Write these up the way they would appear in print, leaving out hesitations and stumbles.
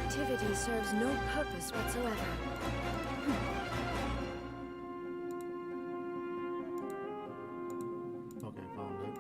Inactivity serves no purpose whatsoever. Okay, found it.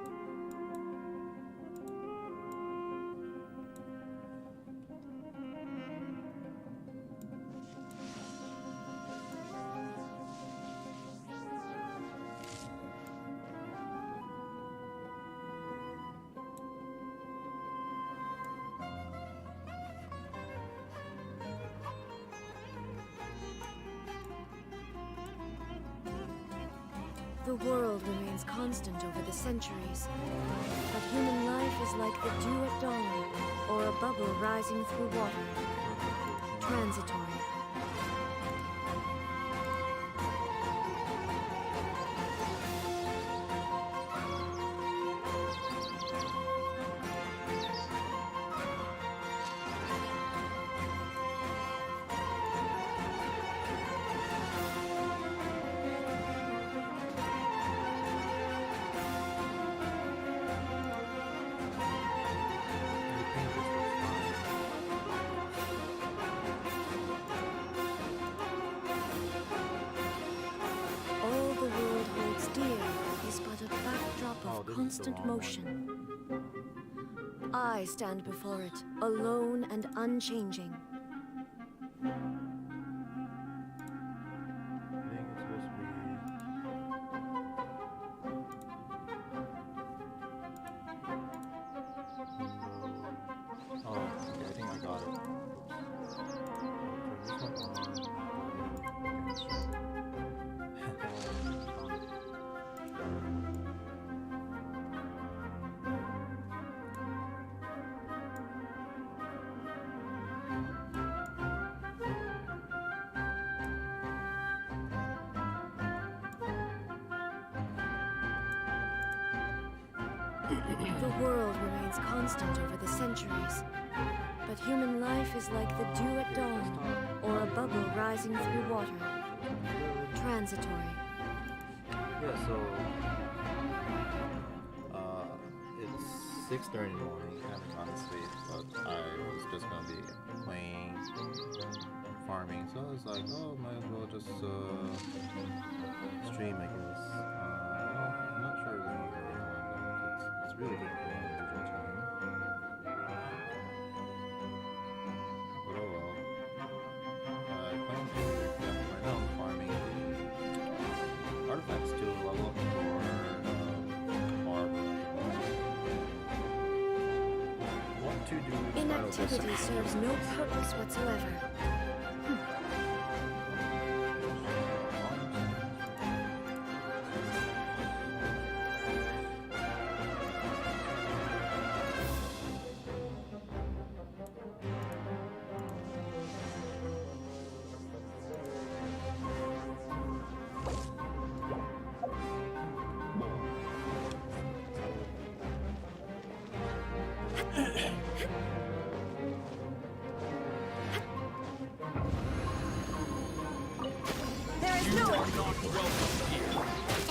The world remains constant over the centuries, but human life is like the dew at dawn, or a bubble rising through water, transitory. All the world holds dear is but a backdrop Oh, of this is the constant wrong one. motion. I stand before it, alone and unchanging. I think it's supposed to be. Oh, okay, I think I got it. Oops. Turn this one The world remains constant over the centuries, but human life is like the dew at dawn, or a bubble rising through water, transitory. Yeah, so it's 6:30 in the morning. I haven't gone to sleep, but I was just gonna be playing, farming. So I was like, oh, might as well just stream, I guess. I'm not sure if I'm gonna be on though. It's really difficult on the usual time. But oh well. I plan to, yeah, right now I'm farming the artifacts to level up for Barb. What to do Inactivity serves no purpose whatsoever.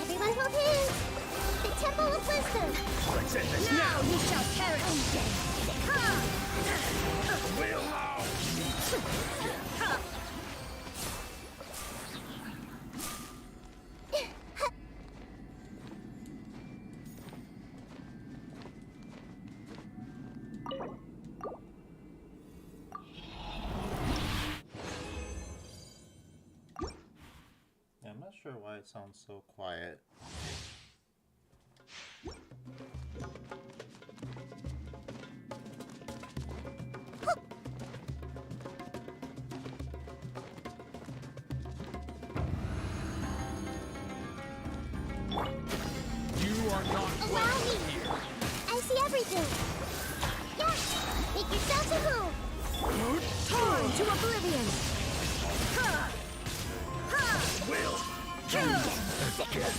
Everyone hold hands! The Temple of Wisdom! Now you shall perish! Yeah, I'm not sure why it sounds so quiet. You are not Allow welcome me! here. I see everything! Yes! Make yourself at home! Torn to oblivion! Will regret.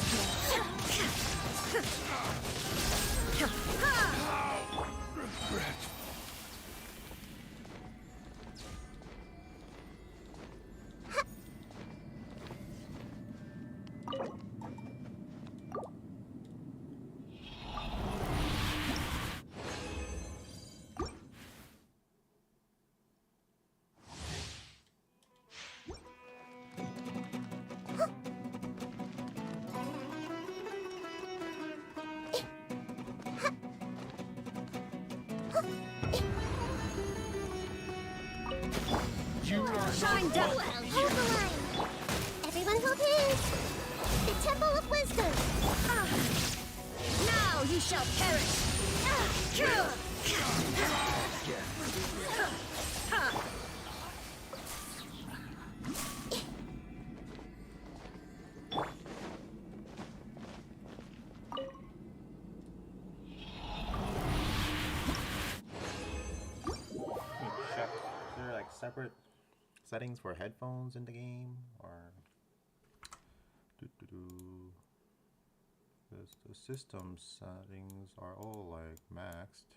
You are Shine down. Hold the line. Everyone hold hands. The Temple of Wisdom. Now you shall perish! Check. Is there like separate settings for headphones in the game, or because the system settings are all like maxed.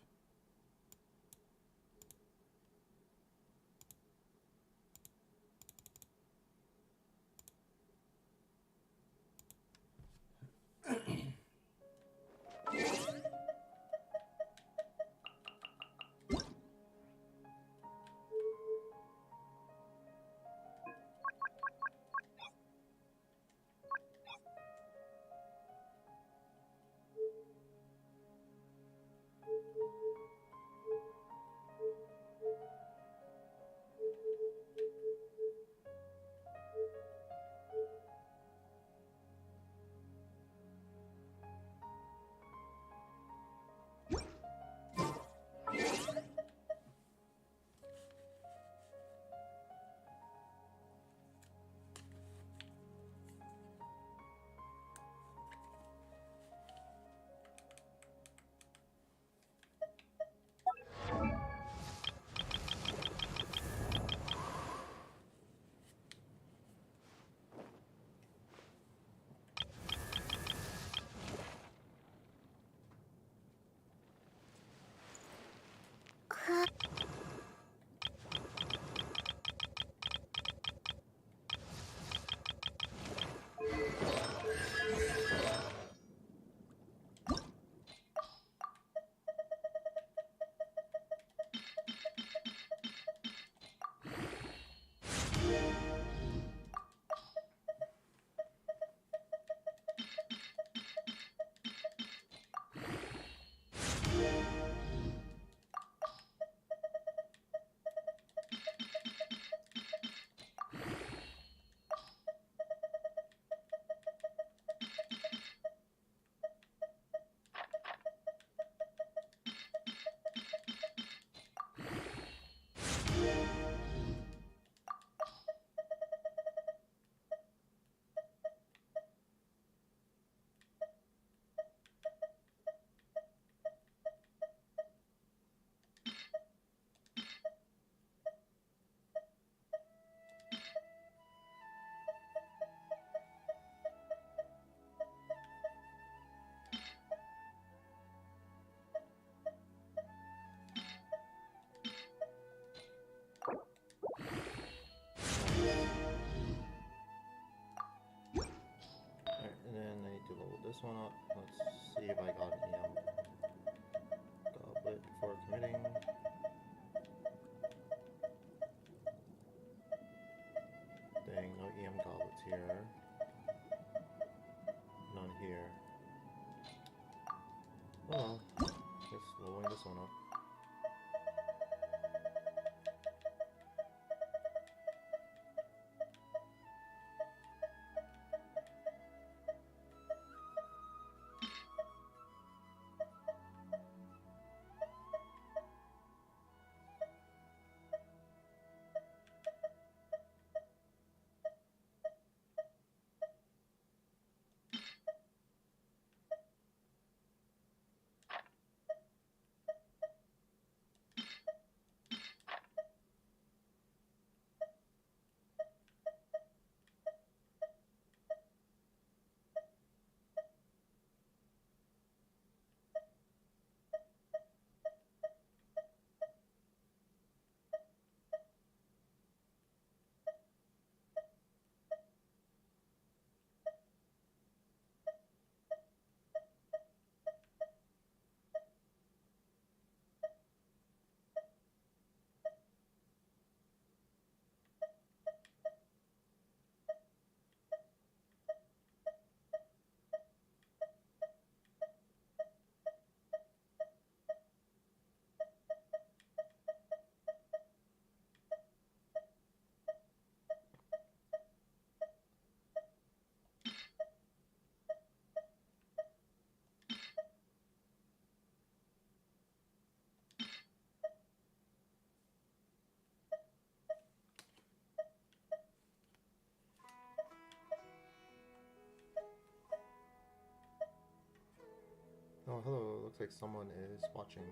Oh, hello. Looks like someone is watching.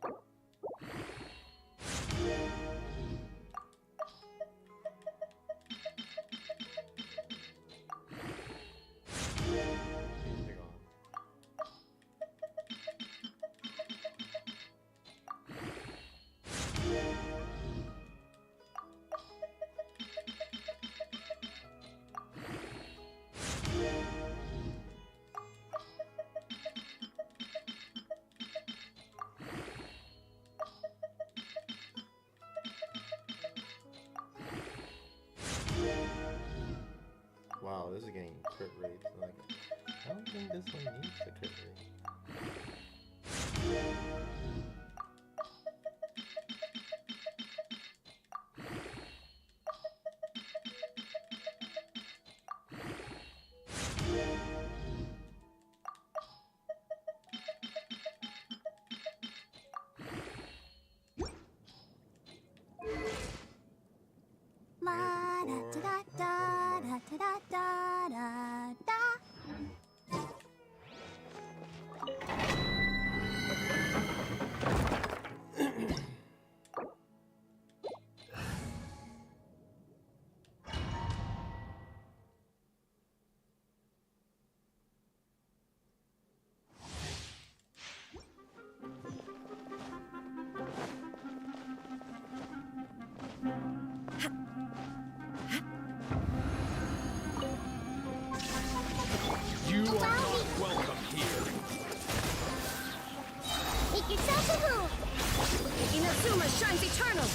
Hang on. Wow, this is getting crit rate. Like, I don't think this one needs the crit rate. La da da da da da da da da. You are not welcome here. Make yourself a home. Inazuma shines eternal!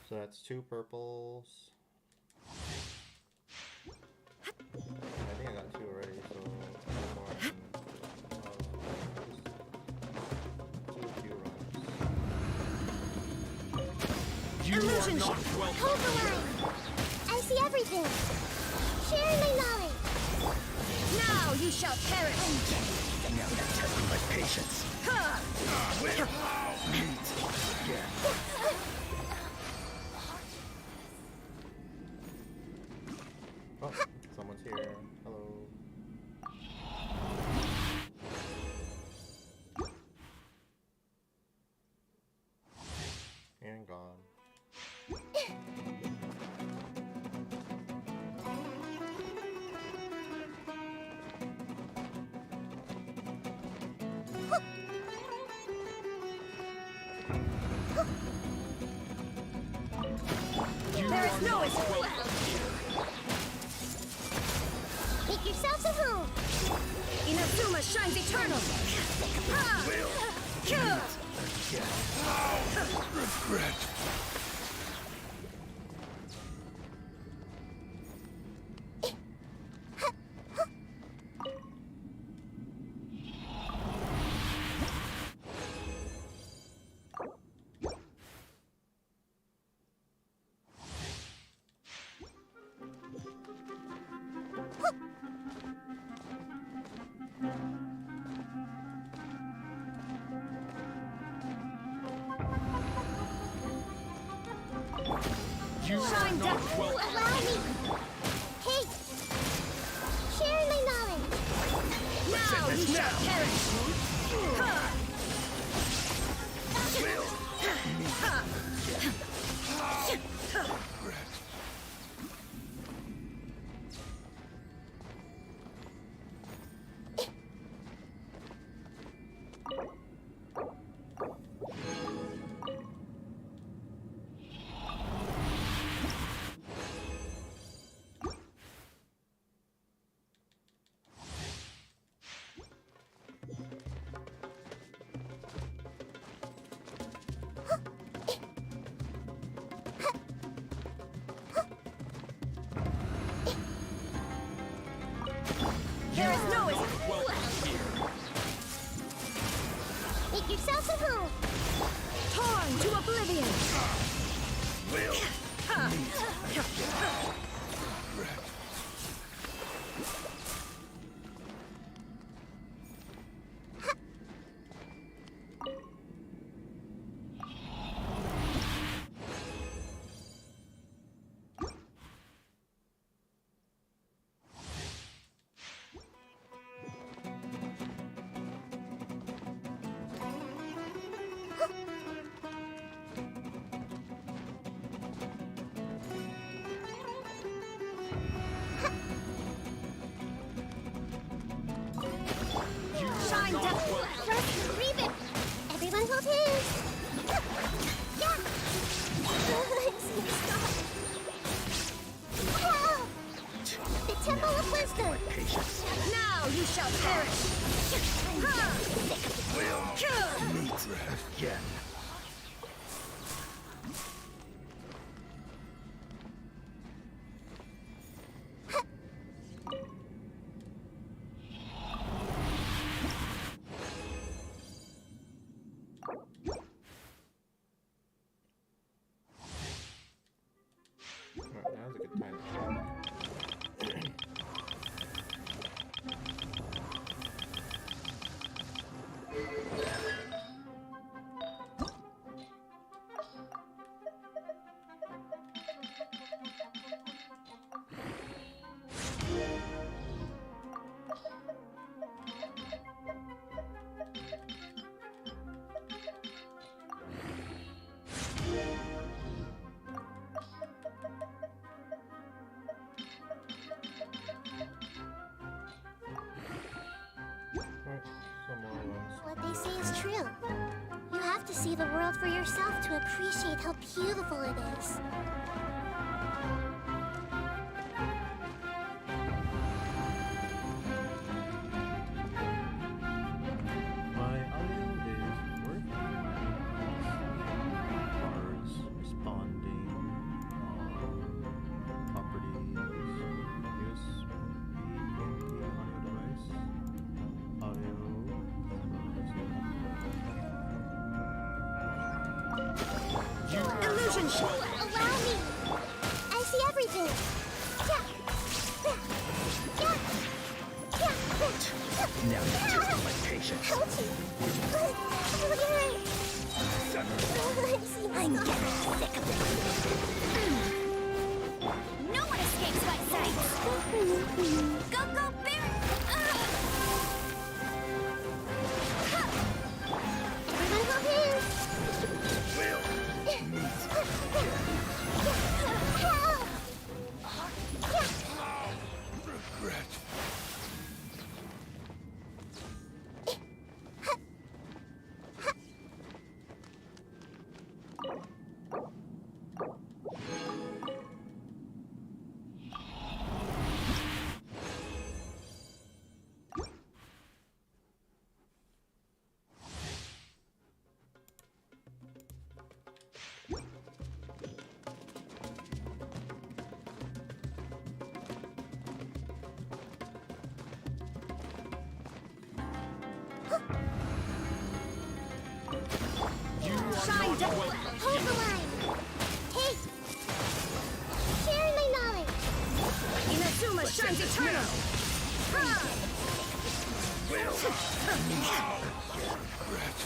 So that's 2 purples. I think I got 2 already, so one more I can, just do a few runs. You are Illusion not shot. welcome. Hold the line. I see everything. Share my knowledge. Now you shall perish! Now you're testing my patience. Meet again. Oh, someone's here. Hello. And gone. You There are is no not escape. welcome here. Make yourself a home. Inazuma shines eternal! Regret. You are Shine not down. welcome. Allow me. Hey. Share my knowledge. Now you shall perish! There is no escape! Welcome here. Make yourself a home. Torn to oblivion! Shine down. First, reap it. Everyone hold hands. Yeah. Wow. The Temple of Wisdom. Patience. Now you shall perish! Will meet again. Alright, now's a good time. What they say is true. You have to see the world for yourself to appreciate how beautiful it is. My audio is working. Bars responding. Properties. USB audio device. Audio. Illusion shot! Allow me! I see everything! Yeah. Yeah. Yeah. Now you test my patience. Ouchie! I'm getting sick of it. No one escapes my sight! Go, go, Barret! Everyone hold hands! Will meet regret. Shine down! Hold the line! Hey! Sharing my knowledge! Inazuma shines eternal! Will regret.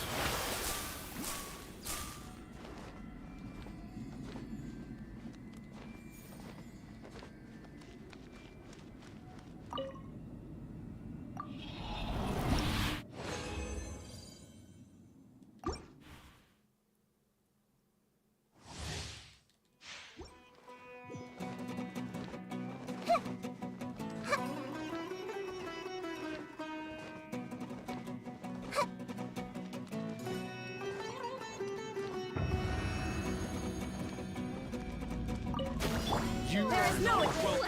You There is no welcome.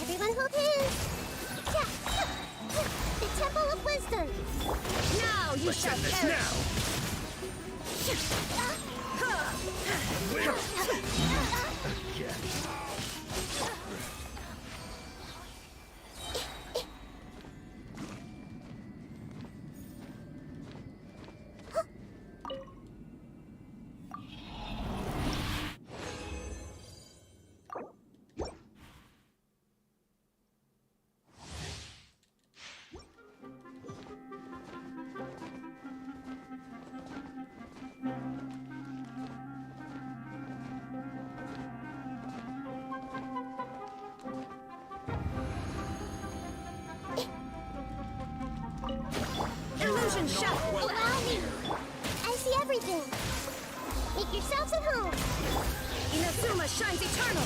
Everyone hold hands! Yeah. The Temple of Wisdom! Now you Let's shall end this perish! now. Will again. Illusion shot! Allow me! I see everything! Make yourselves at home! Inazuma shines eternal!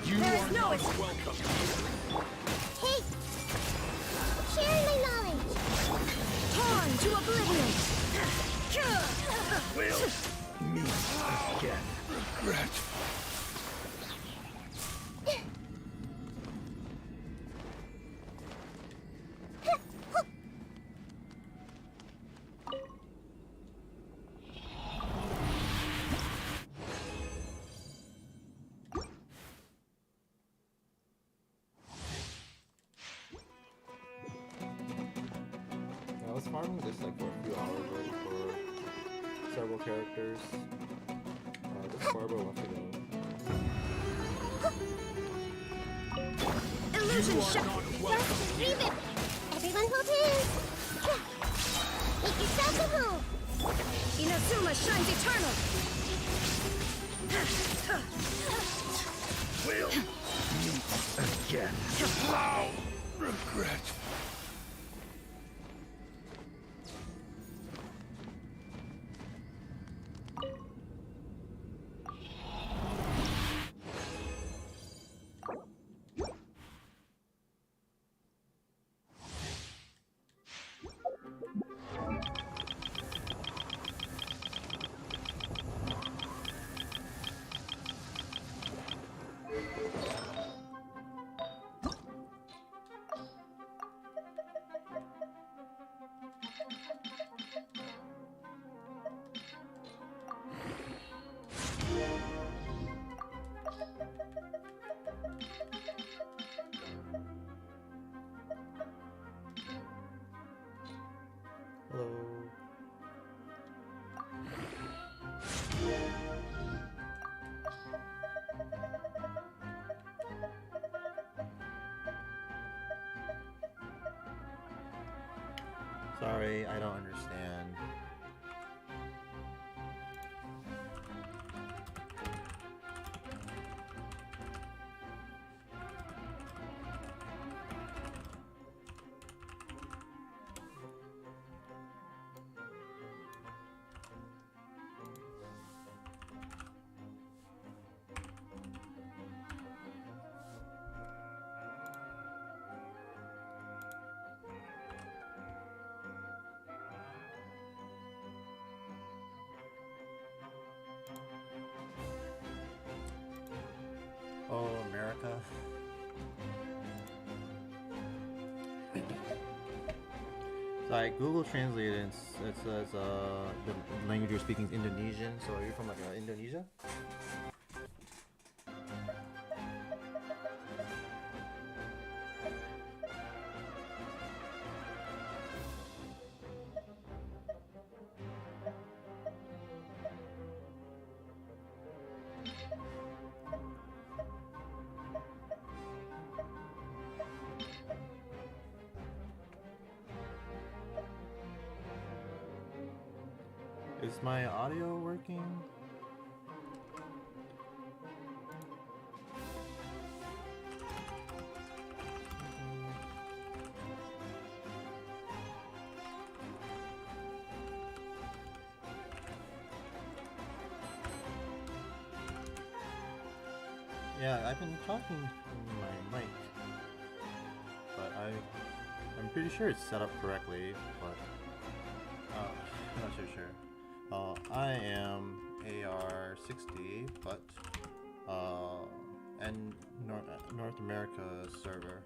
You There is are no not escape. welcome. Take! Sharing my knowledge! Torn to oblivion! Will meet again. Regret. I was farming this like for a few hours already for several characters. This barber left to go. Illusion You are shot! not welcome Leave here. it! Everyone hold hands! Make yourselves at home! Inazuma shines eternal! Will meet again. Wow. Regret. Hello. Sorry, I don't understand. Oh, America. So I Google translated and it says the language you're speaking is Indonesian. So are you from like Indonesia? Is my audio working? Yeah, I've been talking in my mic, but I'm pretty sure it's set up correctly, but I'm not so sure. I am AR60, but and North America server.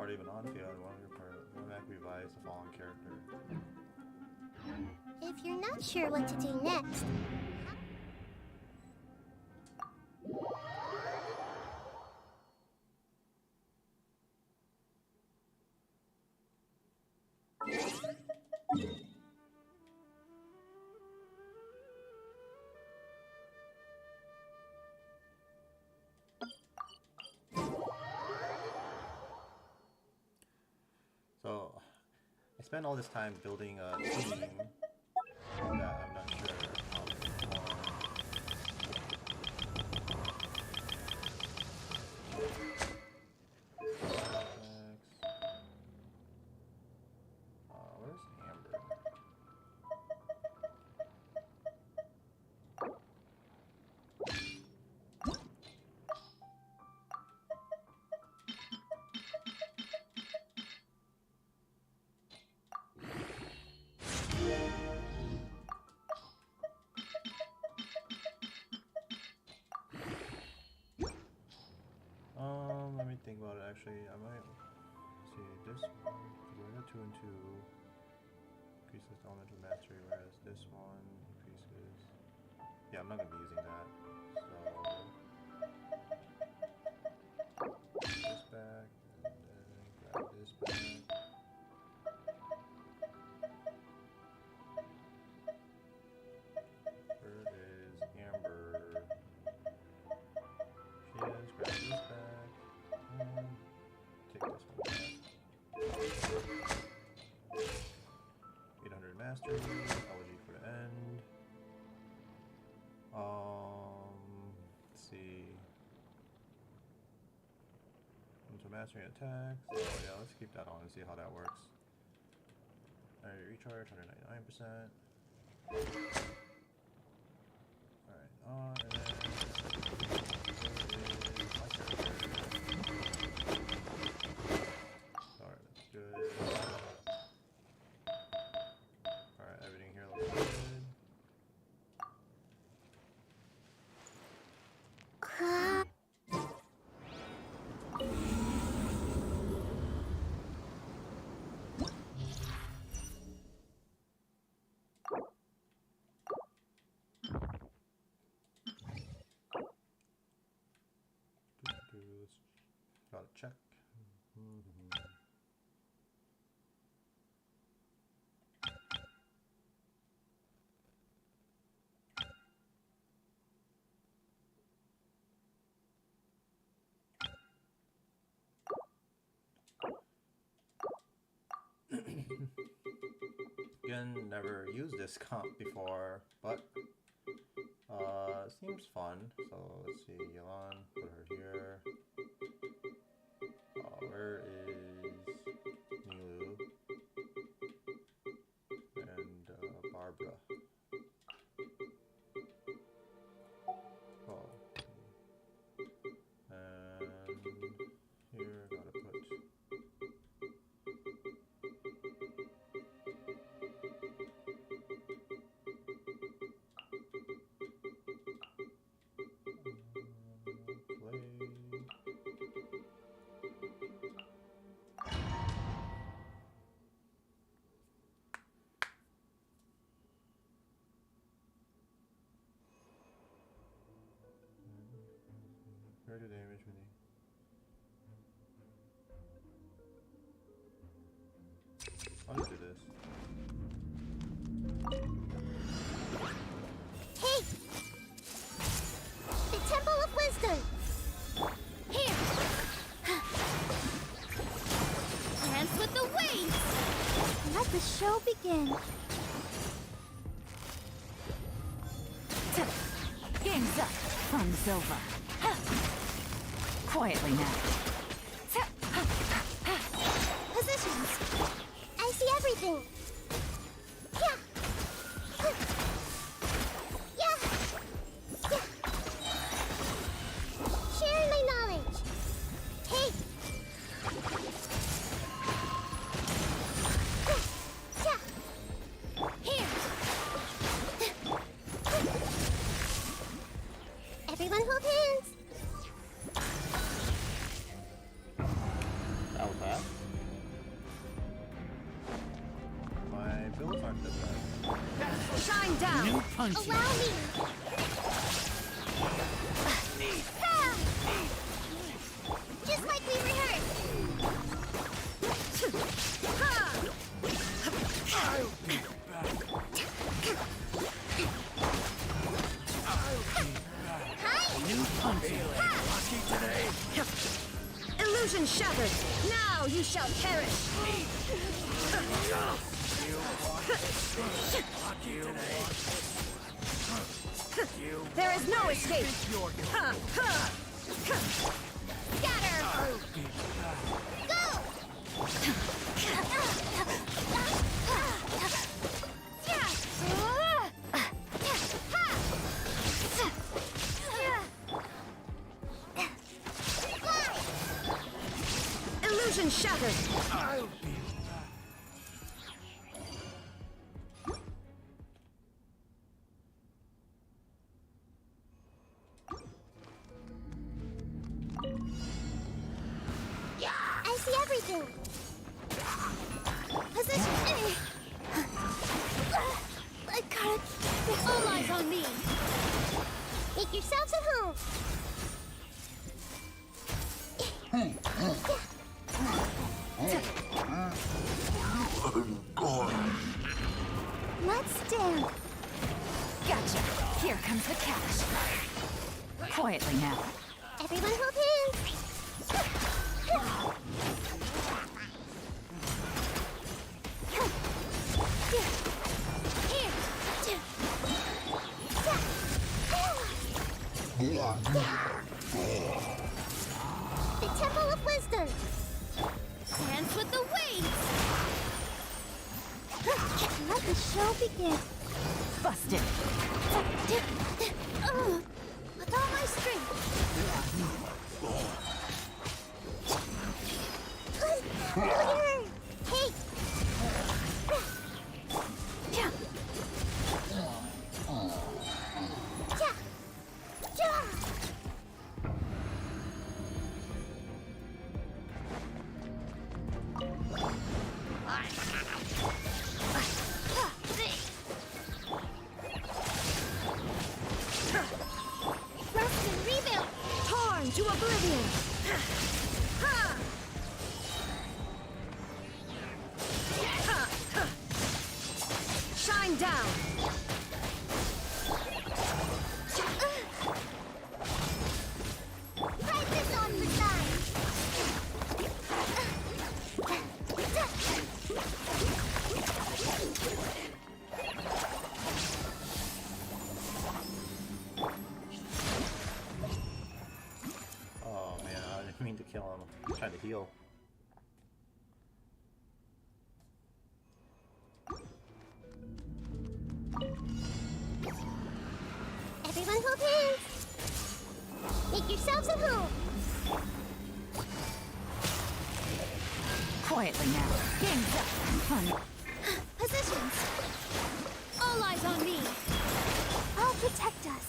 party of an on-field, one of your part automatically revives the fallen character. If you're not sure what to do next, So, I spent all this time building a team that I'm not sure how to perform. Where's Amber? Let me think about it. Actually, I might see this one. We're 2 and 2 increases elemental mastery, whereas this one increases. Yeah, I'm not gonna be using that. So this back, and then grab this back. Where is Amber? She is. Grab this back. Take this one back. 800 mastery, elegy for the end. Let's see. Into mastery attacks. Oh yeah, let's keep that on and see how that works. Alright, recharge 199%. Alright, and then alright, that's good. Alright, everything here looks good. Gotta check. Again, never used this comp before, but seems fun. So let's see, Yelan, put her here. Where is Nilu and Barbara? Oh, and here gotta put. Where do damage with me? I'll just do this. hey! The Temple of Wisdom! Here! Dance with the waves! Let the show begin. Game's up. Fun's over. Quietly now. Positions. I see everything. Yeah. Yeah. Yeah. Sharing my knowledge. Hey. Yeah. Here. Everyone hold hands. Shine down. New punch. Allow me! Ah! Just like we rehearsed! I'll be back. Hi! New punch. Lucky today. Illusion shattered. Now you shall perish. Lucky today. There is no escape. Scatter! I'll be back. Go! Illusion shattered. I'll be back. I see everything! Position... I gotta keep it. All eyes on me! Make yourselves at home! Let's dance! Gotcha. Here comes the cash. Quietly now. Everyone hold hands! The Temple of Wisdom! Dance with the waves! Let the show begin! Busted. With all my strength! Hey! Rest and rebuild! Torn to oblivion! Shine down. Try this on the side! Oh man, I didn't mean to kill him. I'm trying to heal. Everyone hold hands! Make yourselves at home! Quietly now. Game's up. Fun. Positions! All eyes on me! I'll protect us!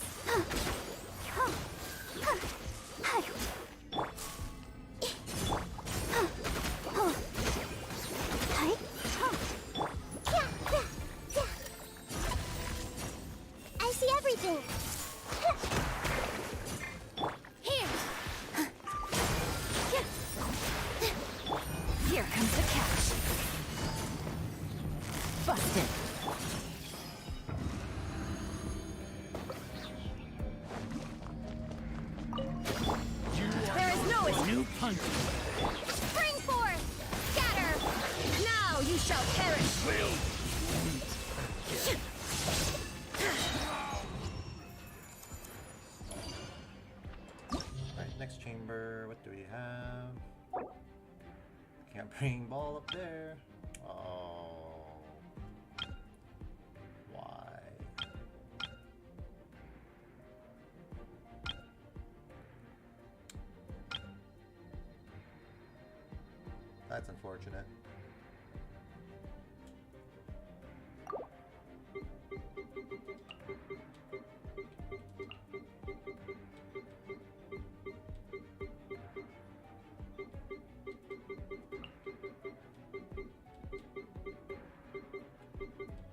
I see everything! Here! Here comes the cash. Busted. There is no escape. New punch. Spring forth! Scatter! Now you shall perish. Alright, next chamber. What do we have? Can't bring ball up there. Oh. Why? That's unfortunate.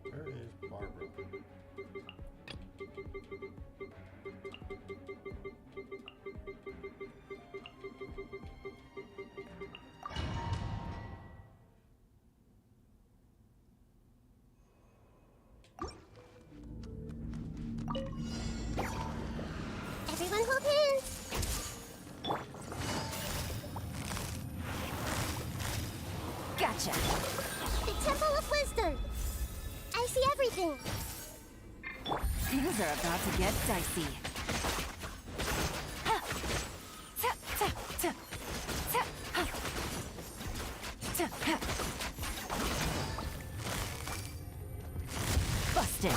Where is Barbara? Gotcha. The Temple of Wisdom. I see everything. Things are about to get dicey. Busted.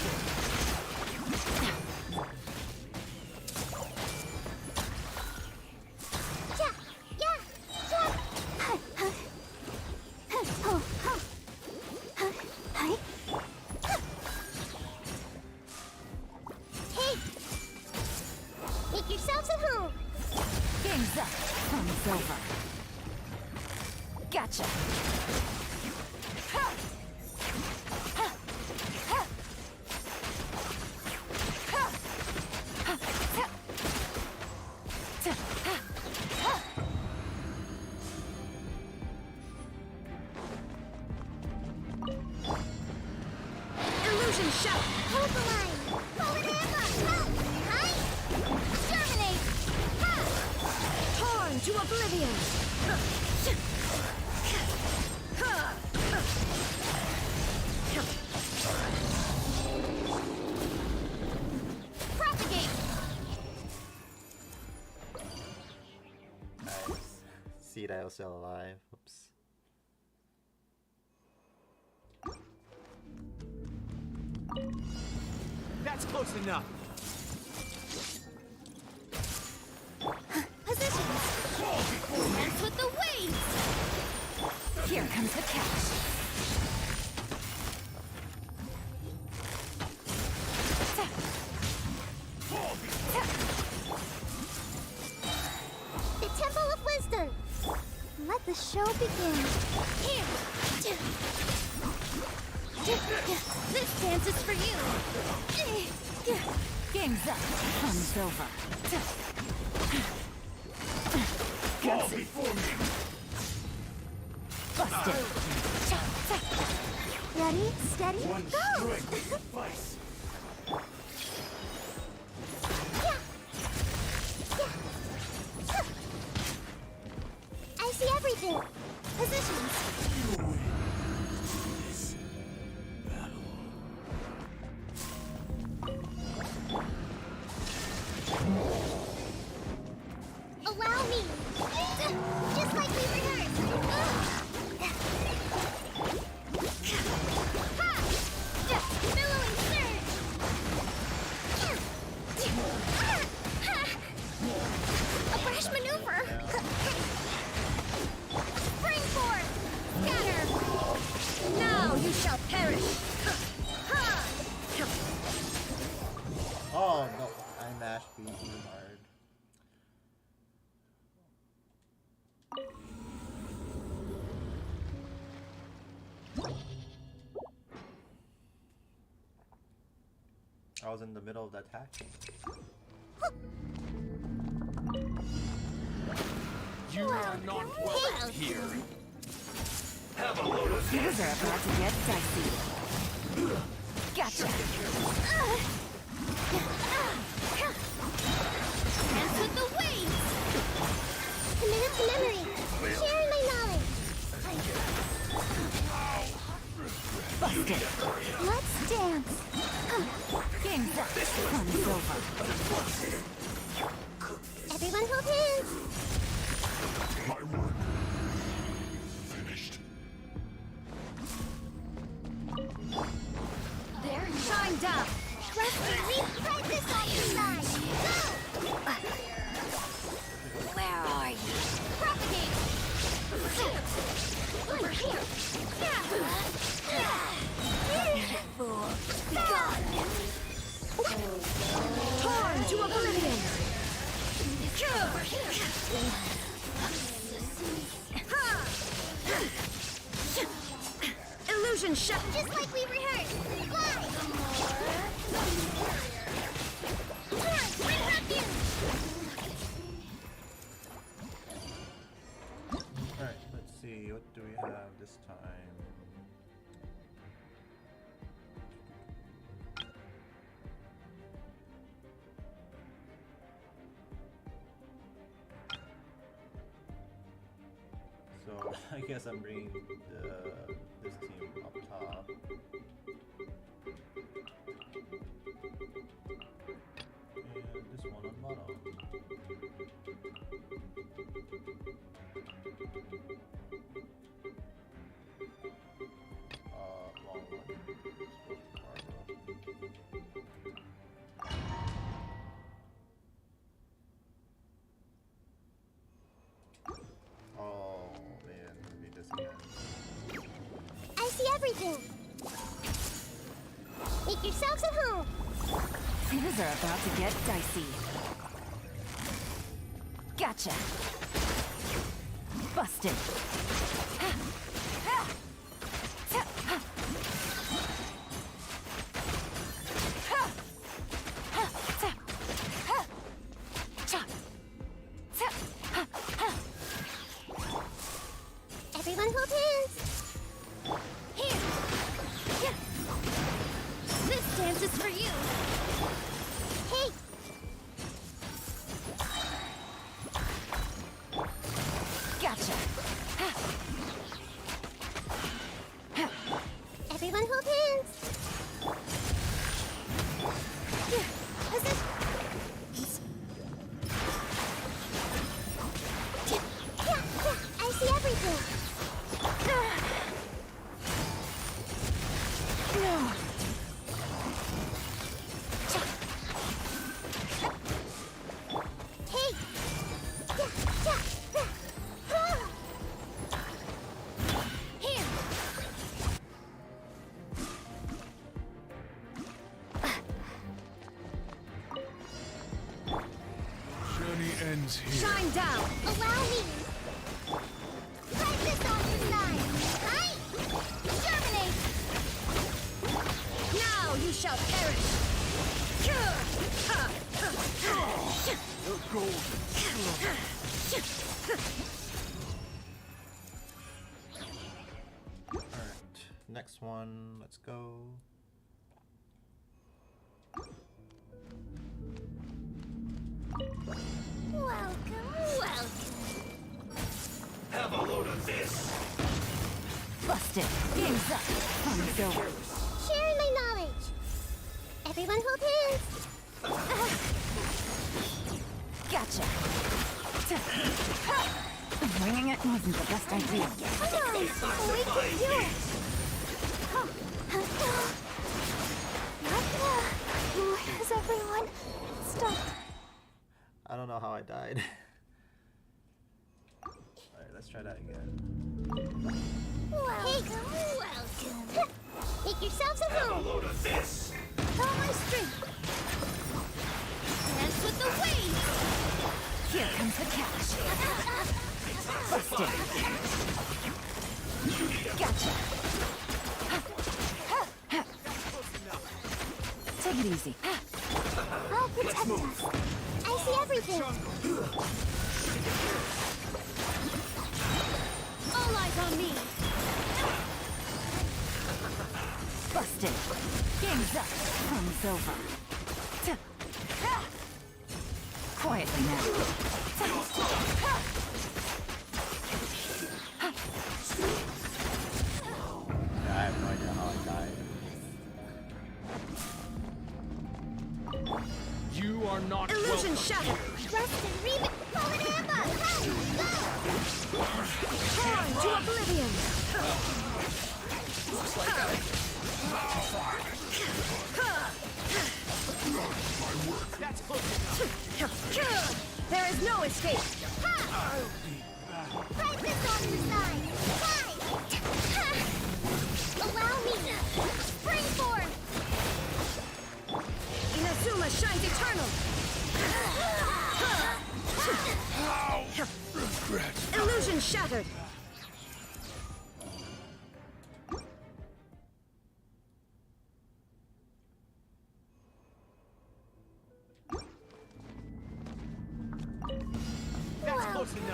Hey! Make yourselves at home! Game's up. Fun's over. Gotcha. Illusion shot. Hold the line! Hold it in! Help! Hi! Exterminate! Ha! Torn to oblivion! Propagate! Nice. See that I was still alive. Oops. That's close enough. Positions! Dance with the waves! Here comes the catch. The Temple of Wisdom! Let the show begin. Here! This dance is for you! Game's up. Fun's over. Fall before me. Busted. Ready, steady, One go! strike will suffice. I see everything! Positions! Allow me! Just like we rehearsed! Ha! Billowing surge! A brash maneuver! Spring forth! Scatter! Now you shall perish. Oh no, I mashed B too hard. I was in the middle of the attack. You are not welcome here. Have a load of Things are about to get dicey. Gotcha. Dance with the waves! Committed to memory! Sharing my knowledge! Busted. Let's dance! Game's up. Fun's over. Everyone hold hands! my work. Finished. There, shined up. Let's repress this exercise! Go! Where are you? Propagate! Over here! Fool. Be gone. Torn to oblivion! Illusion shot! Just like we rehearsed! Fly! Bring refuge! Alright, let's see, what do we have this time? So, I guess I'm bringing this team up top. And this one on bottom. Long one. Oh man, it'll be this again. I see everything. Make yourselves at home. Things are about to get dicey. Gotcha. Busted. Everyone hold hands. Here. Yeah. This dance is for you. Hey. Gotcha. Everyone hold hands. Here. Position. Yeah. I see everything. No. Hey! Here! Journey ends here. Shine down. Allow me! Fight this off the side! Right? Germinate! Now you shall perish. The golden slumber. Alright, next one, let's go. Welcome. Have a load of this. Busted. Game's up. Fun's over. Sharing my knowledge. Everyone hold hands. Gotcha. Bringing it wasn't the best idea. Come on, we can do it. Where's everyone? Stop. I don't know how I died. Alright, let's try that again. Welcome. Make yourselves at Have a home. load of this. Follow my strength. Dance with the waves. Here comes the catch. Busted. Gotcha. Take it easy. I'll protect us. I see everything. All eyes on me. Busted. Game's up. Fun's over. Quietly now. Yeah, I have no idea how I died. You are not Illusion welcome shattered. here. Rest and remit. Call it ambush. Go. Torn to oblivion. There is no escape. Fight this off the side. Fight. Allow me. Spring form. Inazuma shines eternal. Regret. Illusion shattered.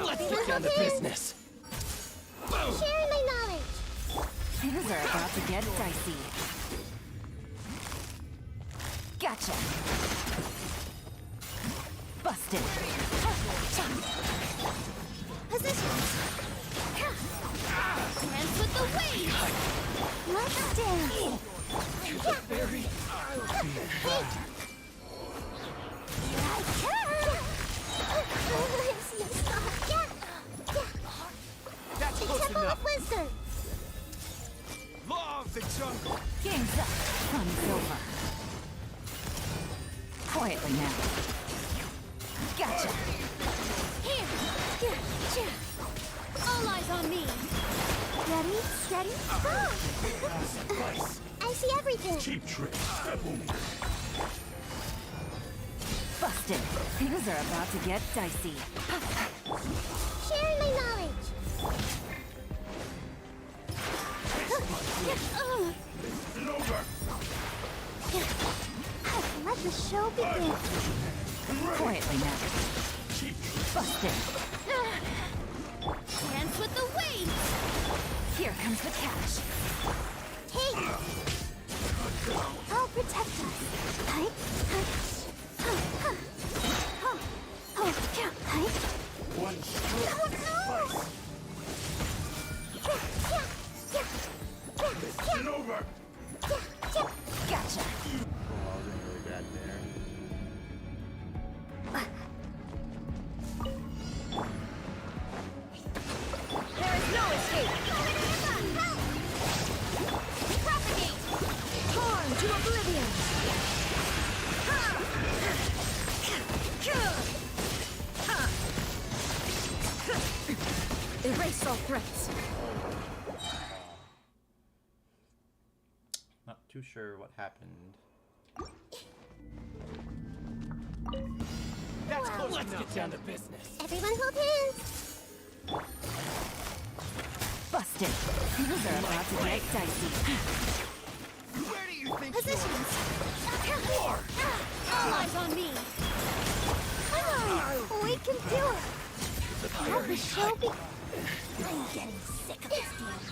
Let's get down to business. Sharing my knowledge. Things are about to get dicey. Gotcha. Busted. Position. To the very I'll be back. That's The close Temple enough. of Wisdom. Law of the jungle. Game's up. Fun's over. Quietly now. Gotcha. Here. All eyes on me. Ready, steady, go! I see everything. Cheap trick. Boom. Busted. Things are about to get dicey. Sharing my knowledge. Let the show begin. Quietly now. Busted. Dance with the waves. Here comes the catch. Hey! I'll protect us. Hi. One stroke. Listen over. Gotcha. Oh, I was doing really bad there. There is no escape. Propagate. Torn to oblivion. Erase all threats. Not too sure what happened. That's close enough. Let's get down to business. Everyone hold hands. Busted. Things are about to get dicey. Where do you think Positions. All eyes on me. Come on, we can do it. Let the show begin. I'm getting sick of this game.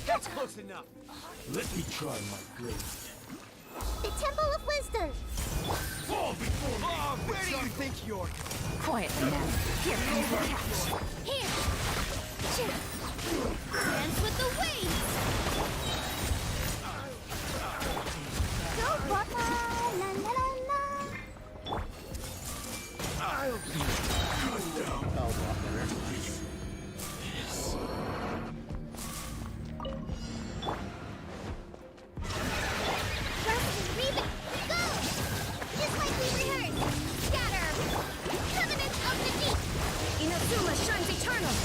That's close enough. Let me try my blade. The Temple of Wisdom. Fall before me. Oh, where do you think you're? Quietly now. Here comes the catch. Here. Dance with the waves. Go, Butler. La la la la. I'll be good now. Oh, a lot better. Trust and leave it. Go! Just like we rehearsed. Scatter. Covenant of the Deep. Inazuma shines eternal.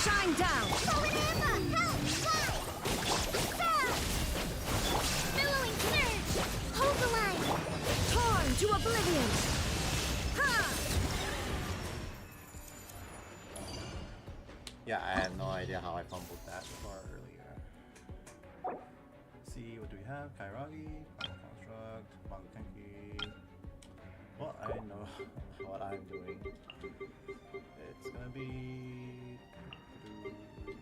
Shine down. Forever. Help. Fly. Fell. Billowing surge. Hold the line. Torn to oblivion. Yeah, I had no idea how I fumbled that far earlier. Let's see, what do we have? Kairagi, Construct, Magotenki. Well, I know what I'm doing. It's gonna be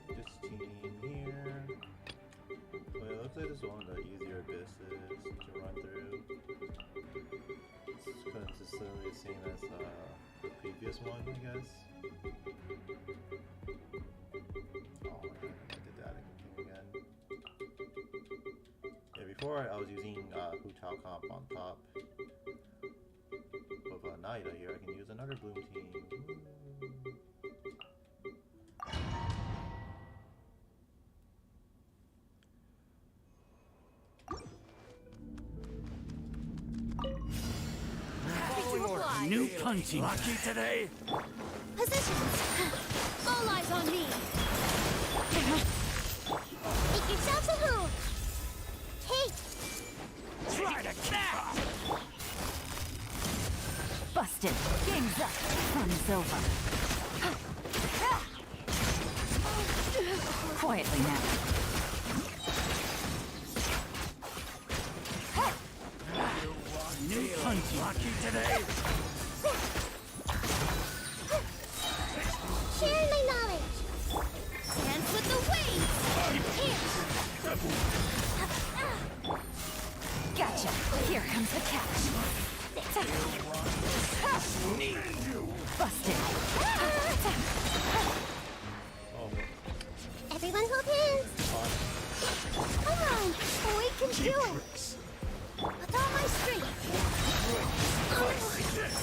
this team here. Well, it looks like this is one of the easier abysses to run through. It's consistently the same as the previous one, I guess. Oh, I did that again. Yeah, before I was using Hu Tao Comp on top. With Naida here, I can use another Bloom team. New punching. Lucky today. Positions. All eyes on me. Make yourselves a move. Hey, Try to catch. Busted. Game's up. Fun's over. Quietly now. New punching. Lucky today. sharing my knowledge. Dance with the waves. Here. Busted. Oh, Everyone hold hands. Come on, we can do it. With all my strength.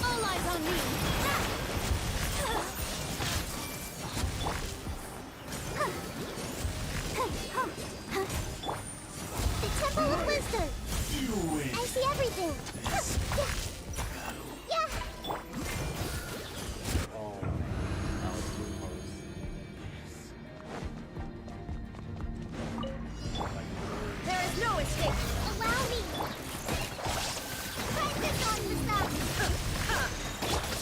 All eyes on me. The Temple of Wisdom. I see everything. Yeah. oh, that was too close. There is no escape. Allow me. Try this on the side.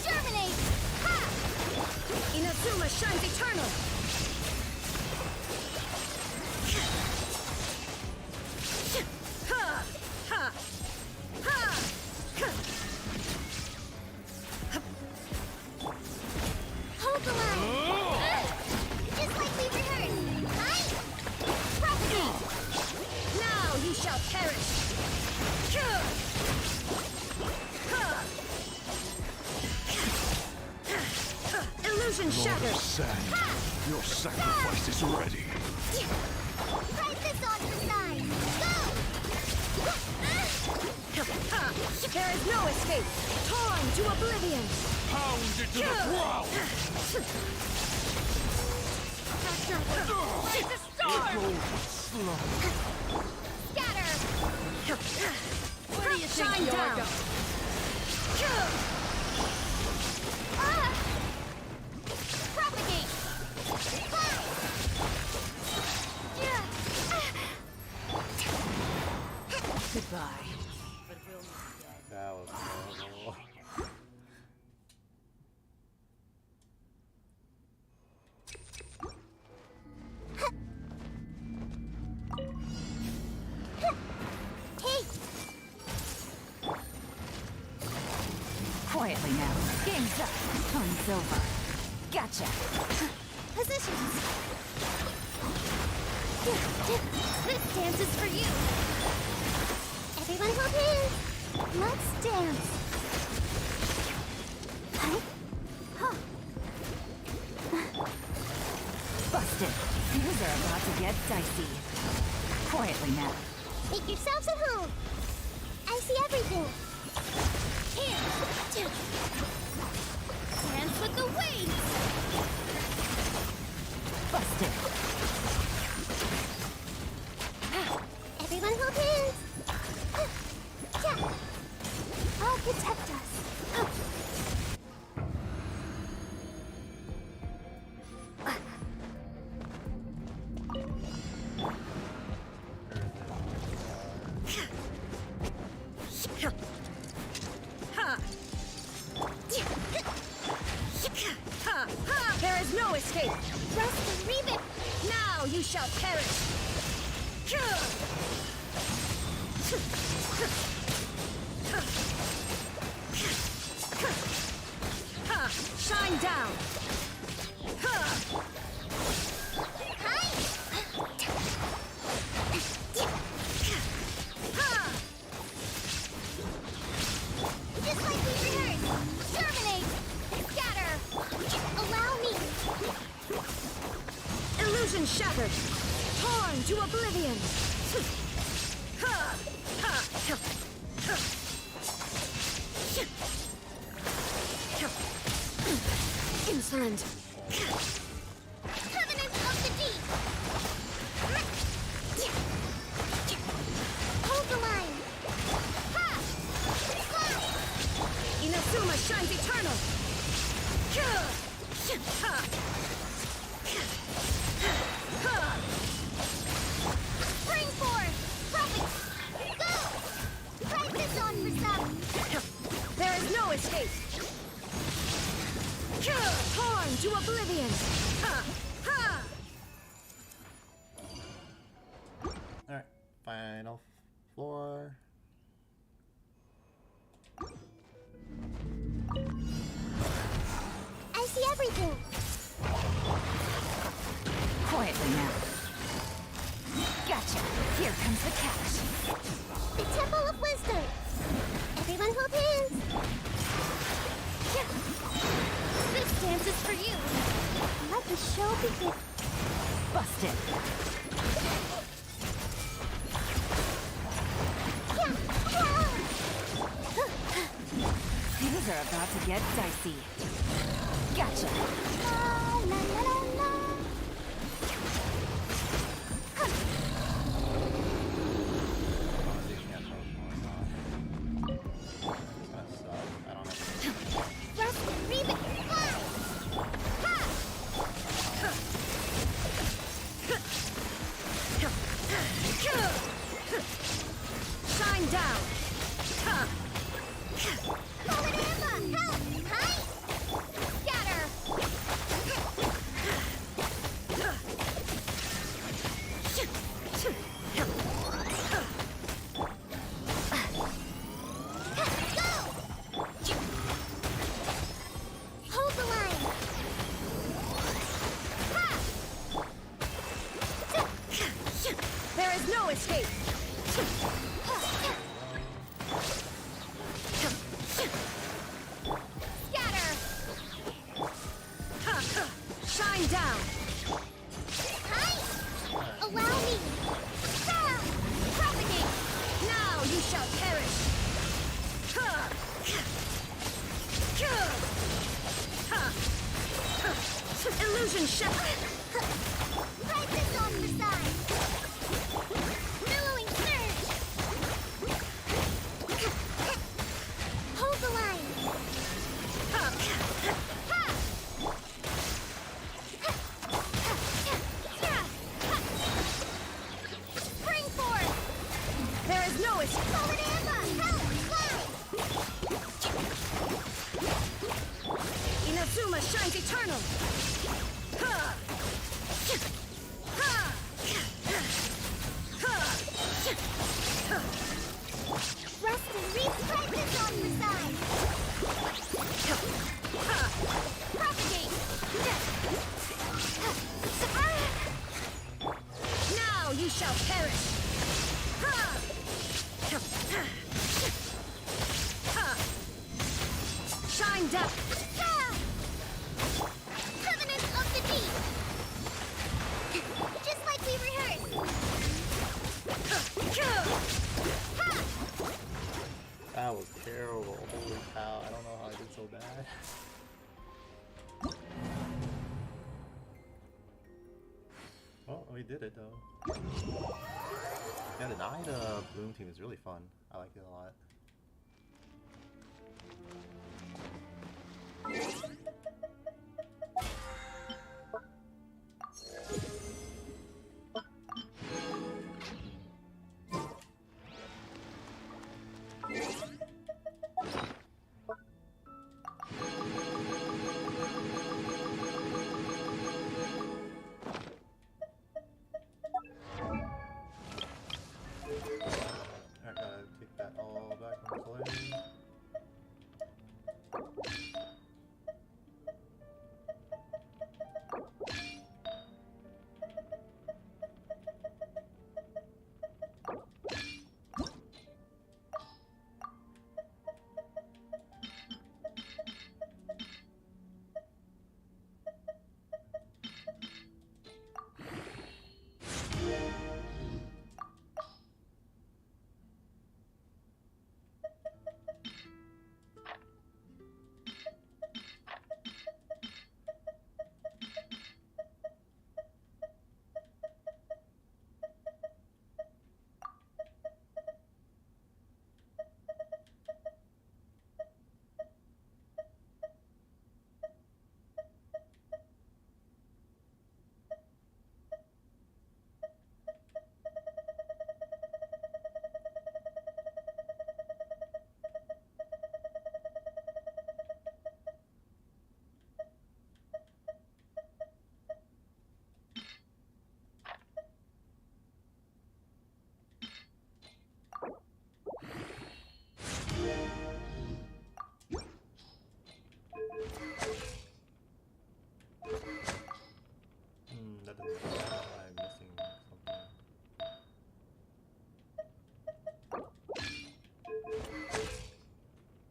Germinate. Ha! Inazuma shines eternal. Ha! Ha! Ha! Hold the line. Just like we rehearsed. Right? Propagate. Now you shall perish. Illusion shattered. Sand. Your sacrifice is ready. Try this on the side. Go! There is no escape. Torn to oblivion. Pound it to the ground. That's not good. It's a storm. Slow. Scatter! Where do you think you're going? Ah! Propagate! Ah! Yeah. Goodbye. That was horrible. Hey! Quietly now. Game's up. Fun's over. Gotcha. Positions! This dance is for you! Everyone hold hands! Let's dance! Huh? Huh. Busted. Things are about to get dicey. Quietly now. Make yourselves at home! I see everything! Here! Dance with the waves! Busted. Everyone hold hands! Yeah! I'll protect us! There is no escape. Rest and reap it! Now you shall perish. Shine down. Just like we rehearsed! Terminate! Scatter! Allow me! Illusion shattered. Torn to oblivion. Insolent. Covenant of the Deep! Hold the line! Ha! Slide! Inazuma shines eternal. Spring forth! Prophet! Go! Try this on for some! There is no escape. Torn to oblivion. Alright, final floor. I see everything! Quietly now. Gotcha. Here comes the catch. The Temple of Wisdom! Everyone hold hands! dance is for you. Let the show begin. Busted. Things are about to get dicey. Gotcha. La la la la la. I don't know. Rest and reboot. Shine down! Call it Emma! Help! Hi! Scatter! Go! Hold the line! Ha! There is no escape! Scatter! Shine down! Hi! Allow me! Ha! Propagate! Now you shall perish! Illusion shatter! Right this on the side! Billowing surge! Hold the line! Ha! Spring forth! There is no escape! Solid Emma! Help! Fly! Inazuma shines eternal! Rest and re-spread this on the side! Propagate! Now you shall perish! Shine down! Covenant of the Deep! Just like we rehearsed! Ha! That was terrible. Holy cow, I don't know how I did so bad. Well, we did it though. Yeah, the Night Bloom team is really fun. I like it a lot. Alright, take that all back on play. That doesn't sound like I'm missing something.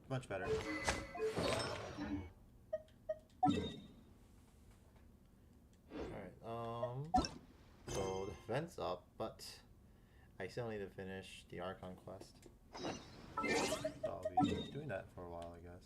Much better. events up, but I still need to finish the Archon quest. So I'll be doing that for a while, I guess.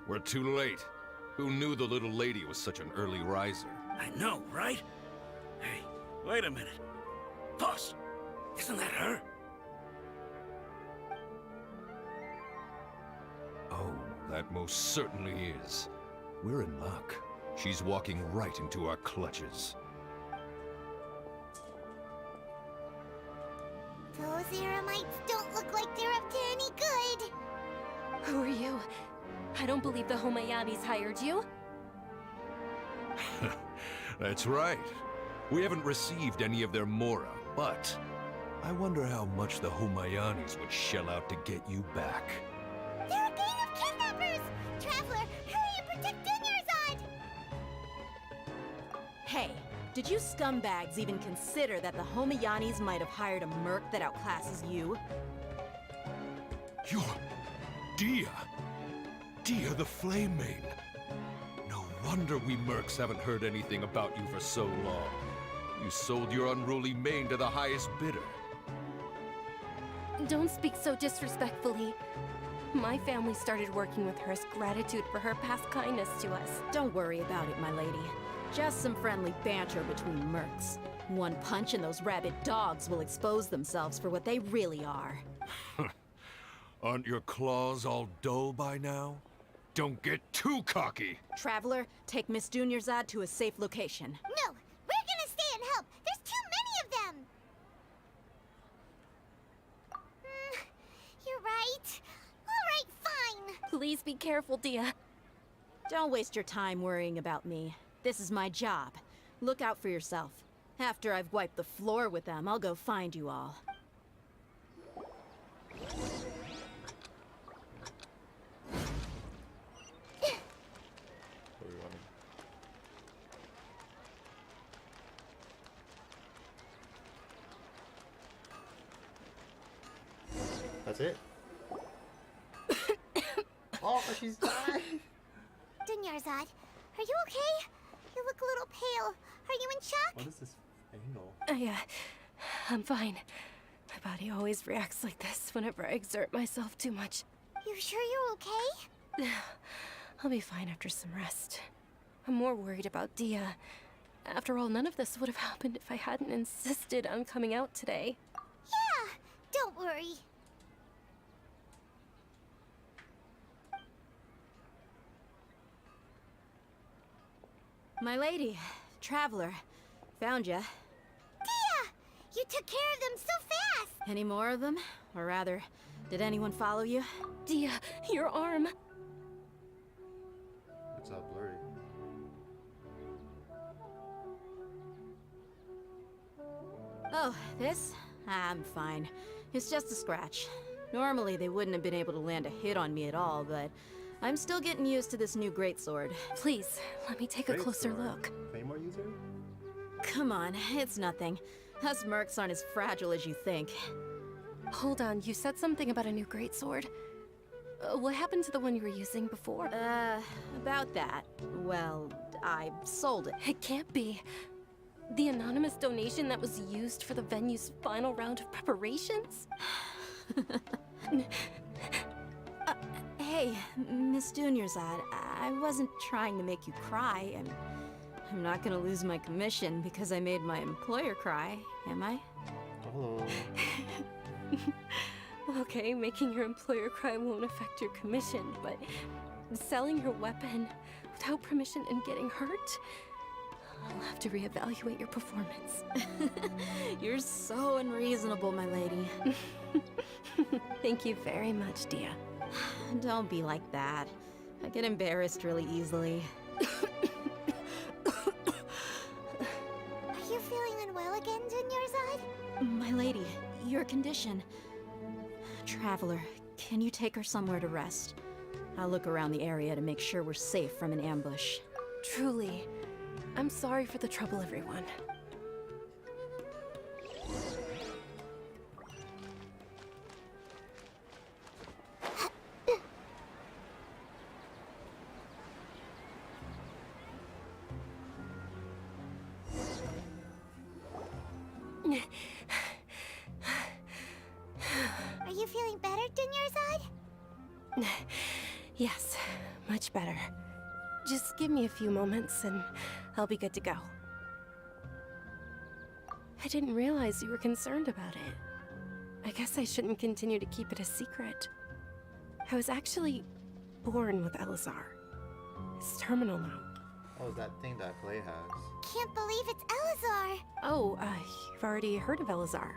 We're too late. Who knew the little lady was such an early riser? I know, right? Hey, wait a minute. Boss, isn't that her? Oh, that most certainly is. We're in luck. She's walking right into our clutches. Those Eremites don't look like they're up to any good. Who are you? I don't believe the Homayanis hired you. That's right. We haven't received any of their Mora, but I wonder how much the Homayanis would shell out to get you back. They're a gang of kidnappers! Traveler, hurry and protect Dunyarzad! Hey, did you scumbags even consider that the Homayanis might have hired a merc that outclasses you? You're... Dia! Dia the Flame Main! No wonder we mercs haven't heard anything about you for so long. You sold your unruly mane to the highest bidder. Don't speak so disrespectfully. My family started working with her as gratitude for her past kindness to us. Don't worry about it, my lady. Just some friendly banter between mercs. One punch and those rabid dogs will expose themselves for what they really are. Aren't your claws all dull by now? Don't get too cocky! Traveler, take Miss Dunyarzad to a safe location. No, we're gonna stay and help. There's too many of them. You're right. All right, fine. Please be careful, Dia. Don't waste your time worrying about me. This is my job. Look out for yourself. After I've wiped the floor with them, I'll go find you all. Where are we running? That's it? Oh, she's dying! Dunyarzad, are you okay? You look a little pale. Are you in shock? What is this angle? I'm fine. My body always reacts like this whenever I exert myself too much. You sure you're okay? I'll be fine after some rest. I'm more worried about Dia. After all, none of this would have happened if I hadn't insisted on coming out today. Yeah, don't worry. My lady, Traveler, found ya. Dia! You took care of them so fast! Any more of them? Or rather, did anyone follow you? Dia, your arm. It's all blurry. Oh, this? I'm fine. It's just a scratch. Normally, they wouldn't have been able to land a hit on me at all, but I'm still getting used to this new greatsword. Please, let me take a closer Greatsword. look. Claymore user? Come on, it's nothing. Us mercs aren't as fragile as you think. Hold on, you said something about a new greatsword. What happened to the one you were using before? About that. Well, I sold it. It can't be. The anonymous donation that was used for the venue's final round of preparations? Hey, Miss Dunyarzad, I wasn't trying to make you cry. I'm not gonna lose my commission because I made my employer cry, am I? Hello. Okay, making your employer cry won't affect your commission, but selling your weapon without permission and getting hurt? I'll have to reevaluate your performance. You're so unreasonable, my lady. Thank you very much, Dia. Don't be like that. I get embarrassed really easily. Are you feeling unwell again, Dunyarzad? My lady, your condition. Traveler, can you take her somewhere to rest? I'll look around the area to make sure we're safe from an ambush. Truly, I'm sorry for the trouble, everyone. Are you feeling better, Dunyarzad? Yes, much better. Just give me a few moments and I'll be good to go. I didn't realize you were concerned about it. I guess I shouldn't continue to keep it a secret. I was actually born with Elazar. It's terminal now. Oh, that thing that Clay has. Can't believe it's Elazar. Oh, you've already heard of Elazar.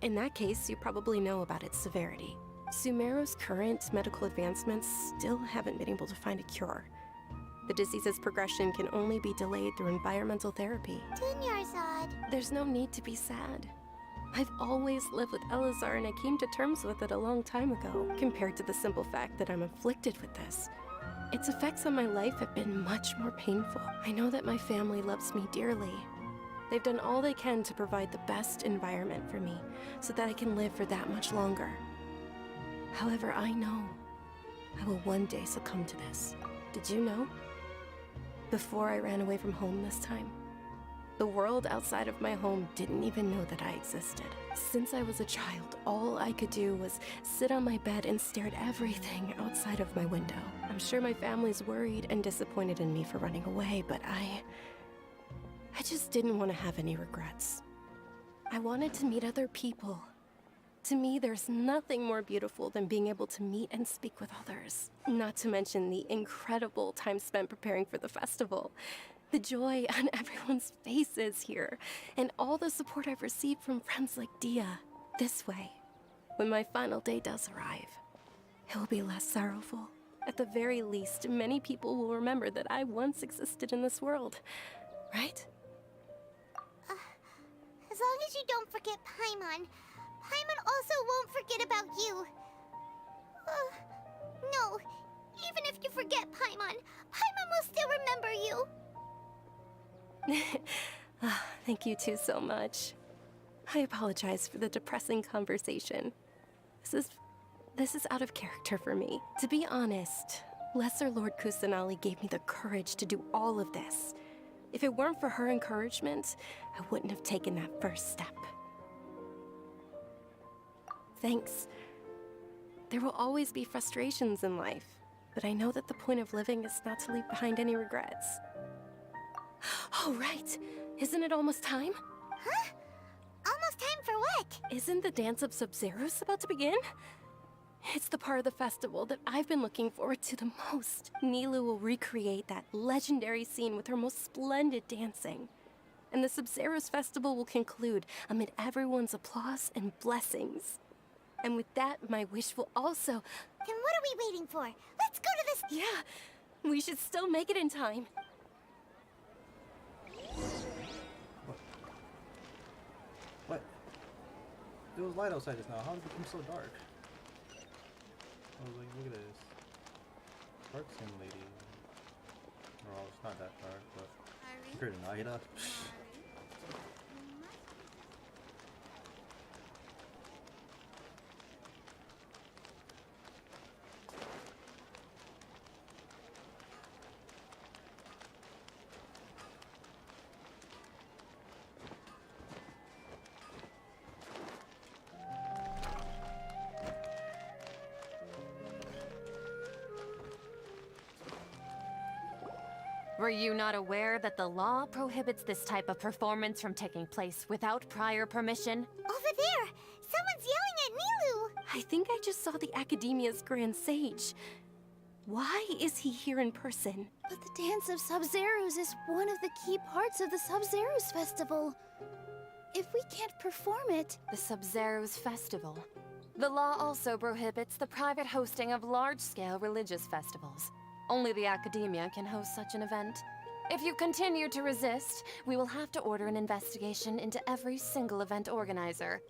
In that case, you probably know about its severity. Sumeru's current medical advancements still haven't been able to find a cure. The disease's progression can only be delayed through environmental therapy. Dunyarzad. There's no need to be sad. I've always lived with Elazar and I came to terms with it a long time ago, compared to the simple fact that I'm afflicted with this. Its effects on my life have been much more painful. I know that my family loves me dearly. They've done all they can to provide the best environment for me, so that I can live for that much longer. However, I know I will one day succumb to this. Did you know? Before I ran away from home this time, the world outside of my home didn't even know that I existed. Since I was a child, all I could do was sit on my bed and stare at everything outside of my window. I'm sure my family's worried and disappointed in me for running away, but I just didn't want to have any regrets. I wanted to meet other people. To me, there's nothing more beautiful than being able to meet and speak with others. Not to mention the incredible time spent preparing for the festival. The joy on everyone's faces here, and all the support I've received from friends like Dia. This way, when my final day does arrive, it will be less sorrowful. At the very least, many people will remember that I once existed in this world, right? As long as you don't forget Paimon, Paimon also won't forget about you. No, even if you forget Paimon, Paimon will still remember you. Thank you two so much. I apologize for the depressing conversation. This is out of character for me. To be honest, Lesser Lord Kusanali gave me the courage to do all of this. If it weren't for her encouragement, I wouldn't have taken that first step. Thanks. There will always be frustrations in life, but I know that the point of living is not to leave behind any regrets. Oh, right. Isn't it almost time? Huh? Almost time for what? Isn't the Dance of Sub-Zeros about to begin? It's the part of the festival that I've been looking forward to the most. Nilu will recreate that legendary scene with her most splendid dancing. And the Sub-Zeros festival will conclude amid everyone's applause and blessings. And with that, my wish will also... Then what are we waiting for? Let's go to this... Yeah, we should still make it in time. What? It was light outside just now. How did it become so dark? I was like, look at this. Dark skin lady. Well, it's not that dark, but compared to Naida. Were you not aware that the law prohibits this type of performance from taking place without prior permission? Over there! Someone's yelling at Nilu! I think I just saw the Academia's Grand Sage. Why is he here in person? But the Dance of Sub-Zeros is one of the key parts of the Sub-Zeros festival. If we can't perform it... The Sub-Zeros Festival. The law also prohibits the private hosting of large-scale religious festivals. Only the academia can host such an event. If you continue to resist, we will have to order an investigation into every single event organizer.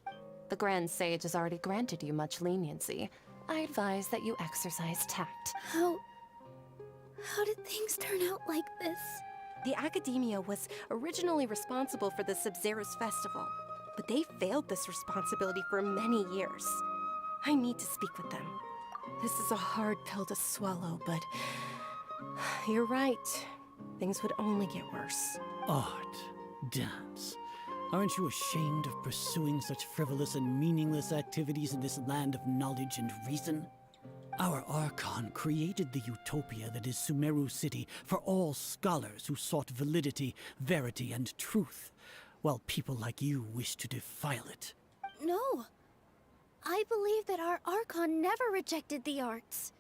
The Grand Sage has already granted you much leniency. I advise that you exercise tact. How did things turn out like this? The Academia was originally responsible for the Sub-Zero's festival, but they failed this responsibility for many years. I need to speak with them. This is a hard pill to swallow, but you're right. Things would only get worse. Art, dance. Aren't you ashamed of pursuing such frivolous and meaningless activities in this land of knowledge and reason? Our Archon created the utopia that is Sumeru City for all scholars who sought validity, verity, and truth, while people like you wish to defile it. No. I believe that our Archon never rejected the arts.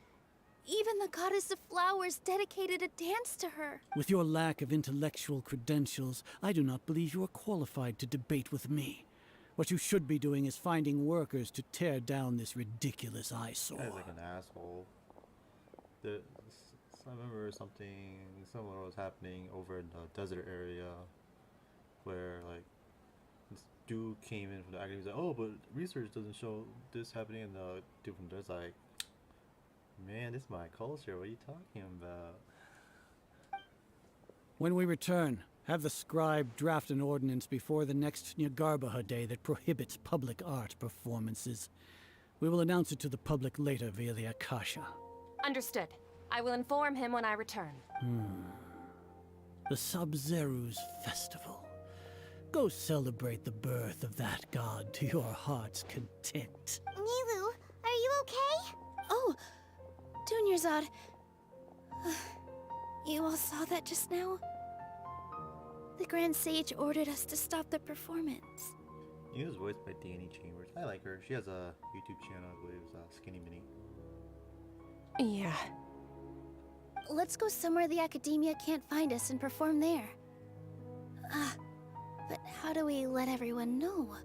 Even the goddess of flowers dedicated a dance to her. With your lack of intellectual credentials, I do not believe you are qualified to debate with me. What you should be doing is finding workers to tear down this ridiculous eyesore. Guy's like an asshole. I remember something similar was happening over in the desert area, where like this dude came in from the academy. He's like, "Oh, but research doesn't show this happening." And the dude from there's like, "Man, this is my culture. What are you talking about?" When we return, have the scribe draft an ordinance before the next Nyargarbaha Day that prohibits public art performances. We will announce it to the public later via the Akasha. Understood. I will inform him when I return. The Sub-Zeru's festival. Go celebrate the birth of that god to your heart's content. Nilu, are you okay? Oh, Dunyarzad. You all saw that just now? The Grand Sage ordered us to stop the performance. He was voiced by Danny Chambers. I like her. She has a YouTube channel, I believe it's Skinny Mini. Yeah. Let's go somewhere the Academia can't find us and perform there. But how do we let everyone know?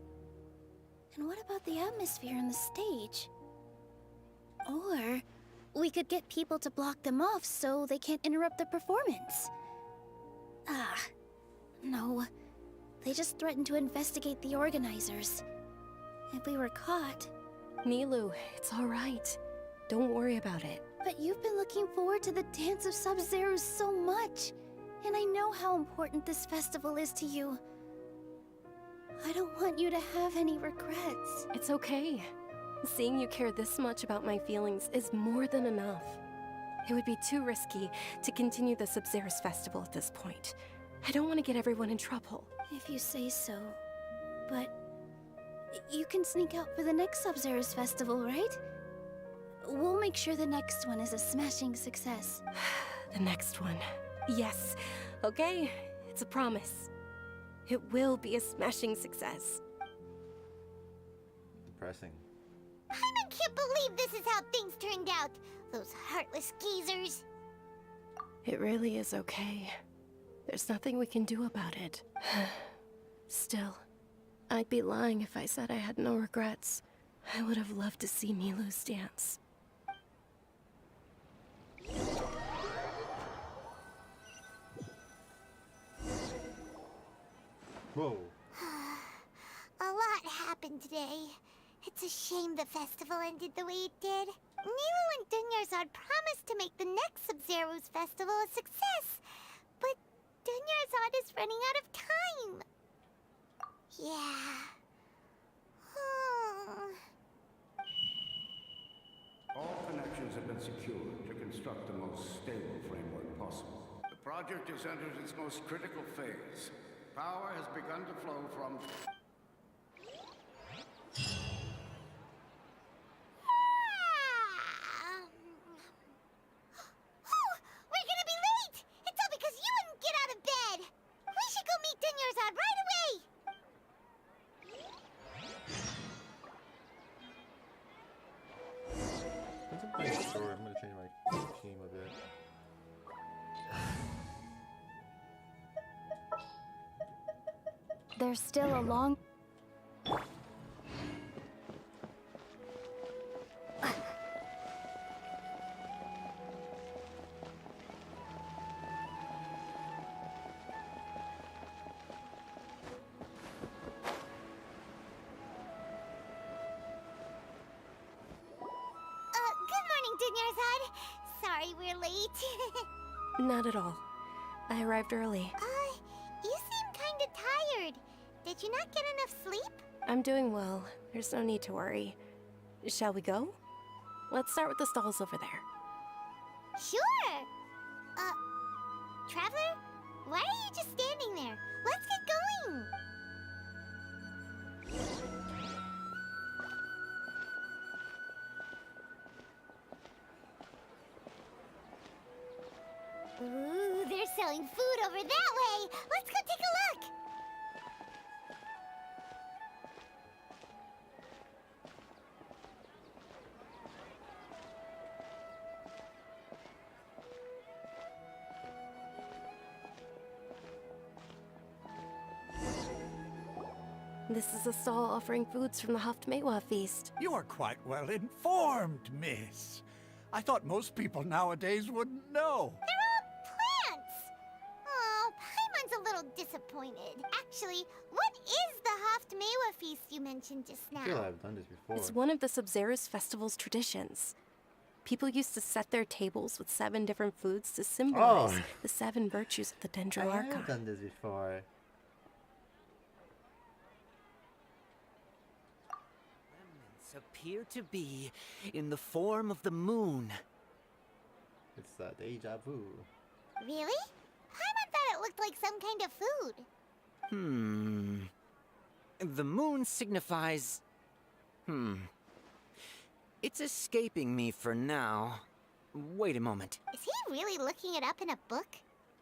And what about the atmosphere on the stage? Or we could get people to block them off so they can't interrupt the performance. No. They just threatened to investigate the organizers. If we were caught... Nilu, it's all right. Don't worry about it. But you've been looking forward to the Dance of Sub-Zero so much. And I know how important this festival is to you. I don't want you to have any regrets. It's okay. Seeing you care this much about my feelings is more than enough. It would be too risky to continue the Sub-Zero's festival at this point. I don't want to get everyone in trouble. If you say so. But... you can sneak out for the next Sub-Zero's festival, right? We'll make sure the next one is a smashing success. The next one. Yes. Okay, it's a promise. It will be a smashing success. Depressing. I can't believe this is how things turned out. Those heartless geezers. It really is okay. There's nothing we can do about it. Still, I'd be lying if I said I had no regrets. I would have loved to see Nilu's dance. Whoa. A lot happened today. It's a shame the festival ended the way it did. Nilu and Dunyarzad promised to make the next Sub-Zero's festival a success, but Dunyarzad is running out of time. Yeah. All connections have been secured to construct the most stable framework possible. The project has entered its most critical phase. Power has begun to flow from... We're gonna be late! It's all because you wouldn't get out of bed! We should go meet Dunyarzad right away! Since I'm playing story, I'm gonna change my team a bit. There's still a long... sorry we're late. Not at all. I arrived early. You seem kinda tired. Did you not get enough sleep? I'm doing well. There's no need to worry. Shall we go? Let's start with the stalls over there. Sure! Traveler? Why are you just standing there? Let's get going! Ooh, they're selling food over that way! Let's go take a look! This is a stall offering foods from the Haftmewa feast. You are quite well informed, miss. I thought most people nowadays wouldn't know. They're all plants! Oh, Paimon's a little disappointed. Actually, what is the Haftmewa feast you mentioned just I feel now? I've done this before. It's one of the Sub-Zerus festival's traditions. People used to set their tables with 7 different foods to symbolize the 7 virtues of the Dendro I have Archon. done this before. Appear to be in the form of the moon. It's deja vu. Really? Paimon thought it looked like some kind of food. The moon signifies... It's escaping me for now. Wait a moment. Is he really looking it up in a book?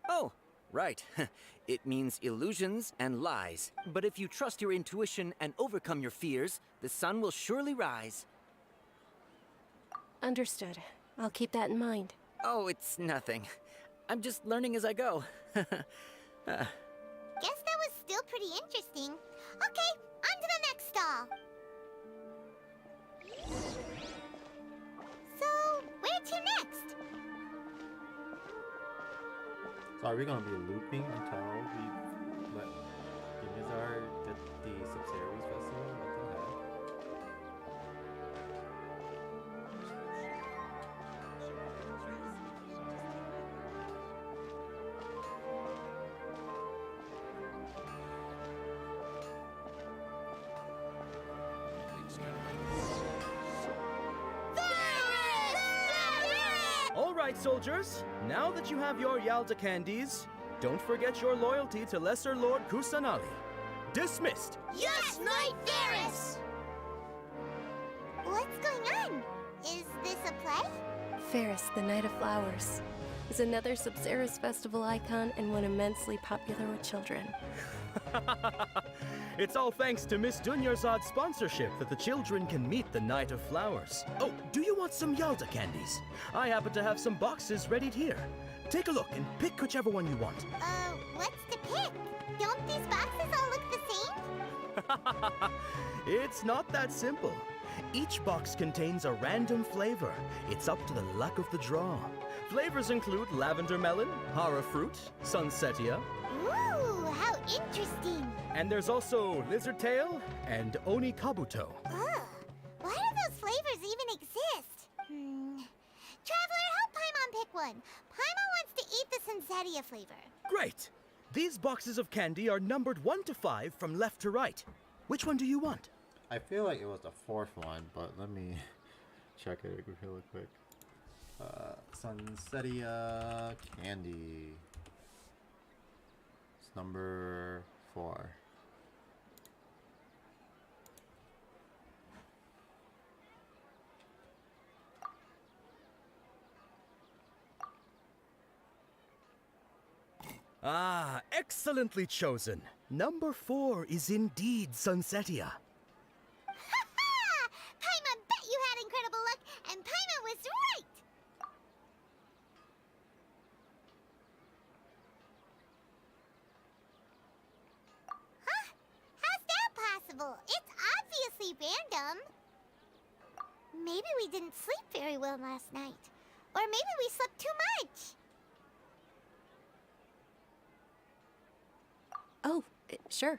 Oh, right. It means illusions and lies. But if you trust your intuition and overcome your fears, the sun will surely rise. Understood. I'll keep that in mind. Oh, it's nothing. I'm just learning as I go. Guess that was still pretty interesting. Okay, on to the next stall. So, where to next? So are we gonna be looping until we let Gimizar get the Sub-Zerus festival? What the heck? All right, soldiers. Now that you have your Yalda candies, don't forget your loyalty to Lesser Lord Kusanali. Dismissed. Yes, Knight Varys! What's going on? Is this a play? Ferris, the Knight of Flowers, is another Sub-Zerus festival icon and one immensely popular with children. It's all thanks to Miss Dunyarzad's sponsorship that the children can meet the Knight of Flowers. Oh, do you want some Yalda candies? I happen to have some boxes ready here. Take a look and pick whichever one you want. What's to pick? Don't these boxes all look the same? It's not that simple. Each box contains a random flavor. It's up to the luck of the draw. Flavors include lavender melon, hara fruit, sunsetia, Ooh, how interesting. and there's also lizard tail and oni kabuto. Ugh, why do those flavors even exist? Traveler, help Paimon pick one. Paimon wants to eat the Sunsetia flavor. Great! These boxes of candy are numbered 1 to 5 from left to right. Which one do you want? I feel like it was the 4th one, but let me check it really quick. Sunsetia candy. It's number 4. Ah, excellently chosen. Number 4 is indeed Sunsetia. Ha! Paimon bet you had incredible luck, and Paimon was right! Huh? How's that possible? It's obviously random. Maybe we didn't sleep very well last night. Or maybe we slept too much. Oh, sure.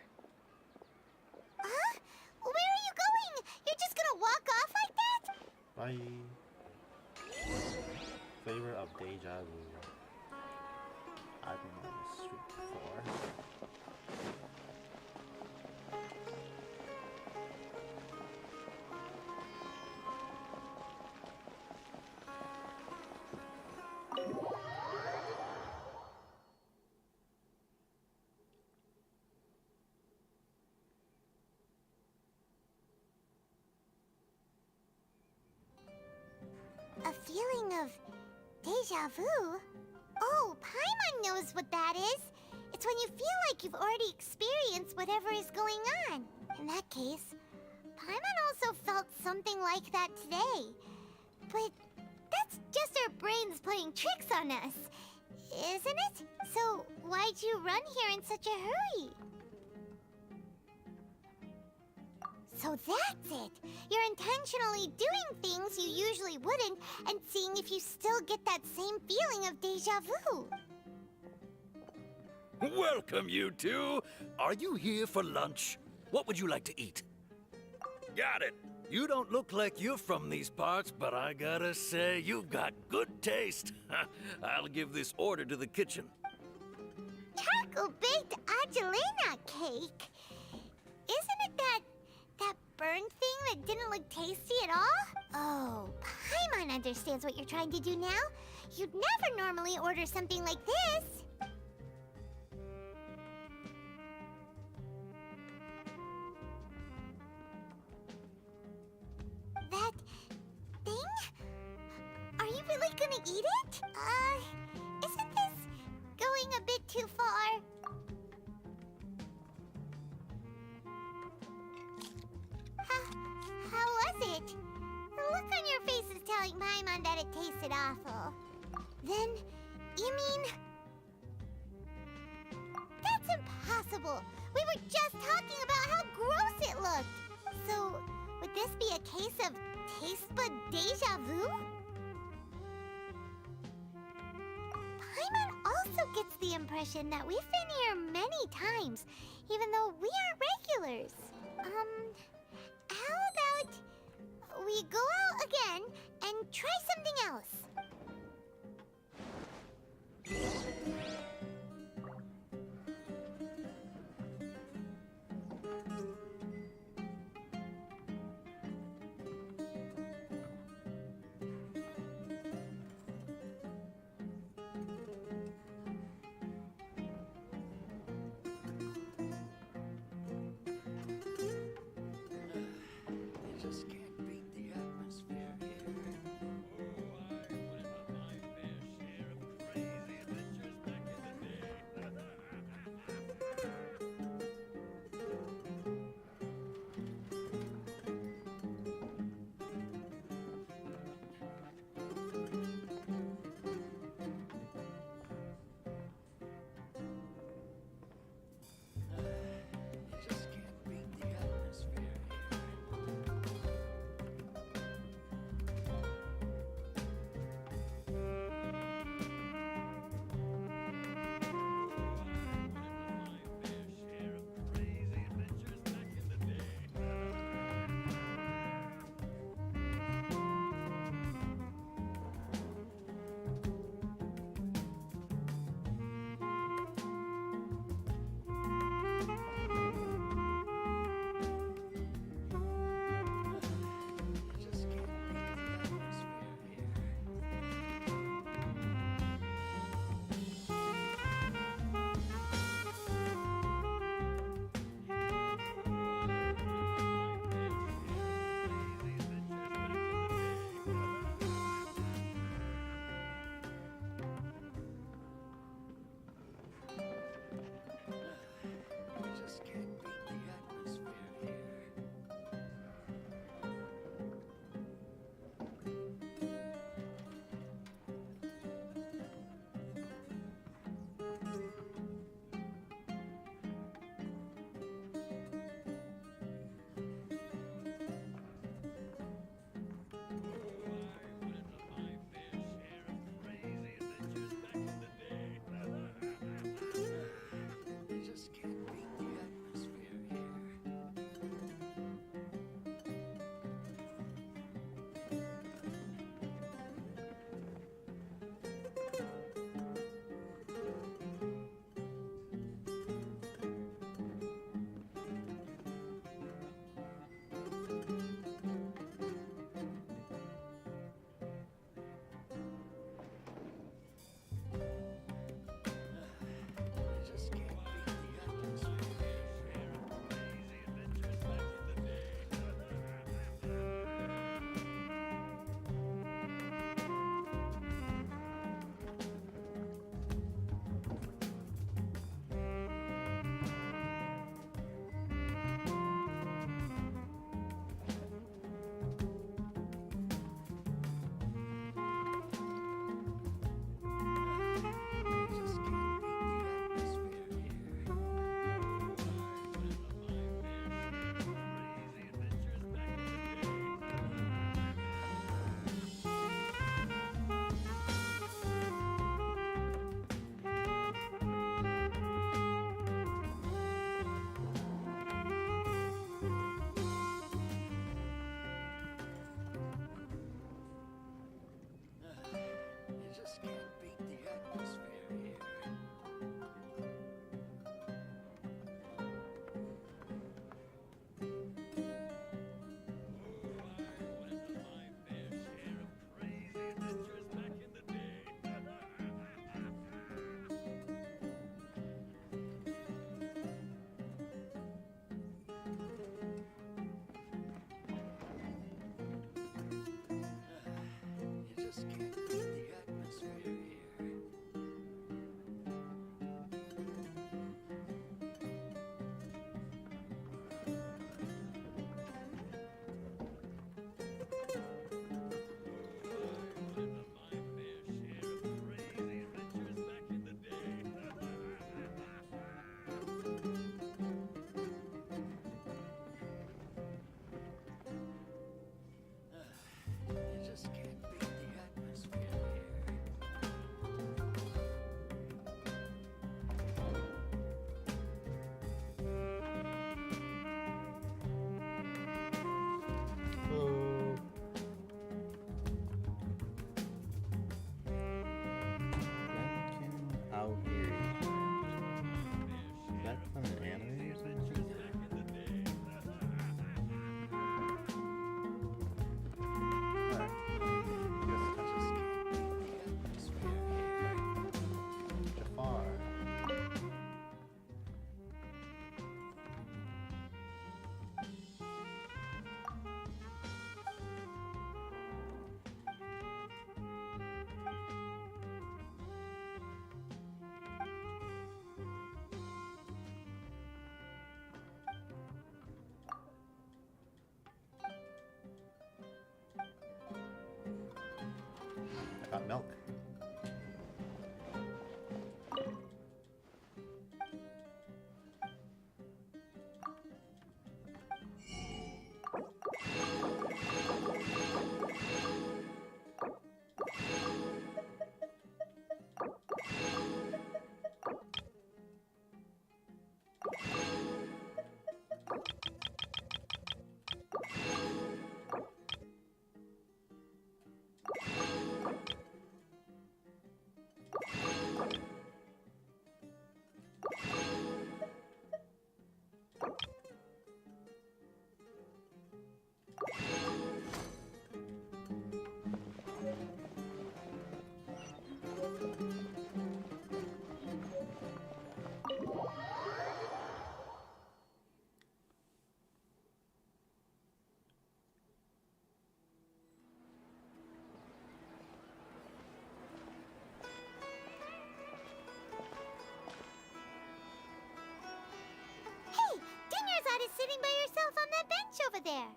Huh? Where are you going? You're just gonna walk off like that? Bye. Flavor of deja vu. I've been on this street before. A feeling of deja vu? Oh, Paimon knows what that is. It's when you feel like you've already experienced whatever is going on. In that case, Paimon also felt something like that today. But that's just our brains playing tricks on us, isn't it? So why'd you run here in such a hurry? So that's it! You're intentionally doing things you usually wouldn't and seeing if you still get that same feeling of deja vu. Welcome, you two. Are you here for lunch? What would you like to eat? Got it. You don't look like you're from these parts, but I gotta say, you've got good taste. I'll give this order to the kitchen. Charcoal-baked Angelina cake? Isn't it that burned thing that didn't look tasty at all? Oh, Paimon understands what you're trying to do now. You'd never normally order something like this. That thing? Are you really gonna eat it? Isn't this going a bit too far? How was it? The look on your face is telling Paimon that it tasted awful. Then, you mean... That's impossible! We were just talking about how gross it looked! So, would this be a case of taste bud deja vu? Paimon also gets the impression that we've been here many times, even though we aren't regulars. How about we go out again and try something else? Just can't beat the atmosphere here. Oh. Out here. Is that from an anime or something? Alright. Guess touch this. Jafar. I got milk. Hey, Dunyarzad is sitting by herself on that bench over there.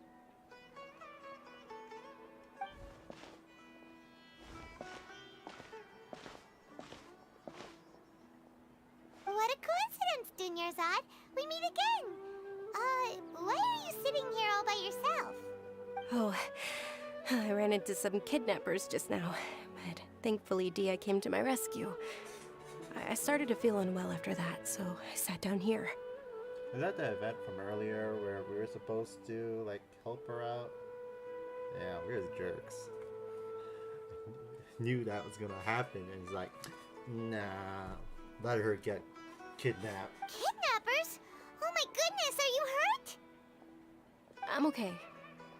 What a coincidence, Dunyarzad. We meet again. Why are you sitting here all by yourself? Oh, I ran into some kidnappers just now, but thankfully Dia came to my rescue. I started to feel unwell after that, so I sat down here. Is that the event from earlier where we were supposed to, like, help her out? Yeah, we're just jerks. Knew that was gonna happen and it's like, nah, let her get kidnapped. Kidnappers? Oh my goodness, are you hurt? I'm okay.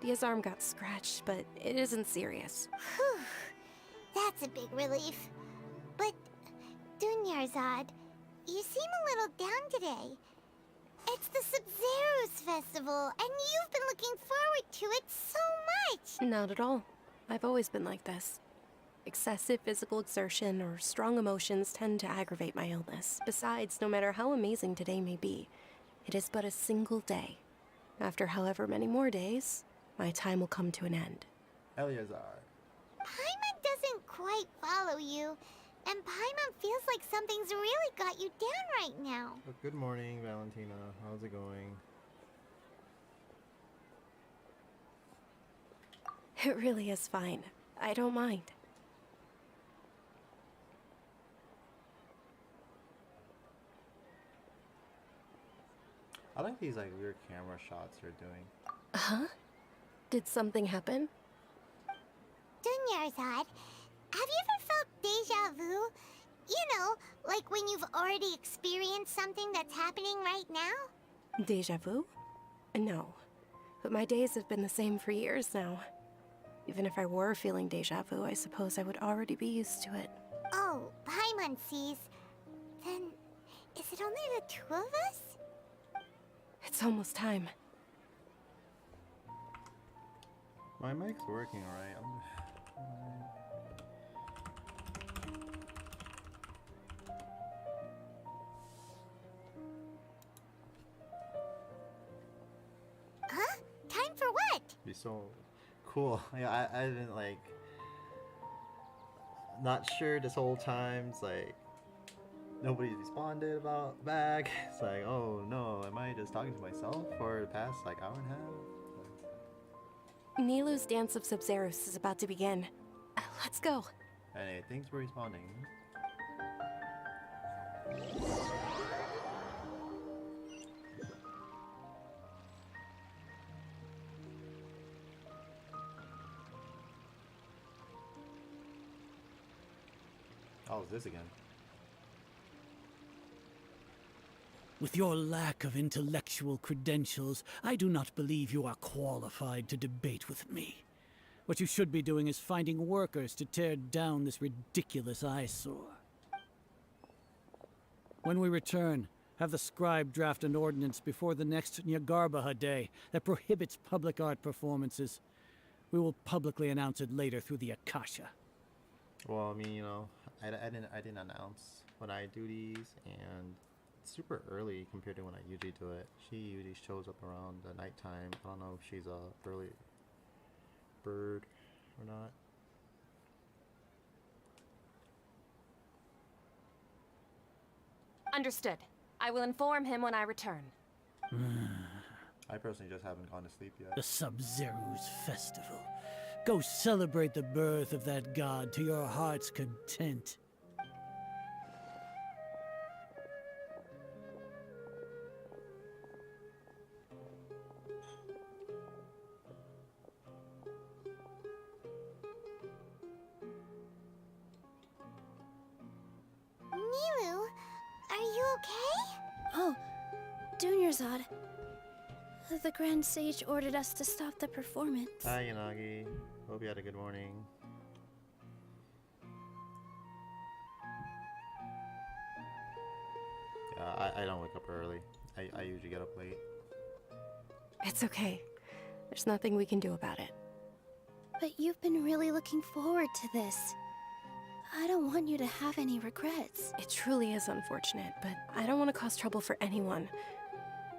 Dia's arm got scratched, but it isn't serious. Whew, that's a big relief. But, Dunyarzad, you seem a little down today. It's the Sub-Zero's festival, and you've been looking forward to it so much! Not at all. I've always been like this. Excessive physical exertion or strong emotions tend to aggravate my illness. Besides, no matter how amazing today may be, it is but a single day. After however many more days, my time will come to an end. Eleazar. Paimon doesn't quite follow you, and Paimon feels like something's really got you down right now. Oh, good morning, Valentina. How's it going? It really is fine. I don't mind. I like these like weird camera shots you're doing. Huh? Did something happen? Dunyarzad, have you ever felt deja vu? You know, like when you've already experienced something that's happening right now? Deja vu? No. But my days have been the same for years now. Even if I were feeling deja vu, I suppose I would already be used to it. Oh, Paimon sees. Then, is it only the two of us? It's almost time. My mic's working alright. Huh? Time for what? Be so cool. Yeah, I've been like not sure this whole time. It's like nobody's responded about back. It's like, oh no, am I just talking to myself for the past like hour and a half? Nilu's Dance of Sub-Zeros is about to begin. Let's go. Hey, thanks for responding. Oh, is this again? With your lack of intellectual credentials, I do not believe you are qualified to debate with me. What you should be doing is finding workers to tear down this ridiculous eyesore. When we return, have the scribe draft an ordinance before the next Nyagarbaha Day that prohibits public art performances. We will publicly announce it later through the Akasha. Well, I mean, you know, I didn't announce when I do these, and it's super early compared to when I usually do it. She usually shows up around the nighttime. I don't know if she's a early bird or not. Understood. I will inform him when I return. I personally just haven't gone to sleep yet. The Sub-Zero's festival. Go celebrate the birth of that god to your heart's content. Nilu, are you okay? Oh, Dunyarzad. The Grand Sage ordered us to stop the performance. Hi, Yanagi. Hope you had a good morning. Yeah, I don't wake up early. I usually get up late. It's okay. There's nothing we can do about it. But you've been really looking forward to this. I don't want you to have any regrets. It truly is unfortunate, but I don't want to cause trouble for anyone.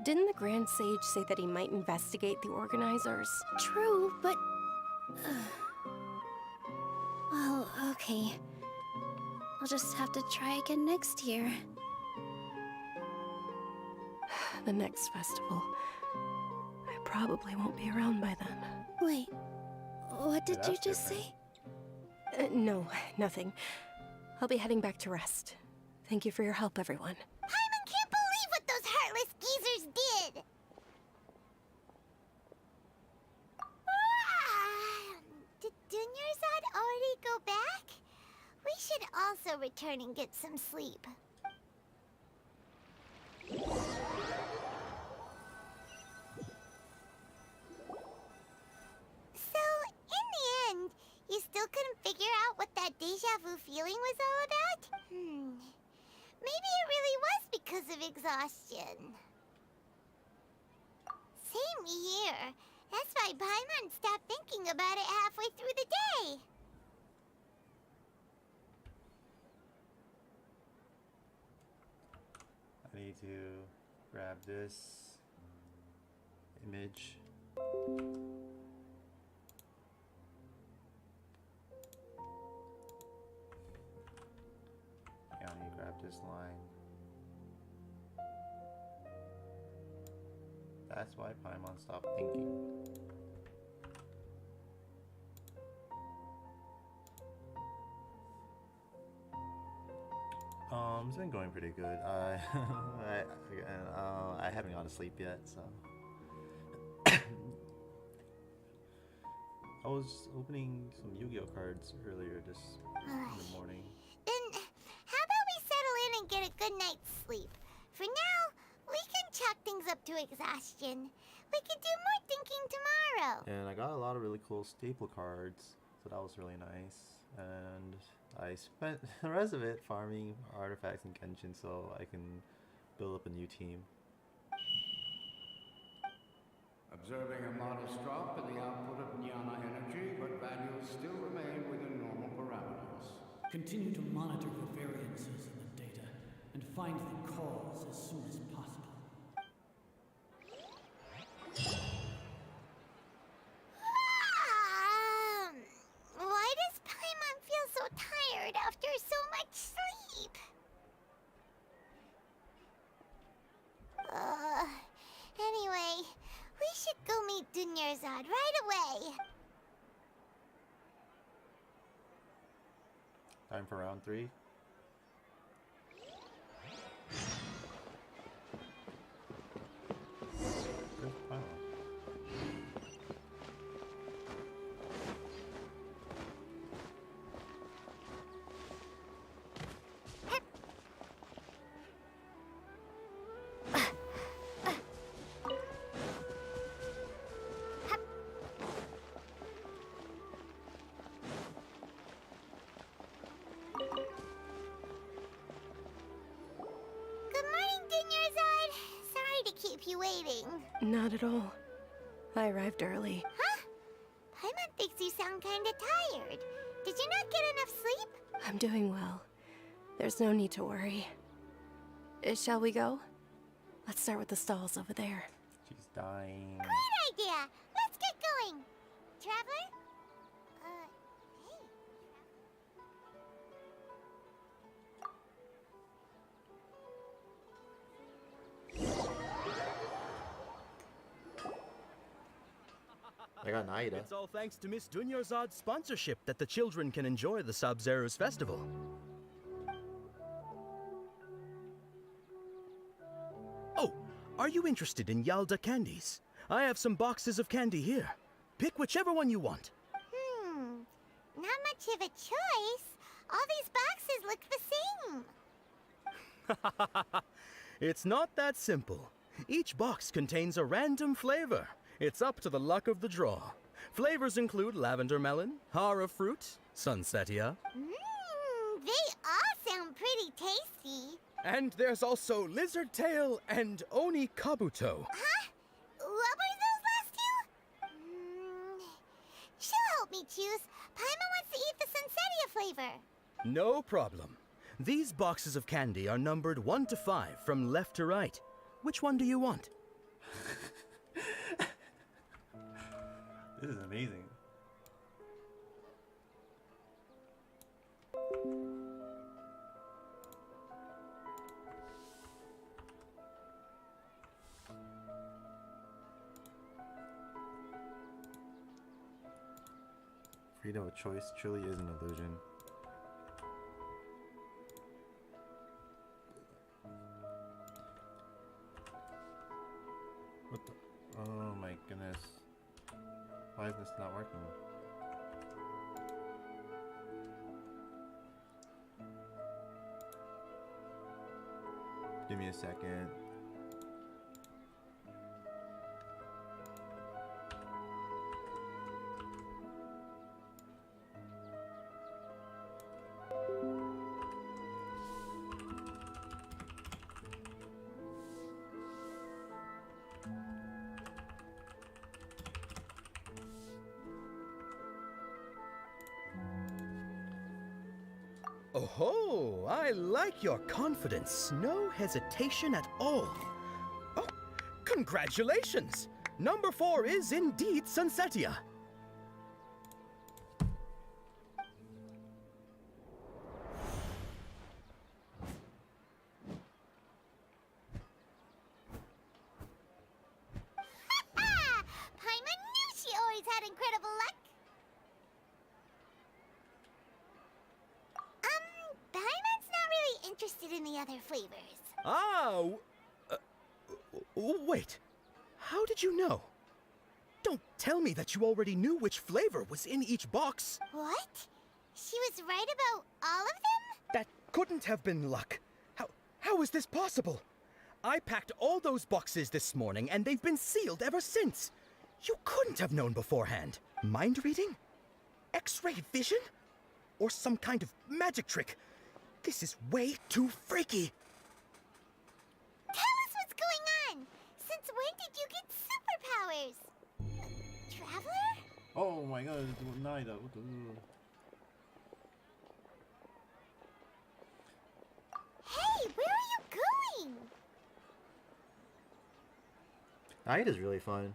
Didn't the Grand Sage say that he might investigate the organizers? True, but... well, okay. I'll just have to try again next year. The next festival. I probably won't be around by then. Wait, what did Yeah, you that's just different. say? No, nothing. I'll be heading back to rest. Thank you for your help, everyone. Paimon can't believe what those heartless geezers did! Did Dunyarzad already go back? We should also return and get some sleep. So, in the end, you still couldn't figure out what that deja vu feeling was all about? Maybe it really was because of exhaustion. Same here. That's why Paimon stopped thinking about it halfway through the day. I need to grab this image. Yeah, I need to grab this line. That's why Paimon stopped thinking. It's been going pretty good. I haven't gone to sleep yet, so. I was opening some Yu-Gi-Oh cards earlier this in the morning. Then, how about we settle in and get a good night's sleep? For now, we can chalk things up to exhaustion. We can do more thinking tomorrow. And I got a lot of really cool staple cards, so that was really nice. And I spent the rest of it farming artifacts in Genshin so I can build up a new team. Observing a modest drop in the output of Jnana energy, but values still remain within normal parameters. Continue to monitor for variances in the data and find the cause as soon as possible. Why does Paimon feel so tired after so much sleep? Anyway, we should go meet Dunyarzad right away. Time for round 3. Where's Paimon? Good morning, Dinyarzad. Sorry to keep you waiting. Not at all. I arrived early. Huh? Paimon thinks you sound kinda tired. Did you not get enough sleep? I'm doing well. There's no need to worry. Shall we go? Let's start with the stalls over there. She's dying. Great idea! Let's get going! Traveler? Hey. I got Naida. It's all thanks to Miss Dunyarzad's sponsorship that the children can enjoy the Sub-Zero's festival. Oh, are you interested in Yalda candies? I have some boxes of candy here. Pick whichever one you want. Not much of a choice. All these boxes look the same. It's not that simple. Each box contains a random flavor. It's up to the luck of the draw. Flavors include lavender melon, hara fruit, sunsetia, They all sound pretty tasty. and there's also lizard tail and oni kabuto. Huh? What were those last two? She'll help me choose. Paimon wants to eat the Sunsetia flavor. No problem. These boxes of candy are numbered 1 to 5 from left to right. Which one do you want? This is amazing. Freedom of choice truly is an illusion. What the? Oh my goodness. Why is this not working? Give me a second. Oh, I like your confidence. No hesitation at all. Oh, congratulations! Number 4 is indeed Sunsetia. Paimon knew she always had incredible luck. Paimon's not really interested in the other flavors. Ah, wait. How did you know? Don't tell me that you already knew which flavor was in each box. What? She was right about all of them? That couldn't have been luck. How is this possible? I packed all those boxes this morning and they've been sealed ever since. You couldn't have known beforehand. Mind reading? X-ray vision? Or some kind of magic trick? This is way too freaky. Tell us what's going on. Since when did you get superpowers? Traveler? Oh my god, Naida. What the? Hey, where are you going? Naida's really fun.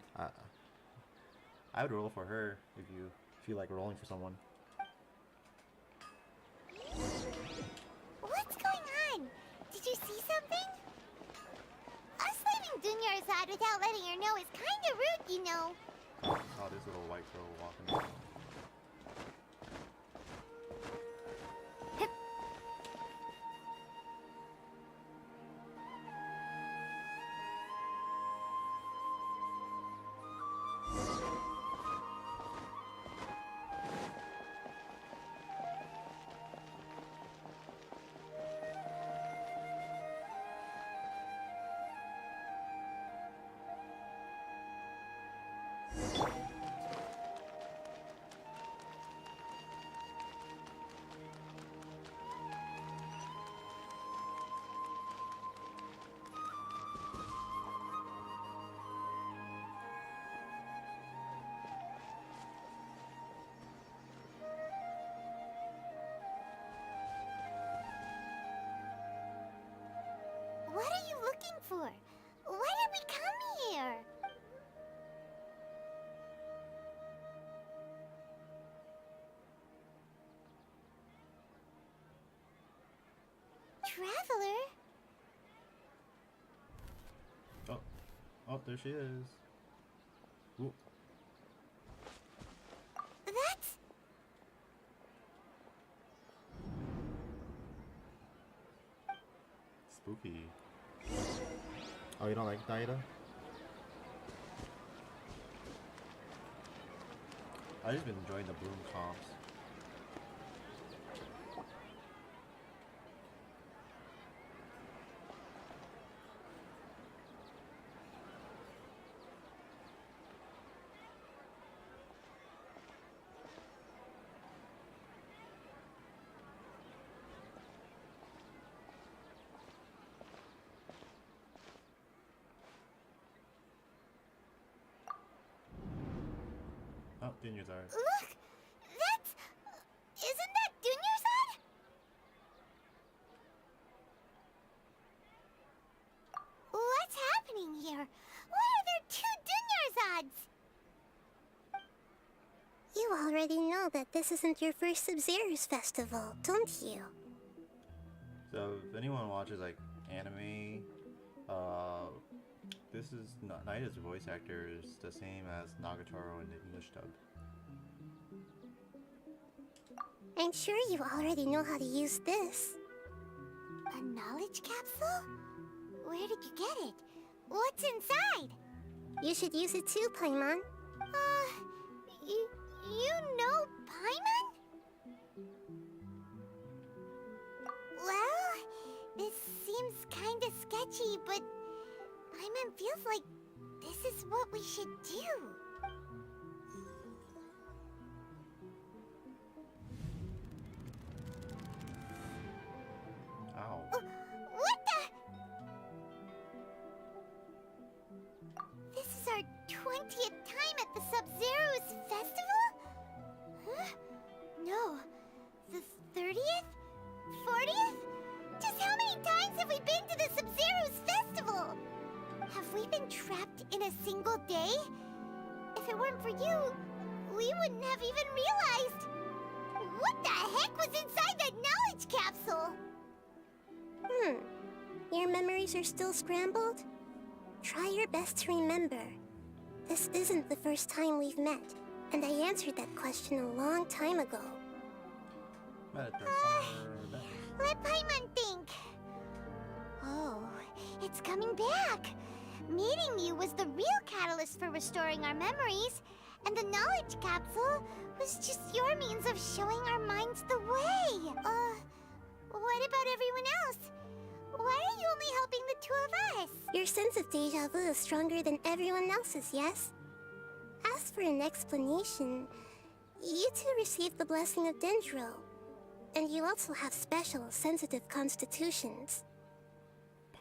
I would roll for her if you feel like rolling for someone. What's going on? Did you see something? Us leaving Dunyarzad without letting her know is kinda rude, you know. Oh, this little white girl walking. for? Why did we come here? Traveler? Oh, there she is. Ooh. That's... Spooky. Oh, you don't like Naida? I just been enjoying the Bloom comps. Oh, Dinyarzad. Look! That's... Isn't that Dunyarzad? What's happening here? Why are there two Dunyarzads? You already know that this isn't your first Sub-Zero's festival, don't you? So if anyone watches like anime, this is Naida's voice actor is the same as Nagatoro in the English dub. I'm sure you already know how to use this. A knowledge capsule? Where did you get it? What's inside? You should use it too, Paimon. You know Paimon? Well, this seems kinda sketchy, but Paimon feels like this is what we should do. Ow. What the? This is our 20th time at the Sub-Zero's festival? Huh? No. The 30th? 40th? Just how many times have we been to the Sub-Zero's festival? Have we been trapped in a single day? If it weren't for you, we wouldn't have even realized. What the heck was inside that knowledge capsule? Your memories are still scrambled? Try your best to remember. This isn't the first time we've met, and I answered that question a long time ago. Met at their summer event. Let Paimon think. Oh, it's coming back. Meeting you was the real catalyst for restoring our memories, and the knowledge capsule was just your means of showing our minds the way. What about everyone else? Why are you only helping the two of us? Your sense of deja vu is stronger than everyone else's, yes? As for an explanation, you two received the blessing of Dendro, and you also have special, sensitive constitutions.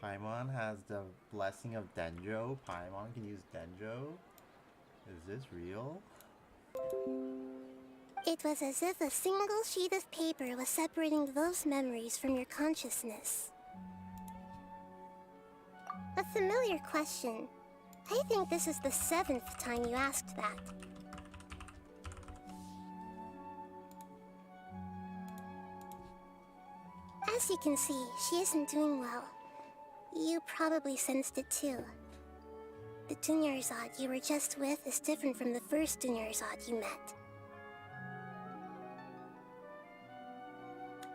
Paimon has the blessing of Dendro. Paimon can use Dendro. Is this real? It was as if a single sheet of paper was separating those memories from your consciousness. A familiar question. I think this is the 7th time you asked that. As you can see, she isn't doing well. You probably sensed it too. The Dunyarzad you were just with is different from the first Dunyarzad you met.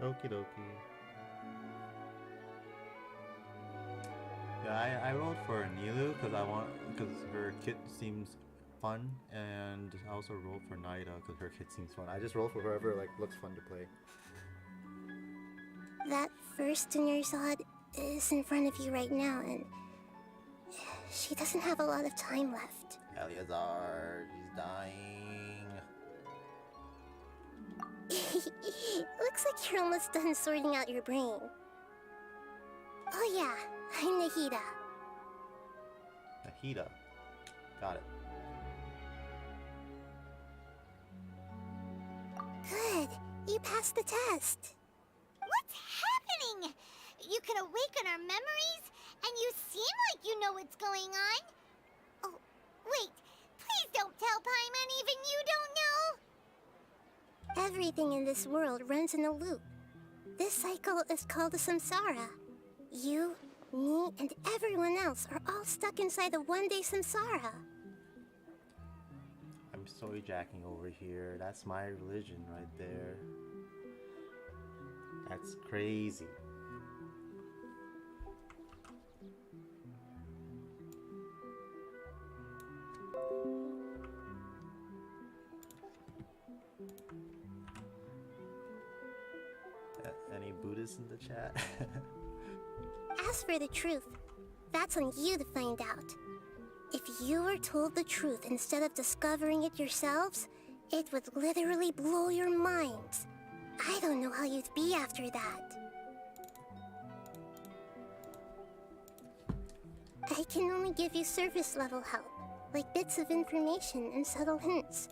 Okie dokie. Yeah, I rolled for Nilu because her kit seems fun, and I also rolled for Naida because her kit seems fun. I just roll for whoever like looks fun to play. That first Dunyarzad is in front of you right now, and she doesn't have a lot of time left. Eleazar, he's dying. Looks like you're almost done sorting out your brain. Oh yeah, I'm Nahida. Nahida. Got it. Good, you passed the test. What's happening? You can awaken our memories and you seem like you know what's going on. Oh, wait. Please don't tell Paimon even you don't know. Everything in this world runs in a loop. This cycle is called a samsara. You, me, and everyone else are all stuck inside a one-day samsara. I'm soy jacking over here. That's my religion right there. That's crazy. Any Buddhists in the chat? As for the truth, that's on you to find out. If you were told the truth instead of discovering it yourselves, it would literally blow your minds. I don't know how you'd be after that. I can only give you surface level help, like bits of information and subtle hints.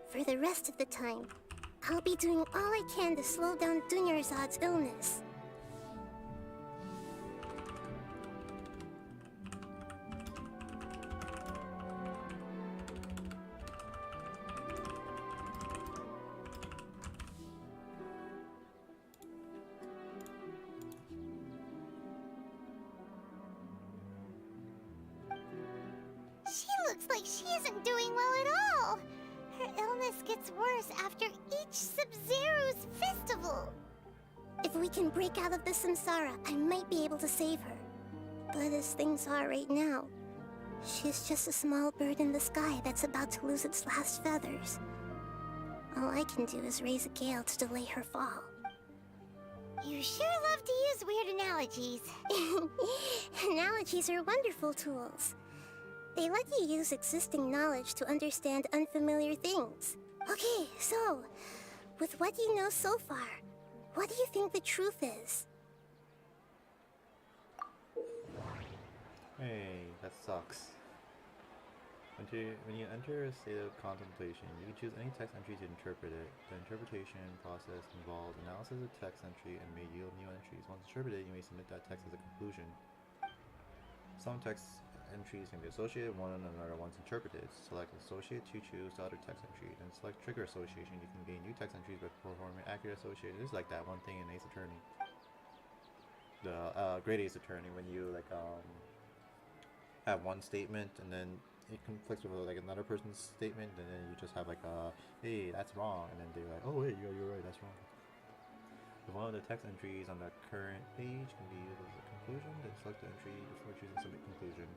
For the rest of the time, I'll be doing all I can to slow down Dunyarzad's illness. She looks like she isn't doing well at all. Her illness gets worse after each Sub-Zero's festival. If we can break out of the samsara, I might be able to save her. But as things are right now, she's just a small bird in the sky that's about to lose its last feathers. All I can do is raise a gale to delay her fall. You sure love to use weird analogies. Analogies are wonderful tools. They let you use existing knowledge to understand unfamiliar things. Okay, so, with what you know so far, what do you think the truth is? Hey, that sucks. When you enter a state of contemplation, you can choose any text entry to interpret it. The interpretation process involves analysis of text entry and may yield new entries. Once interpreted, you may submit that text as a conclusion. Some text entries can be associated with one another once interpreted. Select associate to choose the other text entry, then select trigger association. You can gain new text entries by performing accurate association. This is like that one thing in Ace Attorney. The Great Ace Attorney, when you like have one statement and then it conflicts with like another person's statement, and then you just have like hey, that's wrong, and then they're like, oh wait, you're right, that's wrong. If one of the text entries on the current page can be used as a conclusion, then select the entry before choosing submit conclusion.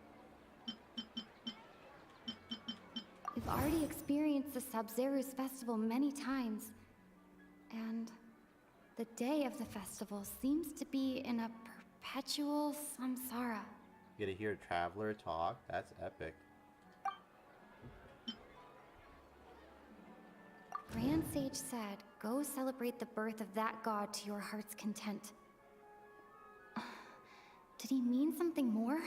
We've already experienced the Sub-Zero's festival many times, and the day of the festival seems to be in a perpetual samsara. You get to hear a traveler talk. That's epic. Grand Sage said, go celebrate the birth of that god to your heart's content. Did he mean something more?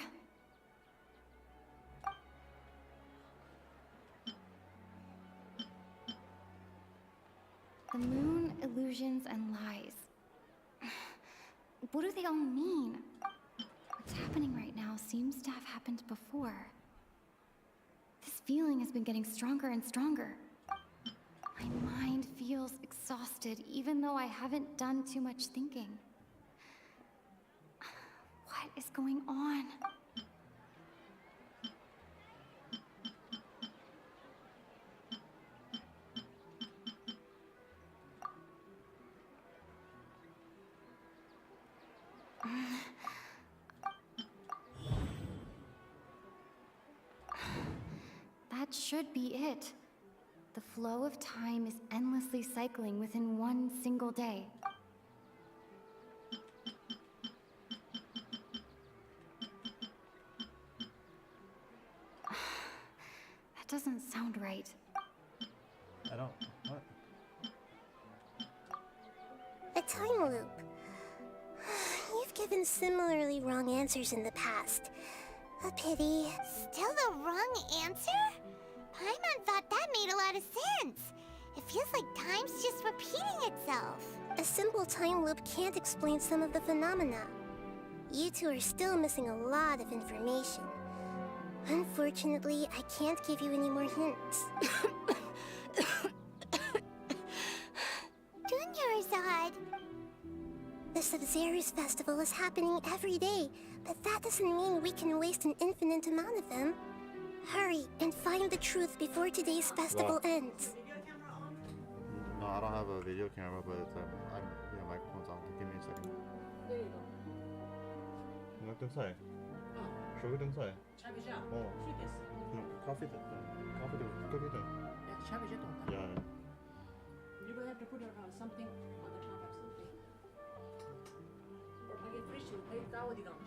The moon, illusions, and lies. What do they all mean? What's happening right now seems to have happened before. This feeling has been getting stronger and stronger. My mind feels exhausted, even though I haven't done too much thinking. What is going on? That should be it. The flow of time is endlessly cycling within one single day. That doesn't sound right. I don't. What? A time loop. You've given similarly wrong answers in the past. A pity. Still the wrong answer? Paimon thought that made a lot of sense. It feels like time's just repeating itself. A simple time loop can't explain some of the phenomena. You two are still missing a lot of information. Unfortunately, I can't give you any more hints. Dunyarzad! The Sub-Zero's festival is happening every day, but that doesn't mean we can waste an infinite amount of them. Hurry and find the truth before today's festival ends. No, I don't have a video camera, but yeah, microphone's on. Give me a second. 이거 등사해. 저기 등사해. 카페도 끄기도. Yeah. You will have to put it on something on the top of something. Or play fresh, play 어디 가면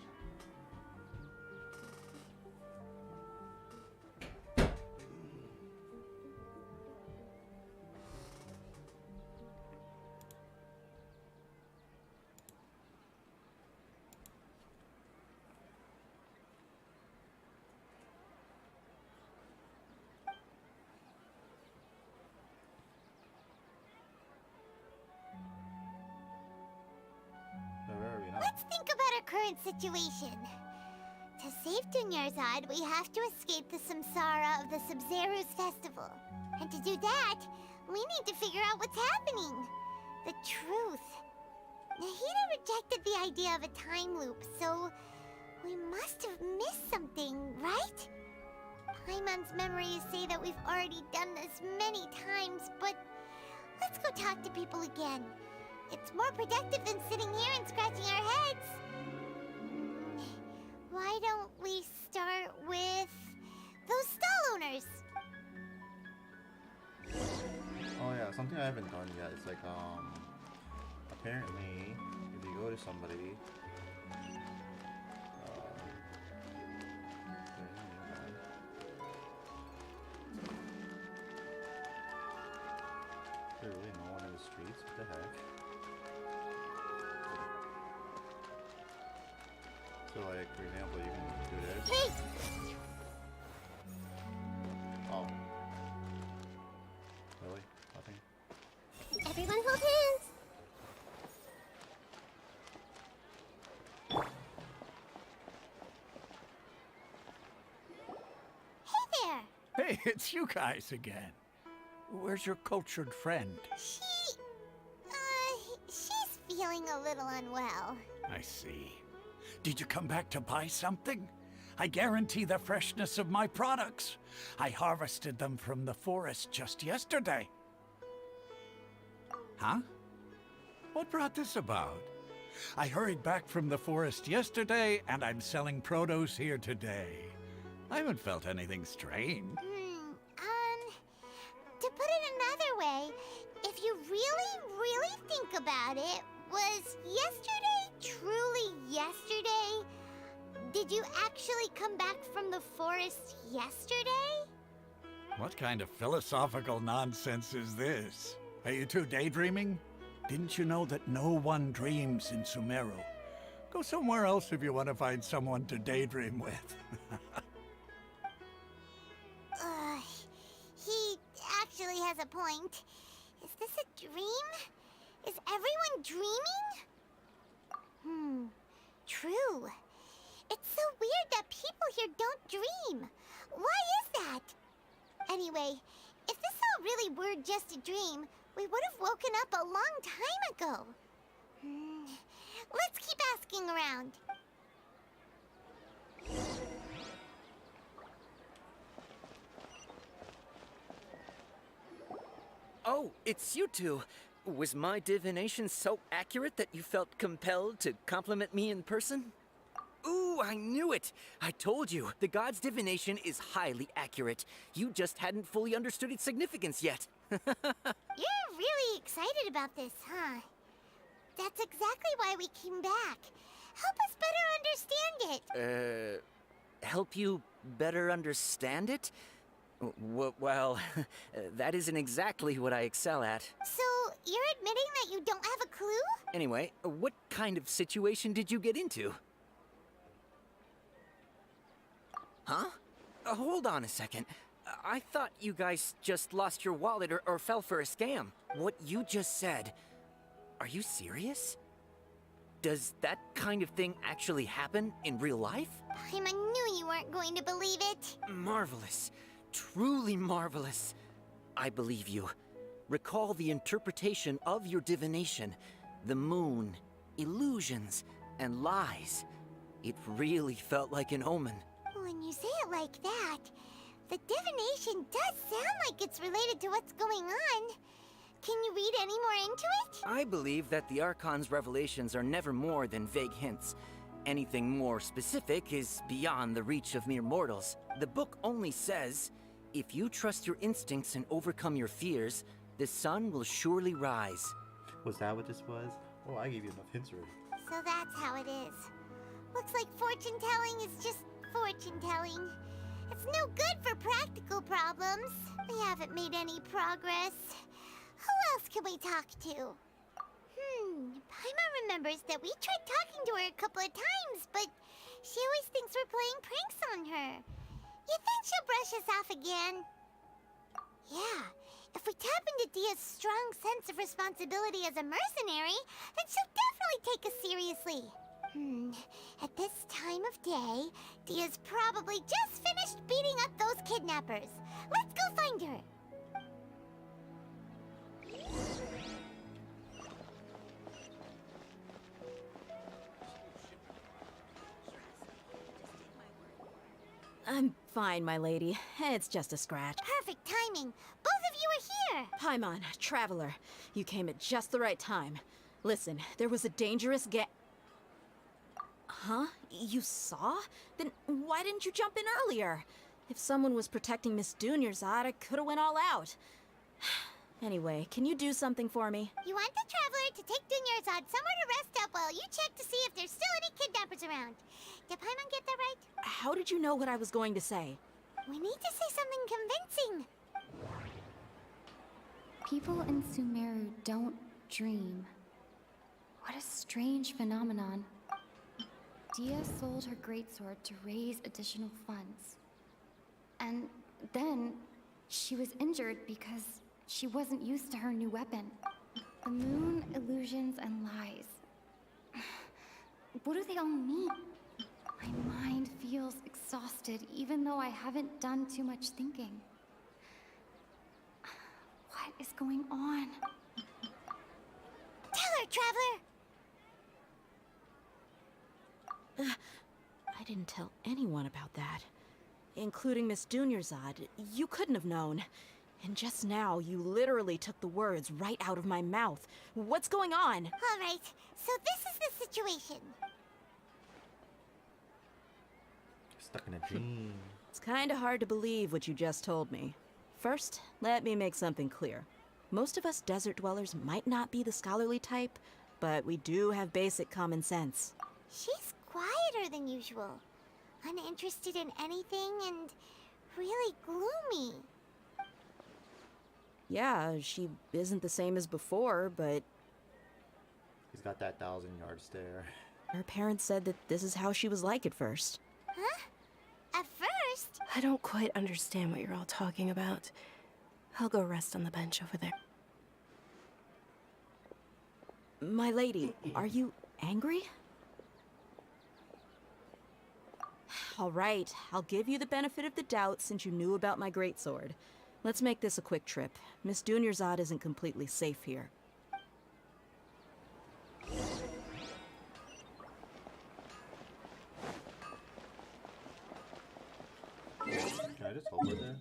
Let's think about our current situation. To save Dunyarzad, we have to escape the samsara of the Sub-Zero's festival. And to do that, we need to figure out what's happening. The truth. Nahida rejected the idea of a time loop, so we must have missed something, right? Paimon's memories say that we've already done this many times, but let's go talk to people again. It's more productive than sitting here and scratching our heads. Why don't we start with those stall owners? Oh yeah, something I haven't done yet. It's like apparently if you go to somebody, is there really no one in the streets? What the heck? So like, for example, you can do this. Hey! Oh. Really? Nothing? Everyone hold hands! Hey there! Hey, it's you guys again. Where's your cultured friend? She's feeling a little unwell. I see. Did you come back to buy something? I guarantee the freshness of my products. I harvested them from the forest just yesterday. Huh? What brought this about? I hurried back from the forest yesterday, and I'm selling produce here today. I haven't felt anything strange. To put it another way, if you really think about it, was yesterday truly yesterday? Did you actually come back from the forest yesterday? What kind of philosophical nonsense is this? Are you two daydreaming? Didn't you know that no one dreams in Sumeru? Go somewhere else if you want to find someone to daydream with. He actually has a point. Is this a dream? Is everyone dreaming? True. It's so weird that people here don't dream. Why is that? Anyway, if this all really were just a dream, we would have woken up a long time ago. Let's keep asking around. Oh, it's you two. Was my divination so accurate that you felt compelled to compliment me in person? Ooh, I knew it! I told you, the god's divination is highly accurate. You just hadn't fully understood its significance yet. You're really excited about this, huh? That's exactly why we came back. Help us better understand it. Help you better understand it? Well, that isn't exactly what I excel at. So, you're admitting that you don't have a clue? Anyway, what kind of situation did you get into? Huh? Hold on a second. I thought you guys just lost your wallet or fell for a scam. What you just said, are you serious? Does that kind of thing actually happen in real life? Paimon knew you weren't going to believe it. Marvelous. Truly marvelous. I believe you. Recall the interpretation of your divination. The moon, illusions, and lies. It really felt like an omen. When you say it like that, the divination does sound like it's related to what's going on. Can you read any more into it? I believe that the Archon's revelations are never more than vague hints. Anything more specific is beyond the reach of mere mortals. The book only says, if you trust your instincts and overcome your fears, the sun will surely rise. Was that what this was? Oh, I gave you enough hints already. So that's how it is. Looks like fortune telling is just fortune telling. It's no good for practical problems. We haven't made any progress. Who else can we talk to? Paimon remembers that we tried talking to her a couple of times, but she always thinks we're playing pranks on her. You think she'll brush us off again? Yeah, if we tap into Dia's strong sense of responsibility as a mercenary, then she'll definitely take us seriously. At this time of day, Dia's probably just finished beating up those kidnappers. Let's go find her. I'm fine, my lady. It's just a scratch. Perfect timing. Both of you are here. Paimon, Traveler, you came at just the right time. Listen, there was a dangerous Huh? You saw? Then why didn't you jump in earlier? If someone was protecting Miss Dunyarzad, I could have went all out. Anyway, can you do something for me? You want the Traveler to take Dunyarzad somewhere to rest up while you check to see if there's still any kidnappers around. Did Paimon get that right? How did you know what I was going to say? We need to say something convincing. People in Sumeru don't dream. What a strange phenomenon. Dia sold her greatsword to raise additional funds. And then she was injured because she wasn't used to her new weapon. The moon, illusions, and lies. What do they all mean? My mind feels exhausted, even though I haven't done too much thinking. What is going on? Tell her, Traveler! I didn't tell anyone about that. Including Miss Dunyarzad. You couldn't have known. And just now, you literally took the words right out of my mouth. What's going on? All right, so this is the situation. Stuck in a dream. It's kinda hard to believe what you just told me. First, let me make something clear. Most of us desert dwellers might not be the scholarly type, but we do have basic common sense. She's quieter than usual. Uninterested in anything and really gloomy. Yeah, she isn't the same as before, but He's got that 1,000-yard stare. her parents said that this is how she was like at first. Huh? At first? I don't quite understand what you're all talking about. I'll go rest on the bench over there. My lady, are you angry? All right, I'll give you the benefit of the doubt since you knew about my greatsword. Let's make this a quick trip. Miss Dunyarzad isn't completely safe here. Can I just hold her there?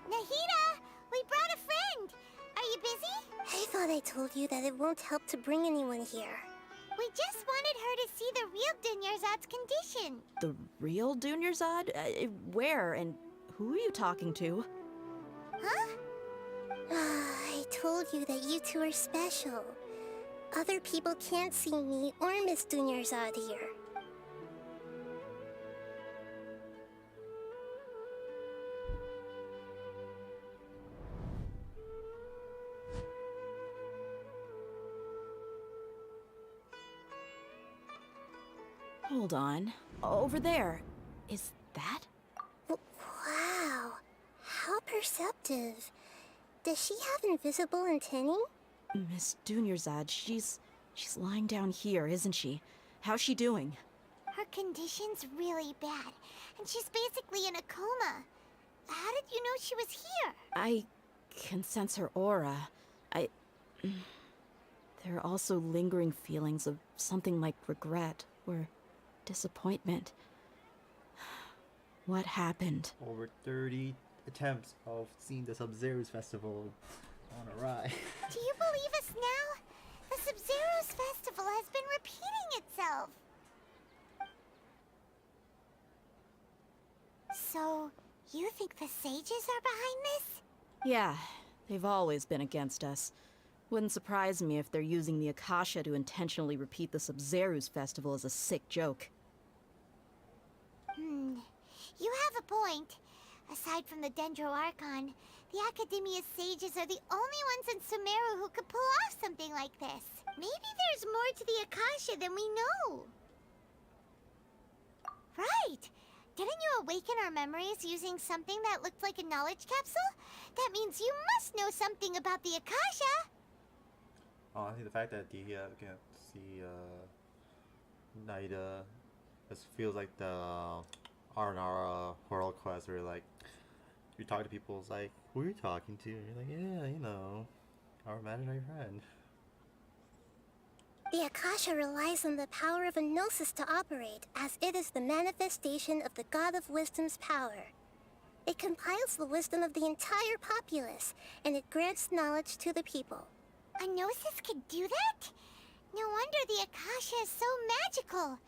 Nahida, we brought a friend. Are you busy? I thought I told you that it won't help to bring anyone here. We just wanted her to see the real Dunyarzad's condition. The real Dunyarzad? Where and who are you talking to? Huh? I told you that you two are special. Other people can't see me or Miss Dunyarzad here. Hold on. Over there. Is that? Wow. How perceptive. Does she have invisible antennae? Miss Dunyarzad, she's lying down here, isn't she? How's she doing? Her condition's really bad, and she's basically in a coma. How did you know she was here? I can sense her aura. There are also lingering feelings of something like regret or disappointment. What happened? Over 30 attempts of seeing the Sub-Zero's festival on a ride. Do you believe us now? The Sub-Zero's festival has been repeating itself. So, you think the sages are behind this? Yeah, they've always been against us. Wouldn't surprise me if they're using the Akasha to intentionally repeat the Sub-Zero's festival as a sick joke. You have a point. Aside from the Dendro Archon, the Academia's sages are the only ones in Sumeru who could pull off something like this. Maybe there's more to the Akasha than we know. Right! Didn't you awaken our memories using something that looked like a knowledge capsule? That means you must know something about the Akasha! I think the fact that the can't see Naida, this feels like the R&R World Quest where like you talk to people, it's like, who are you talking to? And you're like, yeah, you know, our imaginary friend. The Akasha relies on the power of a gnosis to operate, as it is the manifestation of the God of Wisdom's power. It compiles the wisdom of the entire populace, and it grants knowledge to the people. A gnosis could do that? No wonder the Akasha is so magical.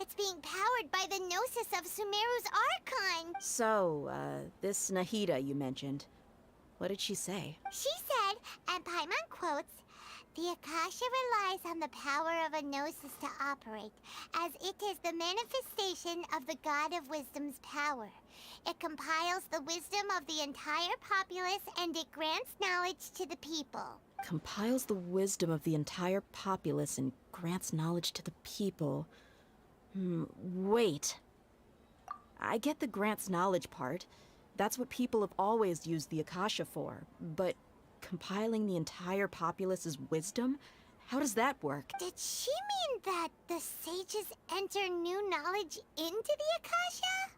It's being powered by the gnosis of Sumeru's Archon. So, this Nahida you mentioned, what did she say? She said, and Paimon quotes, "The Akasha relies on the power of a gnosis to operate, as it is the manifestation of the God of Wisdom's power. It compiles the wisdom of the entire populace, and it grants knowledge to the people." Compiles the wisdom of the entire populace and grants knowledge to the people. Wait. I get the grants knowledge part. That's what people have always used the Akasha for. But compiling the entire populace's wisdom? How does that work? Did she mean that the sages enter new knowledge into the Akasha?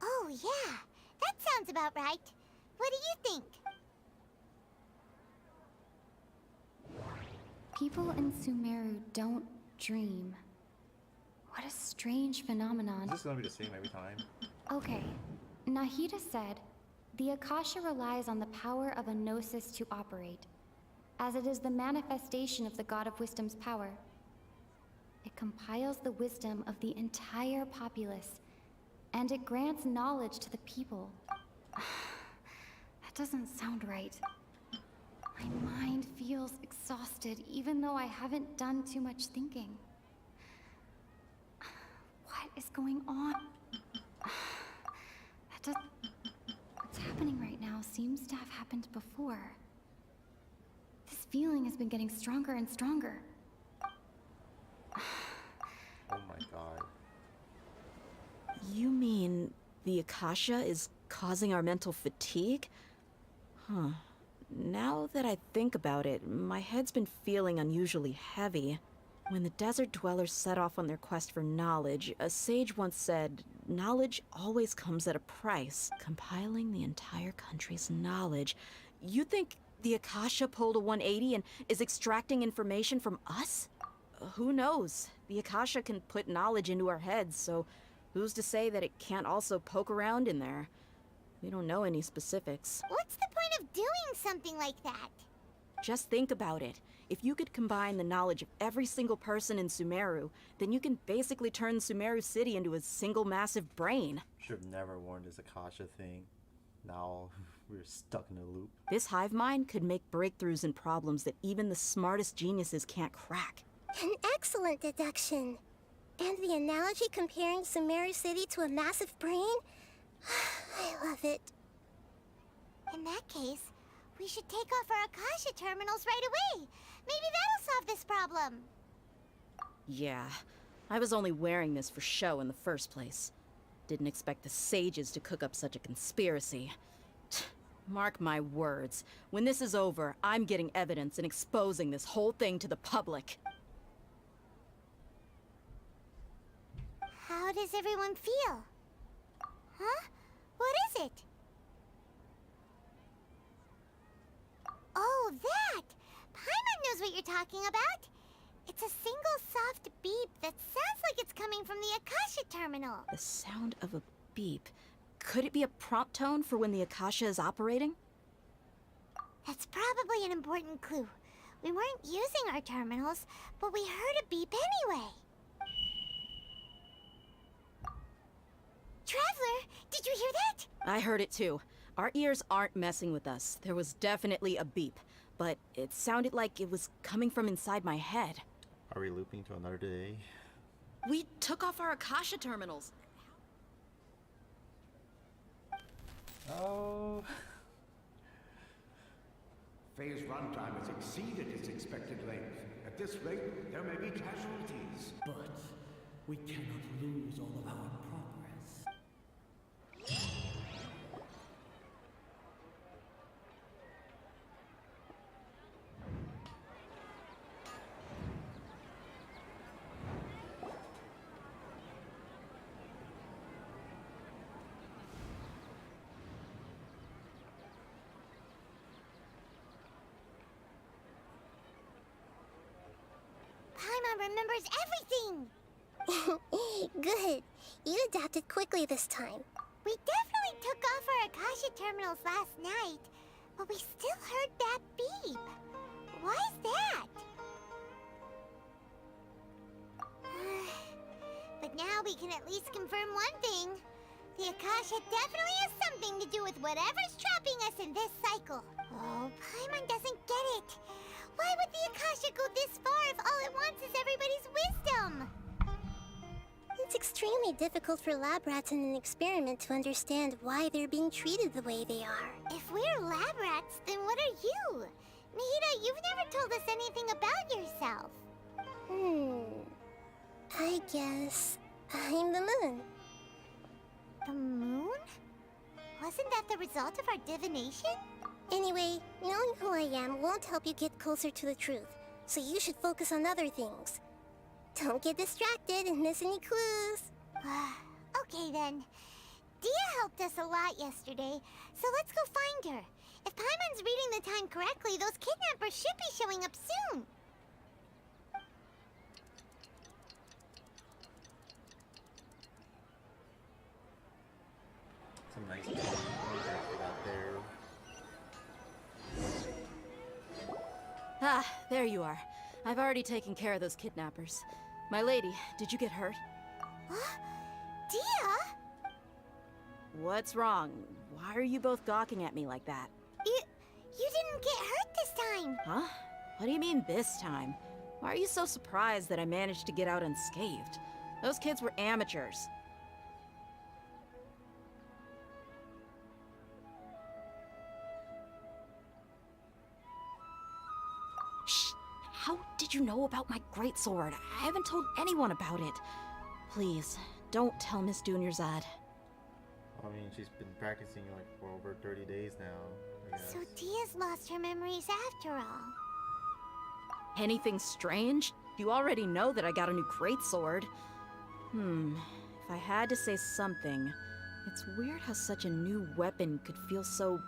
Oh yeah, that sounds about right. What do you think? People in Sumeru don't dream. What a strange phenomenon. Is this gonna be the same every time? Okay, Nahida said, the Akasha relies on the power of a gnosis to operate, as it is the manifestation of the God of Wisdom's power. It compiles the wisdom of the entire populace, and it grants knowledge to the people. That doesn't sound right. My mind feels exhausted, even though I haven't done too much thinking. What is going on? What's happening right now seems to have happened before. This feeling has been getting stronger and stronger. Oh my god. You mean the Akasha is causing our mental fatigue? Huh. Now that I think about it, my head's been feeling unusually heavy. When the desert dwellers set off on their quest for knowledge, a sage once said, knowledge always comes at a price. Compiling the entire country's knowledge. You think the Akasha pulled a 180 and is extracting information from us? Who knows? The Akasha can put knowledge into our heads, so who's to say that it can't also poke around in there? We don't know any specifics. What's the point of doing something like that? Just think about it. If you could combine the knowledge of every single person in Sumeru, then you can basically turn Sumeru City into a single massive brain. Should've never worn this Akasha thing. Now we're stuck in a loop. This hive mind could make breakthroughs in problems that even the smartest geniuses can't crack. An excellent deduction. And the analogy comparing Sumeru City to a massive brain? I love it. In that case, we should take off our Akasha terminals right away. Maybe that'll solve this problem. Yeah, I was only wearing this for show in the first place. Didn't expect the sages to cook up such a conspiracy. Mark my words, when this is over, I'm getting evidence and exposing this whole thing to the public. How does everyone feel? Huh? What is it? Oh, that! Paimon knows what you're talking about. It's a single soft beep that sounds like it's coming from the Akasha terminal. The sound of a beep. Could it be a prompt tone for when the Akasha is operating? That's probably an important clue. We weren't using our terminals, but we heard a beep anyway. Traveler, did you hear that? I heard it too. Our ears aren't messing with us. There was definitely a beep, but it sounded like it was coming from inside my head. Are we looping to another day? We took off our Akasha terminals. Oh. Phase runtime has exceeded its expected length. At this rate, there may be casualties. But we cannot lose all of our progress. Paimon remembers everything! Good. You adapted quickly this time. We definitely took off our Akasha terminals last night, but we still heard that beep. Why is that? But now we can at least confirm one thing. The Akasha definitely has something to do with whatever's trapping us in this cycle. Oh, Paimon doesn't get it. Why would the Akasha go this far if all it wants is everybody's wisdom? It's extremely difficult for lab rats in an experiment to understand why they're being treated the way they are. If we're lab rats, then what are you? Nahida, you've never told us anything about yourself. I guess I'm the moon. The moon? Wasn't that the result of our divination? Anyway, knowing who I am won't help you get closer to the truth, so you should focus on other things. Don't get distracted and miss any clues. Okay then. Dia helped us a lot yesterday, so let's go find her. If Paimon's reading the time correctly, those kidnappers should be showing up soon. Some nice out there. Ah, there you are. I've already taken care of those kidnappers. My lady, did you get hurt? Dia? What's wrong? Why are you both gawking at me like that? You didn't get hurt this time. Huh? What do you mean this time? Why are you so surprised that I managed to get out unscathed? Those kids were amateurs. Shh! How did you know about my greatsword? I haven't told anyone about it. Please, don't tell Miss Dunyarzad. I mean, she's been practicing like for over 30 days now, I guess. So Dia's lost her memories after all. Anything strange? You already know that I got a new greatsword. If I had to say something, it's weird how such a new weapon could feel so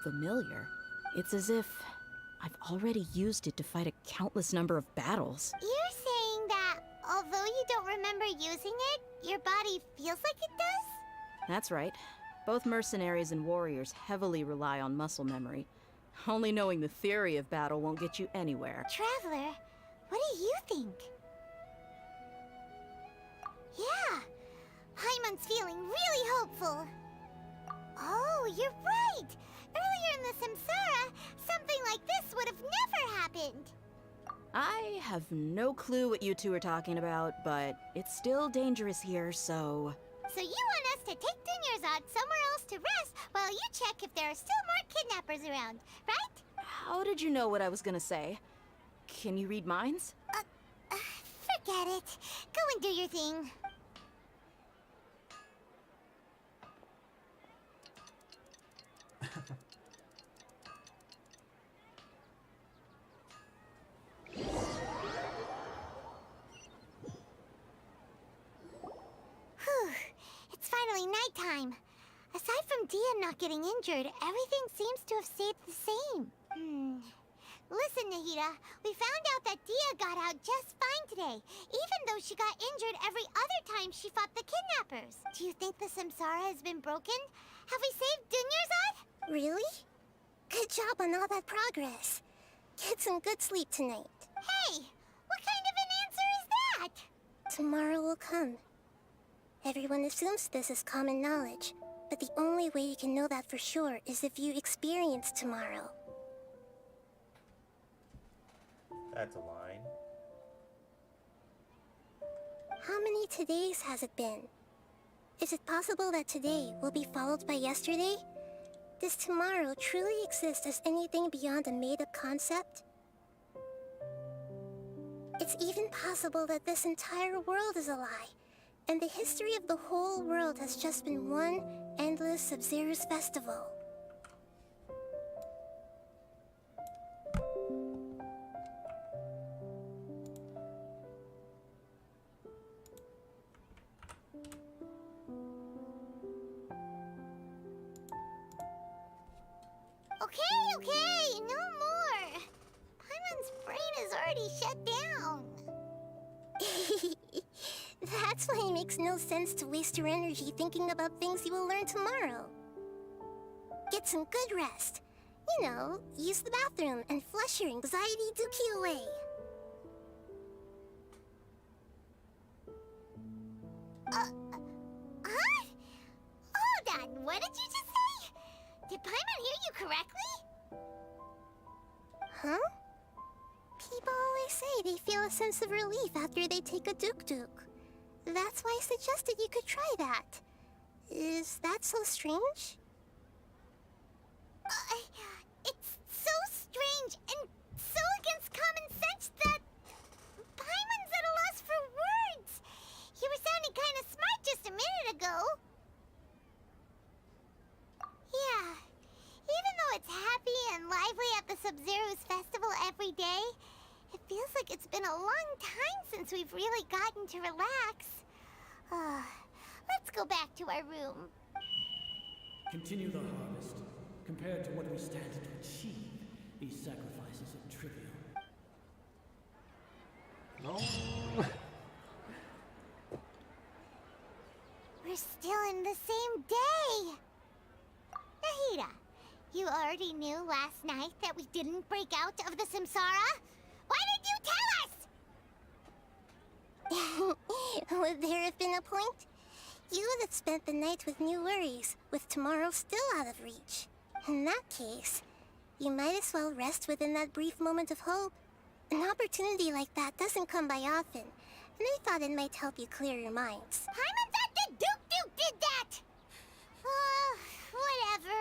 familiar. It's as if I've already used it to fight a countless number of battles. You're saying that although you don't remember using it, your body feels like it does? That's right. Both mercenaries and warriors heavily rely on muscle memory. Only knowing the theory of battle won't get you anywhere. Traveler, what do you think? Yeah, Paimon's feeling really hopeful. Oh, you're right! Earlier in the Samsara, something like this would have never happened. I have no clue what you two are talking about, but it's still dangerous here, so... So you want us to take Dunyarzad somewhere else to rest while you check if there are still more kidnappers around, right? How did you know what I was gonna say? Can you read minds? Forget Forget it. Go and do your thing. Whew. It's finally nighttime. Aside from Dia not getting injured, everything seems to have stayed the same. Listen, Nahida, we found out that Dia got out just fine today, even though she got injured every other time she fought the kidnappers. Do you think the Samsara has been broken? Have we saved Dunyarzad? Really? Good job on all that progress. Get some good sleep tonight. Hey, what kind of an answer is that? Tomorrow will come. Everyone assumes this is common knowledge, but the only way you can know that for sure is if you experience tomorrow. That's a line. How many todays has it been? Is it possible that today will be followed by yesterday? Does tomorrow truly exist as anything beyond a made-up concept? It's even possible that this entire world is a lie, and the history of the whole world has just been one endless Sub-Zero's festival. Okay, no more. Paimon's brain is already shut down. That's why it makes no sense to waste your energy thinking about things you will learn tomorrow. Get some good rest. You know, use the bathroom and flush your anxiety dookie away. Huh? Hold on, what did you just say? Did Paimon hear you correctly? Huh? People always say they feel a sense of relief after they take a duk-duk. That's why I suggested you could try that. Is that so strange? It's so strange and so against common sense that Paimon's at a loss for words. You were sounding kind of smart just a minute ago. Yeah, even though it's happy and lively at the Sub-Zero's festival every day, it feels like it's been a long time since we've really gotten to relax. Let's go back to our room. Continue the harvest. Compared to what we stand to achieve, these sacrifices are trivial. No. We're still in the same day. Nahida, you already knew last night that we didn't break out of the Samsara? Why did you tell us? Would there have been a point? You would have spent the night with new worries, with tomorrow still out of reach. In that case, you might as well rest within that brief moment of hope. An opportunity like that doesn't come by often, and I thought it might help you clear your minds. Paimon thought the Duke did that! Whatever.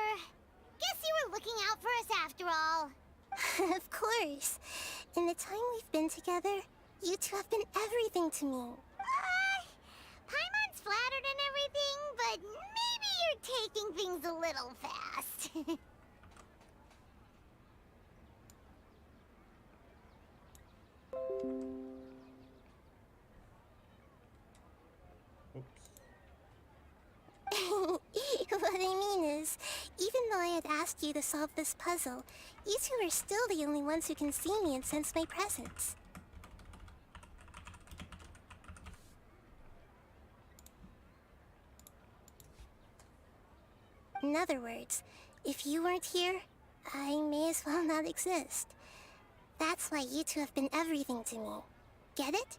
Guess you were looking out for us after all. Of course. In the time we've been together, you two have been everything to me. Paimon's flattered and everything, but maybe you're taking things a little fast. What I mean is, even though I had asked you to solve this puzzle, you two are still the only ones who can see me and sense my presence. In other words, if you weren't here, I may as well not exist. That's why you two have been everything to me. Get it?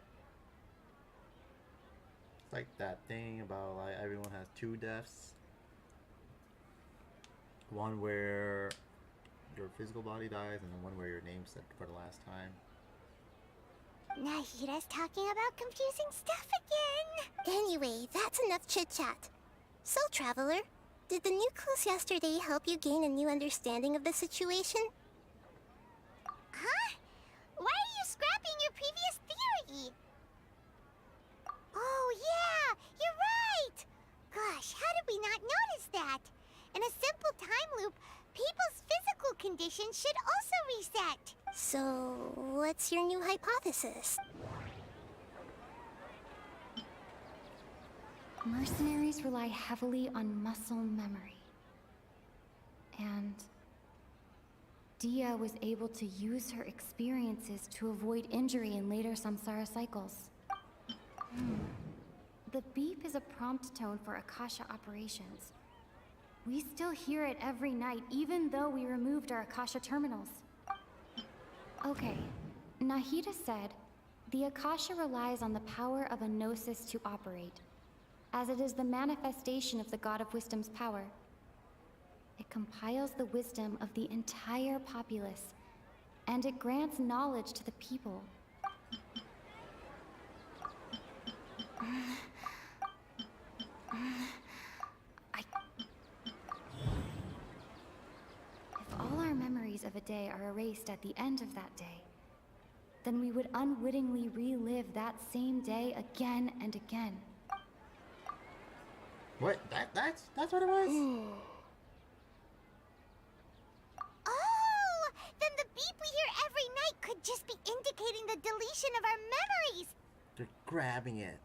It's like that thing about like everyone has two deaths. One where your physical body dies, and then one where your name's said for the last time. Nahida's talking about confusing stuff again. Anyway, that's enough chit-chat. So, Traveler, did the new clues yesterday help you gain a new understanding of the situation? Huh? Why are you scrapping your previous theory? Oh, yeah! You're right! Gosh, how did we not notice that? In a simple time loop, people's physical conditions should also reset. So, what's your new hypothesis? Mercenaries rely heavily on muscle memory. And Dia was able to use her experiences to avoid injury in later samsara cycles. The beep is a prompt tone for Akasha operations. We still hear it every night, even though we removed our Akasha terminals. Okay, Nahida said, the Akasha relies on the power of a gnosis to operate, as it is the manifestation of the God of Wisdom's power. It compiles the wisdom of the entire populace, and it grants knowledge to the people. If all our memories of a day are erased at the end of that day, then we would unwittingly relive that same day again and again. What? That's what it was? Oh! Then the beep we hear every night could just be indicating the deletion of our memories! They're grabbing it.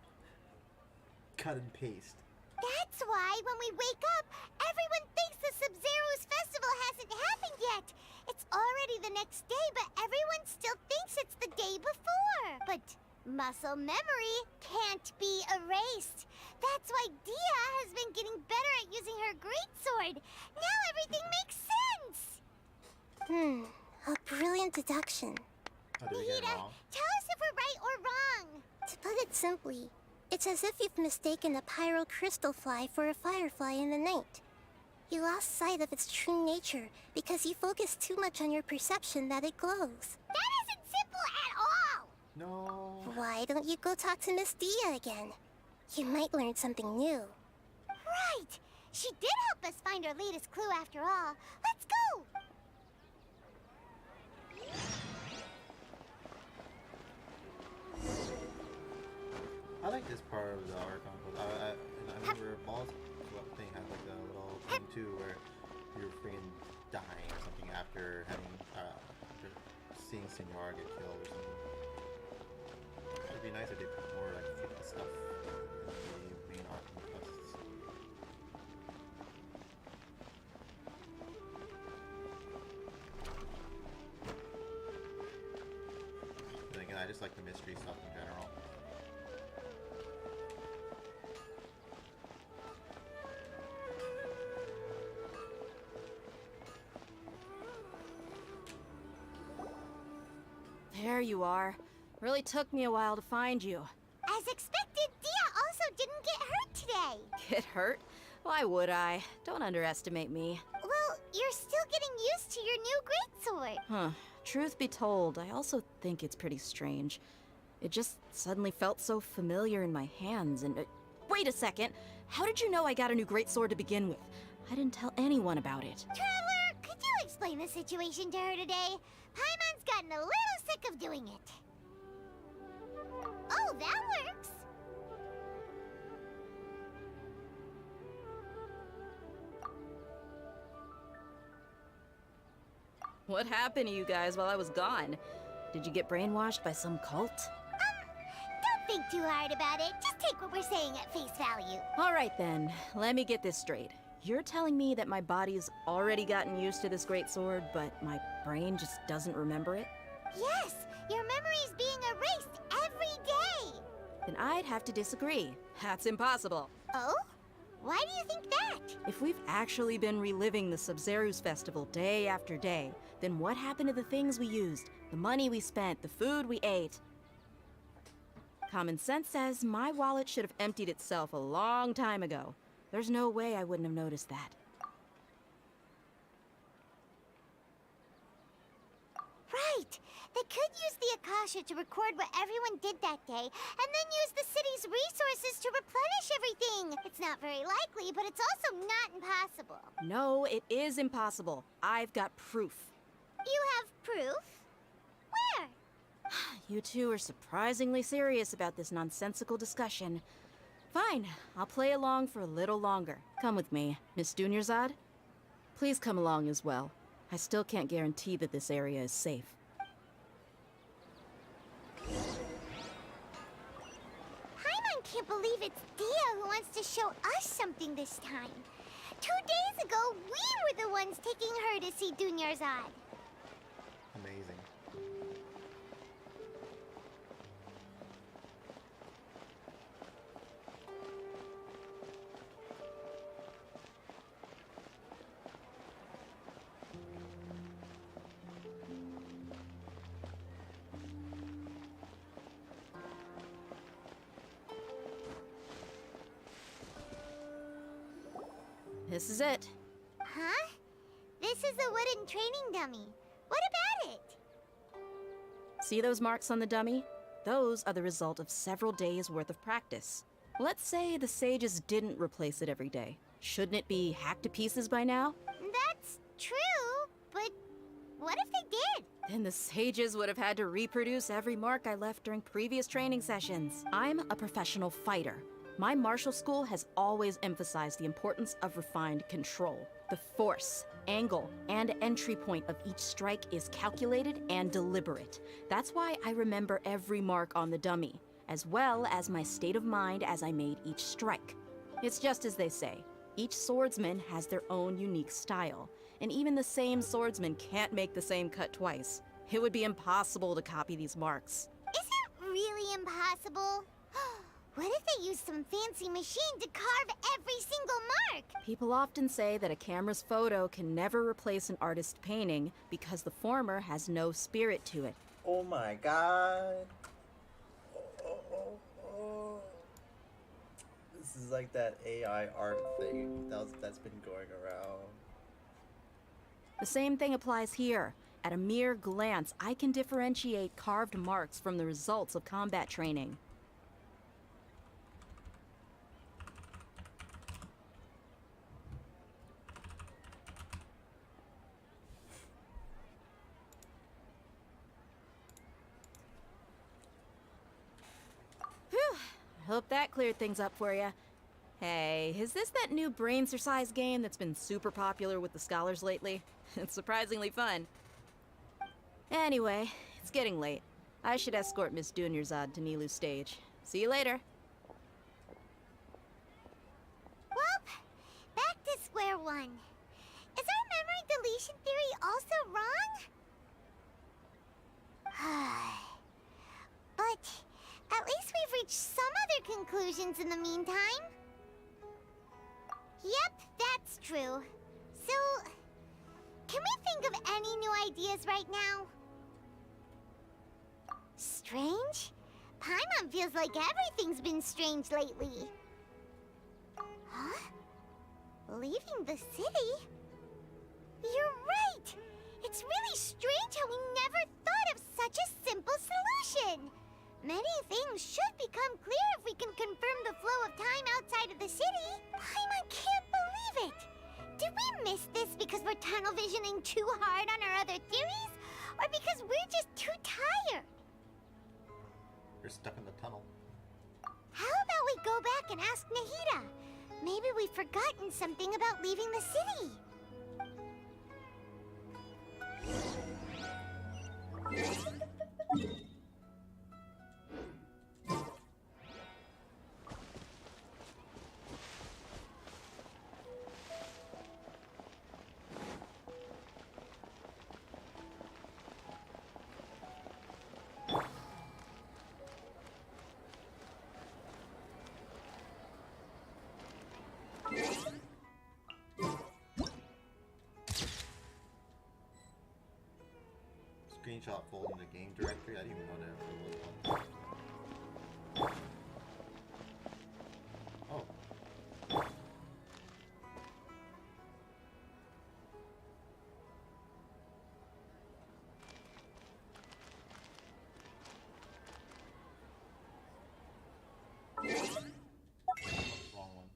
Cut and paste. That's why when we wake up, everyone thinks the Sub-Zero's festival hasn't happened yet. It's already the next day, but everyone still thinks it's the day before. But muscle memory can't be erased. That's why Dia has been getting better at using her greatsword. Now everything makes sense. A brilliant deduction. Nahida, tell us if we're right or wrong. To put it simply, it's as if you've mistaken a pyrocrystal fly for a firefly in the night. You lost sight of its true nature because you focused too much on your perception that it glows. That isn't simple at all! No. Why don't you go talk to Miss Dia again? You might learn something new. Right! She did help us find our latest clue after all. Let's go! I like this part of the Archon. I remember Ball's thing had like a little thing too where you're freaking dying or something after having after seeing Senor get killed or something. It'd be nice if they put more like stuff in the main Archon quests. Then again, I just like the mystery stuff in general. There you are. Really took me a while to find you. As expected, Dia also didn't get hurt today. Get hurt? Why would I? Don't underestimate me. Well, you're still getting used to your new greatsword. Huh. Truth be told, I also think it's pretty strange. It just suddenly felt so familiar in my hands and... wait a second! How did you know I got a new greatsword to begin with? I didn't tell anyone about it. Traveler, could you explain the situation to her today? Paimon's gotten a little sick of doing it. Oh, that works. What happened to you guys while I was gone? Did you get brainwashed by some cult? Don't think too hard about it. Just take what we're saying at face value. All right then, let me get this straight. You're telling me that my body's already gotten used to this greatsword, but my brain just doesn't remember it? Yes, your memory's being erased every day. Then I'd have to disagree. That's impossible. Oh? Why do you think that? If we've actually been reliving the Sub-Zero's festival day after day, then what happened to the things we used, the money we spent, the food we ate? Common sense says my wallet should have emptied itself a long time ago. There's no way I wouldn't have noticed that. Right. They could use the Akasha to record what everyone did that day, and then use the city's resources to replenish everything. It's not very likely, but it's also not impossible. No, it is impossible. I've got proof. You have proof? Where? You two are surprisingly serious about this nonsensical discussion. Fine, I'll play along for a little longer. Come with me, Miss Dunyarzad. Please come along as well. I still can't guarantee that this area is safe. Paimon can't believe it's Dia who wants to show us something this time. 2 days ago, we were the ones taking her to see Dunyarzad. Amazing. This is it. Huh? This is a wooden training dummy. What about it? See those marks on the dummy? Those are the result of several days' worth of practice. Let's say the sages didn't replace it every day. Shouldn't it be hacked to pieces by now? That's true, but what if they did? Then the sages would have had to reproduce every mark I left during previous training sessions. I'm a professional fighter. My martial school has always emphasized the importance of refined control. The force, angle, and entry point of each strike is calculated and deliberate. That's why I remember every mark on the dummy, as well as my state of mind as I made each strike. It's just as they say, each swordsman has their own unique style, and even the same swordsman can't make the same cut twice. It would be impossible to copy these marks. Is it really impossible? What if they used some fancy machine to carve every single mark? People often say that a camera's photo can never replace an artist's painting because the former has no spirit to it. Oh my god. This is like that AI art thing that's been going around. The same thing applies here. At a mere glance, I can differentiate carved marks from the results of combat training. Hope that cleared things up for you. Hey, is this that new brain exercise game that's been super popular with the scholars lately? It's surprisingly fun. Anyway, it's getting late. I should escort Miss Dunyarzad to Nilu's stage. See you later. Well, back to square one. Is our memory deletion theory also wrong? But at least we've reached some other conclusions in the meantime. Yep, that's true. So, can we think of any new ideas right now? Strange? Paimon feels like everything's been strange lately. Huh? Leaving the city? You're right! It's really strange how we never thought of such a simple solution! Many things should become clear if we can confirm the flow of time outside of the city. Paimon can't believe it! Did we miss this because we're tunnel visioning too hard on our other theories? Or because we're just too tired? You're stuck in the tunnel. How about we go back and ask Nahida? Maybe we've forgotten something about leaving the city. Screenshot folder in the game directory. I didn't even know that there was one. Oh. Wrong one.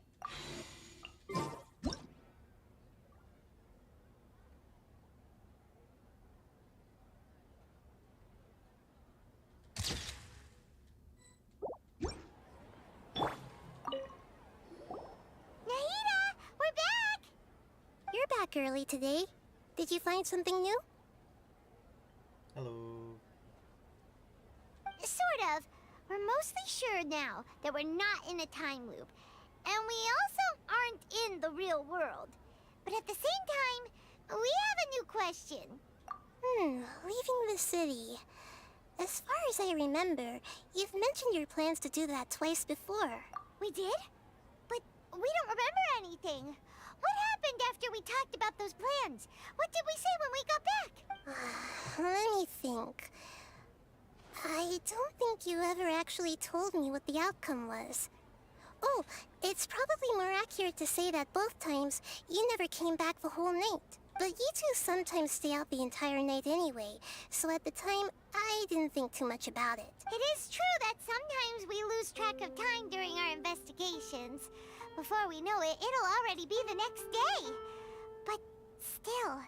back early today. Did you find something new? Hello. Sort of. We're mostly sure now that we're not in a time loop. And we also aren't in the real world. But at the same time, we have a new question. Leaving the city. As far as I remember, you've mentioned your plans to do that twice before. We did? But we don't remember anything. What happened after we talked about those plans? What did we say when we got back? Let me think. I don't think you ever actually told me what the outcome was. Oh, it's probably more accurate to say that both times you never came back the whole night. But you two sometimes stay out the entire night anyway, so at the time, I didn't think too much about it. It is true that sometimes we lose track of time during our investigations. Before we know it, it'll already be the next day. But still,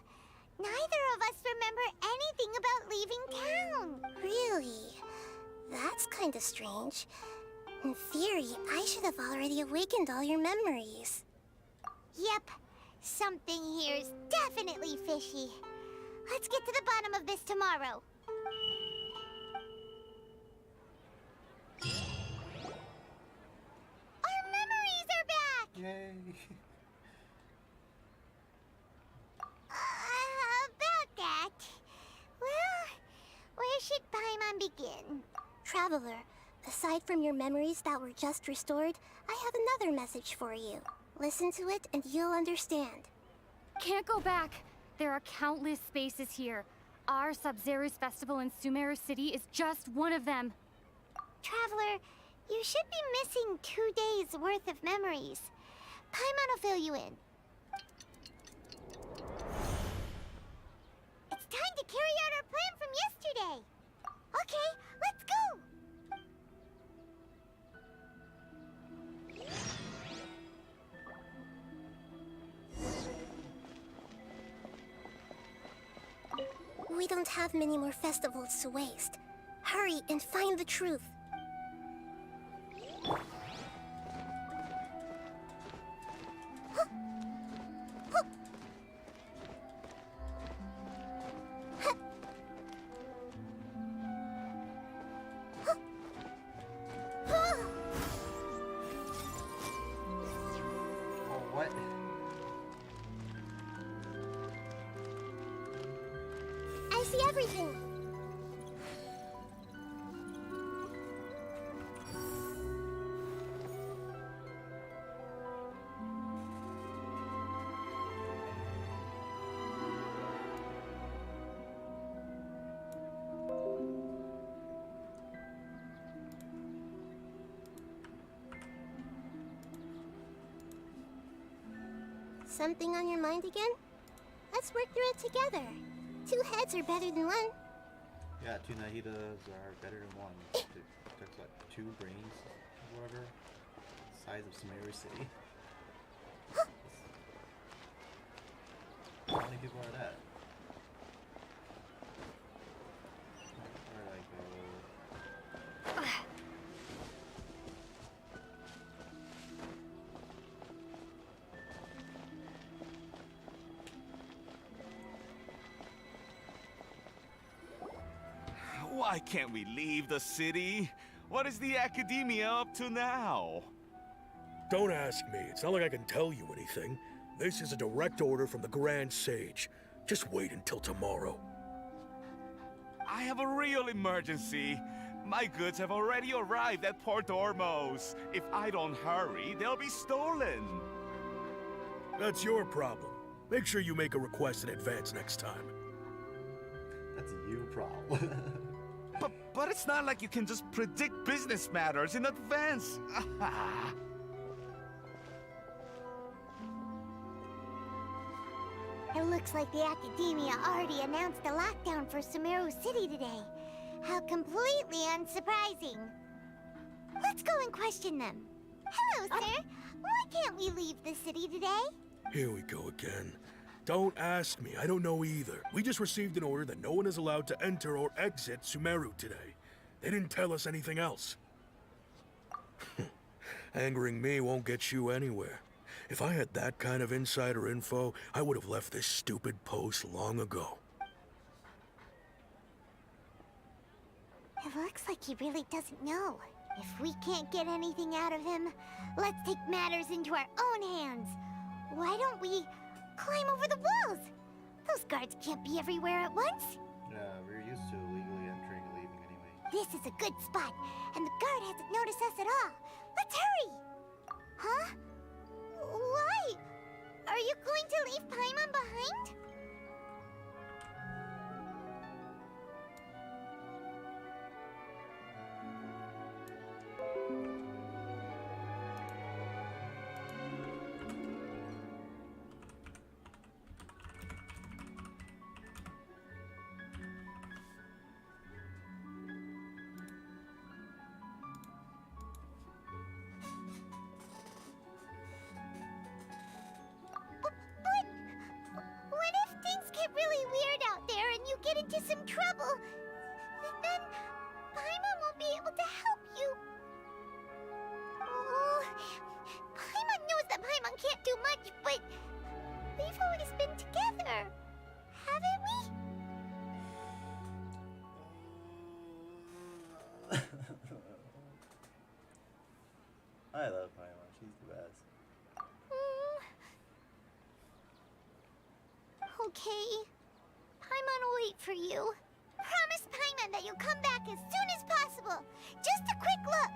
neither of us remember anything about leaving town. Really? That's kinda strange. In theory, I should have already awakened all your memories. Yep. Something here's definitely fishy. Let's get to the bottom of this tomorrow. Our memories are back! Yay! About that. Well, where should Paimon begin? Traveler, aside from your memories that were just restored, I have another message for you. Listen to it and you'll understand. Can't go back. There are countless spaces here. Our Sub-Zero's festival in Sumeru City is just one of them. Traveler, you should be missing 2 days worth of memories. Paimon will fill you in. It's time to carry out our plan from yesterday. Okay, let's go! We don't have many more festivals to waste. Hurry and find the truth. What? I see everything. Something on your mind again? Let's work through it together. 2 heads are better than 1. Yeah, 2 Nahitas are better than 1. That's like 2 brains, or whatever. Size of Sumeru City. How many people are that? Where did I go? Why can't we leave the city? What is the academia up to now? Don't ask me. It's not like I can tell you anything. This is a direct order from the Grand Sage. Just wait until tomorrow. I have a real emergency. My goods have already arrived at Port Ormos. If I don't hurry, they'll be stolen. That's your problem. Make sure you make a request in advance next time. That's a you problem. But it's not like you can just predict business matters in advance. It looks like the Academia already announced a lockdown for Sumeru City today. How completely unsurprising. Let's go and question them. Hello, sir. Why can't we leave the city today? Here we go again. Don't ask me, I don't know either. We just received an order that no one is allowed to enter or exit Sumeru today. They didn't tell us anything else. Angering me won't get you anywhere. If I had that kind of insider info, I would have left this stupid post long ago. It looks like he really doesn't know. If we can't get anything out of him, let's take matters into our own hands. Why don't we climb over the walls? Those guards can't be everywhere at once. Yeah, we're used to legally entering and leaving anyway. This is a good spot, and the guard hasn't noticed us at all. Let's hurry! Huh? Why? Are you going to leave Paimon behind? What if things get really weird out there and you get into some trouble? Then Paimon won't be able to help you. Oh, Paimon knows that Paimon can't do much, but we've always been together, haven't we? I love Paimon. She's the best. Okay. Paimon will wait for you. Promise Paimon that you'll come back as soon as possible. Just a quick look.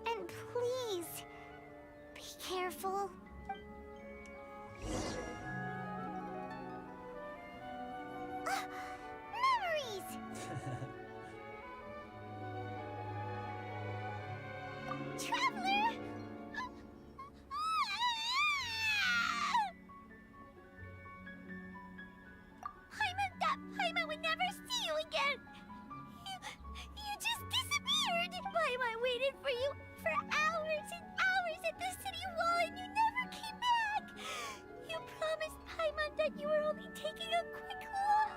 And please, be careful. Memories! Traveler! Paimon would never see you again! You just disappeared! Paimon waited for you for hours and hours at the city wall and you never came back! You promised Paimon that you were only taking a quick look!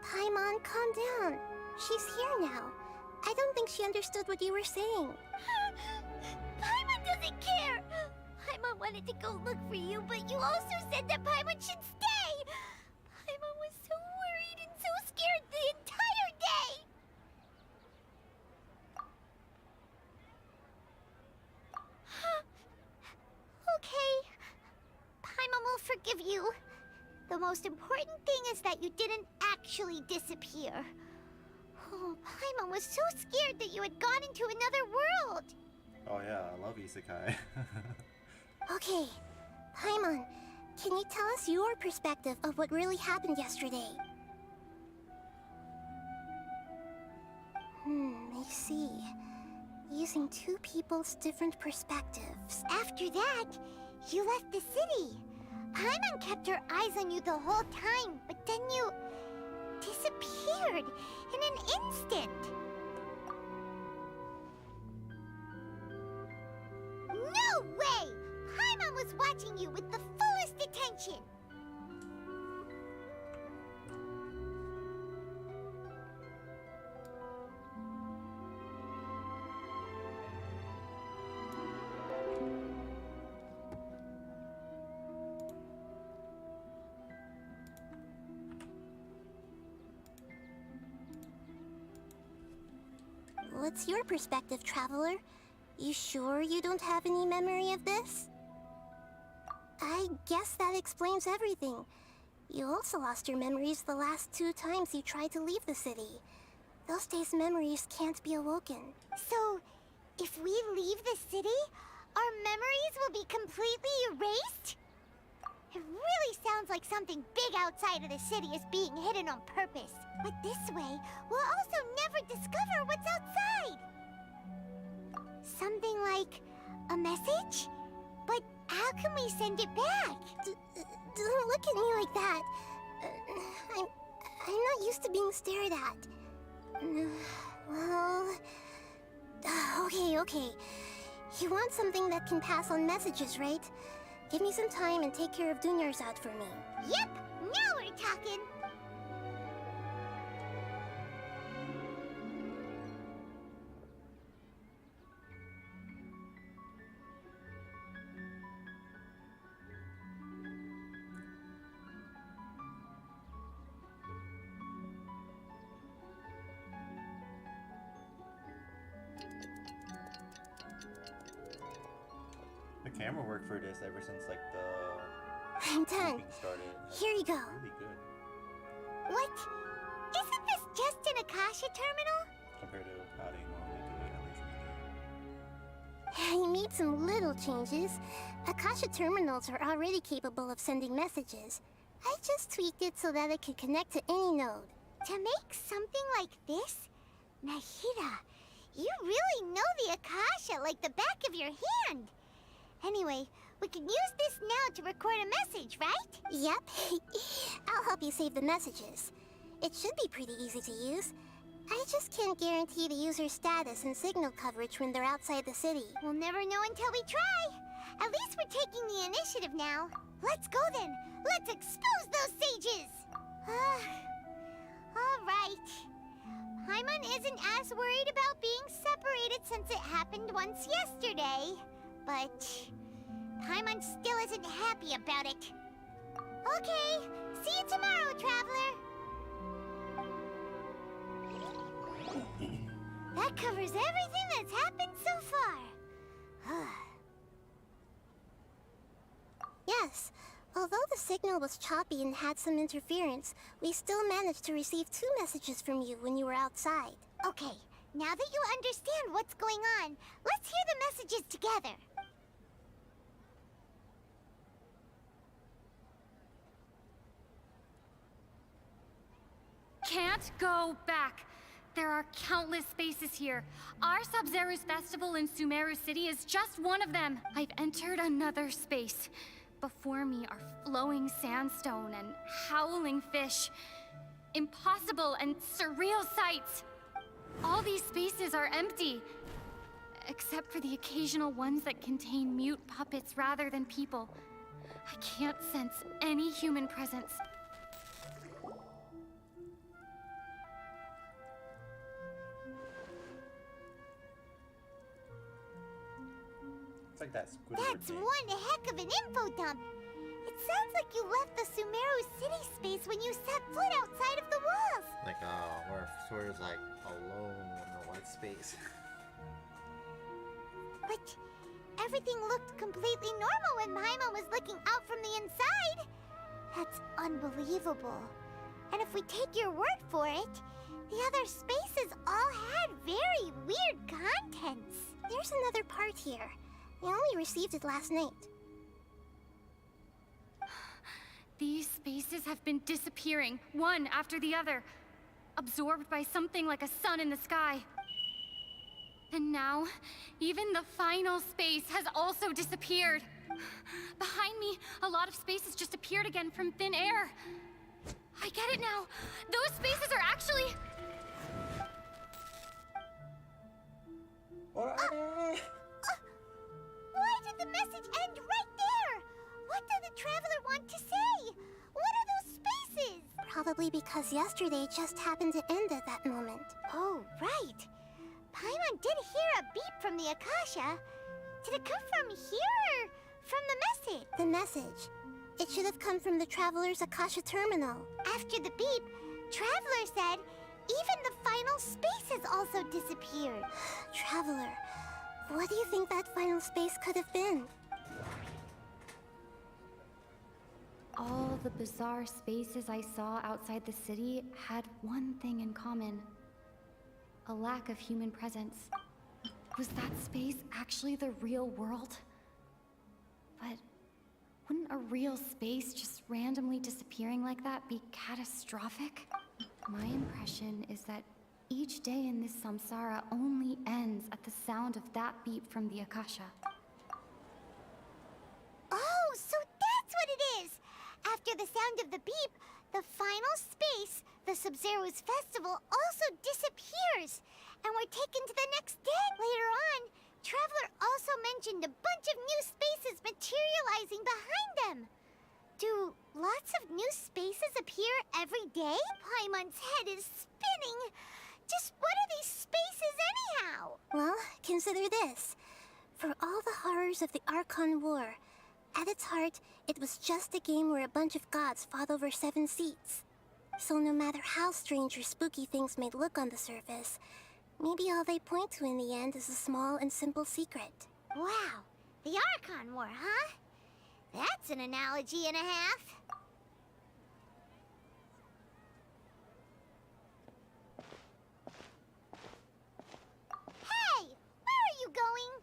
Paimon, calm down. She's here now. I don't think she understood what you were saying. Paimon doesn't care! Paimon wanted to go look for you, but you also said that Paimon should stay! Paimon was so worried and so scared the entire day! Okay. Paimon will forgive you. The most important thing is that you didn't actually disappear. Oh, Paimon was so scared that you had gone into another world. Oh yeah, I love Isekai. Okay, Paimon, can you tell us your perspective of what really happened yesterday? I see. Using two people's different perspectives. After that, you left the city. Paimon kept her eyes on you the whole time, but then you disappeared in an instant. No way! Paimon was watching you with the fullest attention. What's your perspective, Traveler? You sure you don't have any memory of this? I guess that explains everything. You also lost your memories the last 2 times you tried to leave the city. Those days' memories can't be awoken. So, if we leave the city, our memories will be completely erased? It really sounds like something big outside of the city is being hidden on purpose. But this way, we'll also never discover what's outside. Something like a message? But how can we send it back? Don't look at me like that. I'm not used to being stared at. Well... Okay. You want something that can pass on messages, right? Give me some time and take care of Dunyarzad for me. Yep, now we're talking. The camera work for this ever since like the I'm done. shooting started. Here you go. Really good What? Isn't this just an Akasha terminal? compared to how they normally do it, at least in the game. I made some little changes. Akasha terminals are already capable of sending messages. I just tweaked it so that it could connect to any node. To make something like this? Nahida, you really know the Akasha like the back of your hand. Anyway, we can use this now to record a message, right? Yep. I'll help you save the messages. It should be pretty easy to use. I just can't guarantee the user's status and signal coverage when they're outside the city. We'll never know until we try. At least we're taking the initiative now. Let's go then. Let's expose those sages. All right. Paimon isn't as worried about being separated since it happened once yesterday. But Paimon still isn't happy about it. Okay, see you tomorrow, Traveler. That covers everything that's happened so far. Yes. Although the signal was choppy and had some interference, we still managed to receive 2 messages from you when you were outside. Okay, now that you understand what's going on, let's hear the messages together. Can't go back. There are countless spaces here. Our Sub-Zero's festival in Sumeru City is just one of them. I've entered another space. Before me are flowing sandstone and howling fish. Impossible and surreal sights. All these spaces are empty, except for the occasional ones that contain mute puppets rather than people. I can't sense any human presence. It's like that Squidward That's game. one heck of an info dump. It sounds like you left the Sumeru City space when you set foot outside of the walls. Like where Swear's like alone in the white space. But everything looked completely normal when Paimon was looking out from the inside. That's unbelievable. And if we take your word for it, the other spaces all had very weird contents. There's another part here. I only received it last night. These spaces have been disappearing, one after the other, absorbed by something like a sun in the sky. And now, even the final space has also disappeared. Behind me, a lot of spaces just appeared again from thin air. I get it now. Those spaces are actually... Why did the message end right there? What did the Traveler want to say? What are those spaces? Probably because yesterday just happened to end at that moment. Oh, right. Paimon did hear a beep from the Akasha. Did it come from here or from the message? The message. It should have come from the Traveler's Akasha terminal. After the beep, Traveler said even the final spaces also disappeared. Traveler, what do you think that final space could have been? All the bizarre spaces I saw outside the city had one thing in common. A lack of human presence. Was that space actually the real world? But wouldn't a real space just randomly disappearing like that be catastrophic? My impression is that each day in this samsara only ends at the sound of that beep from the Akasha. Oh, so that's what it is! After the sound of the beep, the final space, the Sub-Zero's festival, also disappears. And we're taken to the next day. Later on, Traveler also mentioned a bunch of new spaces materializing behind them. Do lots of new spaces appear every day? Paimon's head is spinning. Just what are these spaces anyhow? Well, consider this. For all the horrors of the Archon War, at its heart, it was just a game where a bunch of gods fought over 7 seats. So no matter how strange or spooky things may look on the surface, maybe all they point to in the end is a small and simple secret. Wow, the Archon War, huh? That's an analogy and a half. Hey, where are you going?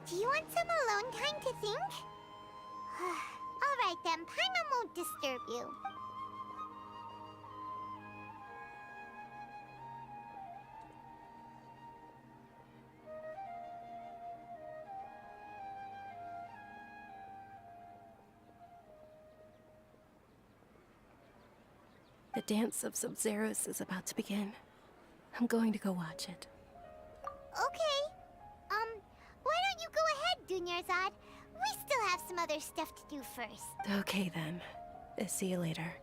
Do you want some alone time to think? All right then, Paimon won't disturb you. The dance of Sub-Zeros is about to begin. I'm going to go watch it. Okay. Why don't you go ahead, Dunyarzad? We still have some other stuff to do first. Okay then. See you later.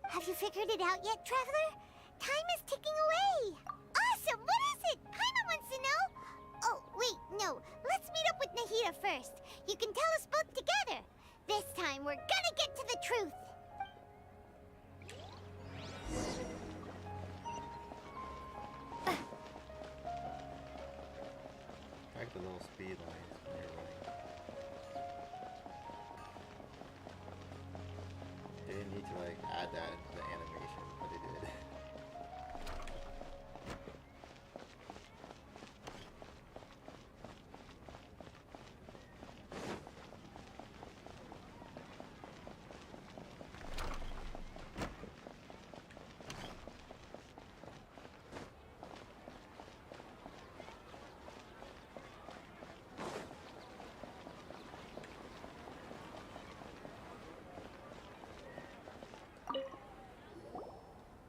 Have you figured it out yet, Traveler? Time is ticking away. Awesome! What is it? Paimon wants to know. Oh, wait, no. Let's meet up with Nahida first. You can tell us both together. This time, we're gonna get to the truth. I like the little speed lines when you're running. They didn't need to like add that into the animation, but they did.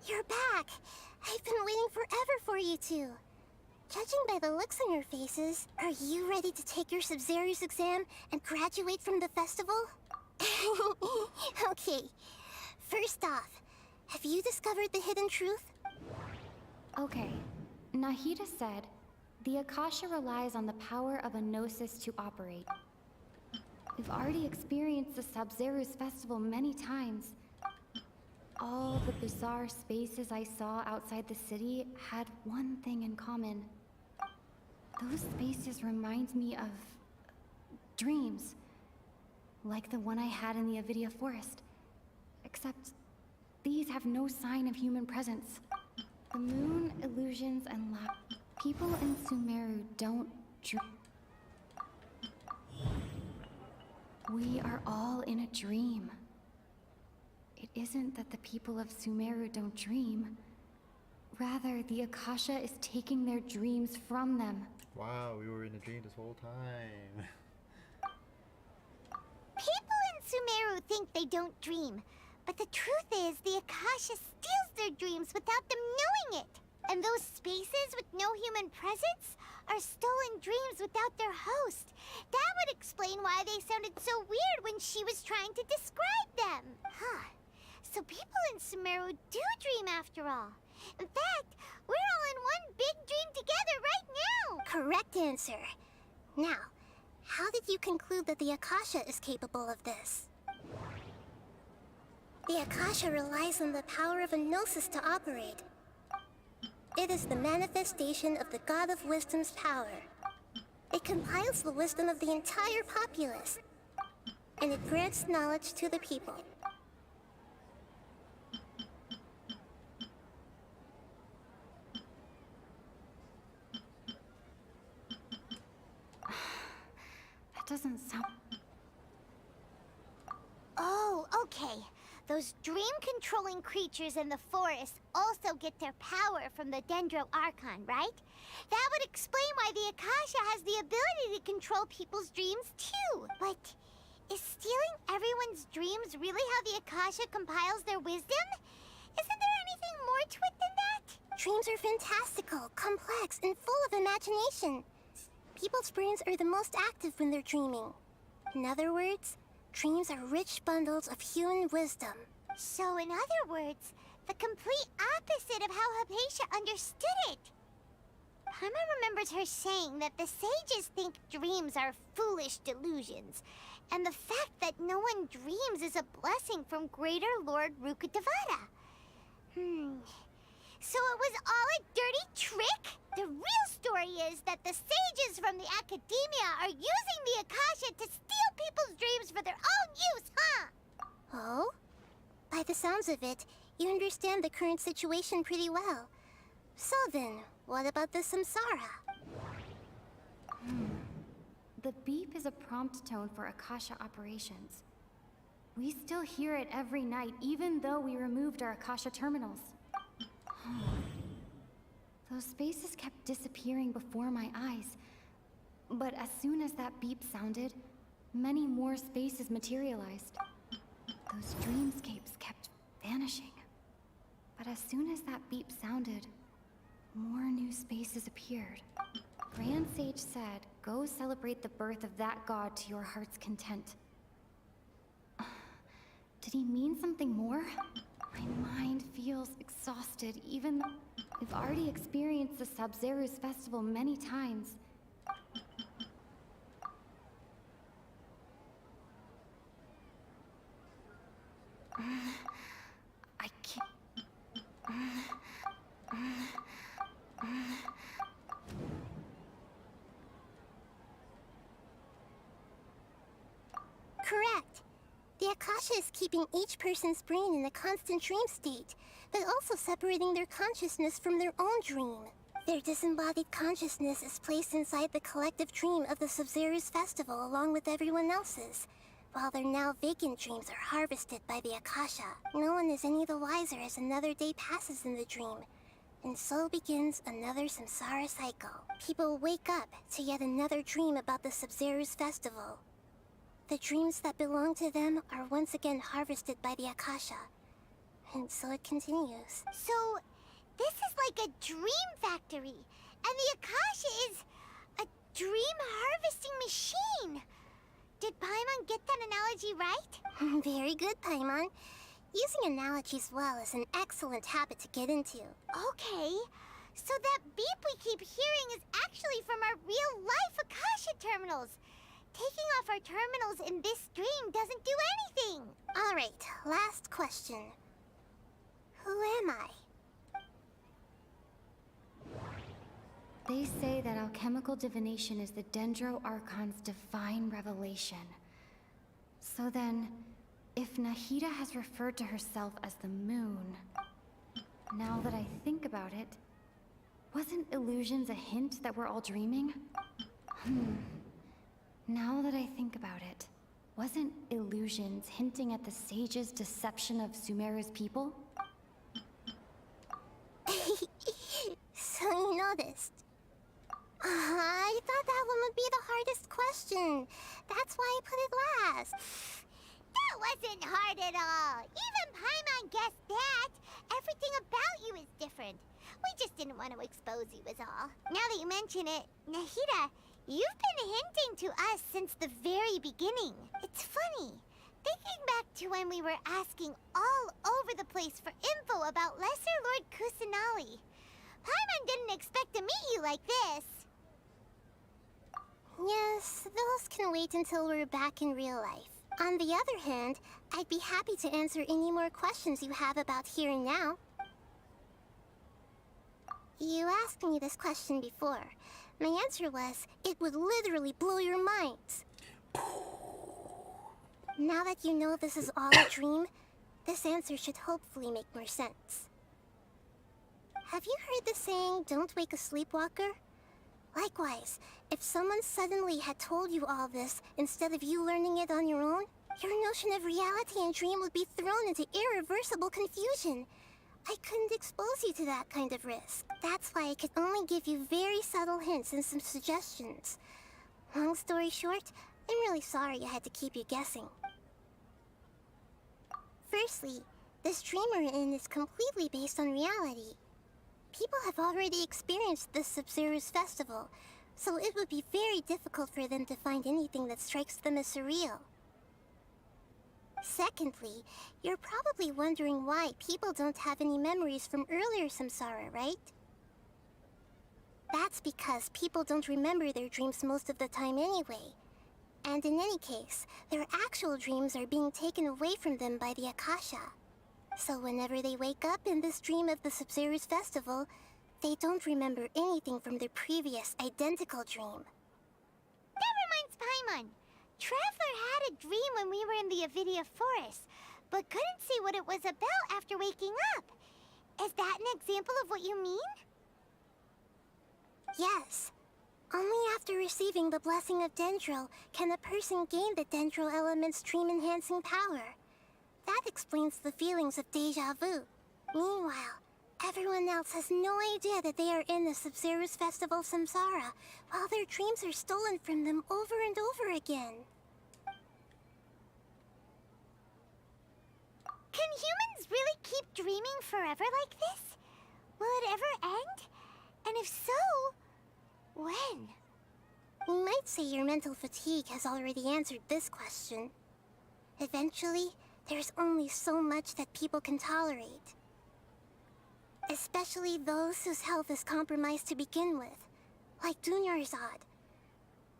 You're back! I've been waiting forever for you two. Judging by the looks on your faces, are you ready to take your Sub-Zero's exam and graduate from the festival? Okay, first off, have you discovered the hidden truth? Okay, Nahida said, the Akasha relies on the power of a Gnosis to operate. We've already experienced the Sub-Zero's festival many times. All the bizarre spaces I saw outside the city had one thing in common. Those spaces remind me of dreams, like the one I had in the Avidia Forest. Except these have no sign of human presence. The moon, illusions, and people in Sumeru don't dream. We are all in a dream. It isn't that the people of Sumeru don't dream. Rather, the Akasha is taking their dreams from them. Wow, we were in a dream this whole time. People in Sumeru think they don't dream, but the truth is the Akasha steals their dreams without them knowing it. And those spaces with no human presence are stolen dreams without their host. That would explain why they sounded so weird when she was trying to describe them. Huh. So people in Sumeru do dream after all. In fact, we're all in one big dream together right now. Correct answer. Now, how did you conclude that the Akasha is capable of this? The Akasha relies on the power of a Gnosis to operate. It is the manifestation of the God of Wisdom's power. It compiles the wisdom of the entire populace, and it grants knowledge to the people. That doesn't sound... Oh, okay. Those dream-controlling creatures in the forest also get their power from the Dendro Archon, right? That would explain why the Akasha has the ability to control people's dreams, too. But is stealing everyone's dreams really how the Akasha compiles their wisdom? Isn't there anything more to it than that? Dreams are fantastical, complex, and full of imagination. People's brains are the most active when they're dreaming. In other words, dreams are rich bundles of human wisdom. So in other words, the complete opposite of how Hypatia understood it. Paimon remembers her saying that the sages think dreams are foolish delusions, and the fact that no one dreams is a blessing from Greater Lord Rukkhadevata. So it was all a dirty trick? The real story is that the sages from the Academia are using the Akasha to steal people's dreams for their own use, huh? Oh? By the sounds of it, you understand the current situation pretty well. So then, what about the Samsara? The beep is a prompt tone for Akasha operations. We still hear it every night, even though we removed our Akasha terminals. Those spaces kept disappearing before my eyes. But as soon as that beep sounded, many more spaces materialized. Those dreamscapes kept vanishing. But as soon as that beep sounded, more new spaces appeared. Grand Sage said, go celebrate the birth of that god to your heart's content. Did he mean something more? My mind feels exhausted, even though we've already experienced the Sub-Zero's festival many times. I can't... Correct. The Akasha is keeping each person's brain in a constant dream state, but also separating their consciousness from their own dream. Their disembodied consciousness is placed inside the collective dream of the Sub-Zero's festival along with everyone else's, while their now vacant dreams are harvested by the Akasha. No one is any the wiser as another day passes in the dream, and so begins another samsara cycle. People wake up to yet another dream about the Sub-Zero's festival. The dreams that belong to them are once again harvested by the Akasha. And so it continues. So, this is like a dream factory, and the Akasha is a dream harvesting machine. Did Paimon get that analogy right? Very good, Paimon. Using analogies well is an excellent habit to get into. Okay, so that beep we keep hearing is actually from our real-life Akasha terminals. Taking off our terminals in this dream doesn't do anything. All right, last question. Who am I? They say that alchemical divination is the Dendro Archon's divine revelation. So then, if Nahida has referred to herself as the moon, now that I think about it, wasn't illusions a hint that we're all dreaming? Now that I think about it, wasn't illusions hinting at the sage's deception of Sumeru's people? So you noticed. I thought that one would be the hardest question. That's why I put it last. That wasn't hard at all. Even Paimon guessed that. Everything about you is different. We just didn't want to expose you is all. Now that you mention it, Nahida, you've been hinting to us since the very beginning. It's funny. Thinking back to when we were asking all over the place for info about Lesser Lord Kusanali. Paimon didn't expect to meet you like this. Yes, those can wait until we're back in real life. On the other hand, I'd be happy to answer any more questions you have about here and now. You asked me this question before. My answer was, it would literally blow your minds. Now that you know this is all a dream, this answer should hopefully make more sense. Have you heard the saying, don't wake a sleepwalker? Likewise, if someone suddenly had told you all this instead of you learning it on your own, your notion of reality and dream would be thrown into irreversible confusion. I couldn't expose you to that kind of risk. That's why I could only give you very subtle hints and some suggestions. Long story short, I'm really sorry I had to keep you guessing. Firstly, this dream we're in is completely based on reality. People have already experienced this Sub-Zero's festival, so it would be very difficult for them to find anything that strikes them as surreal. Secondly, you're probably wondering why people don't have any memories from earlier samsara, right? That's because people don't remember their dreams most of the time anyway. And in any case, their actual dreams are being taken away from them by the Akasha. So whenever they wake up in this dream of the Sub-Zero's festival, they don't remember anything from their previous identical dream. That reminds Paimon. Traveler had a dream when we were in the Avidia forest, but couldn't see what it was about after waking up. Is that an example of what you mean? Yes. Only after receiving the blessing of Dendro can a person gain the Dendro element's dream-enhancing power. That explains the feelings of deja vu. Meanwhile, everyone else has no idea that they are in the Sub-Zero's festival samsara, while their dreams are stolen from them over and over again. Can humans really keep dreaming forever like this? Will it ever end? And if so, when? You might say your mental fatigue has already answered this question. Eventually, there's only so much that people can tolerate. Especially those whose health is compromised to begin with, like Dunyarzad.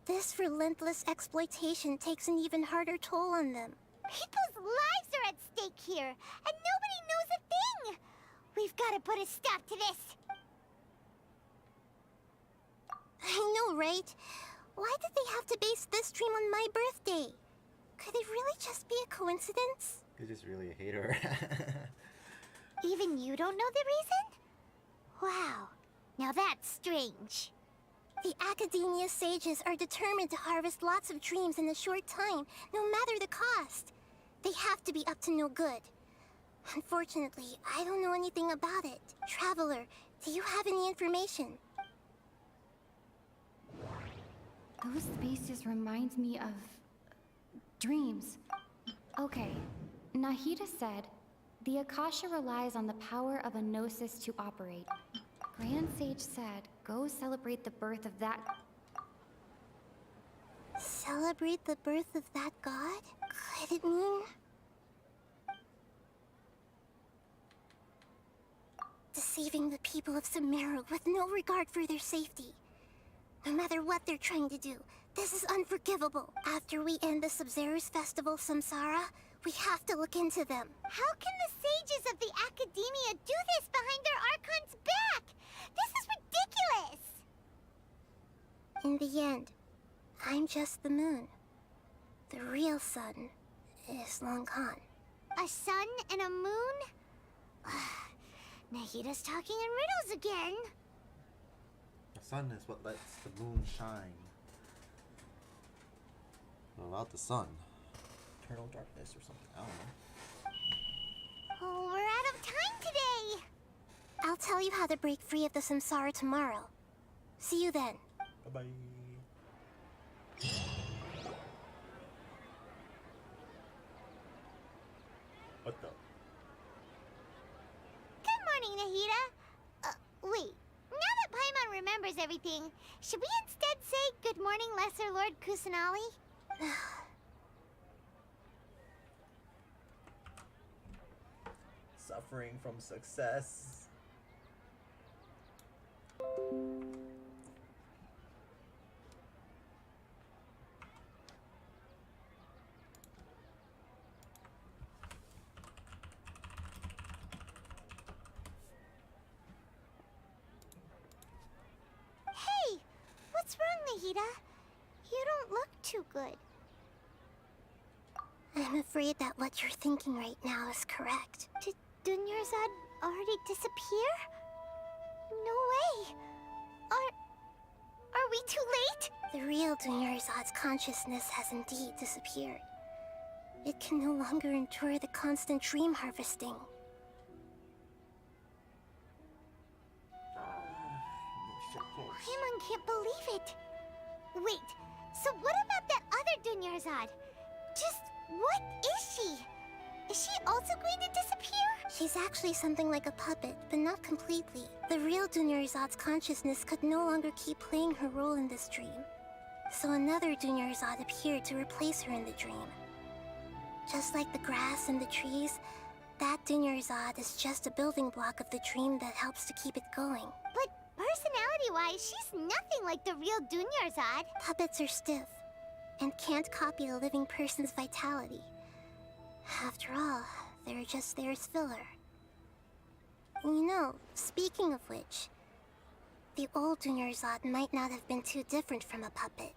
This relentless exploitation takes an even harder toll on them. People's lives are at stake here, and nobody knows a thing! We've got to put a stop to this! I know, right? Why did they have to base this dream on my birthday? Could it really just be a coincidence? You're just really a hater. Even you don't know the reason? Wow, now that's strange. The Academia sages are determined to harvest lots of dreams in a short time, no matter the cost. They have to be up to no good. Unfortunately, I don't know anything about it. Traveler, do you have any information? Those spaces remind me of dreams. Okay, Nahida said, the Akasha relies on the power of a gnosis to operate. Grand Sage said, go celebrate the birth of that... Celebrate the birth of that god? Could it mean... deceiving the people of Sumeru with no regard for their safety? No matter what they're trying to do, this is unforgivable. After we end the Sub-Zero's festival samsara, we have to look into them. How can the sages of the Academia do this behind their Archon's back? This is ridiculous! In the end, I'm just the moon. The real sun is long gone. A sun and a moon? Nahida's talking in riddles again. The sun is what lets the moon shine. Without the sun, eternal darkness or something. I don't know. Oh, we're out of time today. I'll tell you how to break free of the samsara tomorrow. See you then. Bye-bye. What the? Good morning, Nahida. Wait. Now that Paimon remembers everything, should we instead say good morning, Lesser Lord Kusanali? Suffering from success. Nahida? You don't look too good. I'm afraid that what you're thinking right now is correct. Did Dunyarzad already disappear? No way. Are we too late? The real Dunyarzad's consciousness has indeed disappeared. It can no longer endure the constant dream harvesting. Paimon can't believe it. Wait, so what about that other Dunyarzad? Just what is she? Is she also going to disappear? She's actually something like a puppet, but not completely. The real Dunyarzad's consciousness could no longer keep playing her role in this dream. So another Dunyarzad appeared to replace her in the dream. Just like the grass and the trees, that Dunyarzad is just a building block of the dream that helps to keep it going. But personality-wise, she's nothing like the real Dunyarzad. Puppets are stiff and can't copy a living person's vitality. After all, they're just there as filler. You know, speaking of which, the old Dunyarzad might not have been too different from a puppet.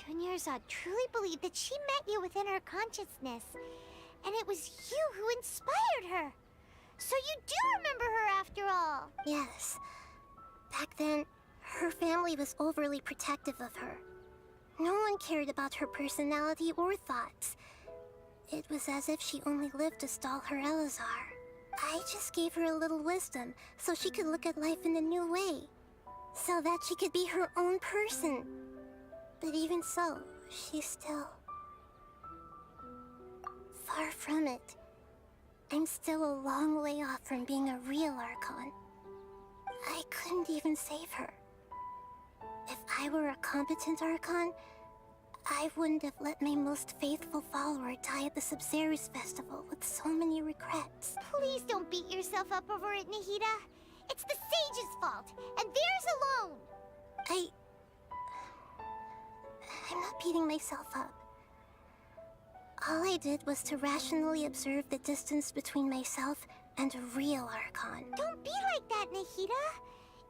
Dunyarzad truly believed that she met you within her consciousness, and it was you who inspired her. So you do remember her after all. Yes. Back then, her family was overly protective of her. No one cared about her personality or thoughts. It was as if she only lived to stall her Elazar. I just gave her a little wisdom so she could look at life in a new way. So that she could be her own person. But even so, she's still... far from it. I'm still a long way off from being a real Archon. I couldn't even save her. If I were a competent Archon, I wouldn't have let my most faithful follower die at the Sub-Zerus Festival with so many regrets. Please don't beat yourself up over it, Nahida. It's the sage's fault, and theirs alone. I'm not beating myself up. All I did was to rationally observe the distance between myself and a real Archon. Don't be like that, Nahida.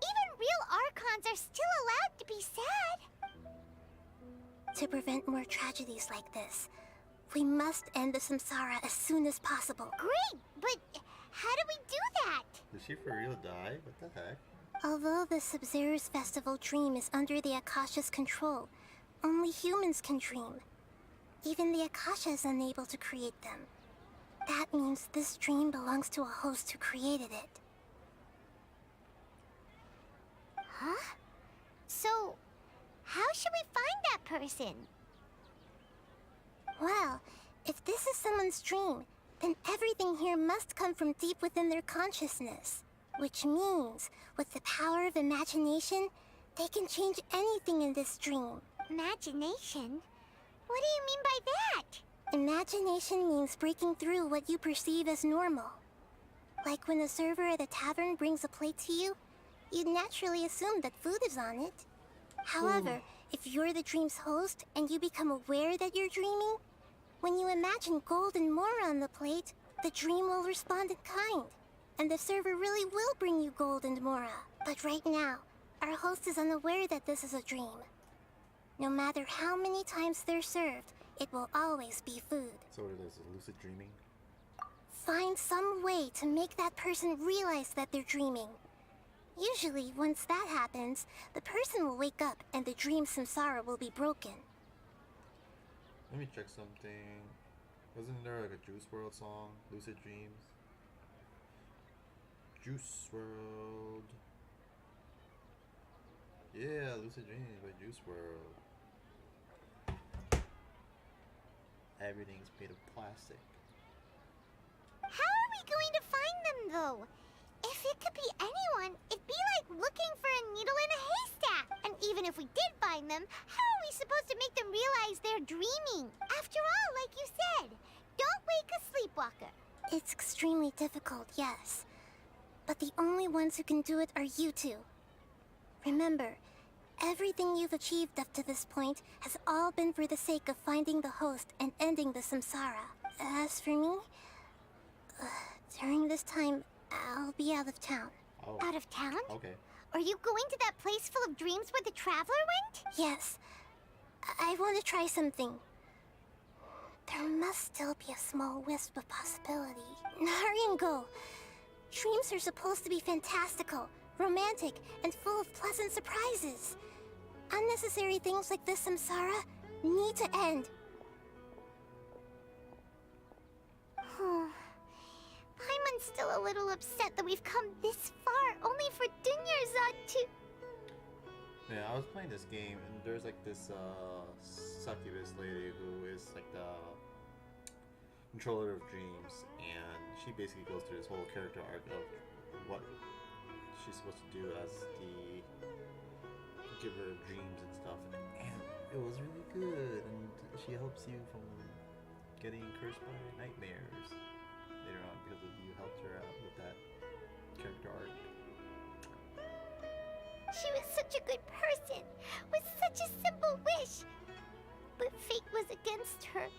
Even real Archons are still allowed to be sad. To prevent more tragedies like this, we must end the samsara as soon as possible. Great, but how do we do that? Did she for real die? What the heck? Although the Sub-Zerus Festival dream is under the Akasha's control, only humans can dream. Even the Akasha is unable to create them. That means this dream belongs to a host who created it. Huh? So, how should we find that person? Well, if this is someone's dream, then everything here must come from deep within their consciousness. Which means, with the power of imagination, they can change anything in this dream. Imagination? What do you mean by that? Imagination means breaking through what you perceive as normal. Like when a server at a tavern brings a plate to you, you'd naturally assume that food is on it. However, if you're the dream's host and you become aware that you're dreaming, when you imagine gold and mora on the plate, the dream will respond in kind. And the server really will bring you gold and mora. But right now, our host is unaware that this is a dream. No matter how many times they're served, it will always be food. So it is lucid dreaming? Find some way to make that person realize that they're dreaming. Usually, once that happens, the person will wake up and the dream samsara will be broken. Let me check something. Wasn't there like a Juice WRLD song? Lucid Dreams? Juice WRLD. Yeah, Lucid Dreams by Juice WRLD. Everything's made of plastic. How are we going to find them, though? If it could be anyone, it'd be like looking for a needle in a haystack. And even if we did find them, how are we supposed to make them realize they're dreaming? After all, like you said, don't wake a sleepwalker. It's extremely difficult, yes. But the only ones who can do it are you two. Remember, everything you've achieved up to this point has all been for the sake of finding the host and ending the samsara. As for me, during this time, I'll be out of town. Oh. Out of town? Okay. Are you going to that place full of dreams where the Traveler went? Yes. I want to try something. There must still be a small wisp of possibility. Hurry and go. Dreams are supposed to be fantastical, romantic, and full of pleasant surprises. Unnecessary things like this samsara need to end. Paimon's still a little upset that we've come this far, only for Dunyarzad to... Yeah, I was playing this game and there's like this succubus lady who is like the controller of dreams, and she basically goes through this whole character arc of what she's supposed to do as the giver of dreams and stuff, and it was really good, and she helps you from getting cursed by nightmares later on because of you helped her out with that character arc. She was such a good person, with such a simple wish. But fate was against her.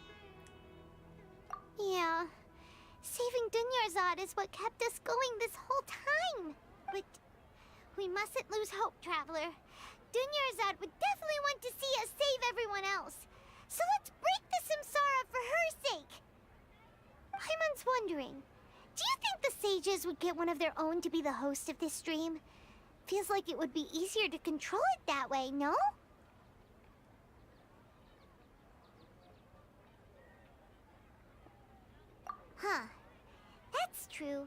Yeah, saving Dunyarzad is what kept us going this whole time. But we mustn't lose hope, Traveler. Dunyarzad would definitely want to see us save everyone else. So let's break the samsara for her sake. Paimon's wondering, do you think the sages would get one of their own to be the host of this stream? Feels like it would be easier to control it that way, no? Huh. That's true.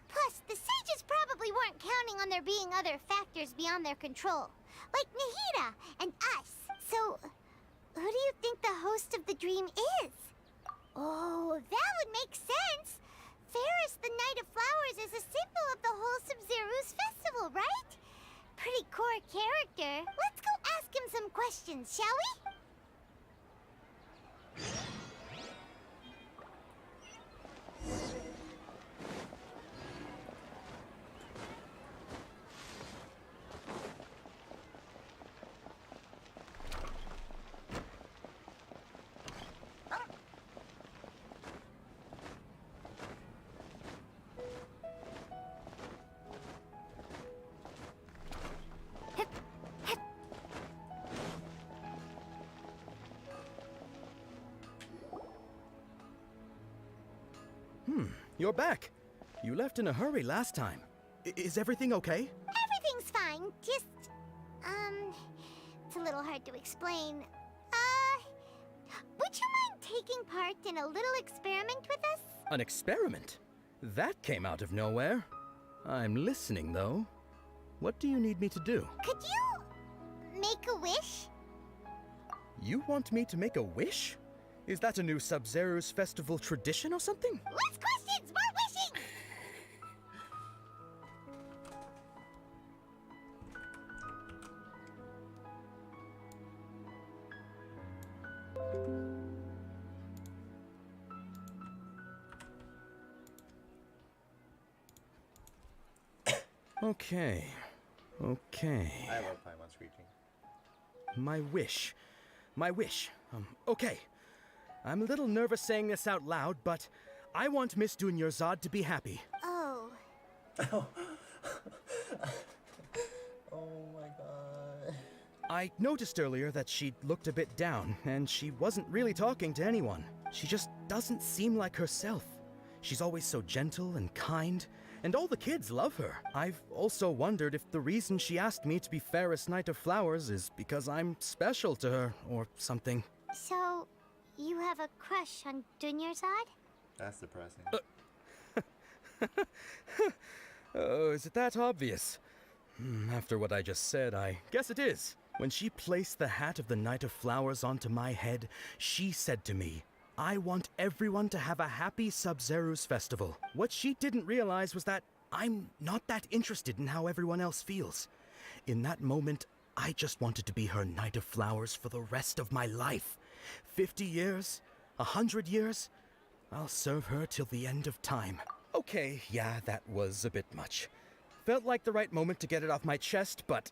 Plus, the sages probably weren't counting on there being other factors beyond their control, like Nahida and us. So, who do you think the host of the dream is? Oh, that would make sense. Ferris, the Knight of Flowers, is a symbol of the whole Sub-Zero's festival, right? Pretty core character. Let's go ask him some questions, shall we? You're back. You left in a hurry last time. Is everything okay? Everything's fine. Just, it's a little hard to explain. Would you mind taking part in a little experiment with us? An experiment? That came out of nowhere. I'm listening, though. What do you need me to do? Could you make a wish? You want me to make a wish? Is that a new Sub-Zero's festival tradition or something? Less questions! More wishing! Okay. I love Paimon screeching. My wish. Okay. I'm a little nervous saying this out loud, but I want Miss Dunyarzad to be happy. Oh. Oh my god. I noticed earlier that she looked a bit down, and she wasn't really talking to anyone. She just doesn't seem like herself. She's always so gentle and kind, and all the kids love her. I've also wondered if the reason she asked me to be Fairest Knight of Flowers is because I'm special to her, or something. So, you have a crush on Dunyarzad? That's depressing. Oh, is it that obvious? After what I just said, I guess it is. When she placed the hat of the Knight of Flowers onto my head, she said to me, I want everyone to have a happy Sub-Zero's festival. What she didn't realize was that I'm not that interested in how everyone else feels. In that moment, I just wanted to be her Knight of Flowers for the rest of my life. 50 years? 100 years? I'll serve her till the end of time. Okay, yeah, that was a bit much. Felt like the right moment to get it off my chest, but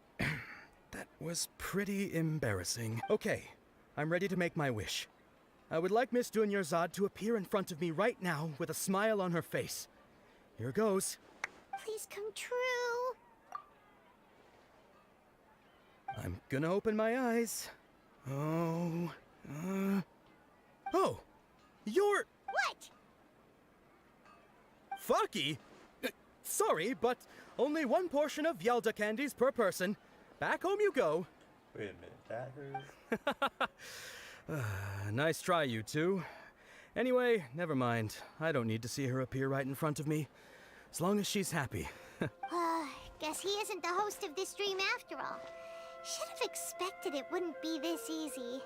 that was pretty embarrassing. Okay, I'm ready to make my wish. I would like Miss Dunyarzad to appear in front of me right now with a smile on her face. Here goes. Please come true. I'm gonna open my eyes. Oh, oh, you're What? Faki. Sorry, but only one portion of Yalda candies per person. Back home you go. Wait a minute, that hurt? Nice try, you two. Anyway, never mind. I don't need to see her appear right in front of me. As long as she's happy. Guess he isn't the host of this dream after all. Should have expected it wouldn't be this easy.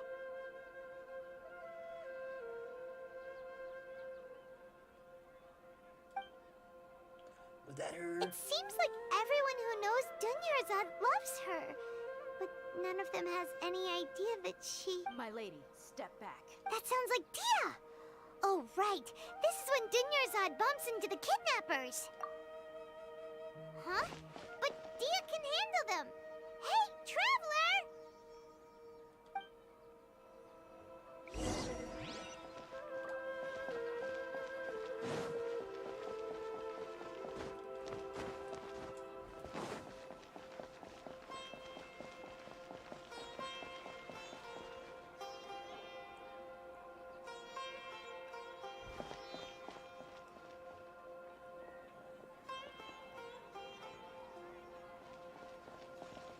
That hurt. It seems like everyone who knows Dunyarzad loves her. But none of them has any idea that she... My lady, step back. That sounds like Dia! Oh, right. This is when Dunyarzad bumps into the kidnappers. Huh? But Dia can handle them. Hey, Traveler!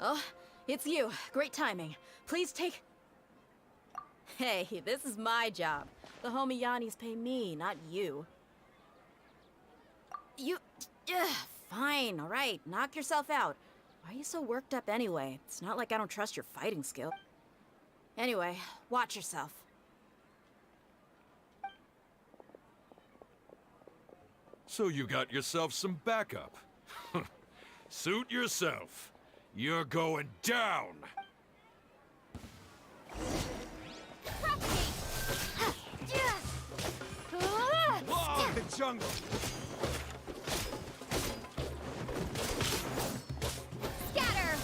Oh, it's you. Great timing. Please take... Hey, this is my job. The homie Yannis pay me, not you. You... Fine, all right. Knock yourself out. Why are you so worked up anyway? It's not like I don't trust your fighting skill. Anyway, watch yourself. So you got yourself some backup. Suit yourself. You're going down! Law of the jungle! Scatter!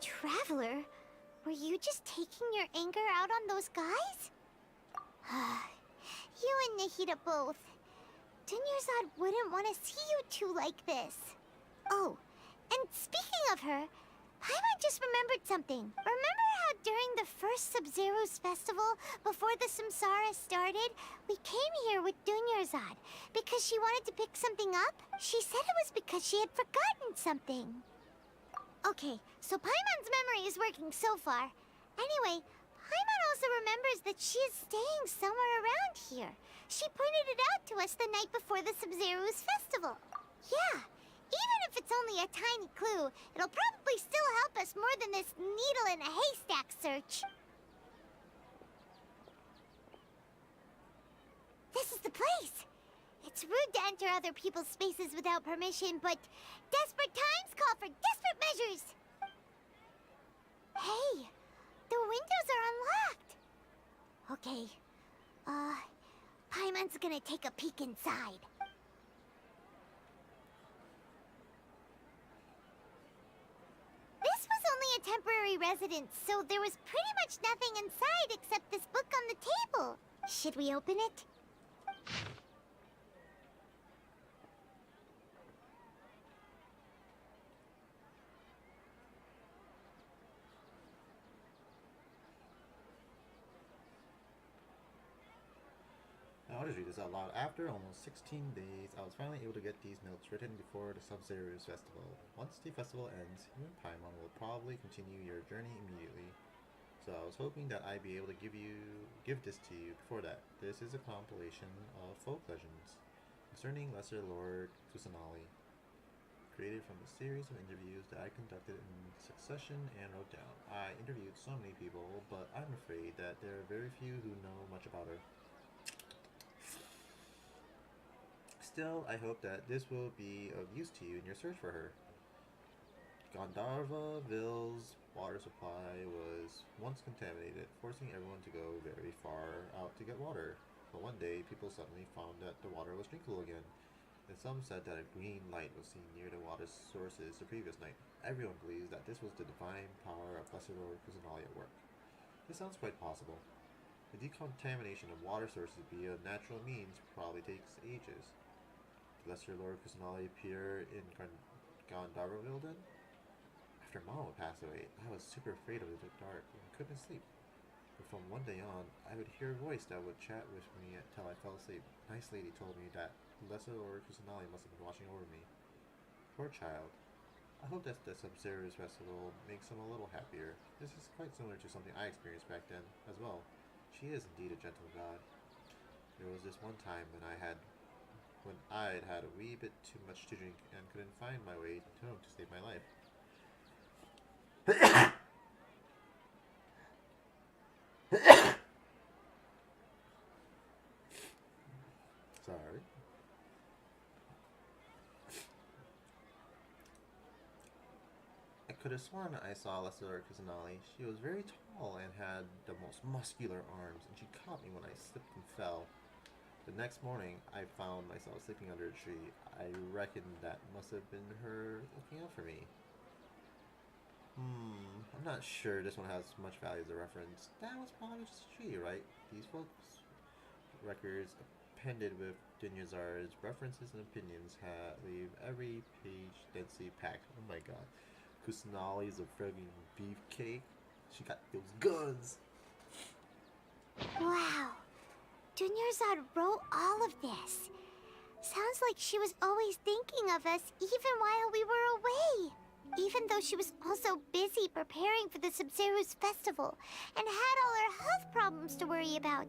Traveler, were you just taking your anger out on those guys? You and Nahida both. Dunyarzad wouldn't want to see you two like this. Oh, and speaking of her, Paimon just remembered something. Remember how during the first Sub-Zero's festival, before the Samsara started, we came here with Dunyarzad because she wanted to pick something up? She said it was because she had forgotten something. Okay, so Paimon's memory is working so far. Anyway, Paimon also remembers that she is staying somewhere around here. She pointed it out to us the night before the Sub-Zero's festival. Yeah, even if it's only a tiny clue, it'll probably still help us more than this needle in a haystack search. This is the place. It's rude to enter other people's spaces without permission, but desperate times call for desperate measures. Hey, the windows are unlocked. Okay, Paimon's gonna take a peek inside. This was only a temporary residence, so there was pretty much nothing inside except this book on the table. Should we open it? I'll just read this out loud. After almost 16 days, I was finally able to get these notes written before the Sub-Zero's festival. Once the festival ends, you and Paimon will probably continue your journey immediately. So I was hoping that I'd be able to give this to you before that. This is a compilation of folk legends concerning Lesser Lord Kusanali, created from a series of interviews that I conducted in succession and wrote down. I interviewed so many people, but I'm afraid that there are very few who know much about her. Still, I hope that this will be of use to you in your search for her. Gandharvaville's water supply was once contaminated, forcing everyone to go very far out to get water. But one day, people suddenly found that the water was drinkable again, and some said that a green light was seen near the water sources the previous night. Everyone believes that this was the divine power of Lesser Lord Kusanali at work. This sounds quite possible. The decontamination of water sources via natural means probably takes ages. Did Lesser Lord Kusanali appear in Gandharvaville then? After Mama passed away, I was super afraid of the dark and couldn't sleep. But from one day on, I would hear a voice that would chat with me until I fell asleep. A nice lady told me that Lesser Lord Kusanali must have been watching over me. Poor child. I hope that the Sub-Zero's festival makes him a little happier. This is quite similar to something I experienced back then, as well. She is indeed a gentle god. There was this one time when I'd had a wee bit too much to drink and couldn't find my way home to save my life. Sorry. I could have sworn I saw Lesser Kusanali. She was very tall and had the most muscular arms, and she caught me when I slipped and fell. The next morning, I found myself sleeping under a tree. I reckon that must have been her looking out for me. I'm not sure this one has much value as a reference. That was probably just a tree, right? These folks' records appended with Dunyazar's references and opinions leave every page densely packed. Oh my god. Kusanali's a friggin' beefcake. She got those guns. Wow. Dunyarzad wrote all of this. Sounds like she was always thinking of us even while we were away. Even though she was also busy preparing for the Sub-Zero's festival and had all her health problems to worry about.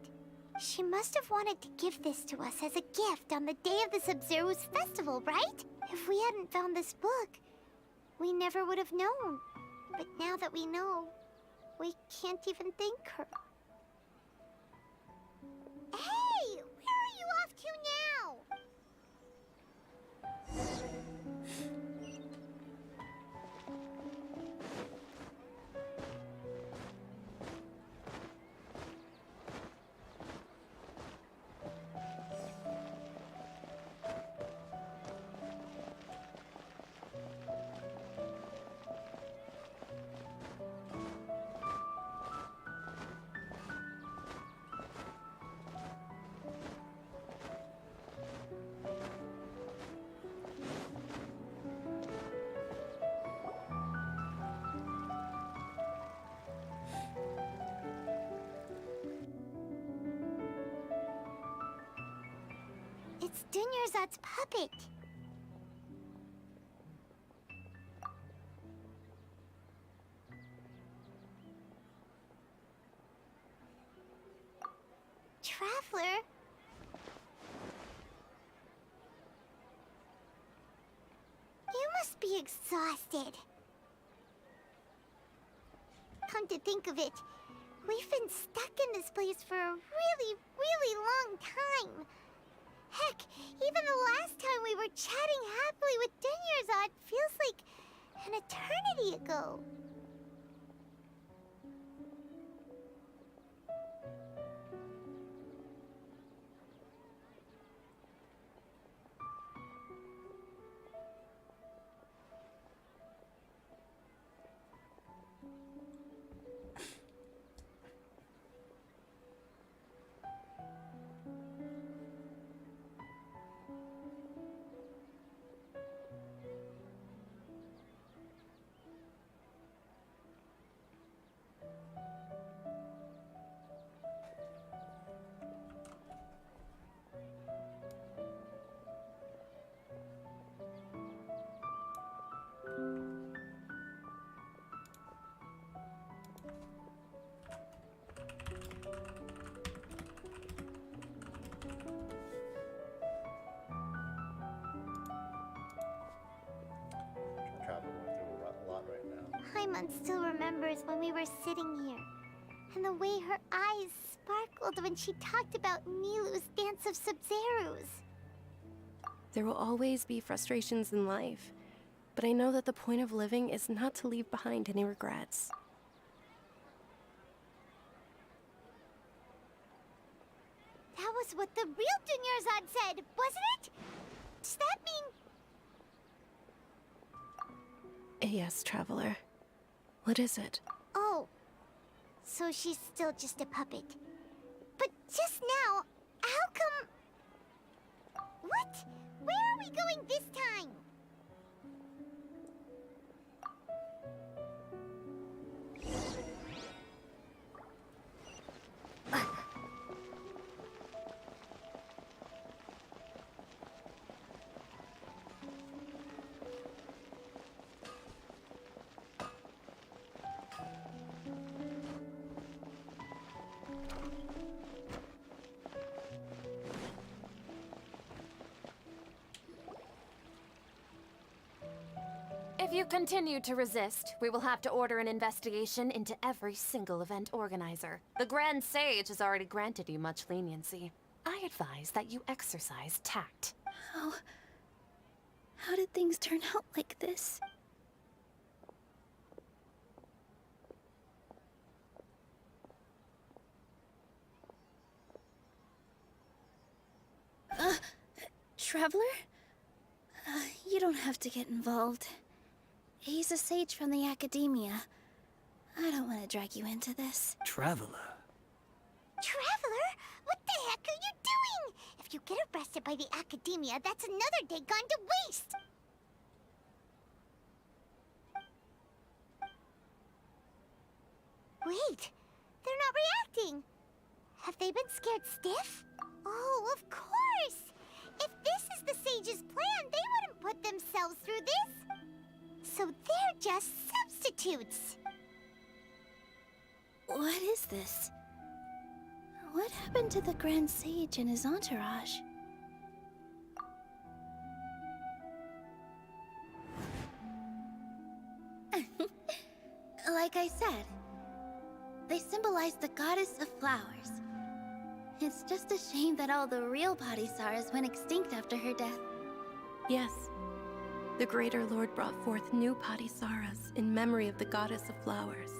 She must have wanted to give this to us as a gift on the day of the Sub-Zero's festival, right? If we hadn't found this book, we never would have known. But now that we know, we can't even thank her. Hey! Where are you off to now? It's Dunyarzad's puppet. Traveler? You must be exhausted. Come to think of it, we've been stuck in this place for a really, really long time. Heck, even the last time we were chatting happily with Dunyarzad feels like an eternity ago. Paimon still remembers when we were sitting here, and the way her eyes sparkled when she talked about Nilu's dance of Sub-Zerus. There will always be frustrations in life, but I know that the point of living is not to leave behind any regrets. That was what the real Dunyarzad said, wasn't it? Does that mean... Yes, Traveler. What is it? Oh, so she's still just a puppet. But just now, how come... What? Where are we going this time? If you continue to resist, we will have to order an investigation into every single event organizer. The Grand Sage has already granted you much leniency. I advise that you exercise tact. How did things turn out like this? Traveler? You don't have to get involved. He's a sage from the Academia. I don't want to drag you into this. Traveler? Traveler? What the heck are you doing? If you get arrested by the Academia, that's another day gone to waste! Wait, they're not reacting. Have they been scared stiff? Oh, of course! If this is the Sage's plan, they wouldn't put themselves through this. So they're just substitutes. What is this? What happened to the Grand Sage and his entourage? Like I said, they symbolize the goddess of flowers. It's just a shame that all the real Padisaras went extinct after her death. Yes. The Greater Lord brought forth new Padisaras in memory of the goddess of flowers.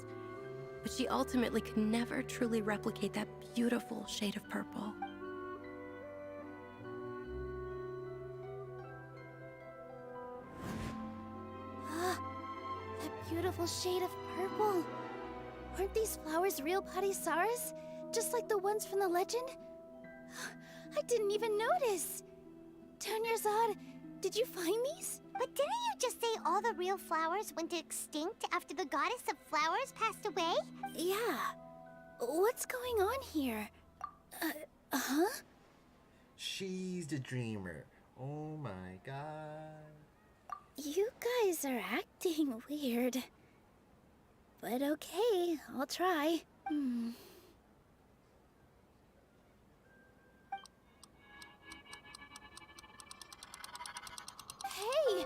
But she ultimately could never truly replicate that beautiful shade of purple. That beautiful shade of purple. Aren't these flowers real Padisaras? Just like the ones from the legend? I didn't even notice. Dunyarzad, did you find these? But didn't you just say all the real flowers went extinct after the goddess of flowers passed away? Yeah. What's going on here? Huh? She's the dreamer. Oh my god. You guys are acting weird. But okay, I'll try. Hey!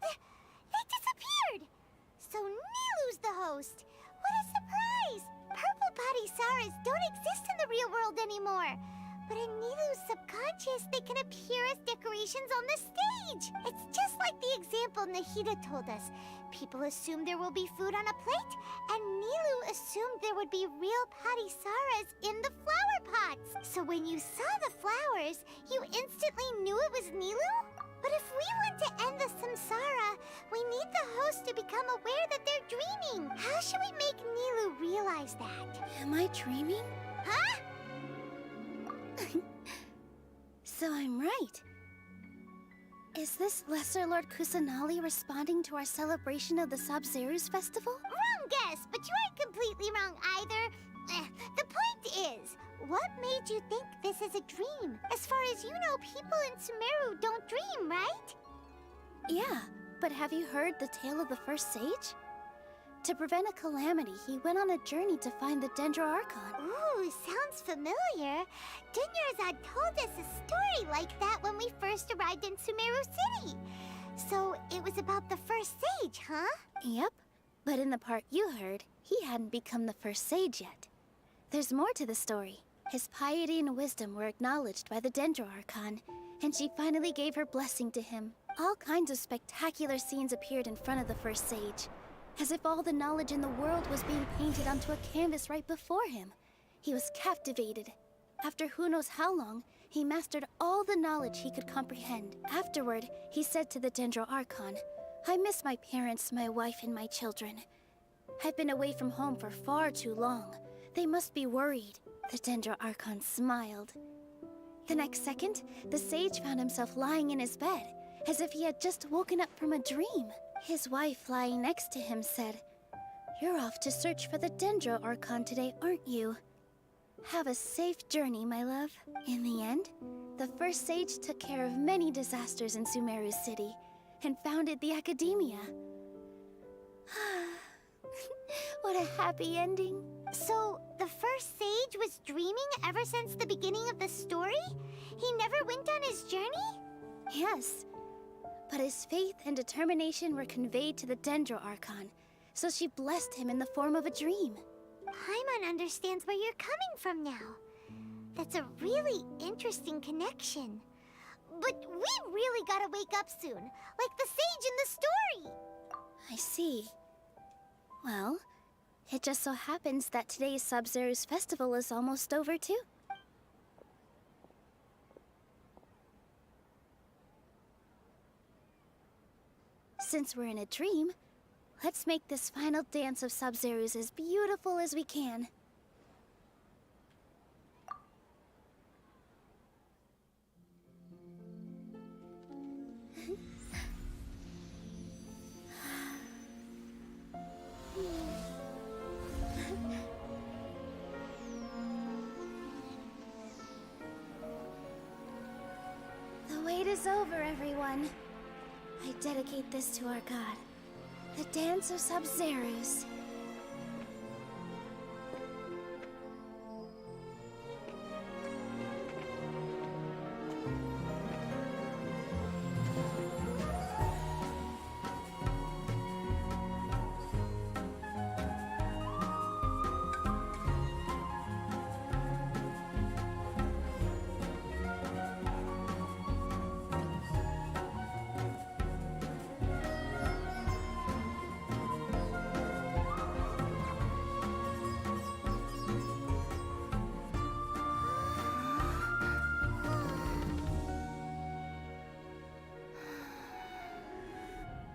They disappeared! So Nilu's the host. What a surprise! Purple Padisaras don't exist in the real world anymore. But in Nilu's subconscious, they can appear as decorations on the stage. It's just like the example Nahida told us. People assumed there will be food on a plate, and Nilu assumed there would be real Padisaras in the flower pots. So when you saw the flowers, you instantly knew it was Nilu? But if we want to end the samsara, we need the host to become aware that they're dreaming. How should we make Nilu realize that? Am I dreaming? Huh? So I'm right. Is this Lesser Lord Kusanali responding to our celebration of the Sub-Zerus festival? Wrong guess, but you aren't completely wrong either. The point is, what made you think this is a dream? As far as you know, people in Sumeru don't dream, right? Yeah, but have you heard the tale of the first sage? To prevent a calamity, he went on a journey to find the Dendro Archon. Ooh, sounds familiar. Dunyarzad told us a story like that when we first arrived in Sumeru City. So So it was about the first sage, huh? Yep. But in the part you heard, he hadn't become the first sage yet. There's more to the story. His piety and wisdom were acknowledged by the Dendro Archon, and she finally gave her blessing to him. All kinds of spectacular scenes appeared in front of the first sage, as if all the knowledge in the world was being painted onto a canvas right before him. He was captivated. After who knows how long, he mastered all the knowledge he could comprehend. Afterward, he said to the Dendro Archon, "I miss my parents, my wife, and my children. I've been away from home for far too long. They must be worried." The Dendro Archon smiled. The next second, the sage found himself lying in his bed, as if he had just woken up from a dream. His wife, lying next to him, said, "You're off to search for the Dendro Archon today, aren't you? Have a safe journey, my love." In the end, the first sage took care of many disasters in Sumeru City and founded the Academia. What a happy ending. So, the first sage was dreaming ever since the beginning of the story? He never went on his journey? Yes. But his faith and determination were conveyed to the Dendro Archon, so she blessed him in the form of a dream. Paimon understands where you're coming from now. That's a really interesting connection. But we really gotta wake up soon, like the sage in the story. I see. Well, it just so happens that today's Sub-Zero's festival is almost over too. Since we're in a dream, let's make this final dance of Sub-Zero's as beautiful as we can. The wait is over, everyone. I dedicate this to our god, the Dance of Sub-Zeros.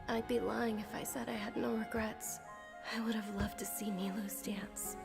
I'd be lying if I said I had no regrets. I would have loved to see Nilou's dance.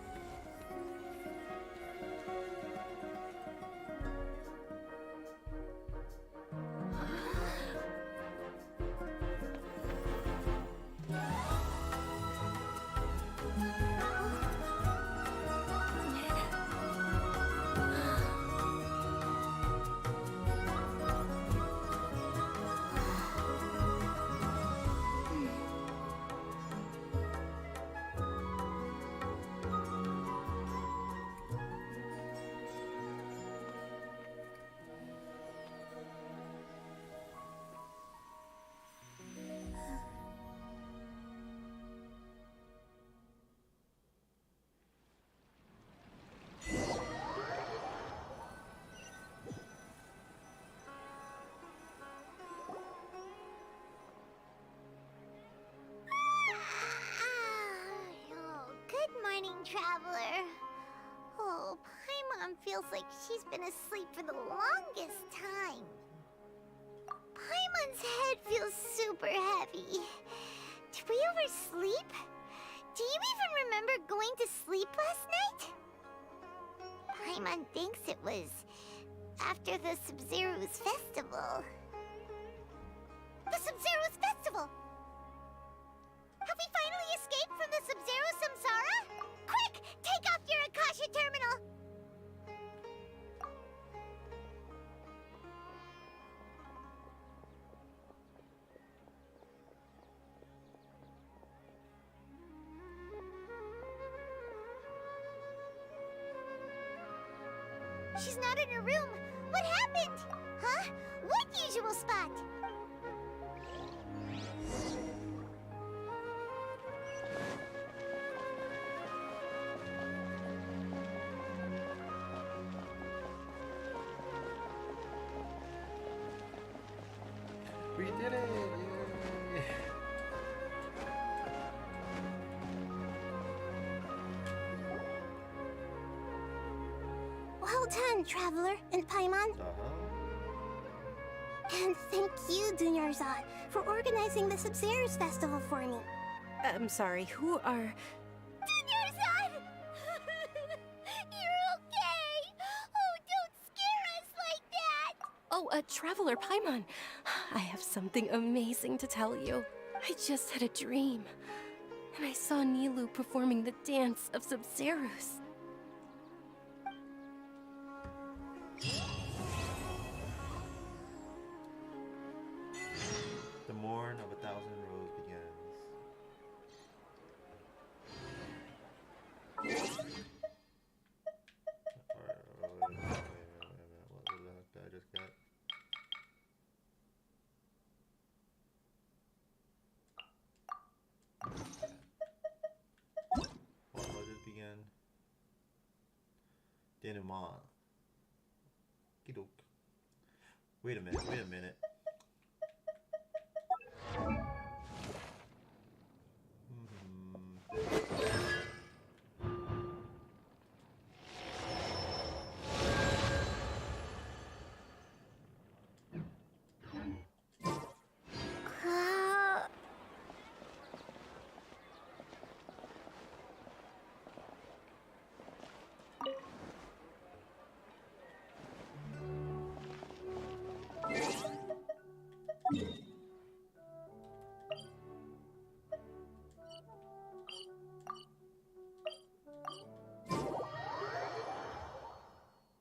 Traveler. Oh, Paimon feels like she's been asleep for the longest time. Paimon's head feels super heavy. Did we oversleep? Do you even remember going to sleep last night? Paimon thinks it was after the Sub-Zero's festival. The Sub-Zero's festival! Have we finally escaped from the Sub-Zero Samsara? Quick! Take off your Akasha terminal! She's not in her room. What happened? Huh? What usual spot? We did it! Yay! Well done, Traveler and Paimon. And thank you, Dunyarzad, for organizing the Sub-Zero's festival for me. I'm sorry, who are... Dunyarzad! You're okay! Oh, don't scare us like that! Oh, Traveler Paimon. I have something amazing to tell you. I just had a dream. And I saw Nilou performing the dance of Sub-Zeros. The morn of 1,000 rows begins. What the heck did I just get? What just begin? Denouement. Kidok. Wait a minute, wait a minute.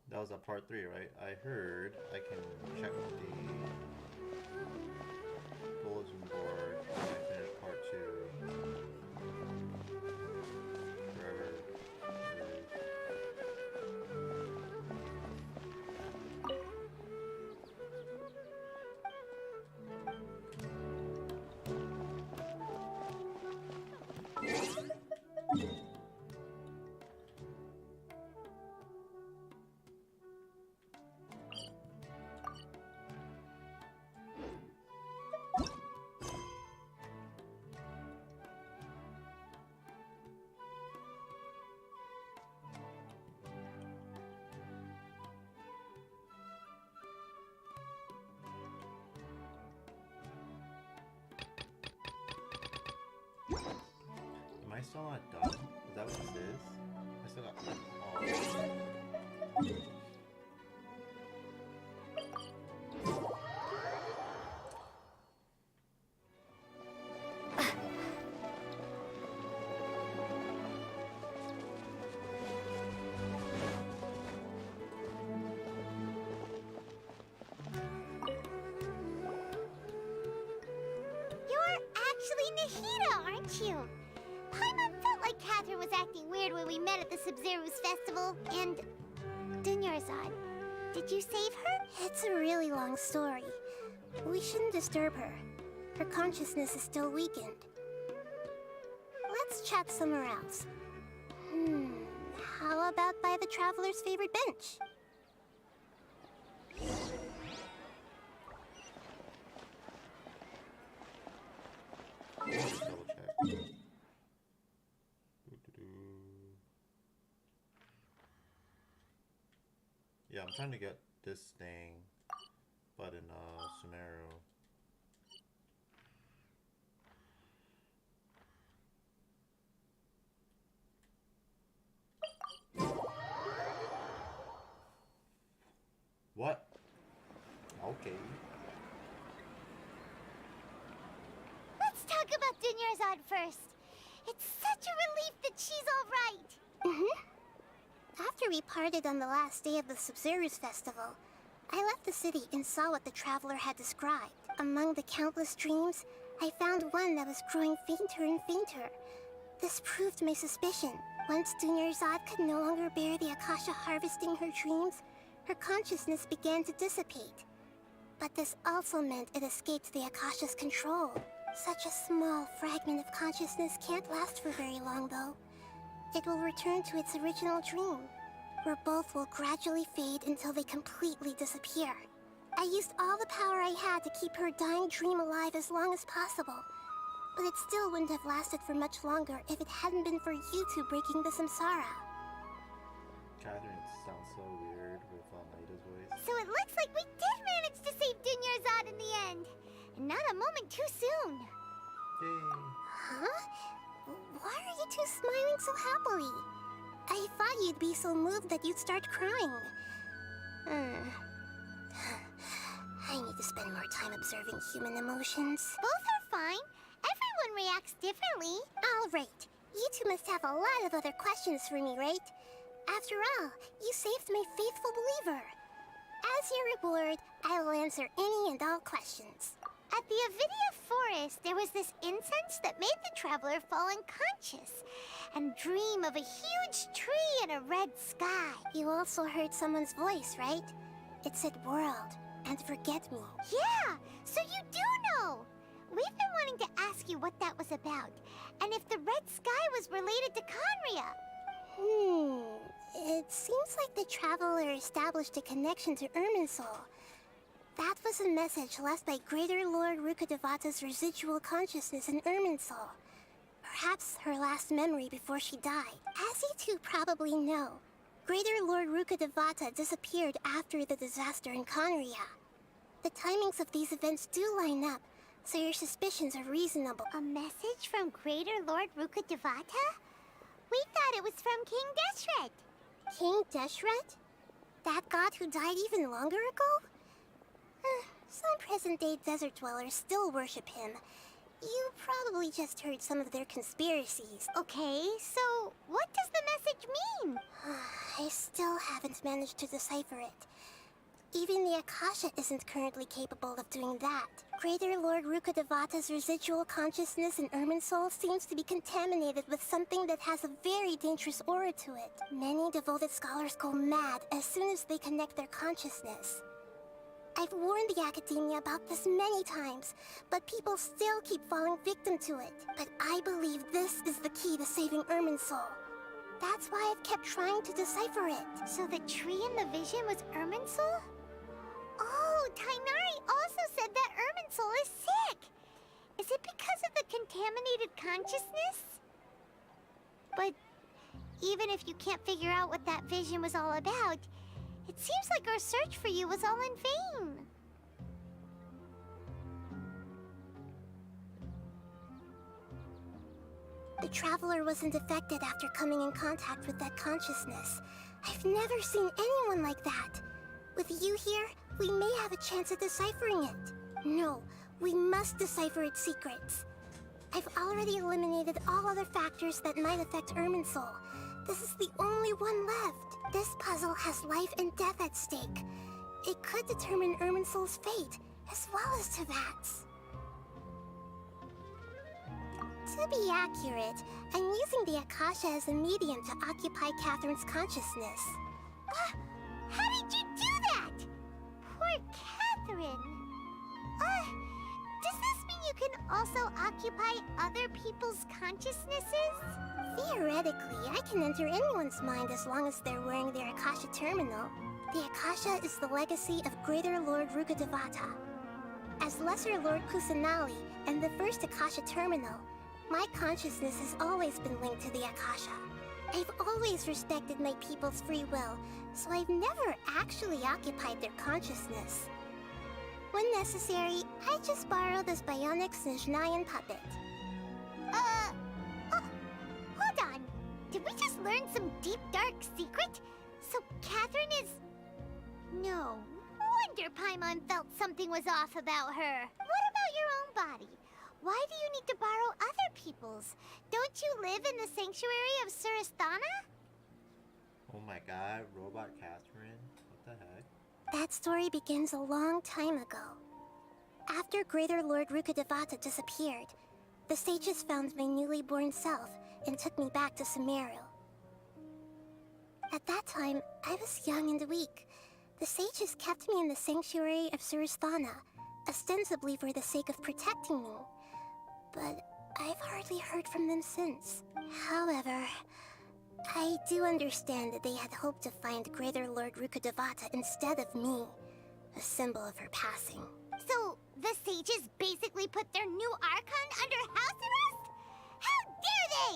That was a part 3, right? I heard I can check the bulletin board when I finish part 2. Forever. Am I still not done? Is that what this is? I still got... Oh. You're actually Nahida, aren't you? Paimon felt like Catherine was acting weird when we met at the Sub-Zero's festival, and... Dunyarzad, did you save her? It's a really long story. We shouldn't disturb her. Her consciousness is still weakened. Let's chat somewhere else. How about by the Traveler's favorite bench? Double check. Yeah, I'm trying to get this thing, but in Sumeru. What? Okay. Let's talk about Dunyarzad first. It's such a relief that she's all right. After we parted on the last day of the Sub-Zero's festival, I left the city and saw what the Traveler had described. Among the countless dreams, I found one that was growing fainter and fainter. This proved my suspicion. Once Dunyarzad could no longer bear the Akasha harvesting her dreams, her consciousness began to dissipate. But this also meant it escaped the Akasha's control. Such a small fragment of consciousness can't last for very long, though. It will return to its original dream, where both will gradually fade until they completely disappear. I used all the power I had to keep her dying dream alive as long as possible. But it still wouldn't have lasted for much longer if it hadn't been for you two breaking the samsara. Catherine sounds so weird with Naida's voice. So it looks like we did manage to save Dunyarzad in the end. And not a moment too soon. Yay. Huh? Why are you two smiling so happily? I thought you'd be so moved that you'd start crying. I need to spend more time observing human emotions. Both are fine. Everyone reacts differently. All right. You two must have a lot of other questions for me, right? After all, you saved my faithful believer. As your reward, I will answer any and all questions. At the Avidia forest, there was this incense that made the traveler fall unconscious and dream of a huge tree and a red sky. You also heard someone's voice, right? It said world and forget me. Yeah, so you do know. We've been wanting to ask you what that was about, and if the red sky was related to Conria. It seems like the traveler established a connection to Irminsul. That was a message left by Greater Lord Rukkhadevata's residual consciousness in Irminsul. Perhaps her last memory before she died. As you two probably know, Greater Lord Rukkhadevata disappeared after the disaster in Conria. The timings of these events do line up, so your suspicions are reasonable. A message from Greater Lord Rukkhadevata? We thought it was from King Deshret. King Deshret? That god who died even longer ago? Some present-day desert dwellers still worship him. You probably just heard some of their conspiracies. Okay, so what does the message mean? I still haven't managed to decipher it. Even the Akasha isn't currently capable of doing that. Greater Lord Rukkhadevata's residual consciousness in Irminsul seems to be contaminated with something that has a very dangerous aura to it. Many devoted scholars go mad as soon as they connect their consciousness. I've warned the Academia about this many times, but people still keep falling victim to it. But I believe this is the key to saving Irminsul. That's why I've kept trying to decipher it. So the tree in the vision was Irminsul? Oh, Tainari also said that Irminsul is sick. Is it because of the contaminated consciousness? But even if you can't figure out what that vision was all about, it seems like our search for you was all in vain. The Traveler wasn't affected after coming in contact with that consciousness. I've never seen anyone like that. With you here, we may have a chance at deciphering it. No, we must decipher its secrets. I've already eliminated all other factors that might affect Irminsul. This is the only one left. This puzzle has life and death at stake. It could determine Irminsul's fate, as well as Tevat's. To be accurate, I'm using the Akasha as a medium to occupy Catherine's consciousness. How did you do that? Poor Catherine. Does this mean you can also occupy other people's consciousnesses? Theoretically, I can enter anyone's mind as long as they're wearing their Akasha terminal. The Akasha is the legacy of Greater Lord Rukkhadevata. As Lesser Lord Kusanali and the first Akasha terminal, my consciousness has always been linked to the Akasha. I've always respected my people's free will, so I've never actually occupied their consciousness. When necessary, I just borrow this bionic Snezhnayan puppet. Hold on. Did we just learn some deep, dark secret? So Catherine is... No wonder Paimon felt something was off about her. What about your own body? Why do you need to borrow other people's? Don't you live in the sanctuary of Surasthana? Oh my god, Robot Catherine? What the heck? That story begins a long time ago. After Greater Lord Rukkhadevata disappeared, the sages found my newly born self and took me back to Sumeru. At that time, I was young and weak. The sages kept me in the sanctuary of Surasthana, ostensibly for the sake of protecting me. But I've hardly heard from them since. However, I do understand that they had hoped to find Greater Lord Rukkhadevata instead of me. a symbol of her passing. So, the sages basically put their new Archon under house arrest? How dare they!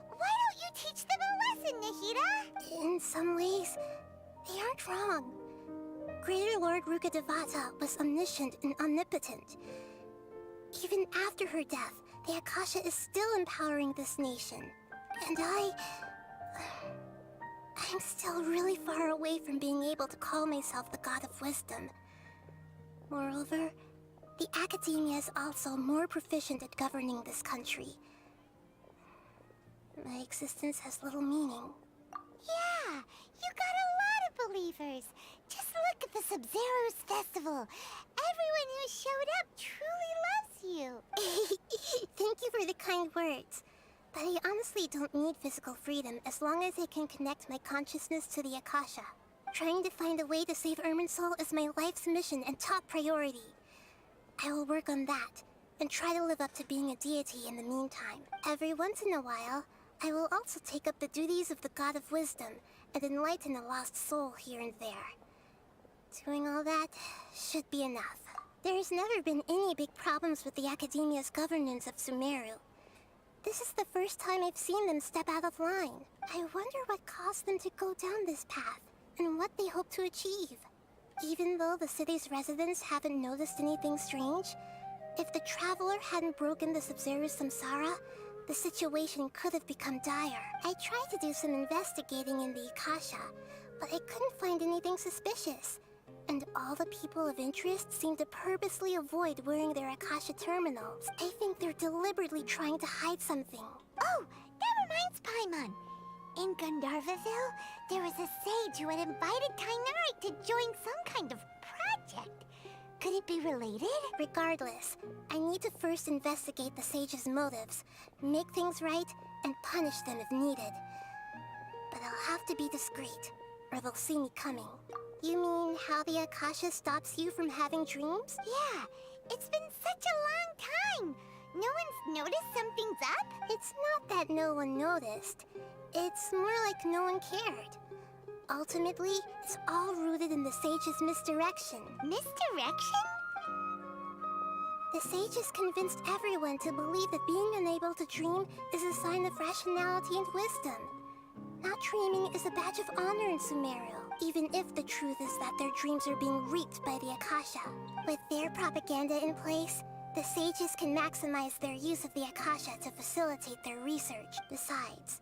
Why don't you teach them a lesson, Nahida? In some ways, they aren't wrong. Greater Lord Rukkhadevata was omniscient and omnipotent. Even after her death, the Akasha is still empowering this nation. And I'm still really far away from being able to call myself the God of Wisdom. Moreover, the Academia is also more proficient at governing this country. My existence has little meaning. Yeah, you got a lot of believers. Just look at the Sub-Zero's festival. Everyone who showed up truly loves you. Thank you for the kind words. But I honestly don't need physical freedom as long as I can connect my consciousness to the Akasha. Trying to find a way to save Irminsul is my life's mission and top priority. I will work on that, and try to live up to being a deity in the meantime. Every once in a while, I will also take up the duties of the God of Wisdom and enlighten a lost soul here and there. Doing all that should be enough. There's never been any big problems with the Academia's governance of Sumeru. This is the first time I've seen them step out of line. I wonder what caused them to go down this path, and what they hope to achieve. Even though the city's residents haven't noticed anything strange, if the Traveler hadn't broken the Sub-Zero's samsara, the situation could have become dire. I tried to do some investigating in the Akasha, but I couldn't find anything suspicious. And all the people of interest seem to purposely avoid wearing their Akasha terminals. I think they're deliberately trying to hide something. Oh, that reminds Paimon. In Gandharvaville, there was a sage who had invited Kainari to join some kind of project. Could it be related? Regardless, I need to first investigate the sage's motives, make things right, and punish them if needed. But I'll have to be discreet, or they'll see me coming. You mean how the Akasha stops you from having dreams? Yeah, it's been such a long time. No one's noticed something's up? It's not that no one noticed. It's more like no one cared. Ultimately, it's all rooted in the sage's misdirection. Misdirection? The sages convinced everyone to believe that being unable to dream is a sign of rationality and wisdom. Not dreaming is a badge of honor in Sumeru, even if the truth is that their dreams are being reaped by the Akasha. With their propaganda in place, the sages can maximize their use of the Akasha to facilitate their research. Besides,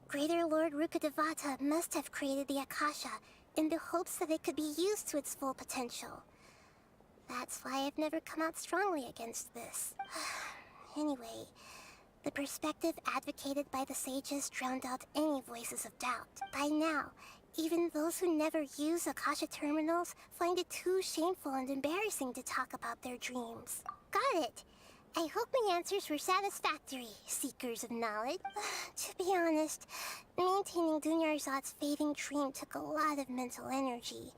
Greater Lord Rukkhadevata must have created the Akasha in the hopes that it could be used to its full potential. That's why I've never come out strongly against this. Anyway, the perspective advocated by the sages drowned out any voices of doubt. By now, even those who never use Akasha terminals find it too shameful and embarrassing to talk about their dreams. Got it! I hope my answers were satisfactory, seekers of knowledge. To be honest, maintaining Dunyarzad's fading dream took a lot of mental energy.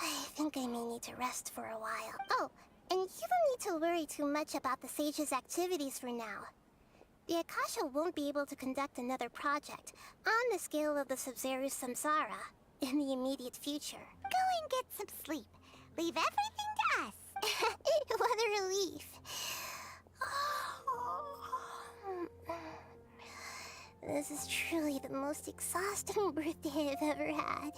I think I may need to rest for a while. Oh, and you don't need to worry too much about the sage's activities for now. The Akasha won't be able to conduct another project on the scale of the Sub-Zero's samsara in the immediate future. Go and get some sleep. Leave everything to us. What a relief. This is truly the most exhausting birthday I've ever had.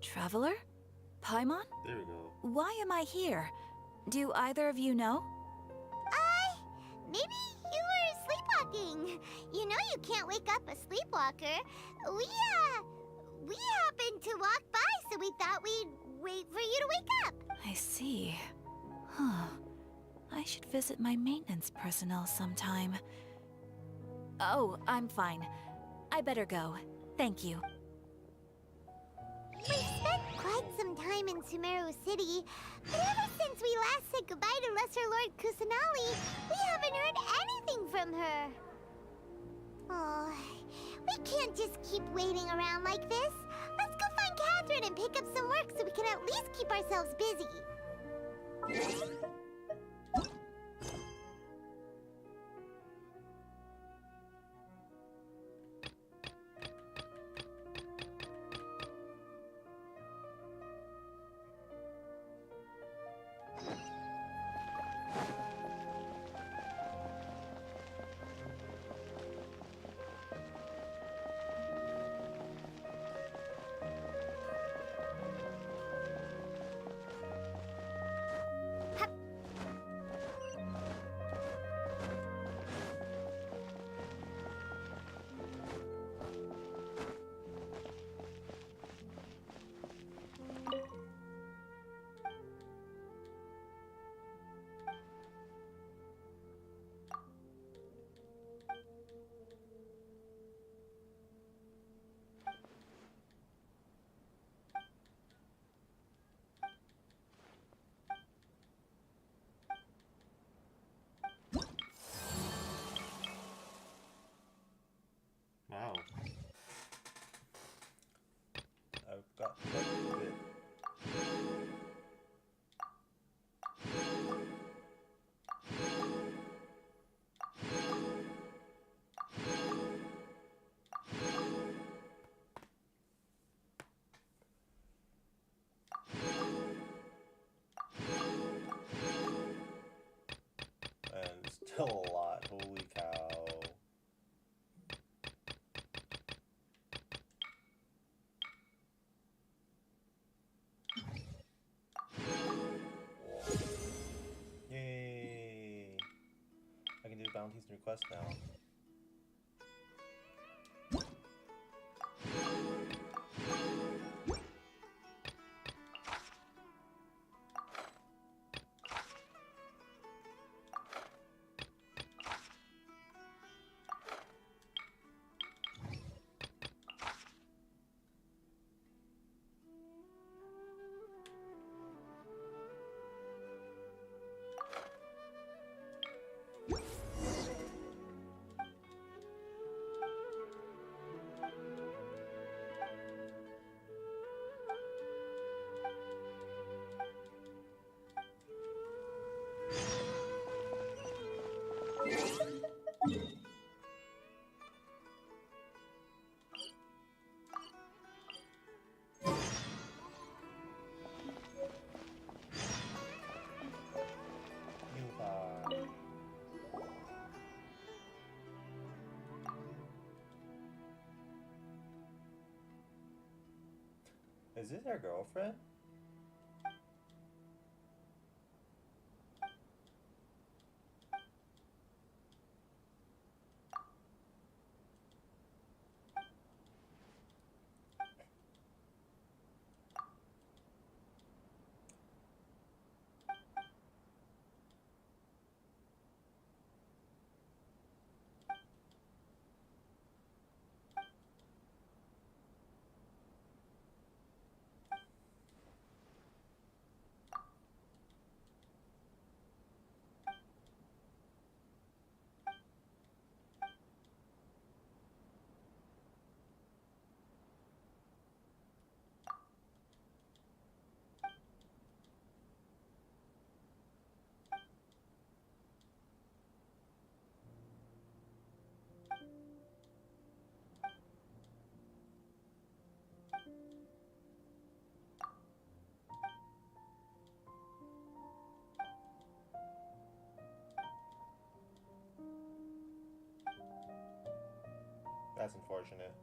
Traveler? Paimon? There we go. Why am I here? Do either of you know? Maybe you were sleepwalking. You know you can't wake up a sleepwalker. We happened to walk by, so we thought we'd wait for you to wake up. I see. Huh. I should visit my maintenance personnel sometime. Oh, I'm fine. I better go. Thank you. We've spent quite some time in Sumeru City, but ever since we last said goodbye to Lesser Lord Kusanali, we haven't heard anything from her. Oh, we can't just keep waiting around like this. Let's go find Catherine and pick up some work so we can at least keep ourselves busy. And still a lot. Holy cow. Yay! I can do bounties and requests now. Is this our girlfriend? That's unfortunate.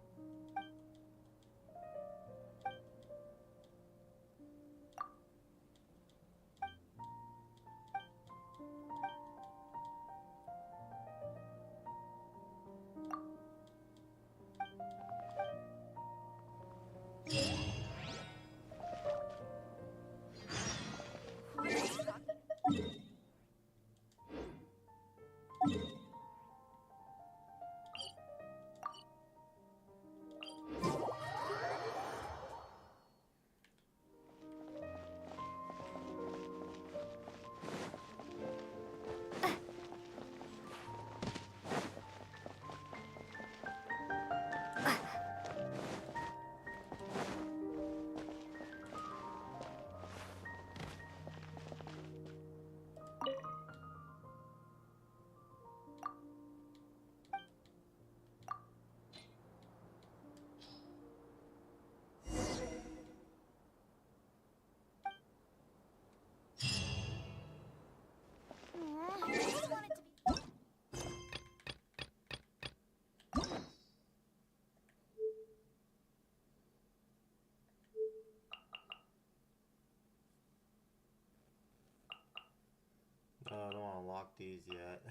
I don't want to lock these yet.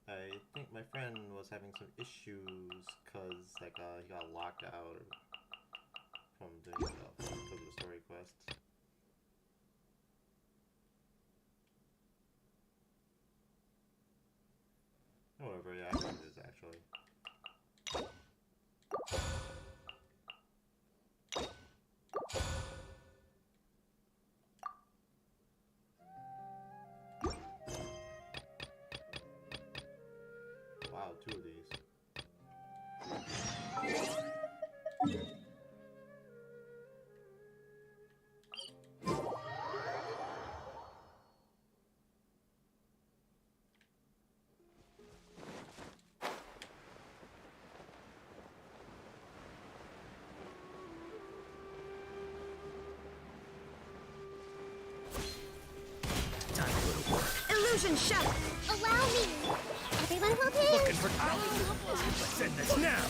I think my friend was having some issues because like he got locked out from doing stuff because of the story quests. Whatever, yeah, I can do this actually. Wow, two of these. Fusion shot! Allow me! Everyone hold in! Looking for trouble? Let's end this now.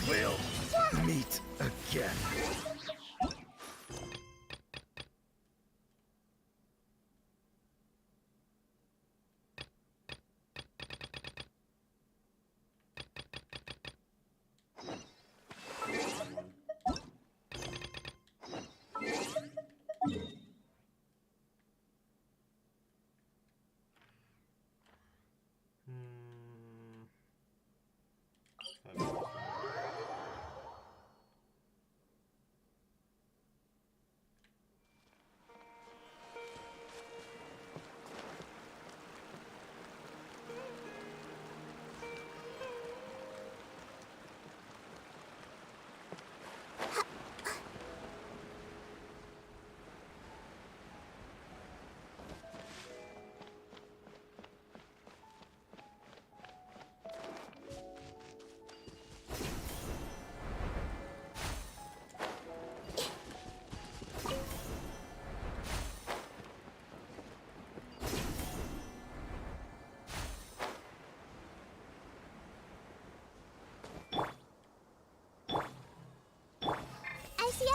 We'll meet again.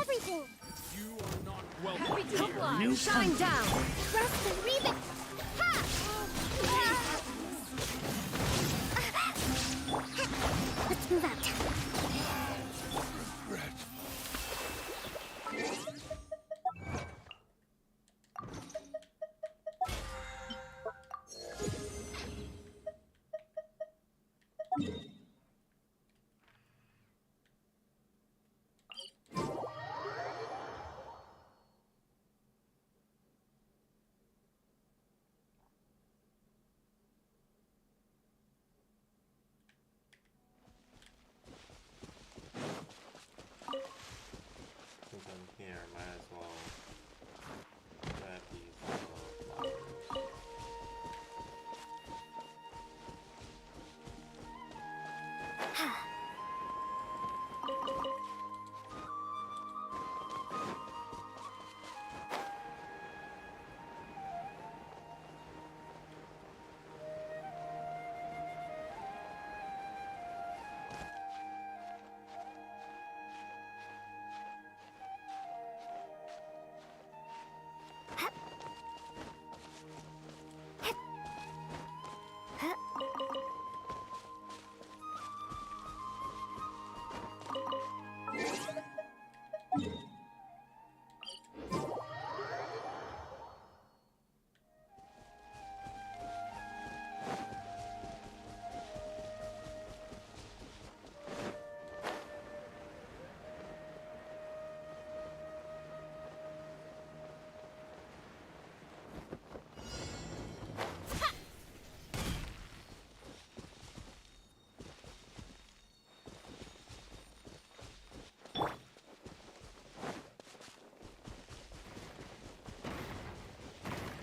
Everything. You are not welcome. Happy to here. fly. New Shine country. down. Thrust and reeve it. Ha! Let's move out. Since I'm here, might as well grab these flowers.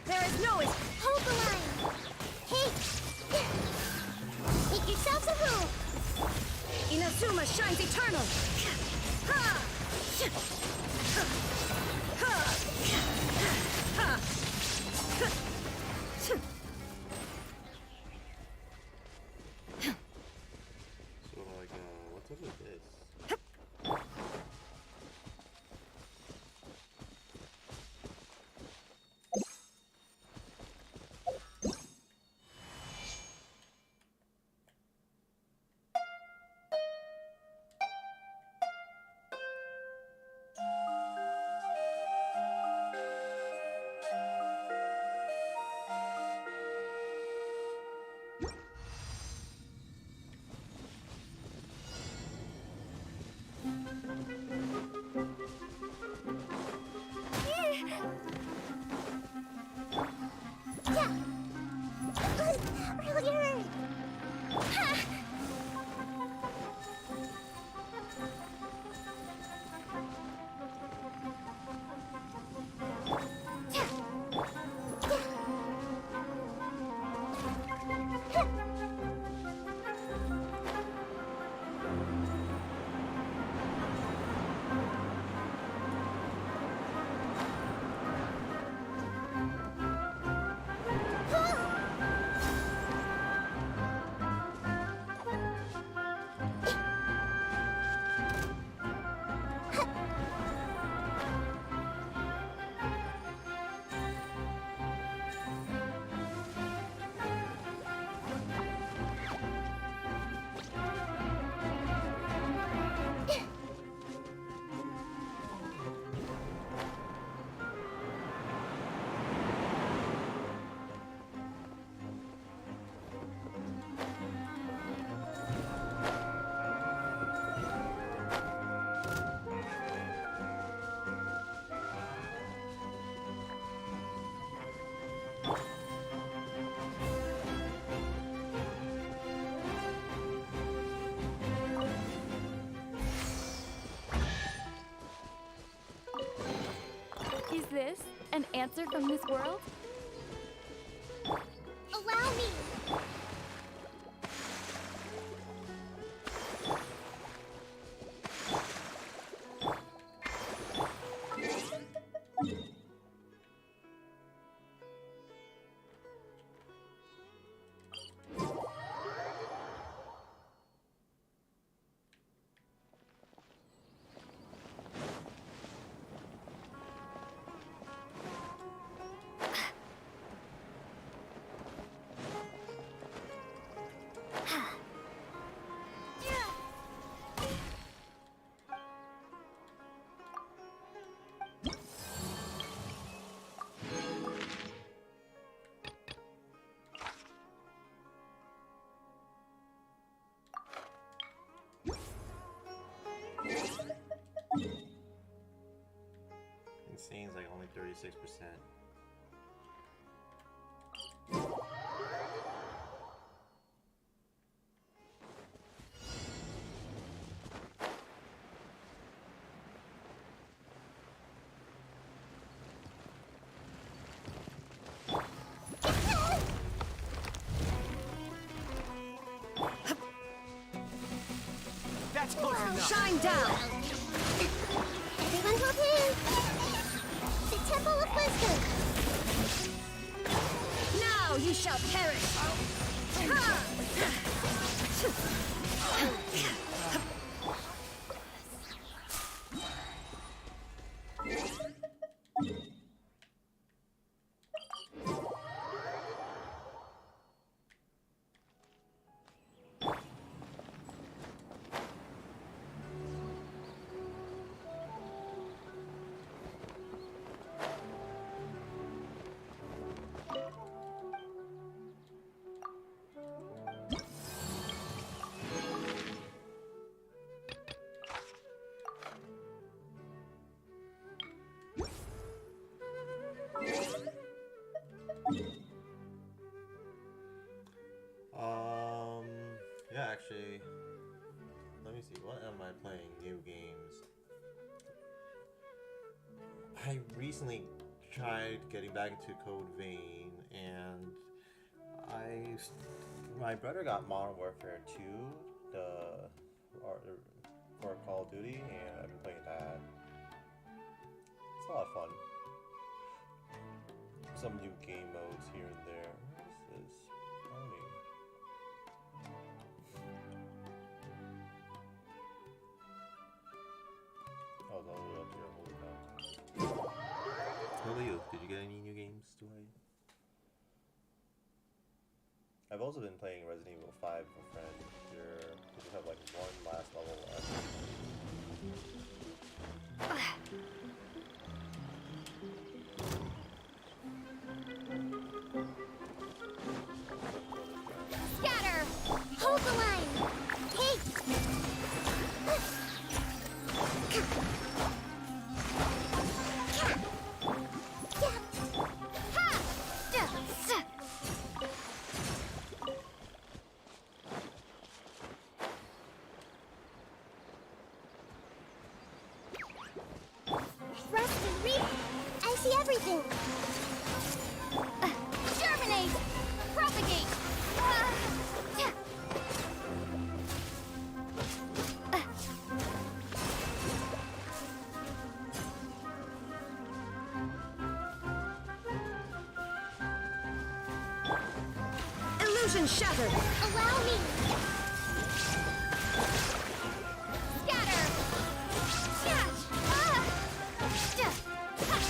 There is no escape. Hold the line. Hey! Make yourselves a room. Inazuma shines eternal! Ha! So like, what's up with this? An answer from this world? Allow me! Insane's like only 36%. That's close enough. Shine down! Everyone hold hands! The Temple of Wisdom! Now you shall perish! Yeah, actually, let me see, what am I playing? New games. I recently tried getting back into Code Vein, and my brother got Modern Warfare 2, for Call of Duty, and I've been playing that. It's a lot of fun. Some new game modes here and there. What is this? Oh, it's all the way up here. Holy cow. What about you? Did you get any new games to play? I've also been playing Resident Evil 5 with a friend. We just have like one last level left. Scatter! Hold the line! Hey! Rust and reap! I see everything! Germinate! Propagate! Illusion shattered! Allow me! Scatter! Catch!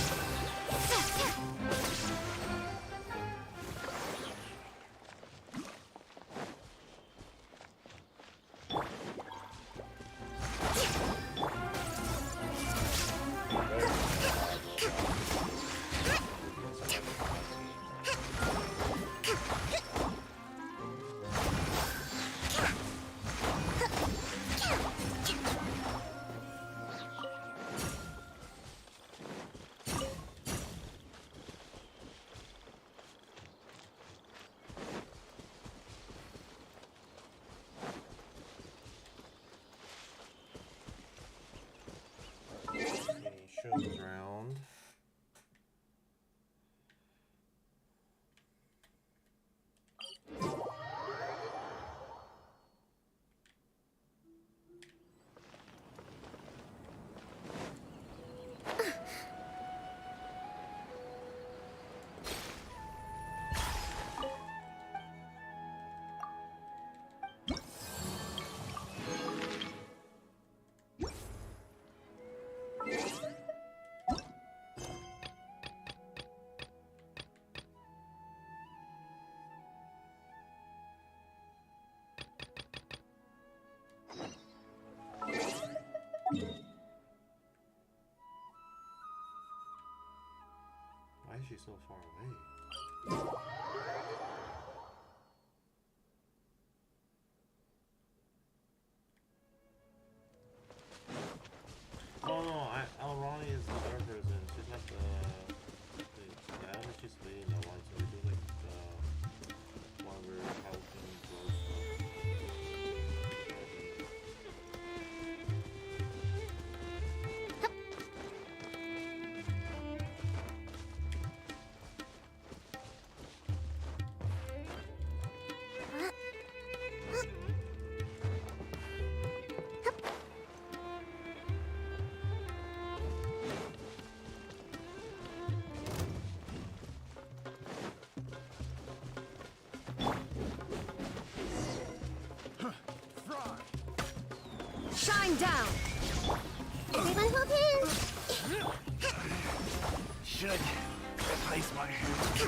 so far away? Oh no, Alrani is the other person. She's not the I don't think she's leading the one, so we do like the one where helping grow Shine down! Everyone hold hands! Should replace my hands.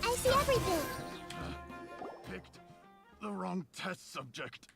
I see everything! Picked the wrong test subject.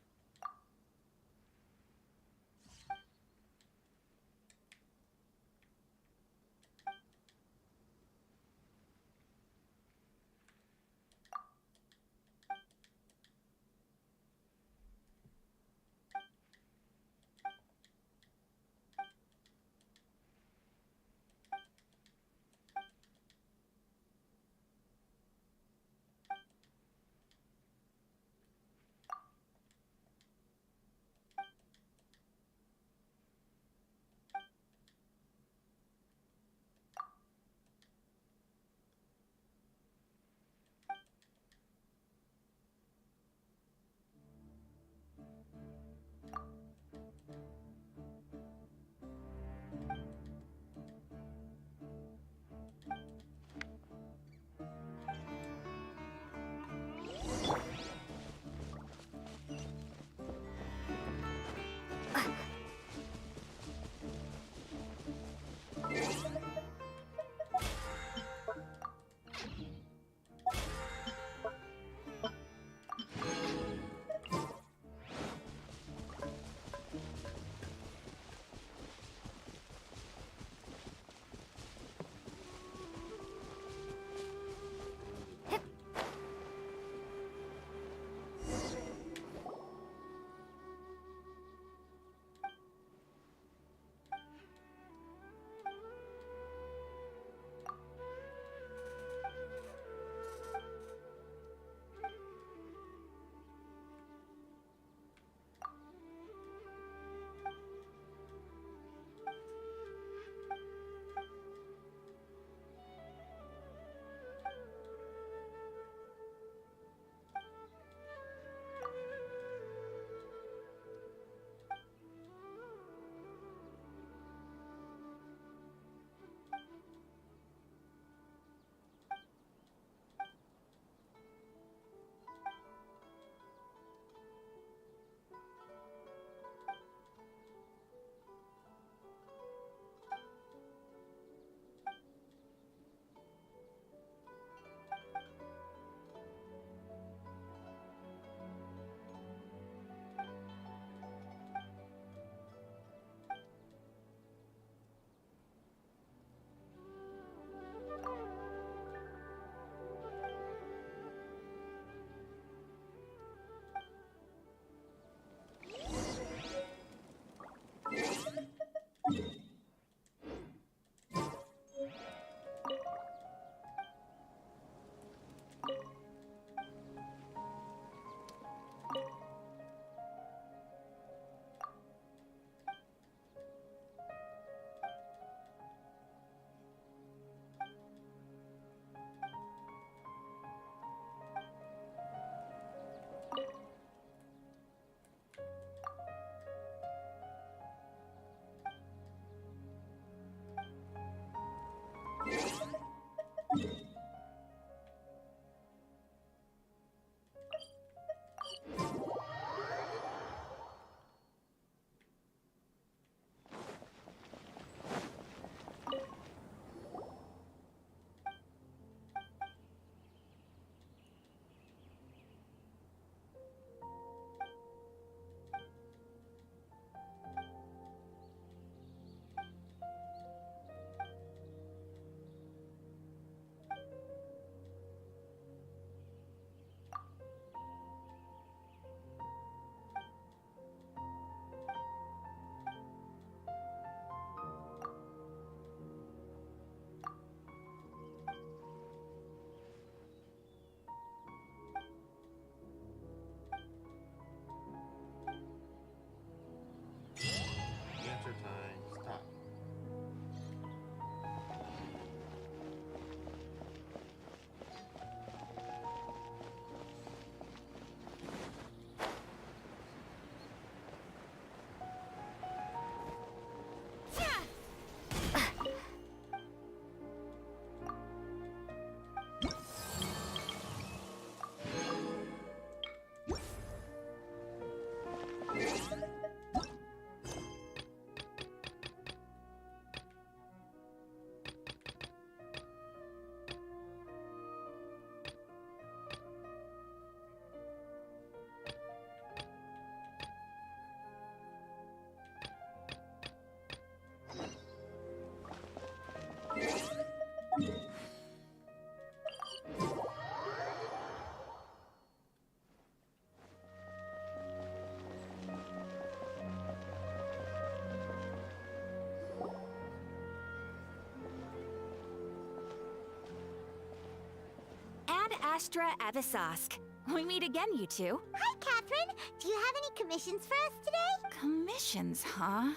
Astra Abyssosque. We meet again, you two. Hi, Catherine. Do you have any commissions for us today? Commissions, huh?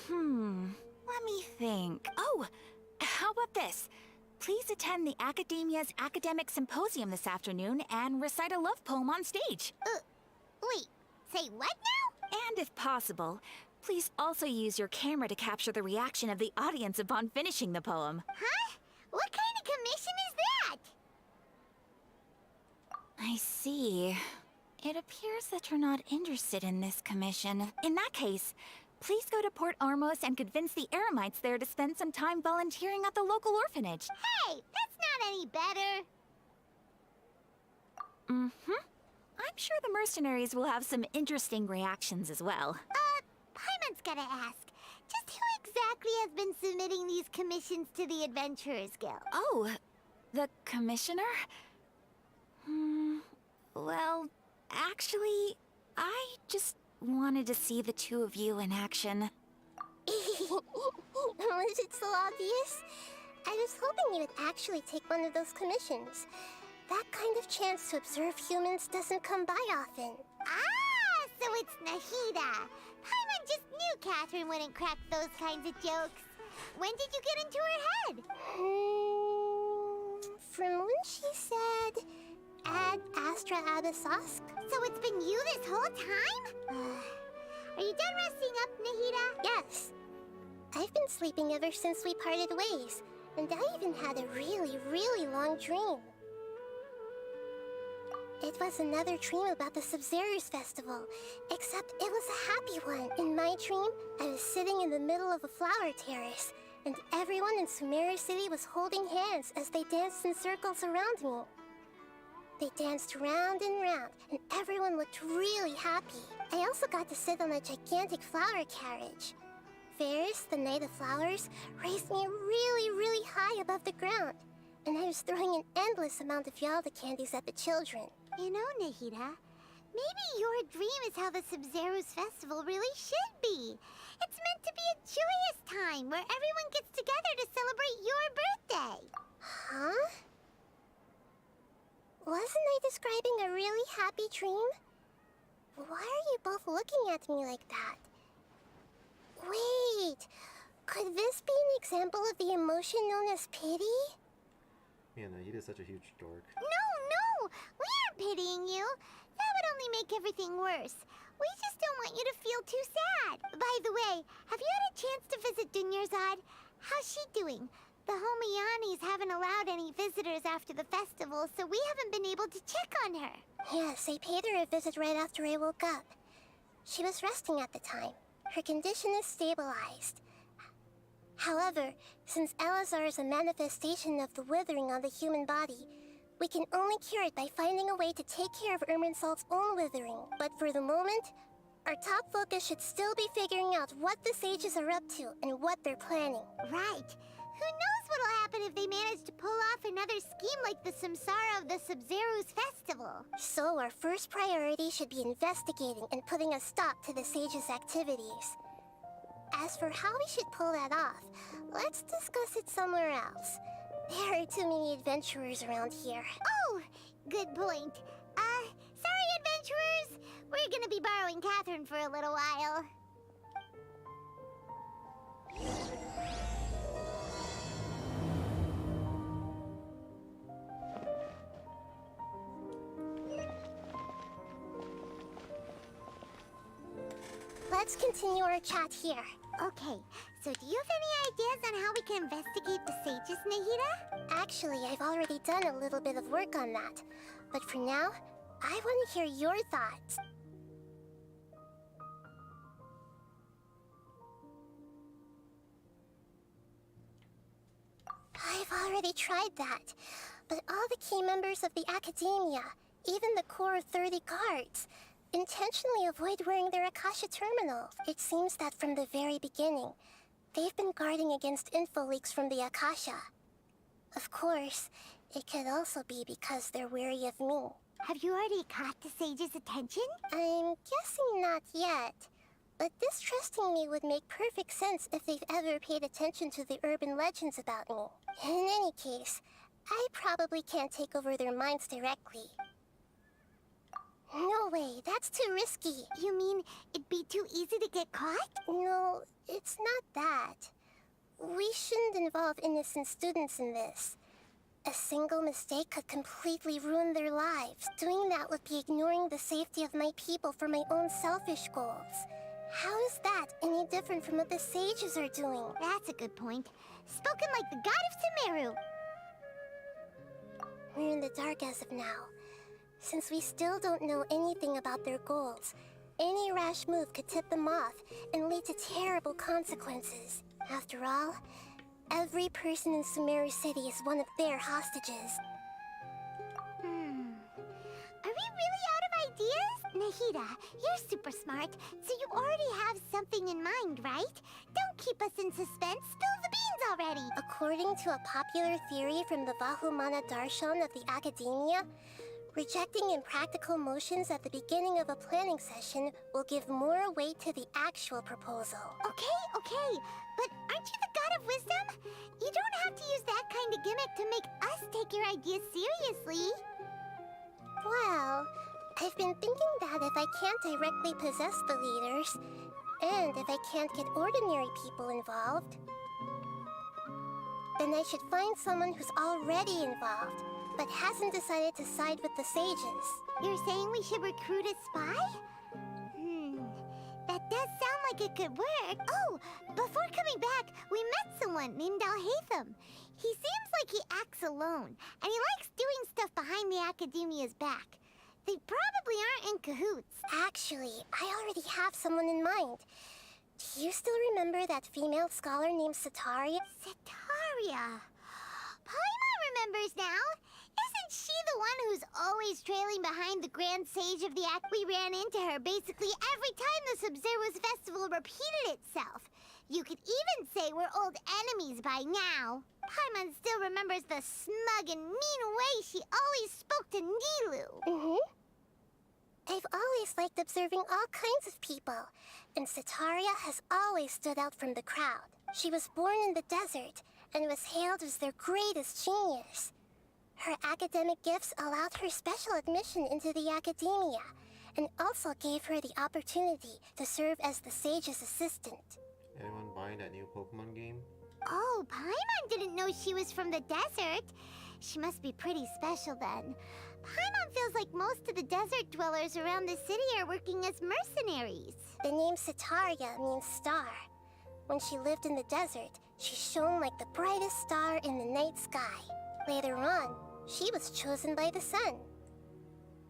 Let me think. Oh, how about this? Please attend the Academia's Academic Symposium this afternoon and recite a love poem on stage. Wait, say what now? And if possible, please also use your camera to capture the reaction of the audience upon finishing the poem. Huh? What kind of commission is that? I see. It appears that you're not interested in this commission. In that case, please go to Port Ormos and convince the Eremites there to spend some time volunteering at the local orphanage. Hey, that's not any better. I'm sure the mercenaries will have some interesting reactions as well. Paimon's gotta ask. Just who exactly has been submitting these commissions to the Adventurers Guild? Oh, the commissioner? Well, actually, I just wanted to see the two of you in action. Was it so obvious? I was hoping you would actually take one of those commissions. That kind of chance to observe humans doesn't come by often. Ah, so it's Nahida. Paimon just knew Catherine wouldn't crack those kinds of jokes. When did you get into her head? From when she said, Ad Astra Abyssosque. So it's been you this whole time? Are you done resting up, Nahida? Yes. I've been sleeping ever since we parted ways, and I even had a really, really long dream. It was another dream about the Sub-Zero's festival, except it was a happy one. In my dream, I was sitting in the middle of a flower terrace, and everyone in Sumeru City was holding hands as they danced in circles around me. They danced round and round, and everyone looked really happy. I also got to sit on a gigantic flower carriage. Ferris, the Knight of Flowers, raised me really, really high above the ground, and I was throwing an endless amount of Yalda candies at the children. You know, Nahida, maybe your dream is how the Sub-Zero's festival really should be. It's meant to be a joyous time where everyone gets together to celebrate your birthday. Huh? Wasn't I describing a really happy dream? Why are you both looking at me like that? Wait, could this be an example of the emotion known as pity? Man, Nahida's such a huge dork. No! We aren't pitying you. That would only make everything worse. We just don't want you to feel too sad. By the way, have you had a chance to visit Dunyarzad? How's she doing? The Homiyanis haven't allowed any visitors after the festival, so we haven't been able to check on her. Yes, I paid her a visit right after I woke up. She was resting at the time. Her condition is stabilized. However, since Elazar is a manifestation of the withering on the human body, we can only cure it by finding a way to take care of Irminsul's own withering. But for the moment, our top focus should still be figuring out what the sages are up to and what they're planning. Right. Who knows what'll happen if they manage to pull off another scheme like the Samsara of the Sub-Zero's festival? So our first priority should be investigating and putting a stop to the sages' activities. As for how we should pull that off, let's discuss it somewhere else. There are too many adventurers around here. Oh, good point. Sorry, adventurers. We're gonna be borrowing Catherine for a little while. Let's continue our chat here. Okay, so do you have any ideas on how we can investigate the sages, Nahida? Actually, I've already done a little bit of work on that. But for now, I want to hear your thoughts. I've already tried that. But all the key members of the Academia, even the core of 30 guards, intentionally avoid wearing their Akasha terminal. It seems that from the very beginning, they've been guarding against info leaks from the Akasha. Of course, it could also be because they're wary of me. Have you already caught the sage's attention? I'm guessing not yet. But distrusting me would make perfect sense if they've ever paid attention to the urban legends about me. In any case, I probably can't take over their minds directly. No way, that's too risky. You mean it'd be too easy to get caught? No, it's not that. We shouldn't involve innocent students in this. A single mistake could completely ruin their lives. Doing that would be ignoring the safety of my people for my own selfish goals. How is that any different from what the sages are doing? That's a good point. Spoken like the god of Sumeru. We're in the dark as of now. Since we still don't know anything about their goals, any rash move could tip them off and lead to terrible consequences. After all, every person in Sumeru City is one of their hostages. Are we really out of ideas? Nahida, you're super smart, so you already have something in mind, right? Don't keep us in suspense. Spill the beans already. According to a popular theory from the Vahumana Darshan of the Academia, rejecting impractical motions at the beginning of a planning session will give more weight to the actual proposal. Okay, but aren't you the god of wisdom? You don't have to use that kind of gimmick to make us take your ideas seriously. Well, I've been thinking that if I can't directly possess the leaders, and if I can't get ordinary people involved, then I should find someone who's already involved, but hasn't decided to side with the sages. You're saying we should recruit a spy? That does sound like it could work. Oh, before coming back, we met someone named Alhaitham. He seems like he acts alone, and he likes doing stuff behind the Academia's back. They probably aren't in cahoots. Actually, I already have someone in mind. Do you still remember that female scholar named Setaria? Setaria. Paimon remembers now. Isn't she the one who's always trailing behind the Grand Sage of the Act? We ran into her basically every time the Sub-Zero's festival repeated itself. You could even say we're old enemies by now. Paimon still remembers the smug and mean way she always spoke to Nilu. I've always liked observing all kinds of people, and Setaria has always stood out from the crowd. She was born in the desert and was hailed as their greatest genius. Her academic gifts allowed her special admission into the Academia, and also gave her the opportunity to serve as the sage's assistant. Anyone buying that new Pokemon game? Oh, Paimon didn't know she was from the desert. She must be pretty special then. Paimon feels like most of the desert dwellers around the city are working as mercenaries. The name Setaria means star. When she lived in the desert, she shone like the brightest star in the night sky. Later on, she was chosen by the sun.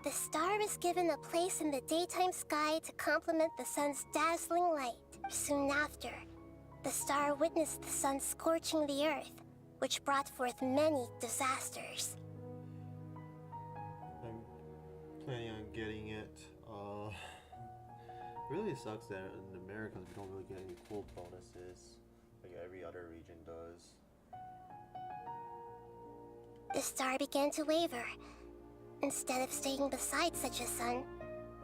The star was given a place in the daytime sky to complement the sun's dazzling light. Soon after, the star witnessed the sun scorching the earth, which brought forth many disasters. I'm planning on getting it. Really sucks that in America we don't really get any cool bonuses like every other region does. The star began to waver. Instead of staying beside such a sun,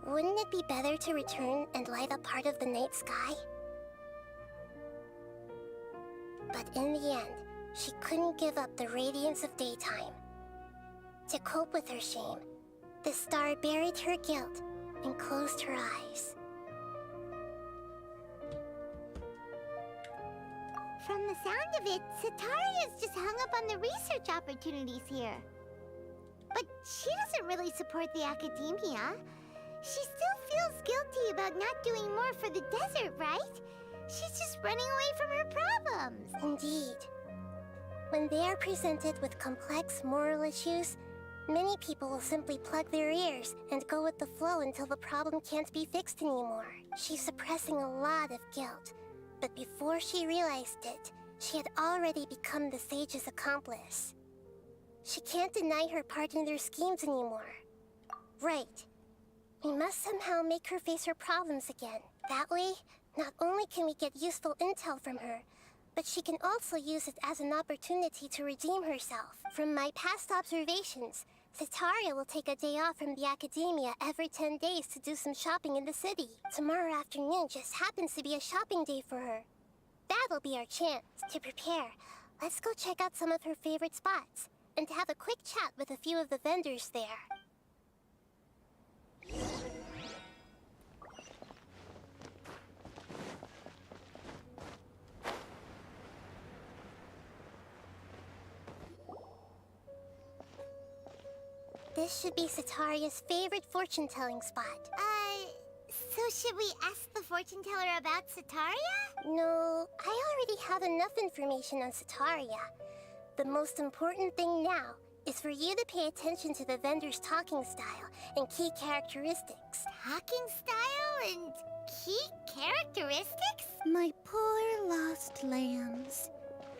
wouldn't it be better to return and light up part of the night sky? But in the end, she couldn't give up the radiance of daytime. To cope with her shame, the star buried her guilt and closed her eyes. From the sound of it, Setaria's just hung up on the research opportunities here. But she doesn't really support the Academia. She still feels guilty about not doing more for the desert, right? She's just running away from her problems. Indeed. When they are presented with complex moral issues, many people will simply plug their ears and go with the flow until the problem can't be fixed anymore. She's suppressing a lot of guilt, but before she realized it, she had already become the sage's accomplice. She can't deny her part in their schemes anymore. Right. We must somehow make her face her problems again. That way, not only can we get useful intel from her, but she can also use it as an opportunity to redeem herself. From my past observations, Setaria will take a day off from the Academia every 10 days to do some shopping in the city. Tomorrow afternoon just happens to be a shopping day for her. That'll be our chance to prepare. Let's go check out some of her favorite spots. and to have a quick chat with a few of the vendors there. This should be Sataria's favorite fortune-telling spot. So should we ask the fortune teller about Sataria? No, I already have enough information on Sataria. The most important thing now is for you to pay attention to the vendor's talking style and key characteristics. Talking style and key characteristics? My poor lost lambs.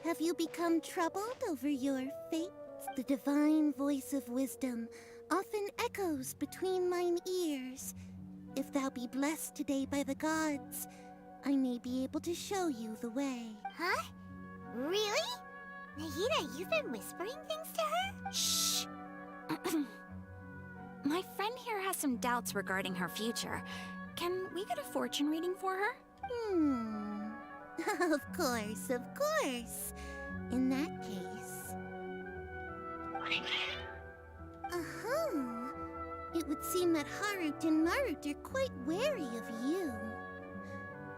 Have you become troubled over your fate? The divine voice of wisdom often echoes between mine ears. If thou be blessed today by the gods, I may be able to show you the way. Huh? Really? Nahida, you've been whispering things to her? Shh! My friend here has some doubts regarding her future. Can we get a fortune reading for her? Of course, of course. In that case... It would seem that Harut and Marut are quite wary of you.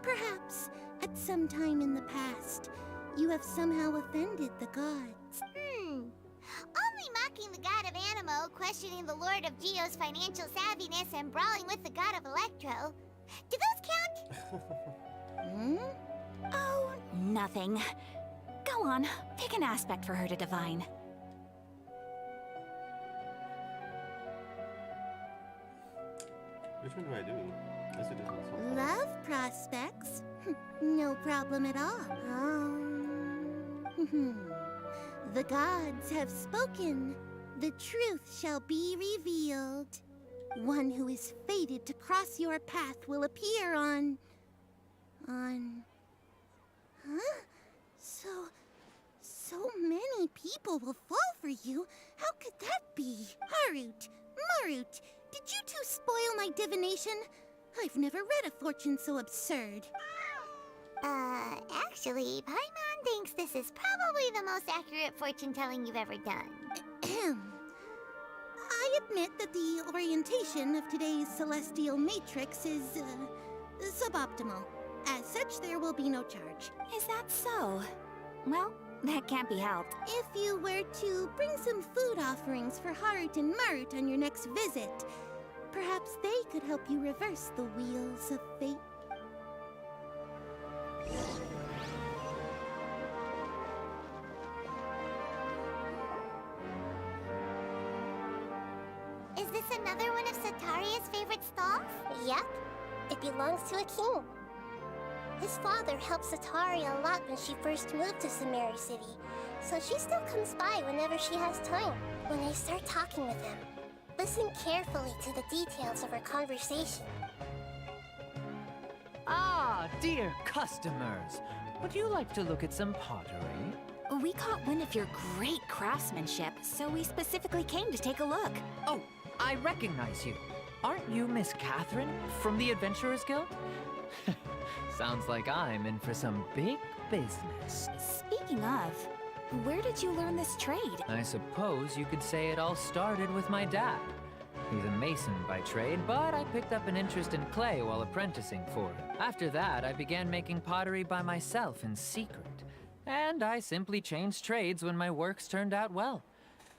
Perhaps, at some time in the past, you have somehow offended the gods. Only mocking the god of Animo, questioning the lord of Geo's financial savviness, and brawling with the god of Electro. Do those count? Oh, nothing. Go on, pick an aspect for her to divine. Which one do I do? Guess it isn't. Love prospects? No problem at all. The gods have spoken. The truth shall be revealed. One who is fated to cross your path will appear on... Huh? So many people will fall for you. How could that be? Harut, Marut, did you two spoil my divination? I've never read a fortune so absurd. Actually, Paimon thinks this is probably the most accurate fortune-telling you've ever done. I admit that the orientation of today's celestial matrix is, suboptimal. As such, there will be no charge. Is that so? Well, that can't be helped. If you were to bring some food offerings for Harut and Marut on your next visit, perhaps they could help you reverse the wheels of fate. Is this another one of Sataria's favorite stalls? Yep. It belongs to a king. His father helped Sataria a lot when she first moved to Sumeru City, so she still comes by whenever she has time. When I start talking with him, listen carefully to the details of her conversation. Ah, dear customers. Would you like to look at some pottery? We caught wind of your great craftsmanship, so we specifically came to take a look. Oh, I recognize you. Aren't you Miss Catherine from the Adventurers Guild? Sounds like I'm in for some big business. Speaking of, where did you learn this trade? I suppose you could say it all started with my dad. He's a mason by trade, but I picked up an interest in clay while apprenticing for him. After that, I began making pottery by myself in secret. And I simply changed trades when my works turned out well.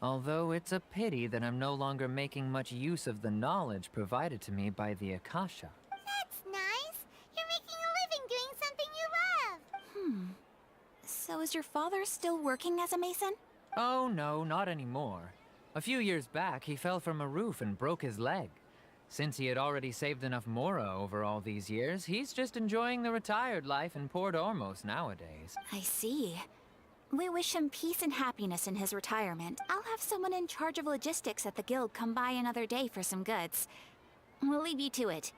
Although it's a pity that I'm no longer making much use of the knowledge provided to me by the Akasha. That's nice. You're making a living doing something you love. So is your father still working as a mason? Oh no, not anymore. A few years back, he fell from a roof and broke his leg. Since he had already saved enough mora over all these years, he's just enjoying the retired life in Port Ormos nowadays. I see. We wish him peace and happiness in his retirement. I'll have someone in charge of logistics at the guild come by another day for some goods. We'll leave you to it.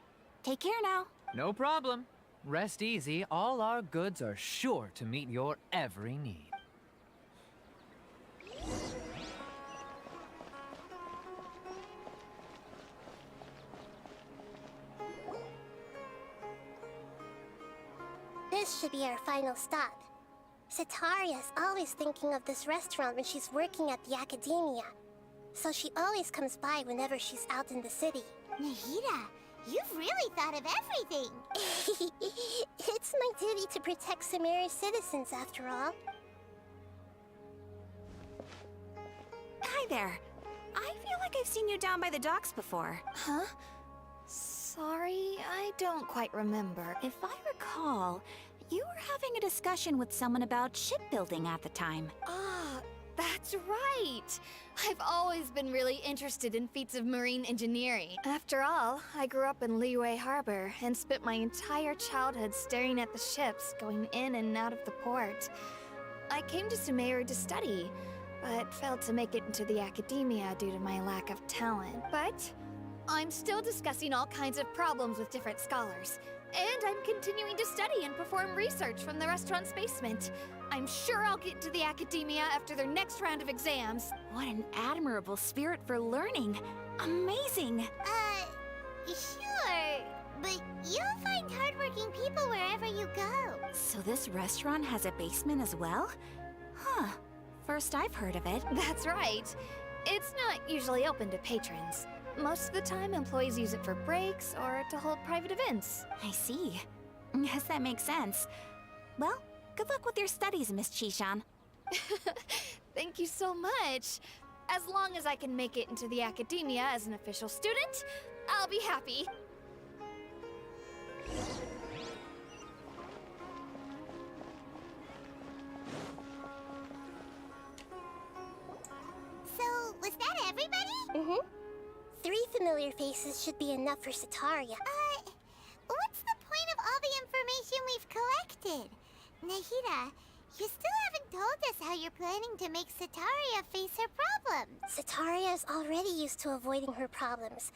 Take care now. No problem. Rest easy, all our goods are sure to meet your every need. This should be our final stop. Sitaria's always thinking of this restaurant when she's working at the academia. So she always comes by whenever she's out in the city. Nahida, you've really thought of everything. It's my duty to protect Sumeru's citizens, after all. Hi there. I feel like I've seen you down by the docks before. Huh? Sorry, I don't quite remember. If I recall, you were having a discussion with someone about shipbuilding at the time. Ah, that's right! I've always been really interested in feats of marine engineering. After all, I grew up in Liyue Harbor and spent my entire childhood staring at the ships going in and out of the port. I came to Sumeru to study, but failed to make it into the academia due to my lack of talent. But I'm still discussing all kinds of problems with different scholars. And I'm continuing to study and perform research from the restaurant's basement. I'm sure I'll get to the academia after their next round of exams. What an admirable spirit for learning. Amazing. Sure. But you'll find hardworking people wherever you go. So this restaurant has a basement as well? Huh. First I've heard of it. That's right. It's not usually open to patrons. Most of the time, employees use it for breaks or to hold private events. I see. Yes, that makes sense. Well, good luck with your studies, Miss Chishan. Thank you so much. As long as I can make it into the academia as an official student, I'll be happy. So, was that everybody? Mm-hmm. 3 familiar faces should be enough for Sitaria. What's the point of all the information we've collected? Nahida, you still haven't told us how you're planning to make Sitaria face her problems. Sitaria is already used to avoiding her problems,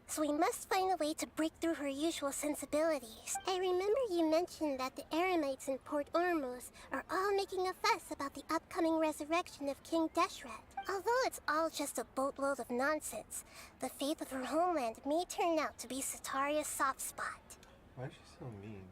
so we must find a way to break through her usual sensibilities. I remember you mentioned that the Eremites in Port Ormuz are all making a fuss about the upcoming resurrection of King Deshret. Although it's all just a boatload of nonsense, the fate of her homeland may turn out to be Sitaria's soft spot. Why is she so mean?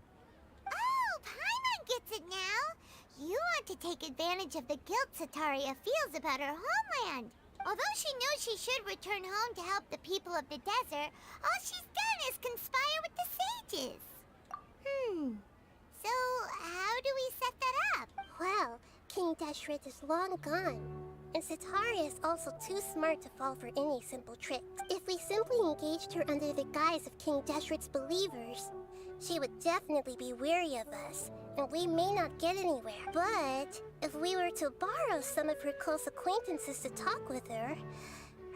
Oh, Paimon gets it now! You want to take advantage of the guilt Sitaria feels about her homeland. Although she knows she should return home to help the people of the desert, all she's done is conspire with the sages. So, how do we set that up? Well, King Deshret is long gone, and Sitaria is also too smart to fall for any simple tricks. If we simply engaged her under the guise of King Deshret's believers, she would definitely be wary of us, and we may not get anywhere. But if we were to borrow some of her close acquaintances to talk with her,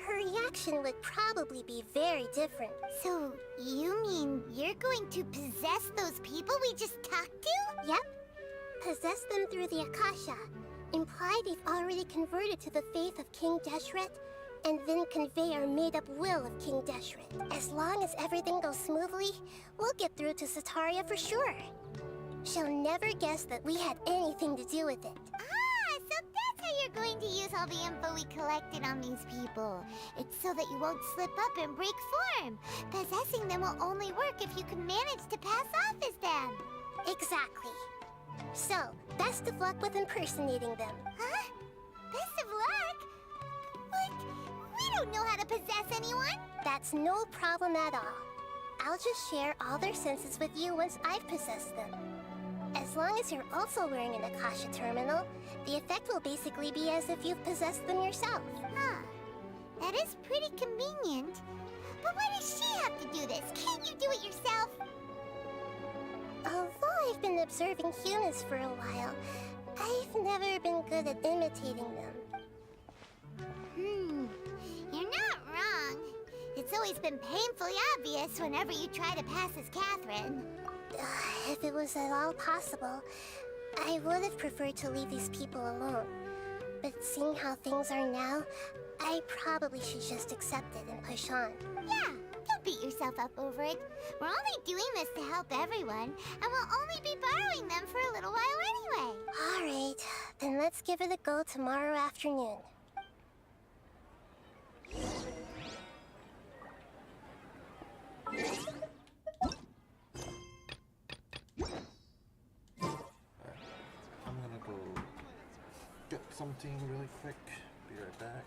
her reaction would probably be very different. So, you mean you're going to possess those people we just talked to? Yep. Possess them through the Akasha. Imply they've already converted to the faith of King Deshret, and then convey our made-up will of King Deshret. As long as everything goes smoothly, we'll get through to Sitaria for sure. She'll never guess that we had anything to do with it. Ah, so that's how you're going to use all the info we collected on these people. It's so that you won't slip up and break form. Possessing them will only work if you can manage to pass off as them. Exactly. So, best of luck with impersonating them. Huh? Best of luck? But we don't know how to possess anyone. That's no problem at all. I'll just share all their senses with you once I've possessed them. As long as you're also wearing an Akasha terminal, the effect will basically be as if you've possessed them yourself. Huh. That is pretty convenient. But why does she have to do this? Can't you do it yourself? Although I've been observing humans for a while, I've never been good at imitating them. You're not wrong. It's always been painfully obvious whenever you try to pass as Catherine. If it was at all possible, I would have preferred to leave these people alone. But seeing how things are now, I probably should just accept it and push on. Yeah, don't beat yourself up over it. We're only doing this to help everyone, and we'll only be borrowing them for a little while anyway. Alright, then let's give it a go tomorrow afternoon. I'm gonna go something really quick. Be right back.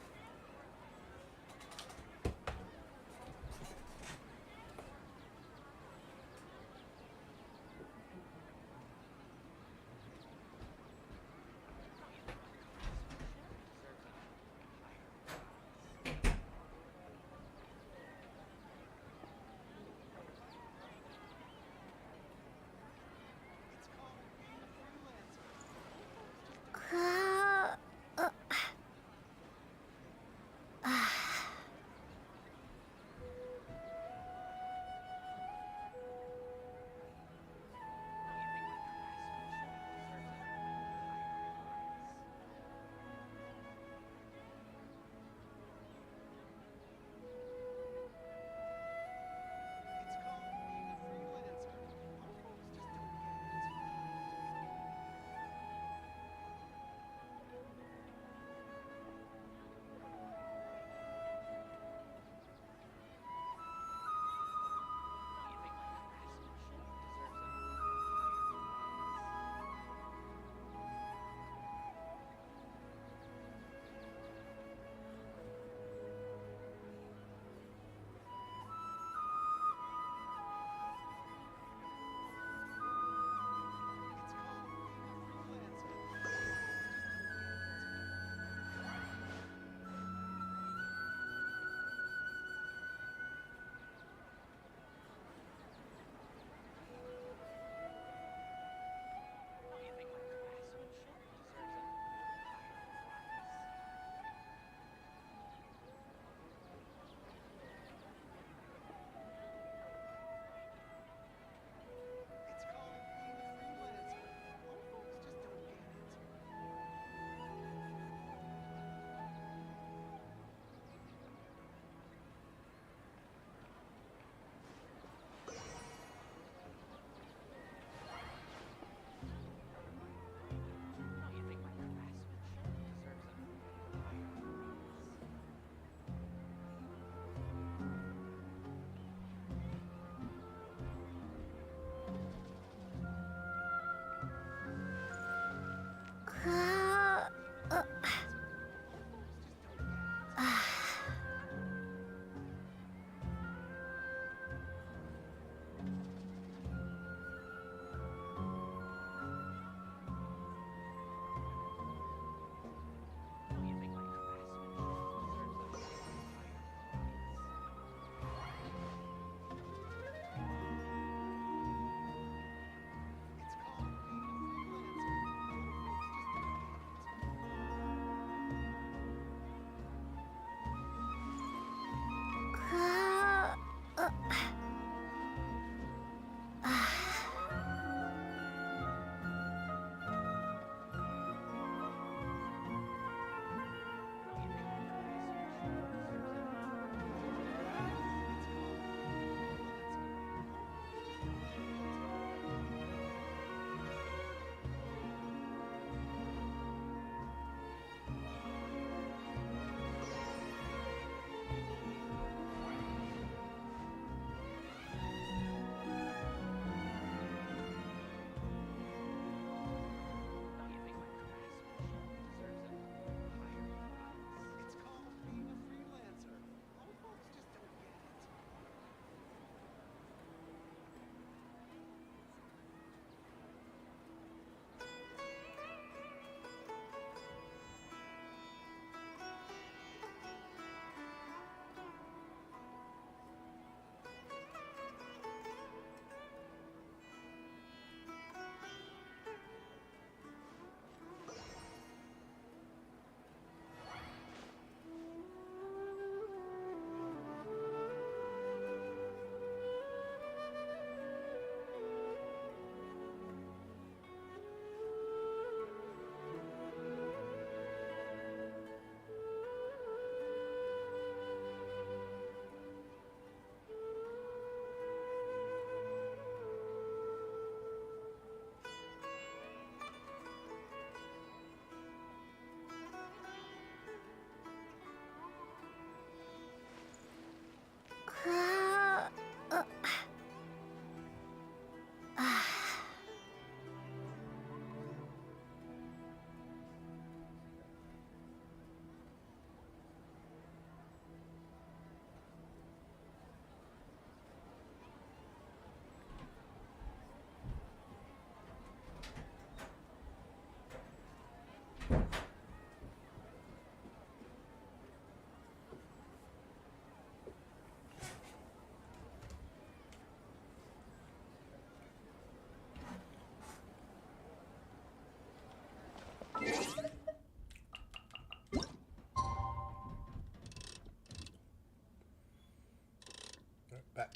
back.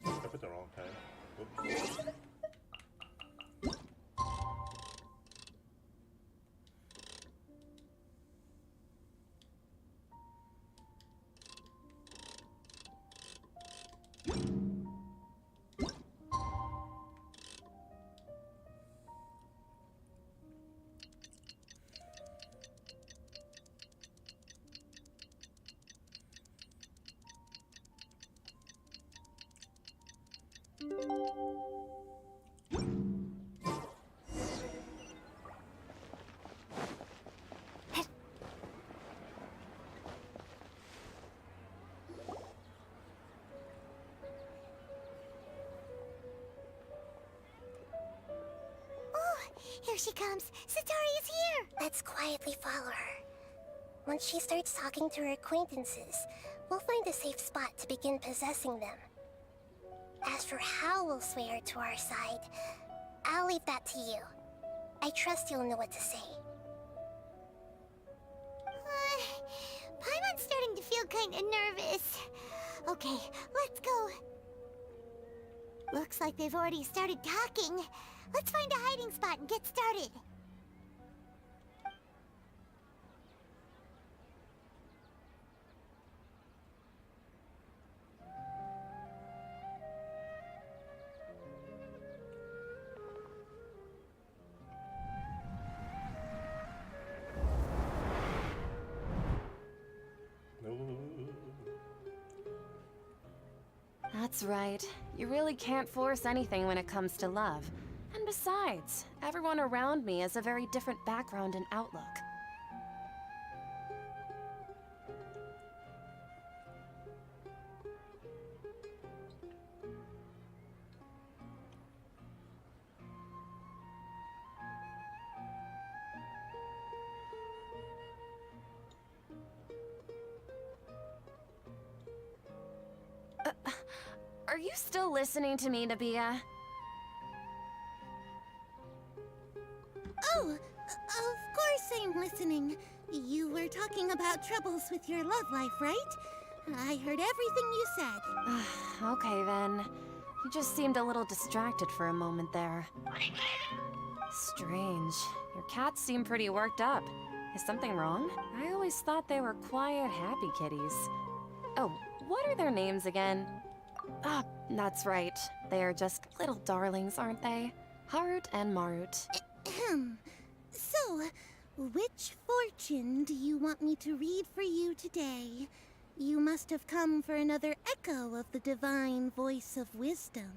I put the wrong time. Oops. Here she comes. Satori is here. Let's quietly follow her. Once she starts talking to her acquaintances, we'll find a safe spot to begin possessing them. As for how we'll sway her to our side, I'll leave that to you. I trust you'll know what to say. Paimon's starting to feel kind of nervous. Okay, let's go. Looks like they've already started talking. Let's find a hiding spot and get started. That's right. You really can't force anything when it comes to love. And besides, everyone around me has a very different background and outlook. Are you still listening to me, Nabia? Oh, of course I'm listening. You were talking about troubles with your love life, right? I heard everything you said. Okay then. You just seemed a little distracted for a moment there. Strange. Your cats seem pretty worked up. Is something wrong? I always thought they were quiet, happy kitties. Oh, what are their names again? Ah, that's right. They are just little darlings, aren't they? Harut and Marut. So, which fortune do you want me to read for you today? You must have come for another echo of the divine voice of wisdom.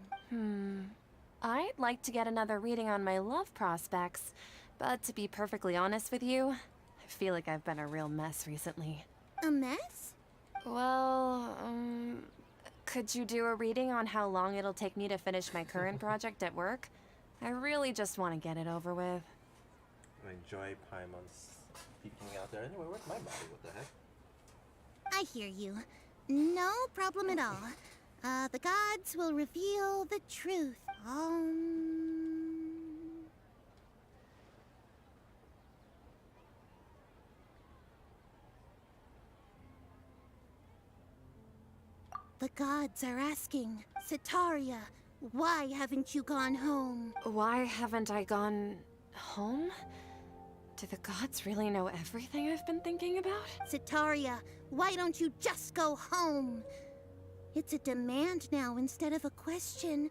I'd like to get another reading on my love prospects, but to be perfectly honest with you, I feel like I've been a real mess recently. A mess? Well, could you do a reading on how long it'll take me to finish my current project at work? I really just want to get it over with. I enjoy Paimon's peeking out there. Anyway, where's my body? What the heck? I hear you. No problem at all. The gods will reveal the truth. The gods are asking, Setaria, why haven't you gone home? Why haven't I gone home? Do the gods really know everything I've been thinking about? Setaria, why don't you just go home? It's a demand now instead of a question.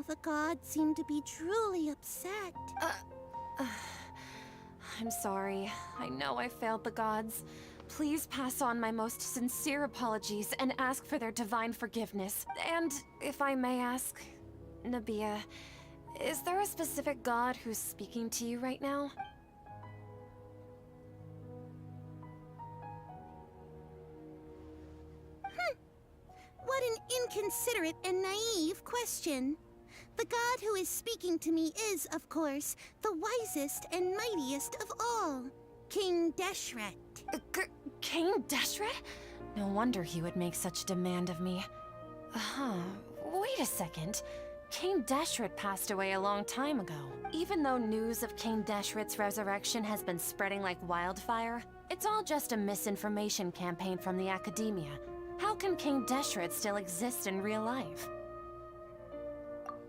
The gods seem to be truly upset. I'm sorry. I know I failed the gods. Please pass on my most sincere apologies and ask for their divine forgiveness. And if I may ask, Nabia, is there a specific god who's speaking to you right now? What an inconsiderate and naive question. The god who is speaking to me is, of course, the wisest and mightiest of all, King Deshret. King Deshret? No wonder he would make such demand of me. Wait a second. King Deshret passed away a long time ago. Even though news of King Deshret's resurrection has been spreading like wildfire, it's all just a misinformation campaign from the Academia. How can King Deshret still exist in real life?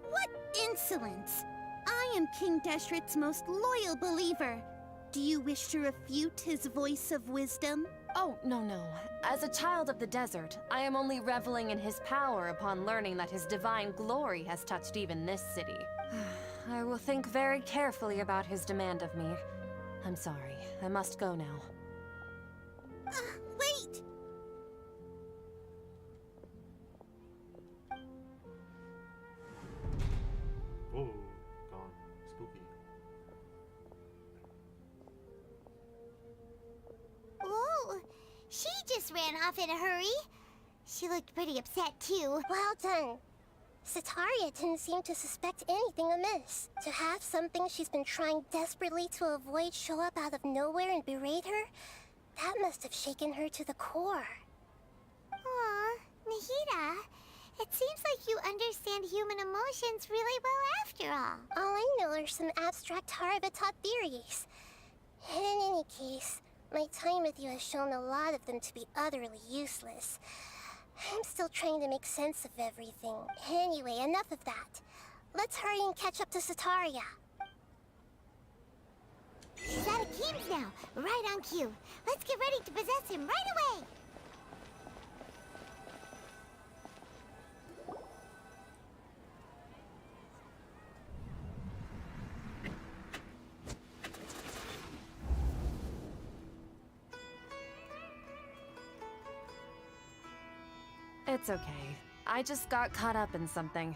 What insolence! I am King Deshret's most loyal believer. Do you wish to refute his voice of wisdom? Oh, no. As a child of the desert, I am only reveling in his power upon learning that his divine glory has touched even this city. I will think very carefully about his demand of me. I'm sorry. I must go now. Wait! Oh, gone. Spooky. Whoa! She just ran off in a hurry. She looked pretty upset, too. Well done. Sataria didn't seem to suspect anything amiss. To have something she's been trying desperately to avoid show up out of nowhere and berate her, that must have shaken her to the core. Aw, Nahida, it seems like you understand human emotions really well after all. All I know are some abstract Harabatot theories. And in any case, my time with you has shown a lot of them to be utterly useless. I'm still trying to make sense of everything. Anyway, enough of that. Let's hurry and catch up to Sataria. She's out of Keem's now, right on cue. Let's get ready to possess him right away. It's okay. I just got caught up in something.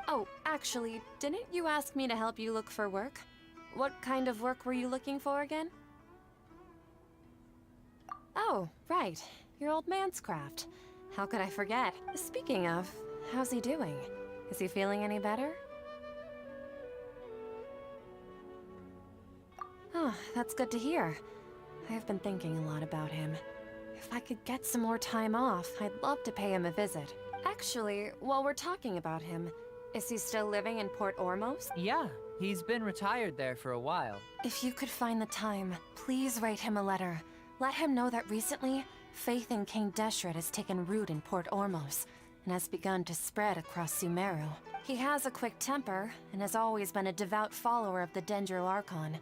Oh, actually, didn't you ask me to help you look for work? What kind of work were you looking for again? Oh, right. Your old man's craft. How could I forget? Speaking of, how's he doing? Is he feeling any better? Oh, that's good to hear. I've been thinking a lot about him. If I could get some more time off, I'd love to pay him a visit. Actually, while we're talking about him, is he still living in Port Ormos? Yeah, he's been retired there for a while. If you could find the time, please write him a letter. Let him know that recently, faith in King Deshret has taken root in Port Ormos and has begun to spread across Sumeru. He has a quick temper and has always been a devout follower of the Dendro Archon.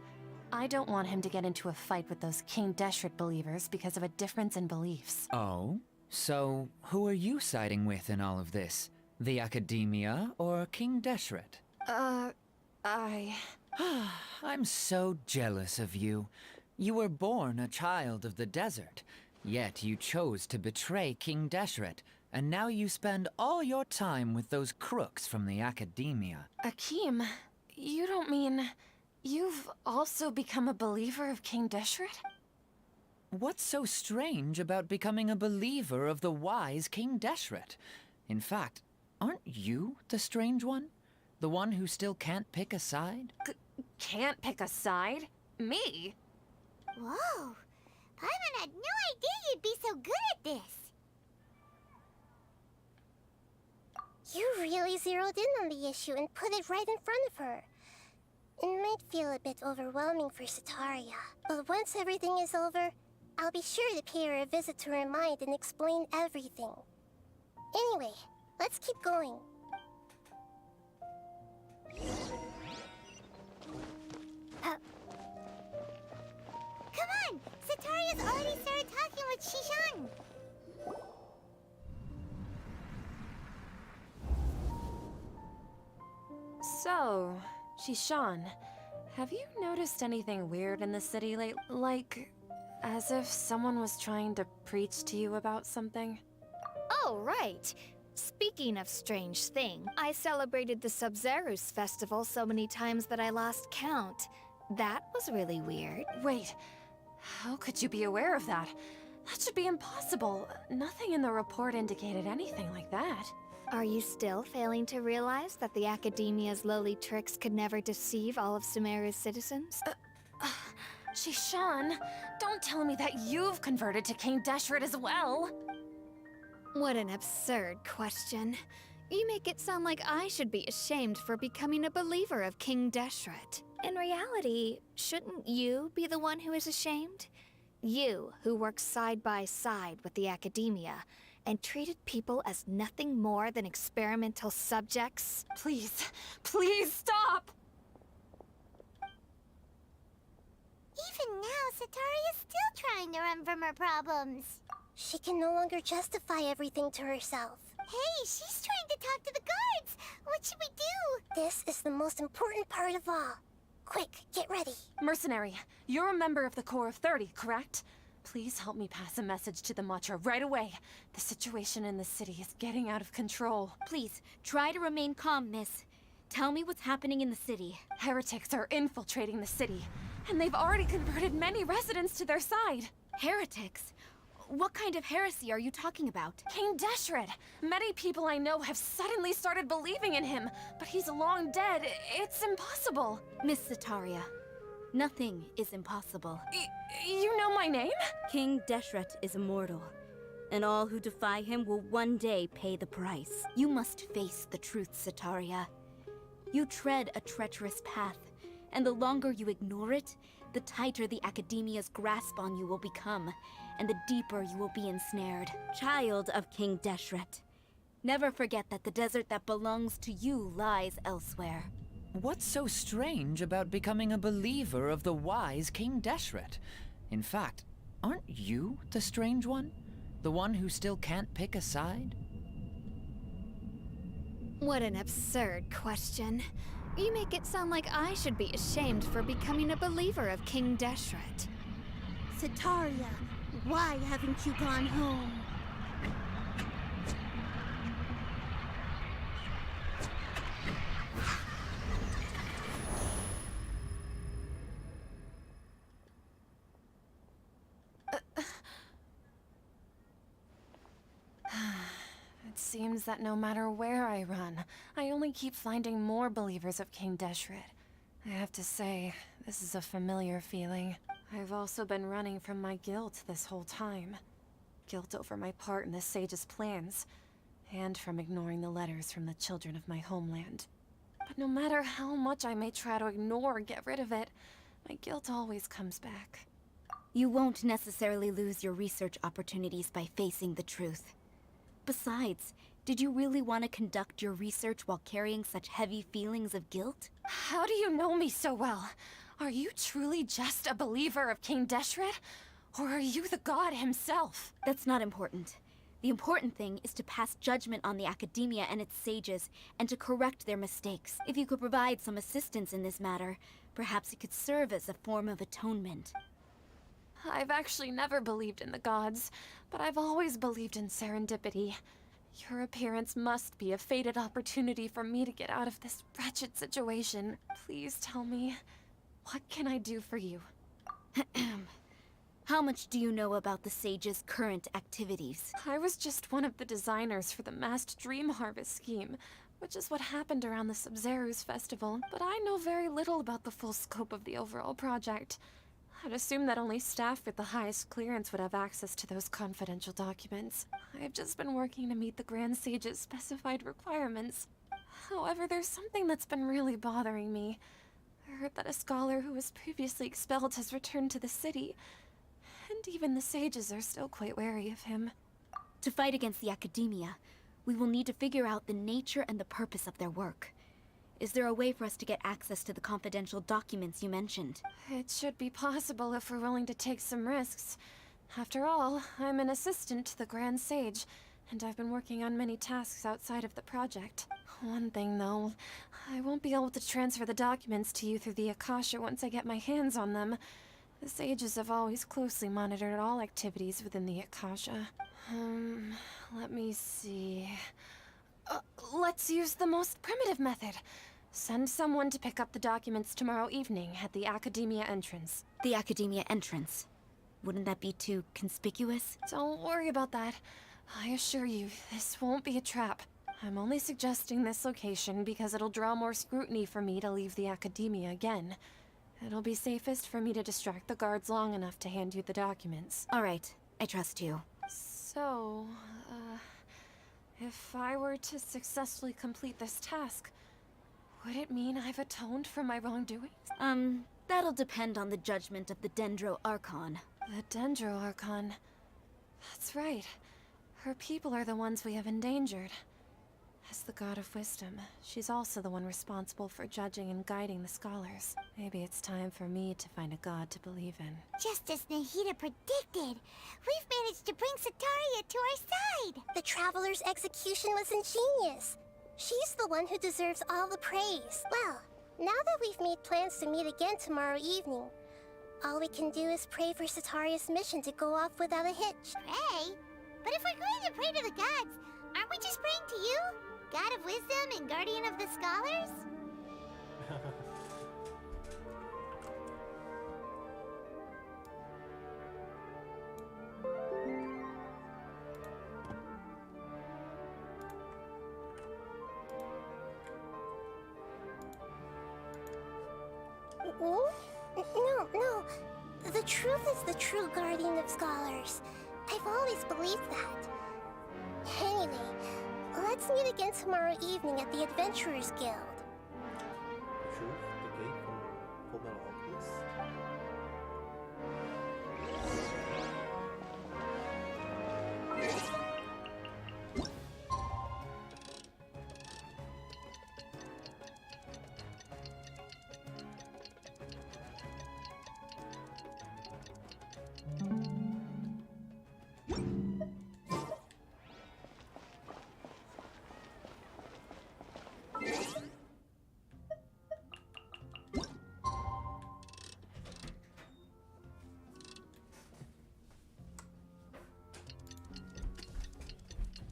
I don't want him to get into a fight with those King Deshret believers because of a difference in beliefs. Oh? So, who are you siding with in all of this? The Academia or King Deshret? I'm so jealous of you. You were born a child of the desert, yet you chose to betray King Deshret, and now you spend all your time with those crooks from the Academia. Akeem, you don't mean... You've also become a believer of King Deshret? What's so strange about becoming a believer of the wise King Deshret? In fact, aren't you the strange one? The one who still can't pick a side? Can't pick a side? Me? Whoa! Paimon had no idea you'd be so good at this! You really zeroed in on the issue and put it right in front of her. It might feel a bit overwhelming for Sataria, but once everything is over, I'll be sure to pay her a visit to her mind and explain everything. Anyway, let's keep going. Come on! Sataria's already started talking with Shishan! So, Shishan, have you noticed anything weird in the city lately? Like, as if someone was trying to preach to you about something? Oh, right. Speaking of strange thing, I celebrated the Sub-Zerus festival so many times that I lost count. That was really weird. Wait, how could you be aware of that? That should be impossible. Nothing in the report indicated anything like that. Are you still failing to realize that the Academia's lowly tricks could never deceive all of Sumeru's citizens? Shishan, don't tell me that you've converted to King Deshret as well. What an absurd question. You make it sound like I should be ashamed for becoming a believer of King Deshret. In reality, shouldn't you be the one who is ashamed? You, who works side by side with the academia and treated people as nothing more than experimental subjects. Please, please stop! Even now, Satari is still trying to run from her problems. She can no longer justify everything to herself. Hey, she's trying to talk to the guards. What should we do? This is the most important part of all. Quick, get ready. Mercenary, you're a member of the Corps of 30, correct? Please help me pass a message to the Matra right away. The situation in the city is getting out of control. Please, try to remain calm, miss. Tell me what's happening in the city. Heretics are infiltrating the city, and they've already converted many residents to their side. Heretics? What kind of heresy are you talking about? King Deshret! Many people I know have suddenly started believing in him, but he's long dead. It's impossible. Miss Sataria, nothing is impossible. You know my name? King Deshret is immortal, and all who defy him will one day pay the price. You must face the truth, Sataria. You tread a treacherous path, and the longer you ignore it, the tighter the Academia's grasp on you will become, and the deeper you will be ensnared. Child of King Deshret, never forget that the desert that belongs to you lies elsewhere. What's so strange about becoming a believer of the wise King Deshret? In fact, aren't you the strange one? The one who still can't pick a side? What an absurd question. You make it sound like I should be ashamed for becoming a believer of King Deshret. Sataria, why haven't you gone home? It seems that no matter where I run, I only keep finding more believers of King Deshret. I have to say, this is a familiar feeling. I've also been running from my guilt this whole time. Guilt over my part in the Sage's plans, and from ignoring the letters from the children of my homeland. But no matter how much I may try to ignore or get rid of it, my guilt always comes back. You won't necessarily lose your research opportunities by facing the truth. Besides, did you really want to conduct your research while carrying such heavy feelings of guilt? How do you know me so well? Are you truly just a believer of King Deshret? Or are you the god himself? That's not important. The important thing is to pass judgment on the Academia and its sages, and to correct their mistakes. If you could provide some assistance in this matter, perhaps it could serve as a form of atonement. I've actually never believed in the gods, but I've always believed in serendipity. Your appearance must be a fated opportunity for me to get out of this wretched situation. Please tell me, what can I do for you? How much do you know about the Sage's current activities? I was just one of the designers for the massed dream harvest scheme, which is what happened around the Sub-Zeru's festival, but I know very little about the full scope of the overall project. I'd assume that only staff with the highest clearance would have access to those confidential documents. I've just been working to meet the Grand Sage's specified requirements. However, there's something that's been really bothering me. I heard that a scholar who was previously expelled has returned to the city, and even the sages are still quite wary of him. To fight against the Academia, we will need to figure out the nature and the purpose of their work. Is there a way for us to get access to the confidential documents you mentioned? It should be possible if we're willing to take some risks. After all, I'm an assistant to the Grand Sage, and I've been working on many tasks outside of the project. One thing, though, I won't be able to transfer the documents to you through the Akasha once I get my hands on them. The sages have always closely monitored all activities within the Akasha. Let me see... let's use the most primitive method. Send someone to pick up the documents tomorrow evening at the Academia entrance. The Academia entrance? Wouldn't that be too conspicuous? Don't worry about that. I assure you, this won't be a trap. I'm only suggesting this location because it'll draw more scrutiny for me to leave the Academia again. It'll be safest for me to distract the guards long enough to hand you the documents. All right, I trust you. So, if I were to successfully complete this task, would it mean I've atoned for my wrongdoings? That'll depend on the judgment of the Dendro Archon. The Dendro Archon. That's right. Her people are the ones we have endangered. As the God of Wisdom, she's also the one responsible for judging and guiding the scholars. Maybe it's time for me to find a god to believe in. Just as Nahida predicted, we've managed to bring Sataria to our side! The Traveler's execution was ingenious. She's the one who deserves all the praise. Well, now that we've made plans to meet again tomorrow evening, all we can do is pray for Sataria's mission to go off without a hitch. Pray? But if we're going to pray to the gods, aren't we just praying to you? God of Wisdom and Guardian of the Scholars? No. The truth is the true Guardian of Scholars. I've always believed that. Anyway, let's meet again tomorrow evening at the Adventurers Guild. The truth? The gate from Full Metal Alchemist?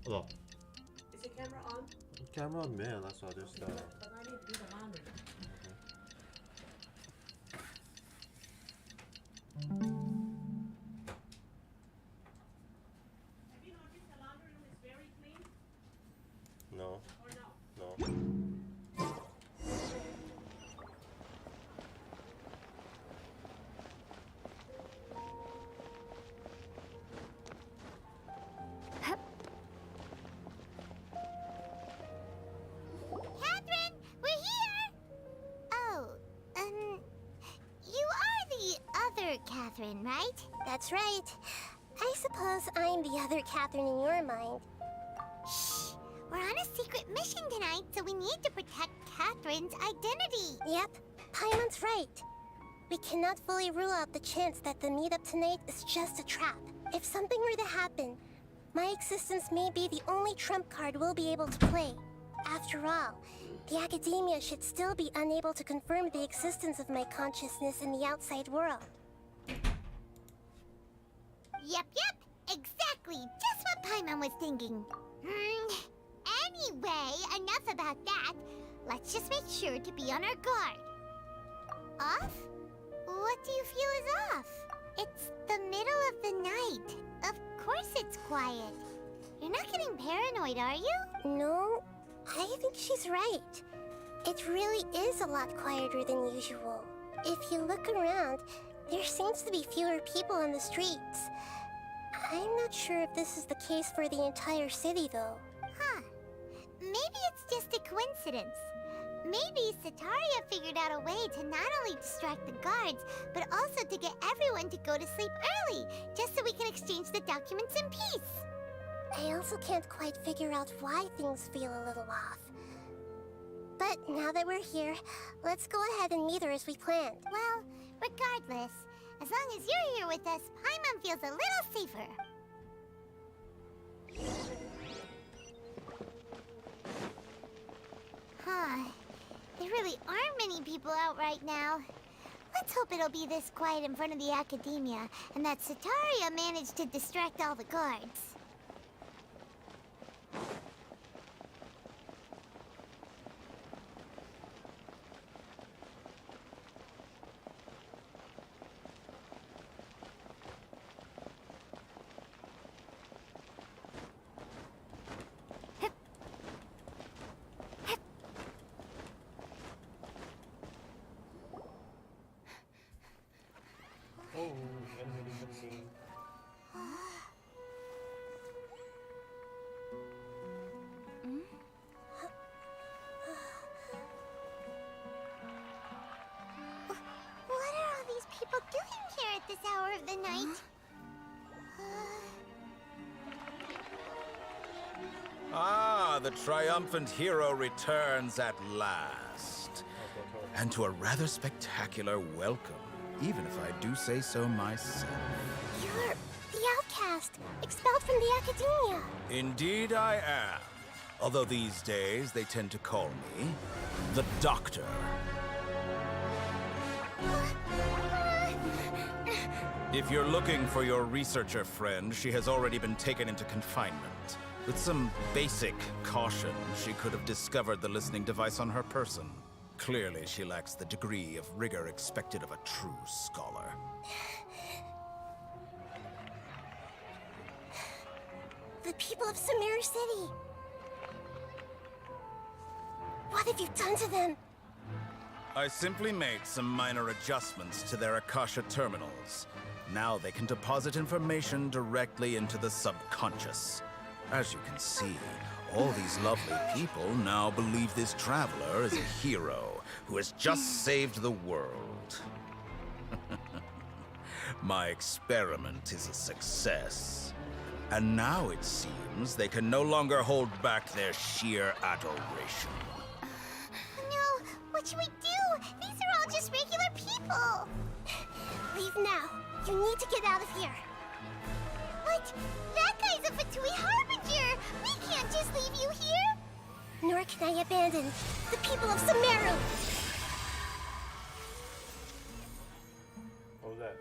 Hello. Is your camera on? Camera on, man. That's what I just. But I need to do the laundry. Have you noticed the laundry room is very clean? No. Or no? No. Catherine, we're here! Oh, you are the other Catherine, right? That's right. I suppose I'm the other Catherine in your mind. Shh! We're on a secret mission tonight, so we need to protect Catherine's identity. Yep, Paimon's right. We cannot fully rule out the chance that the meetup tonight is just a trap. If something were to happen, my existence may be the only trump card we'll be able to play. After all, the Academia should still be unable to confirm the existence of my consciousness in the outside world. Yep, exactly. Just what Paimon was thinking. Anyway, enough about that. Let's just make sure to be on our guard. Off? What do you feel is off? It's the middle of the night. Of course it's quiet. You're not getting paranoid, are you? No, I think she's right. It really is a lot quieter than usual. If you look around, there seems to be fewer people on the streets. I'm not sure if this is the case for the entire city, though. Huh. Maybe it's just a coincidence. Maybe Sataria figured out a way to not only distract the guards, but also to get everyone to go to sleep early, just so we can exchange the documents in peace. I also can't quite figure out why things feel a little off. But now that we're here, let's go ahead and meet her as we planned. Well, regardless, as long as you're here with us, Paimon feels a little safer. Huh. There really aren't many people out right now. Let's hope it'll be this quiet in front of the Academia, and that Sataria managed to distract all the guards. hour of the night. Ah, the triumphant hero returns at last. And to a rather spectacular welcome, even if I do say so myself. You're the outcast, expelled from the Academia. Indeed I am. Although these days they tend to call me the Doctor. If you're looking for your researcher friend, she has already been taken into confinement. With some basic caution, she could have discovered the listening device on her person. Clearly, she lacks the degree of rigor expected of a true scholar. The people of Sumeru City. What have you done to them? I simply made some minor adjustments to their Akasha terminals. Now they can deposit information directly into the subconscious. As you can see, all these lovely people now believe this traveler is a hero who has just saved the world. My experiment is a success. And now it seems they can no longer hold back their sheer adoration. No, what should we do? These are all just regular people. Leave now. You need to get out of here. What? That guy's a Fatui Harbinger! We can't just leave you here! Nor can I abandon the people of Sumeru! What was that?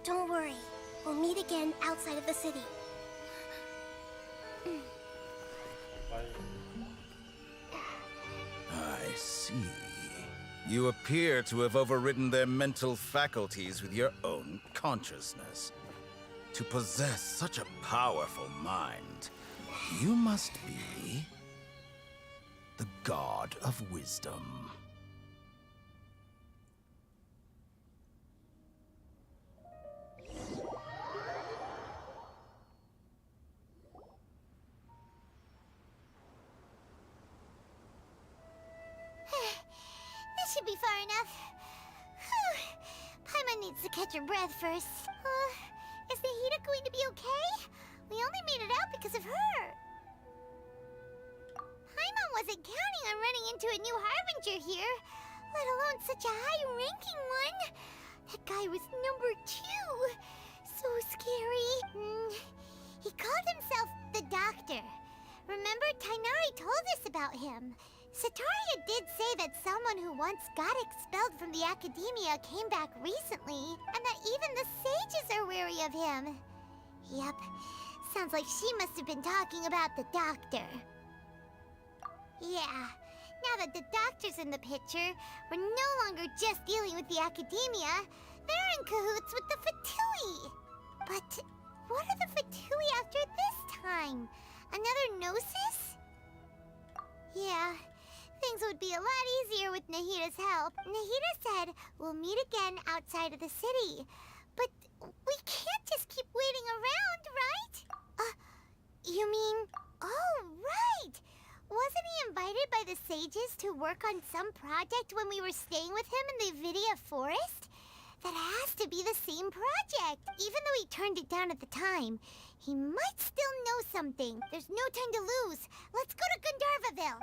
Don't worry. We'll meet again outside of the city. I see. You appear to have overridden their mental faculties with your own consciousness. To possess such a powerful mind, you must be the god of wisdom. This should be far enough. Whew. Paimon needs to catch her breath first. Is Nahida going to be okay? We only made it out because of her. Paimon wasn't counting on running into a new Harbinger here, let alone such a high-ranking one. That guy was number 2. So scary. He called himself the Doctor. Remember, Tainari told us about him. Sataria did say that someone who once got expelled from the Academia came back recently, and that even the sages are wary of him. Yep, sounds like she must have been talking about the Doctor. Yeah, now that the Doctor's in the picture, we're no longer just dealing with the Academia, they're in cahoots with the Fatui. But what are the Fatui after this time? Another Gnosis? Yeah, things would be a lot easier with Nahida's help. Nahida said we'll meet again outside of the city. But we can't just keep waiting around, right? You mean... Oh, right! Wasn't he invited by the sages to work on some project when we were staying with him in the Vidia Forest? That has to be the same project. Even though he turned it down at the time, he might still know something. There's no time to lose. Let's go to Gandharvaville.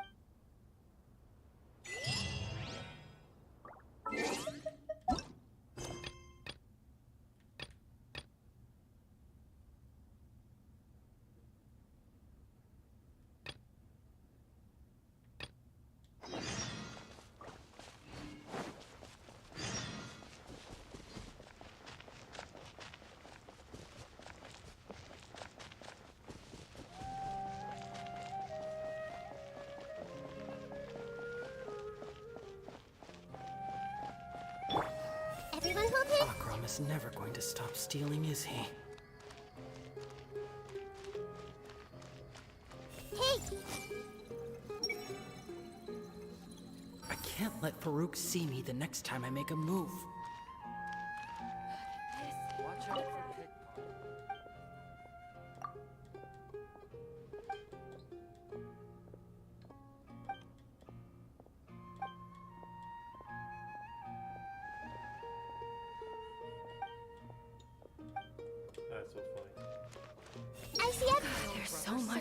Everyone hold it. Akram is never going to stop stealing, is he? Hey! I can't let Farouk see me the next time I make a move. Watch out for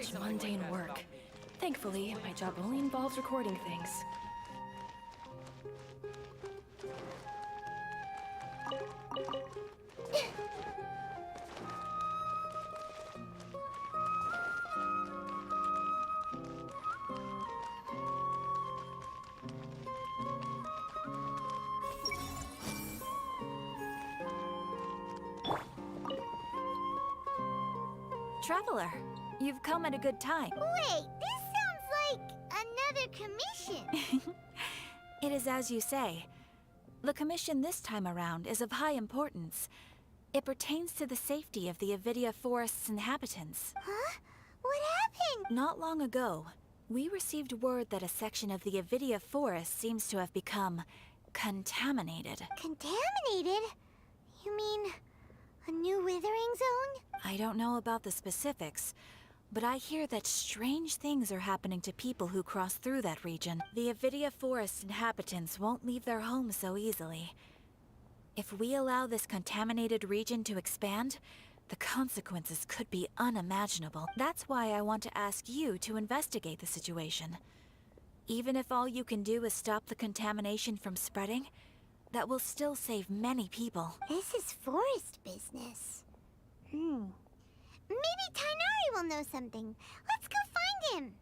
such mundane work. Thankfully, my job only involves recording things. Traveler, you've come at a good time. Wait, this sounds like another commission. It is as you say. The commission this time around is of high importance. It pertains to the safety of the Avidia Forest's inhabitants. Huh? What happened? Not long ago, we received word that a section of the Avidia Forest seems to have become contaminated. Contaminated? You mean a new withering zone? I don't know about the specifics, but I hear that strange things are happening to people who cross through that region. The Avidia Forest inhabitants won't leave their homes so easily. If we allow this contaminated region to expand, the consequences could be unimaginable. That's why I want to ask you to investigate the situation. Even if all you can do is stop the contamination from spreading, that will still save many people. This is forest business. Maybe Tainari will know something. Let's go find him.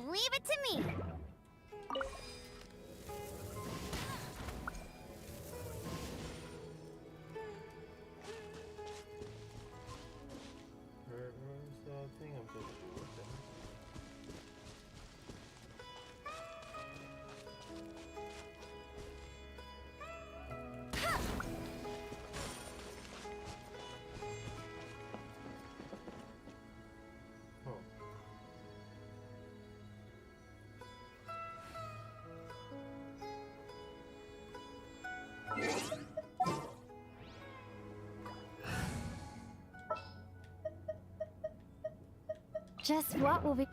Leave it to me. Where's the thing I'm supposed to do with them? Just what will we...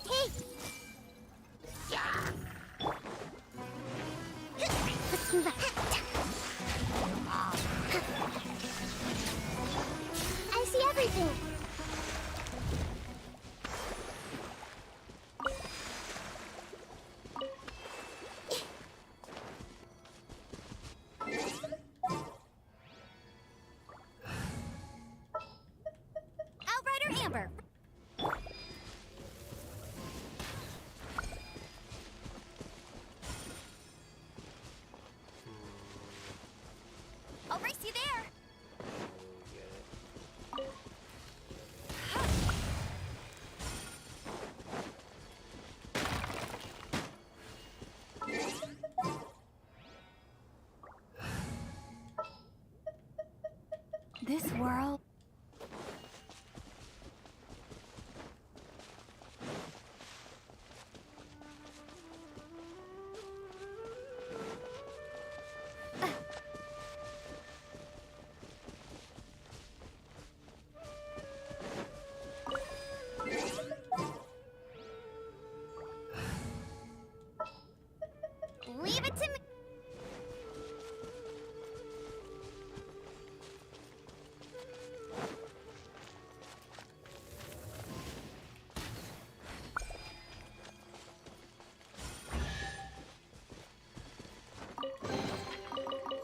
Hey! Let's move up. I see everything. Outrider Amber! I'll race you there! This world... Leave it to me.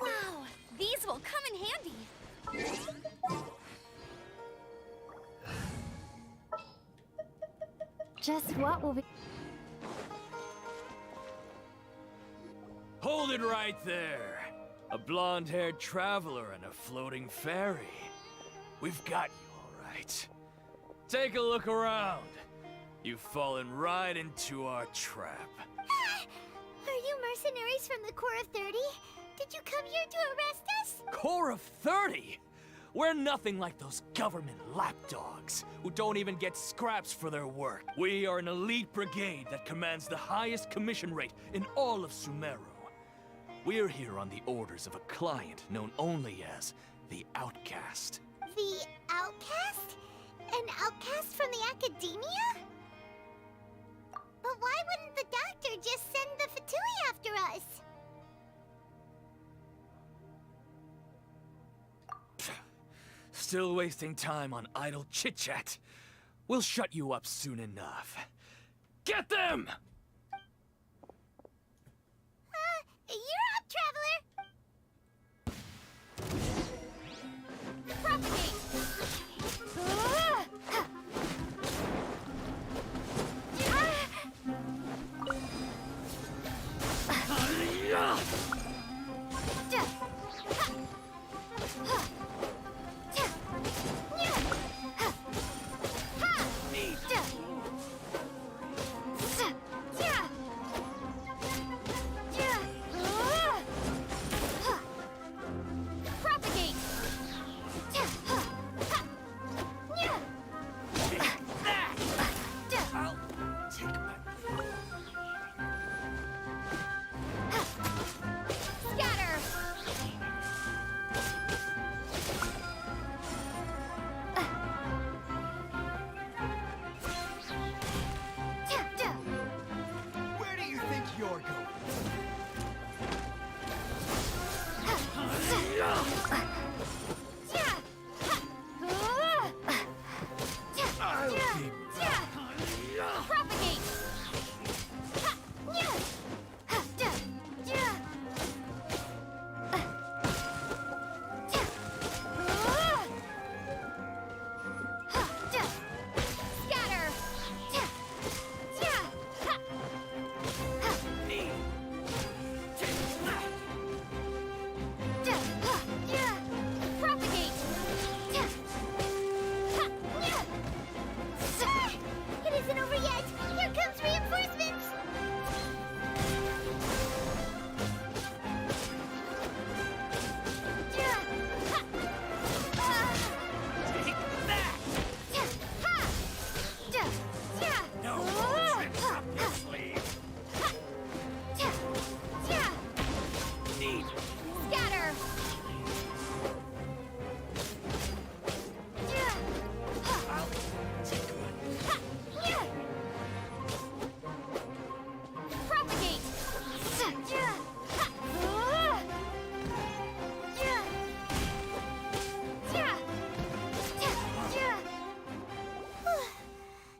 Wow! These will come in handy! Just what will we... Hold it right there. A blonde-haired traveler and a floating fairy. We've got you, all right. Take a look around. You've fallen right into our trap. Are you mercenaries from the Corps of 30? Did you come here to arrest us? Corps of 30? We're nothing like those government lapdogs who don't even get scraps for their work. We are an elite brigade that commands the highest commission rate in all of Sumeru. We're here on the orders of a client known only as the Outcast. The Outcast? An outcast from the Academia? But why wouldn't the doctor just send the Fatui after us? Still wasting time on idle chit-chat. We'll shut you up soon enough. Get them! You're up, traveler! Propagate! Propagate! Scatter! Where do you think you're going? Propagate! Scatter! Propagate! It isn't over yet! Here comes reinforcements! No more tricks up your sleeve. Neat. Scatter! Propagate!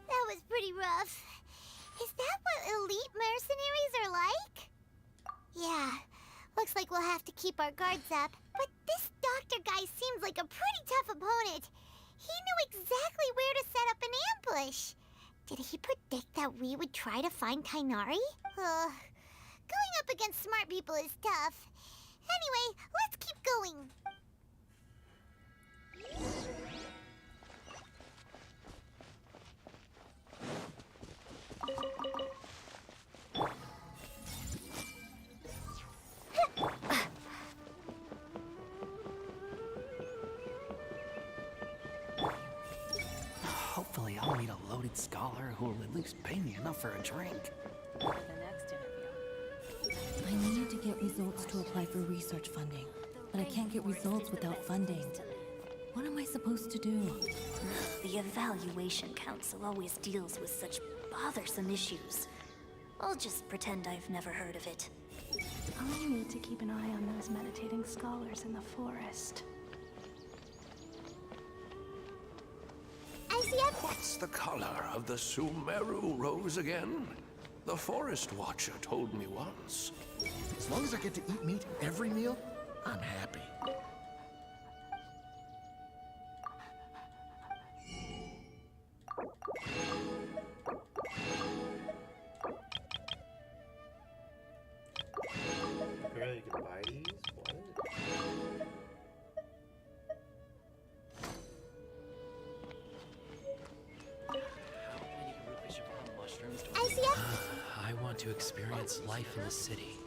That was pretty rough. Is that what elite mercenaries are like? Yeah, looks like we'll have to keep our guards up. But this doctor guy seems like a pretty tough opponent. He knew exactly where to set up an ambush. Did he predict that we would try to find Kainari? Going up against smart people is tough. Anyway, let's keep going. Hopefully I'll meet a loaded scholar who will at least pay me enough for a drink. I need to get results to apply for research funding, but I can't get results without funding. What am I supposed to do? The Evaluation Council always deals with such bothersome issues. I'll just pretend I've never heard of it. I need to keep an eye on those meditating scholars in the forest. What's the color of the Sumeru rose again? The Forest Watcher told me once. As long as I get to eat meat every meal, I'm happy. Apparently you can buy these? What? to experience life in the city.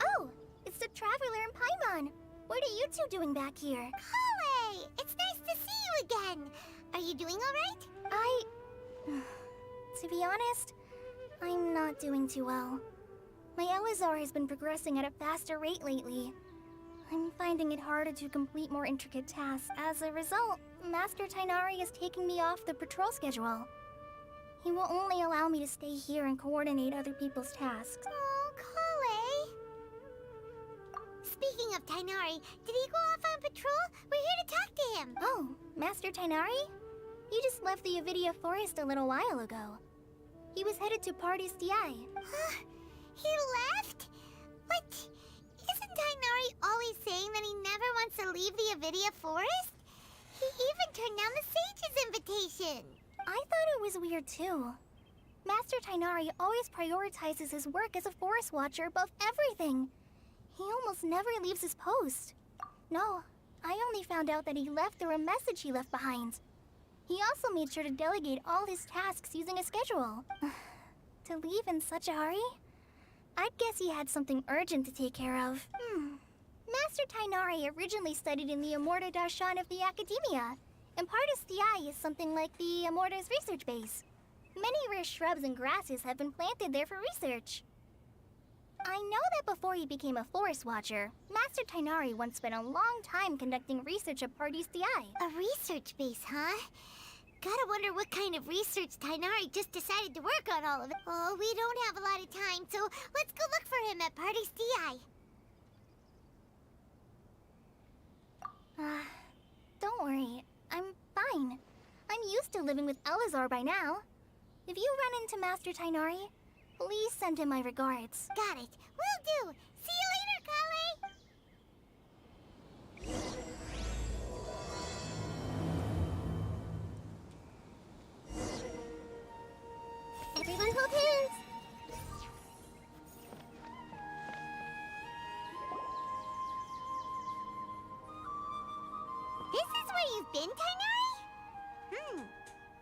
Oh, it's the Traveler and Paimon. What are you two doing back here? Kale! It's nice to see you again. Are you doing alright? To be honest, I'm not doing too well. My Elazar has been progressing at a faster rate lately. I'm finding it harder to complete more intricate tasks. As a result, Master Tainari is taking me off the patrol schedule. He will only allow me to stay here and coordinate other people's tasks. Oh, Kale! Speaking of Tainari, did he go off on patrol? We're here to talk to him. Oh, Master Tainari? He just left the Avidia Forest a little while ago. He was headed to Party's DI. He left? What? Isn't Tainari always saying that he never wants to leave the Avidia Forest? He even turned down the Sage's invitation. I thought it was weird too. Master Tainari always prioritizes his work as a forest watcher above everything. He almost never leaves his post. No, I only found out that he left through a message he left behind. He also made sure to delegate all his tasks using a schedule. To leave in such a hurry? I'd guess he had something urgent to take care of. Master Tainari originally studied in the Amorta Darshan of the Academia, and Partis DI is something like the Amorta's research base. Many rare shrubs and grasses have been planted there for research. I know that before he became a forest watcher, Master Tainari once spent a long time conducting research at Partis DI. A research base, huh? Gotta wonder what kind of research Tainari just decided to work on all of it. Oh, we don't have a lot of time, so let's go look for him at Party's DI. Don't worry. I'm fine. I'm used to living with Elazar by now. If you run into Master Tainari, please send him my regards. Got it. Will do. See you later, Kale. Everyone hold hands! This is where you've been, Tainari?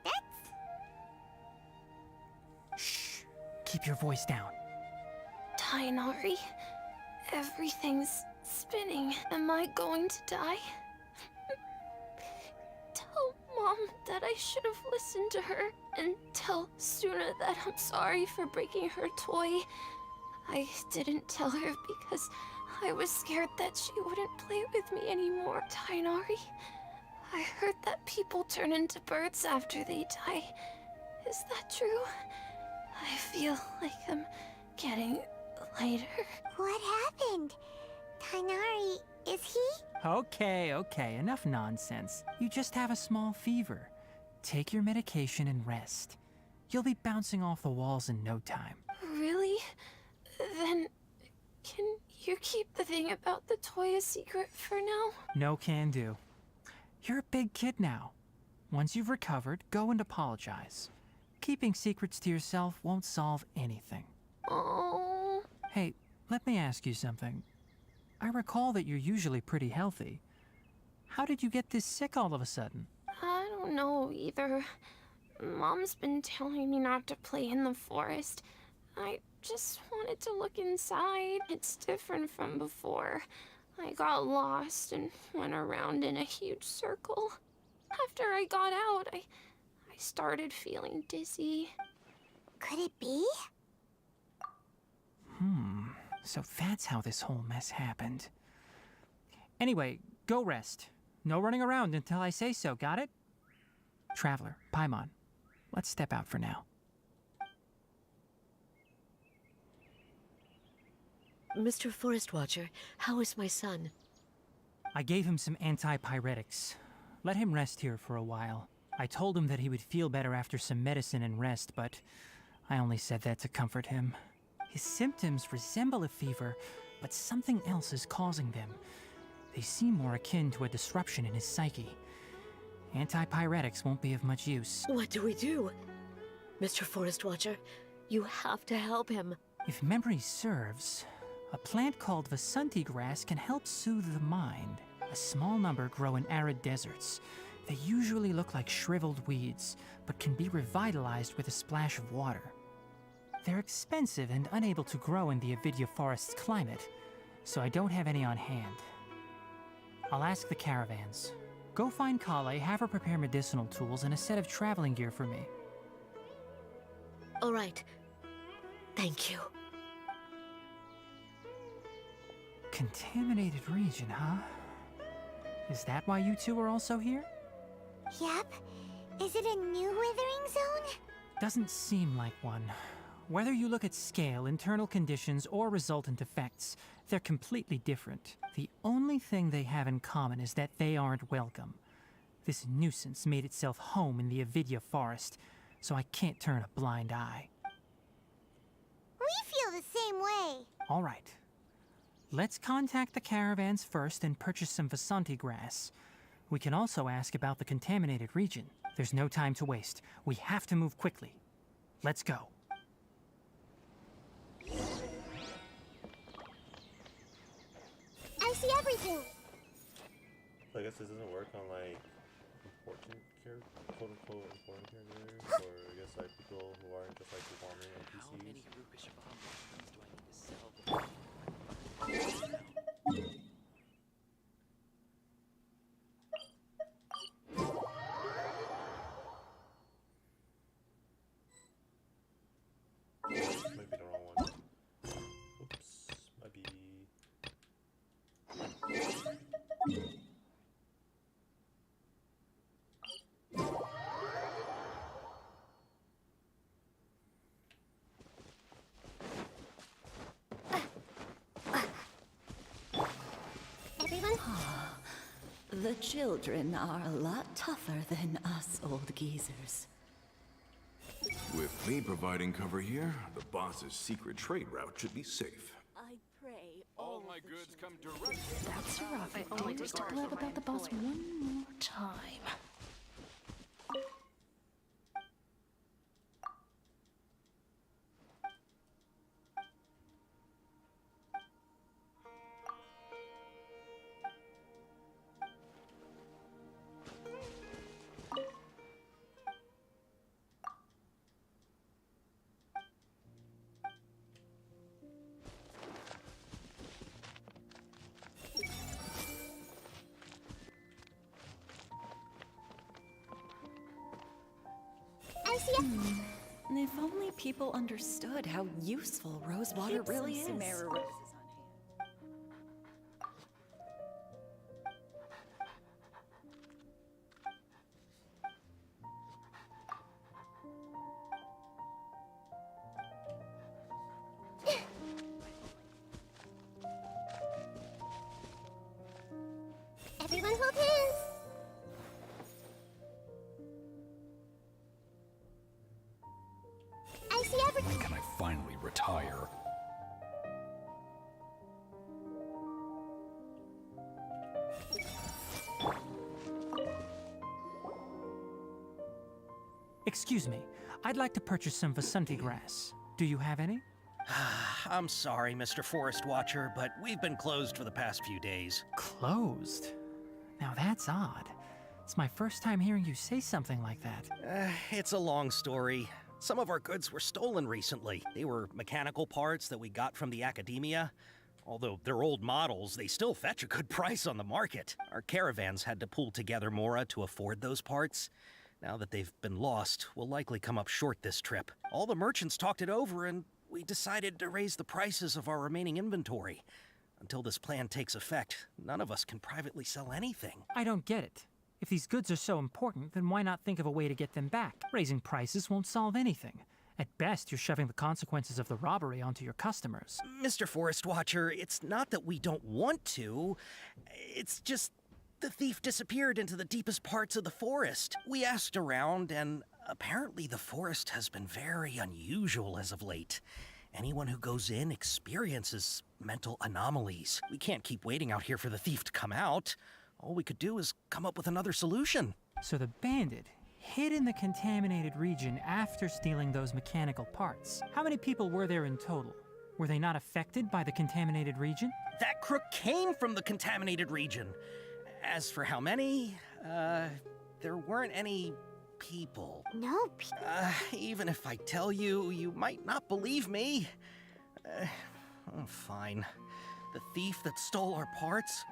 That's... Shh! Keep your voice down. Tainari, everything's spinning. Am I going to die? Tell Mom that I should have listened to her, and tell Suna that I'm sorry for breaking her toy. I didn't tell her because I was scared that she wouldn't play with me anymore. Tainari, I heard that people turn into birds after they die. Is that true? I feel like I'm getting lighter. What happened? Tainari, is he? Okay, enough nonsense. You just have a small fever. Take your medication and rest. You'll be bouncing off the walls in no time. Really? Then, can you keep the thing about the toy a secret for now? No can do. You're a big kid now. Once you've recovered, go and apologize. Keeping secrets to yourself won't solve anything. Oh. Hey, let me ask you something. I recall that you're usually pretty healthy. How did you get this sick all of a sudden? I don't know either. Mom's been telling me not to play in the forest. I just wanted to look inside. It's different from before. I got lost and went around in a huge circle. After I got out, I started feeling dizzy. Could it be? So that's how this whole mess happened. Anyway, go rest. No running around until I say so, got it? Traveler, Paimon, let's step out for now. Mr. Forest Watcher, how is my son? I gave him some antipyretics. Let him rest here for a while. I told him that he would feel better after some medicine and rest, but I only said that to comfort him. His symptoms resemble a fever, but something else is causing them. They seem more akin to a disruption in his psyche. Antipyretics won't be of much use. What do we do? Mr. Forest Watcher, you have to help him. If memory serves, a plant called Vasanti grass can help soothe the mind. A small number grow in arid deserts. They usually look like shriveled weeds, but can be revitalized with a splash of water. They're expensive and unable to grow in the Avidya forest's climate, so I don't have any on hand. I'll ask the caravans. Go find Kale, have her prepare medicinal tools and a set of traveling gear for me. All right. Thank you. Contaminated region, huh? Is that why you two are also here? Yep. Is it a new withering zone? Doesn't seem like one. Whether you look at scale, internal conditions, or resultant effects, they're completely different. The only thing they have in common is that they aren't welcome. This nuisance made itself home in the Avidya forest, so I can't turn a blind eye. We feel the same way. All right. Let's contact the caravans first and purchase some Vasanti grass. We can also ask about the contaminated region. There's no time to waste. We have to move quickly. Let's go. I see everything. So I guess this doesn't work on like important characters, quote unquote important characters, or I guess like people who aren't just like performing NPCs. How many Rukish abominations do I need to sell before Might be the wrong one. Oops, might be. Everyone? The children are a lot tougher than us old geezers. With me providing cover here, the boss's secret trade route should be safe. I pray all my goods come directly. That's rough. I only just to blab about the boss one more time. I see it. If only people understood how useful rosewater really is. Everyone hold hands. I see everything. When can I finally retire? Excuse me. I'd like to purchase some Vasanti grass. Do you have any? I'm sorry, Mr. Forest Watcher, but we've been closed for the past few days. Closed? Now that's odd. It's my first time hearing you say something like that. It's a long story. Some of our goods were stolen recently. They were mechanical parts that we got from the academia. Although they're old models, they still fetch a good price on the market. Our caravans had to pool together Mora to afford those parts. Now that they've been lost, we'll likely come up short this trip. All the merchants talked it over and we decided to raise the prices of our remaining inventory. Until this plan takes effect, none of us can privately sell anything. I don't get it. If these goods are so important, then why not think of a way to get them back? Raising prices won't solve anything. At best, you're shoving the consequences of the robbery onto your customers. Mr. Forest Watcher, it's not that we don't want to. It's just the thief disappeared into the deepest parts of the forest. We asked around, and apparently the forest has been very unusual as of late. Anyone who goes in experiences mental anomalies. We can't keep waiting out here for the thief to come out. All we could do is come up with another solution. So the bandit hid in the contaminated region after stealing those mechanical parts. How many people were there in total? Were they not affected by the contaminated region? That crook came from the contaminated region. As for how many, there weren't any people. No Even if I tell you, you might not believe me. Fine. The thief that stole our parts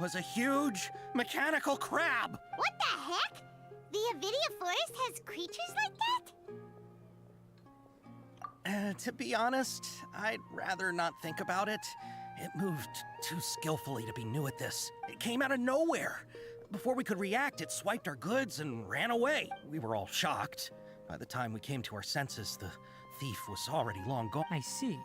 was a huge mechanical crab. What the heck? The Avidia Forest has creatures like that? To be honest, I'd rather not think about it. It moved too skillfully to be new at this. It came out of nowhere. Before we could react, it swiped our goods and ran away. We were all shocked. By the time we came to our senses, the thief was already long gone. I see.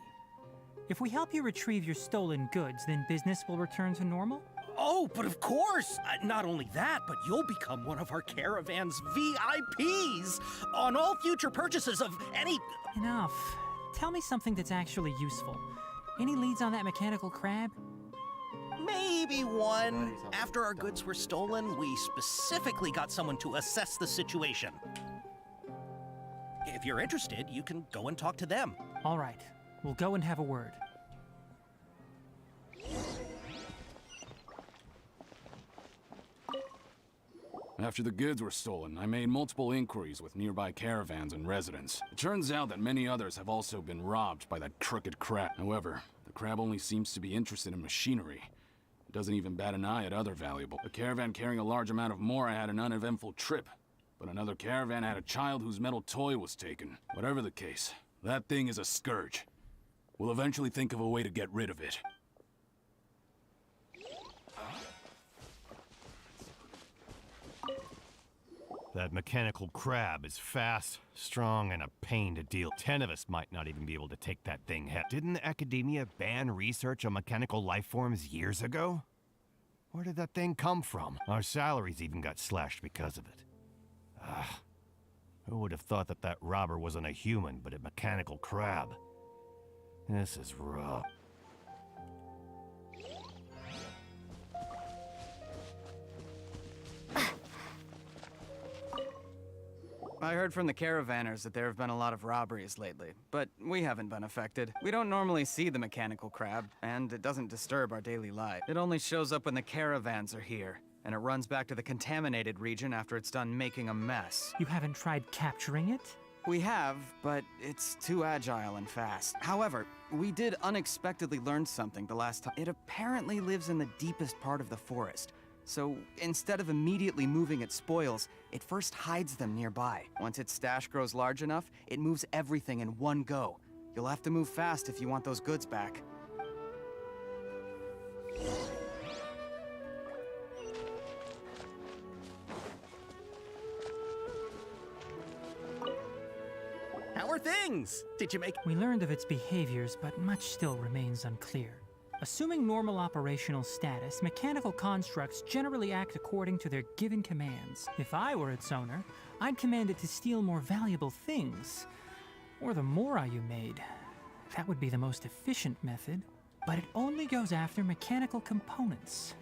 If we help you retrieve your stolen goods, then business will return to normal? Oh, but of course! Not only that, but you'll become one of our caravan's VIPs on all future purchases of any... Enough. Tell me something that's actually useful. Any leads on that mechanical crab? Maybe one. After our goods were stolen, we specifically got someone to assess the situation. If you're interested, you can go and talk to them. All right. We'll go and have a word. After the goods were stolen, I made multiple inquiries with nearby caravans and residents. It turns out that many others have also been robbed by that crooked crab. However, the crab only seems to be interested in machinery. It doesn't even bat an eye at other valuable. A caravan carrying a large amount of more had an uneventful trip, but another caravan had a child whose metal toy was taken. Whatever the case, that thing is a scourge. We'll eventually think of a way to get rid of it. That mechanical crab is fast, strong, and a pain to deal. 10 of us might not even be able to take that thing head. Didn't the Academia ban research on mechanical life forms years ago? Where did that thing come from? Our salaries even got slashed because of it. Who would have thought that that robber wasn't a human, but a mechanical crab? This is rough. I heard from the caravanners that there have been a lot of robberies lately, but we haven't been affected. We don't normally see the mechanical crab, and it doesn't disturb our daily life. It only shows up when the caravans are here, and it runs back to the contaminated region after it's done making a mess. You haven't tried capturing it? We have, but it's too agile and fast. However, we did unexpectedly learn something the last time. It apparently lives in the deepest part of the forest. So instead of immediately moving its spoils, it first hides them nearby. Once its stash grows large enough, it moves everything in one go. You'll have to move fast if you want those goods back. How are things? Did you make... We learned of its behaviors, but much still remains unclear. Assuming normal operational status, mechanical constructs generally act according to their given commands. If I were its owner, I'd command it to steal more valuable things. Or the Mora you made. That would be the most efficient method. But it only goes after mechanical components.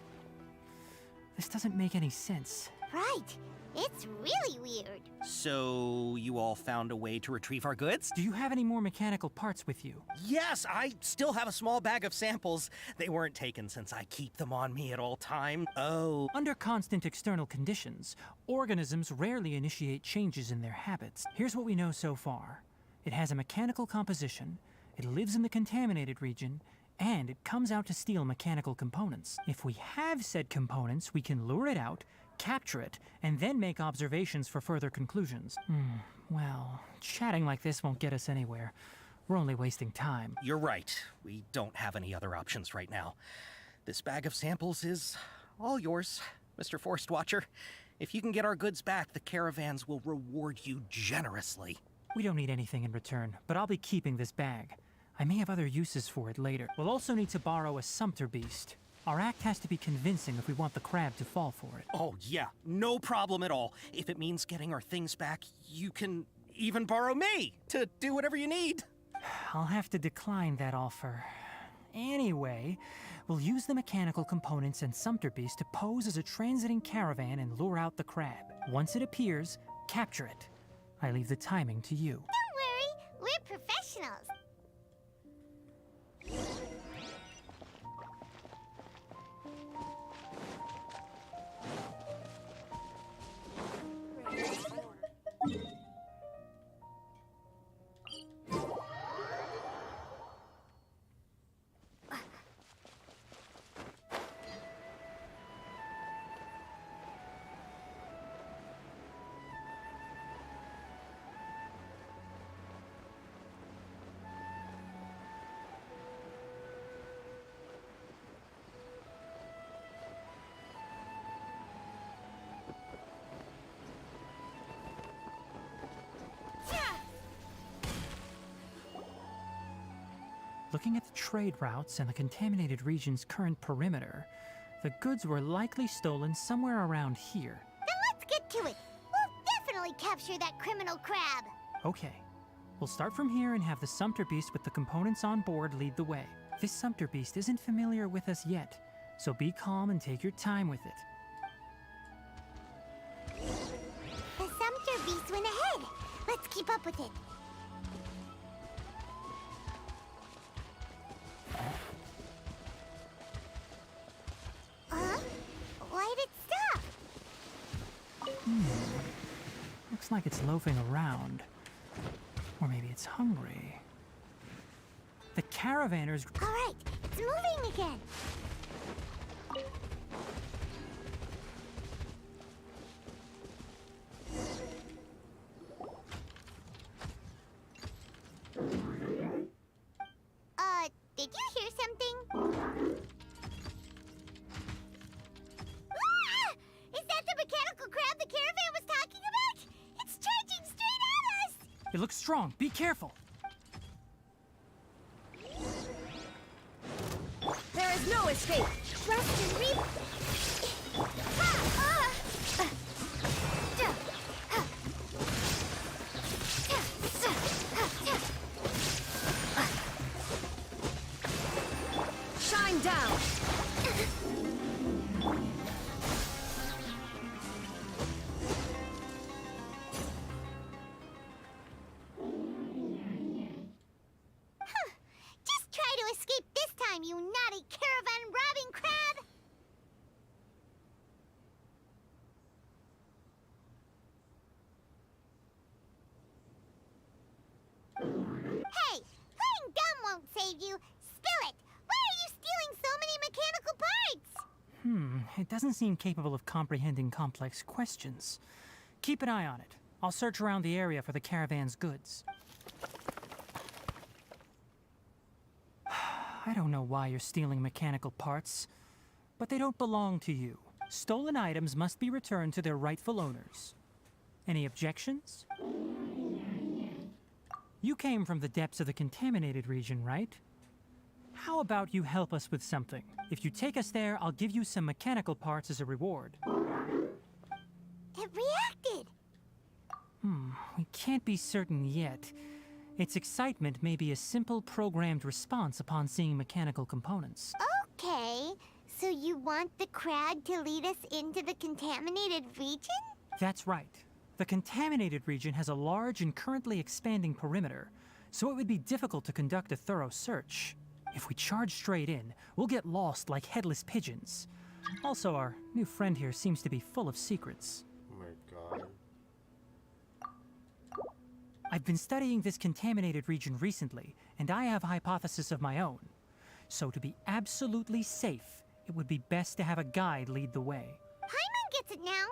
This doesn't make any sense. Right. It's really weird. So, you all found a way to retrieve our goods? Do you have any more mechanical parts with you? Yes, I still have a small bag of samples. They weren't taken since I keep them on me at all times. Oh. Under constant external conditions, organisms rarely initiate changes in their habits. Here's what we know so far. It has a mechanical composition, it lives in the contaminated region, and it comes out to steal mechanical components. If we have said components, we can lure it out, capture it, and then make observations for further conclusions. Well, chatting like this won't get us anywhere. We're only wasting time. You're right. We don't have any other options right now. This bag of samples is all yours, Mr. Forest Watcher. If you can get our goods back, the caravans will reward you generously. We don't need anything in return, but I'll be keeping this bag. I may have other uses for it later. We'll also need to borrow a sumpter beast. Our act has to be convincing if we want the crab to fall for it. Oh, yeah. No problem at all. If it means getting our things back, you can even borrow me to do whatever you need. I'll have to decline that offer. Anyway, we'll use the mechanical components and sumpter beast to pose as a transiting caravan and lure out the crab. Once it appears, capture it. I leave the timing to you. Don't worry, we're professionals. Looking at the trade routes and the contaminated region's current perimeter, the goods were likely stolen somewhere around here. Then let's get to it. We'll definitely capture that criminal crab. Okay. We'll start from here and have the Sumpter Beast with the components on board lead the way. This Sumpter Beast isn't familiar with us yet, so be calm and take your time with it. The Sumpter Beast went ahead. Let's keep up with it. Huh? Why did it stop? Looks like it's loafing around. Or maybe it's hungry. The caravaners... All right, it's moving again. Did you hear something? Ah! Is that the mechanical crab the caravan was talking about? It's charging straight at us! It looks strong. Be careful. There is no escape. Trust and reap. Shine down. Just try to escape this time, you naughty caravan robbing crab! Hey, playing dumb won't save you. Spill it! Why are you stealing so many mechanical parts? It doesn't seem capable of comprehending complex questions. Keep an eye on it. I'll search around the area for the caravan's goods. I don't know why you're stealing mechanical parts, but they don't belong to you. Stolen items must be returned to their rightful owners. Any objections? You came from the depths of the contaminated region, right? How about you help us with something? If you take us there, I'll give you some mechanical parts as a reward. It reacted! We can't be certain yet. Its excitement may be a simple programmed response upon seeing mechanical components. Okay, so you want the crab to lead us into the contaminated region? That's right. The contaminated region has a large and currently expanding perimeter, so it would be difficult to conduct a thorough search. If we charge straight in, we'll get lost like headless pigeons. Also, our new friend here seems to be full of secrets. Oh my god. I've been studying this contaminated region recently, and I have a hypothesis of my own. So to be absolutely safe, it would be best to have a guide lead the way. Paimon gets it now.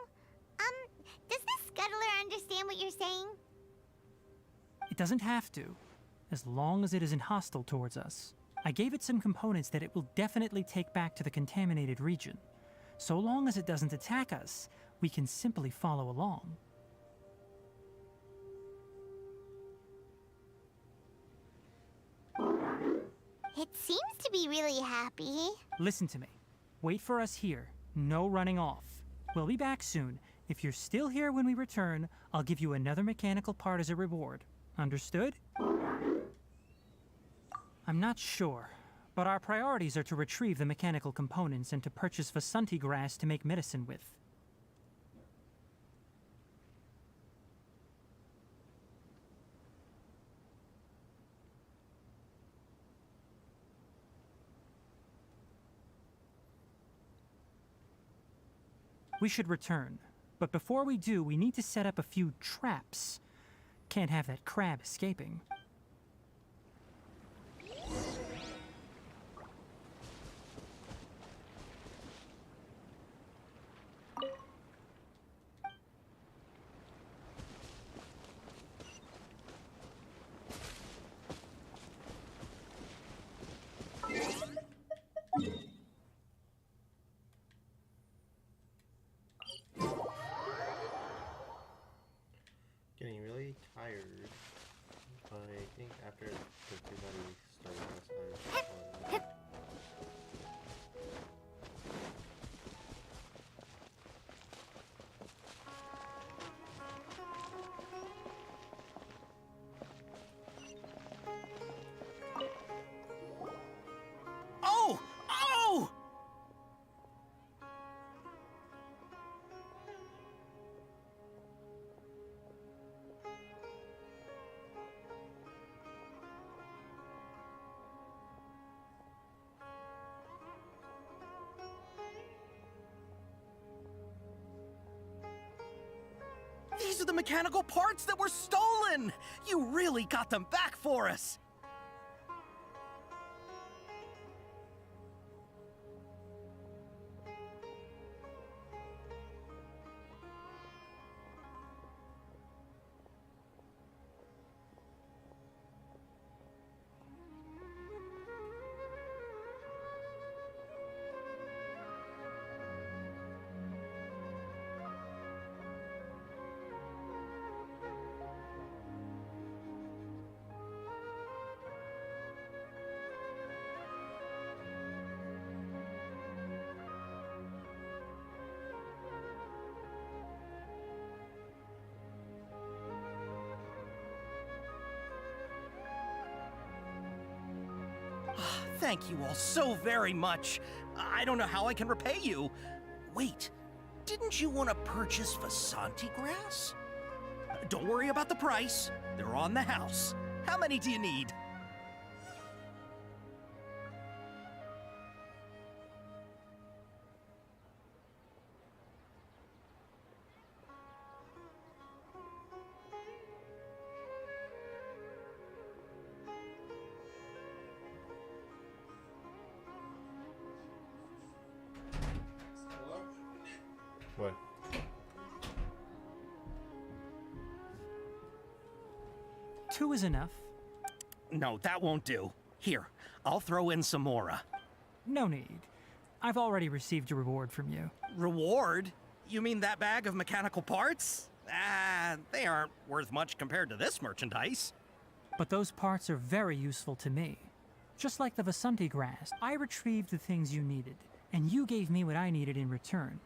Does the scuttler understand what you're saying? It doesn't have to, as long as it isn't hostile towards us. I gave it some components that it will definitely take back to the contaminated region. So long as it doesn't attack us, we can simply follow along. It seems to be really happy. Listen to me. Wait for us here. No running off. We'll be back soon. If you're still here when we return, I'll give you another mechanical part as a reward. Understood? I'm not sure, but our priorities are to retrieve the mechanical components and to purchase Vasanti grass to make medicine with. We should return, but before we do, we need to set up a few traps. Can't have that crab escaping. Getting really tired by are the mechanical parts that were stolen! You really got them back for us! Thank you all so very much. I don't know how I can repay you. Wait, didn't you want to purchase Vasanti grass? Don't worry about the price. They're on the house. How many do you need? What? Two is enough. No, that won't do. Here, I'll throw in some more. No need. I've already received a reward from you. Reward? You mean that bag of mechanical parts? They aren't worth much compared to this merchandise. But those parts are very useful to me. Just like the Vasanti grass, I retrieved the things you needed, and you gave me what I needed in return.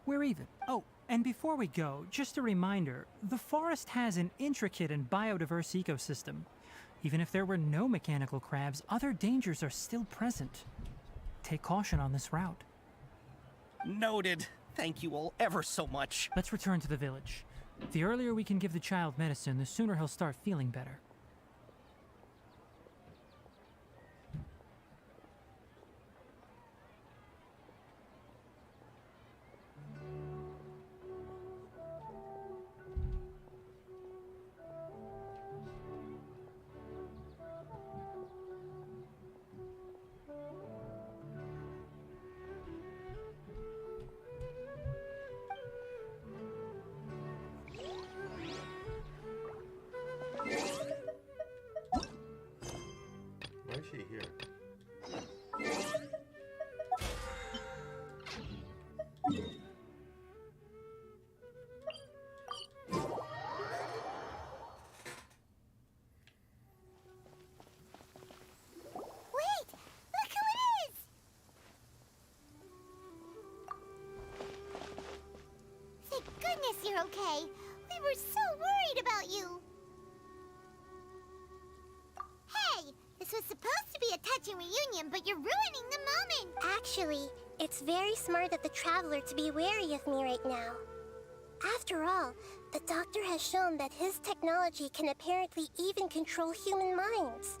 We're even. Oh, and before we go, just a reminder, the forest has an intricate and biodiverse ecosystem. Even if there were no mechanical crabs, other dangers are still present. Take caution on this route. Noted. Thank you all ever so much. Let's return to the village. The earlier we can give the child medicine, the sooner he'll start feeling better. Why is she here? Wait! Look who it is! Thank goodness you're okay. We were so worried about you. Hey! This was supposed to be a touching reunion, but you're ruining the moment! Actually, it's very smart of the Traveler to be wary of me right now. After all, the Doctor has shown that his technology can apparently even control human minds.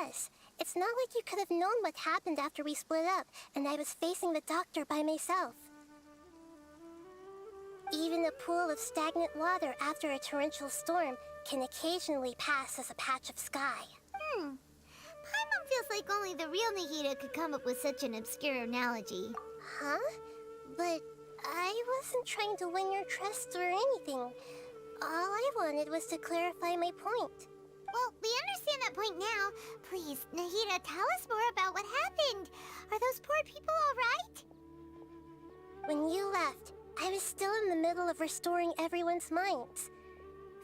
Plus, it's not like you could have known what happened after we split up and I was facing the doctor by myself. Even a pool of stagnant water after a torrential storm can occasionally pass as a patch of sky. Paimon feels like only the real Nahida could come up with such an obscure analogy. Huh? But I wasn't trying to win your trust or anything. All I wanted was to clarify my point. Well, we understand that point now. Please, Nahida, tell us more about what happened. Are those poor people all right? When you left, I was still in the middle of restoring everyone's minds.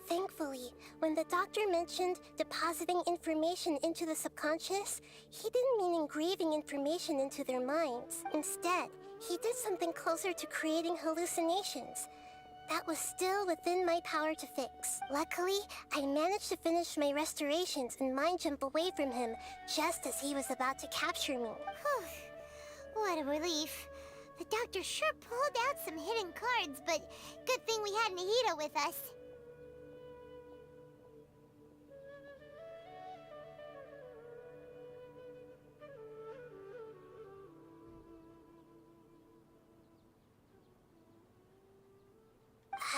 Thankfully, when the doctor mentioned depositing information into the subconscious, he didn't mean engraving information into their minds. Instead, he did something closer to creating hallucinations. That was still within my power to fix. Luckily, I managed to finish my restorations and mind jump away from him just as he was about to capture me. What a relief. The doctor sure pulled out some hidden cards, but good thing we had Nahida with us.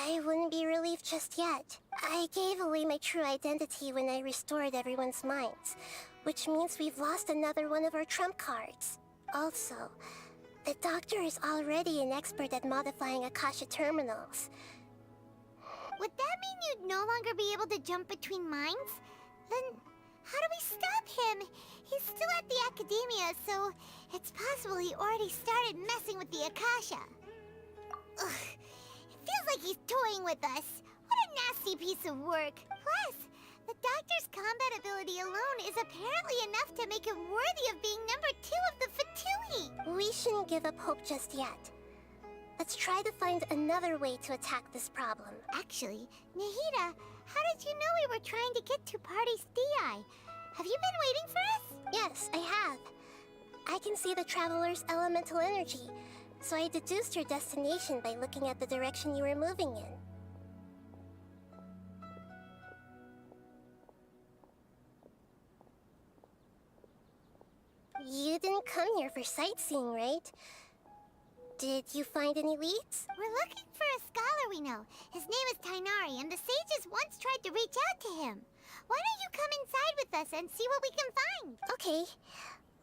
I wouldn't be relieved just yet. I gave away my true identity when I restored everyone's minds, which means we've lost another one of our trump cards. Also, the doctor is already an expert at modifying Akasha terminals. Would that mean you'd no longer be able to jump between minds? Then how do we stop him? He's still at the Academia, so it's possible he already started messing with the Akasha. Ugh. It feels like he's toying with us. What a nasty piece of work. Plus, the doctor's combat ability alone is apparently enough to make him worthy of being number 2 of the Fatui. We shouldn't give up hope just yet. Let's try to find another way to attack this problem. Actually, Nahida, how did you know we were trying to get to Party's DI? Have you been waiting for us? Yes, I have. I can see the Traveler's elemental energy, so I deduced your destination by looking at the direction you were moving in. You didn't come here for sightseeing, right? Did you find any leads? We're looking for a scholar we know. His name is Tainari, and the sages once tried to reach out to him. Why don't you come inside with us and see what we can find? Okay.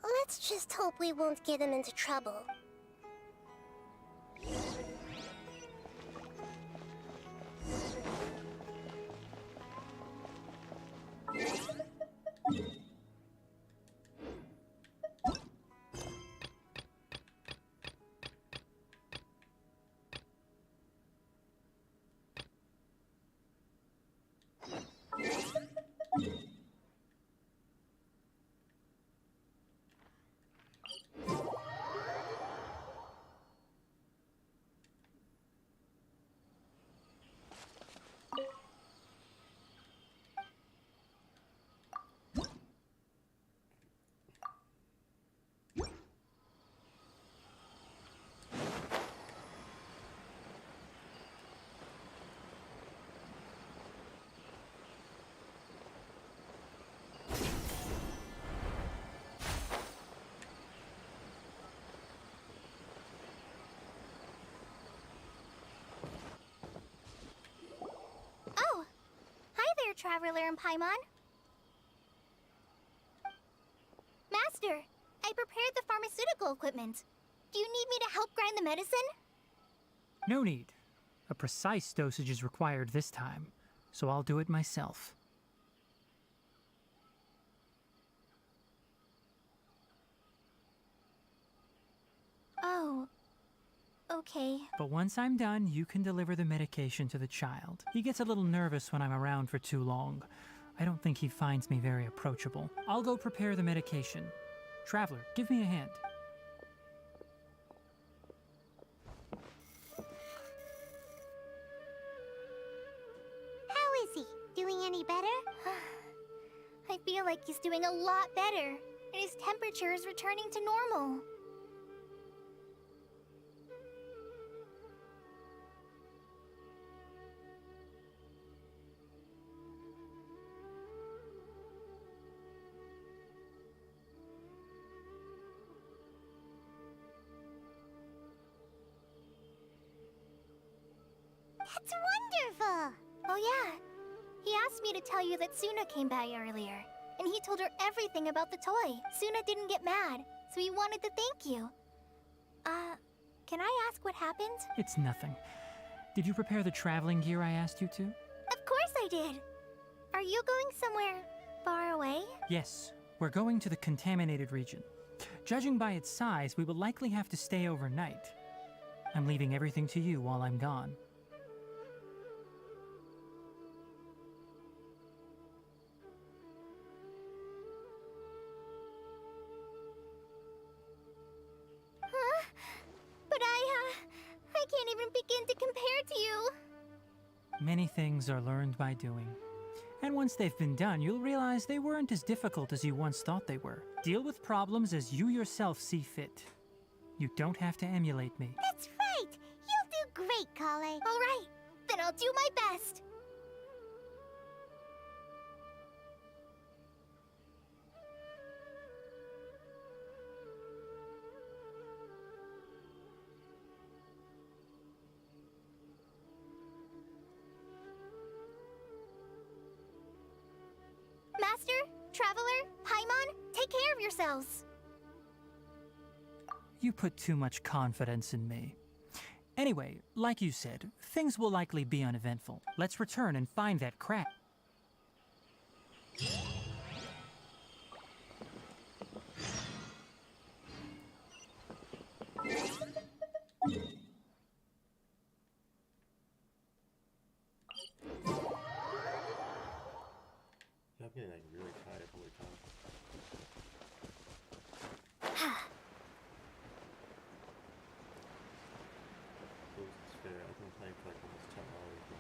Let's just hope we won't get him into trouble. Oh! Hi there, Traveler and Paimon. Master, I prepared the pharmaceutical equipment. Do you need me to help grind the medicine? No need. A precise dosage is required this time, so I'll do it myself. Oh, okay. But once I'm done, you can deliver the medication to the child. He gets a little nervous when I'm around for too long. I don't think he finds me very approachable. I'll go prepare the medication. Traveler, give me a hand. How is he? Doing any better? I feel like he's doing a lot better, and his temperature is returning to normal. That's wonderful! Oh yeah, he asked me to tell you that Suna came by earlier, and he told her everything about the toy. Suna didn't get mad, so he wanted to thank you. Can I ask what happened? It's nothing. Did you prepare the traveling gear I asked you to? Of course I did! Are you going somewhere far away? Yes, we're going to the contaminated region. Judging by its size, we will likely have to stay overnight. I'm leaving everything to you while I'm gone. Huh? But I can't even begin to compare to you. Many things are learned by doing. And once they've been done, you'll realize they weren't as difficult as you once thought they were. Deal with problems as you yourself see fit. You don't have to emulate me. That's right! You'll do great, Kale. Alright, then I'll do my best. Master, Traveler, Paimon, take care of yourselves. You put too much confidence in me. Anyway, like you said, things will likely be uneventful. Let's return and find that crab. Yeah, I'm getting like really tired. Holy cow. It's fair. I've been playing for like almost 10 hours now.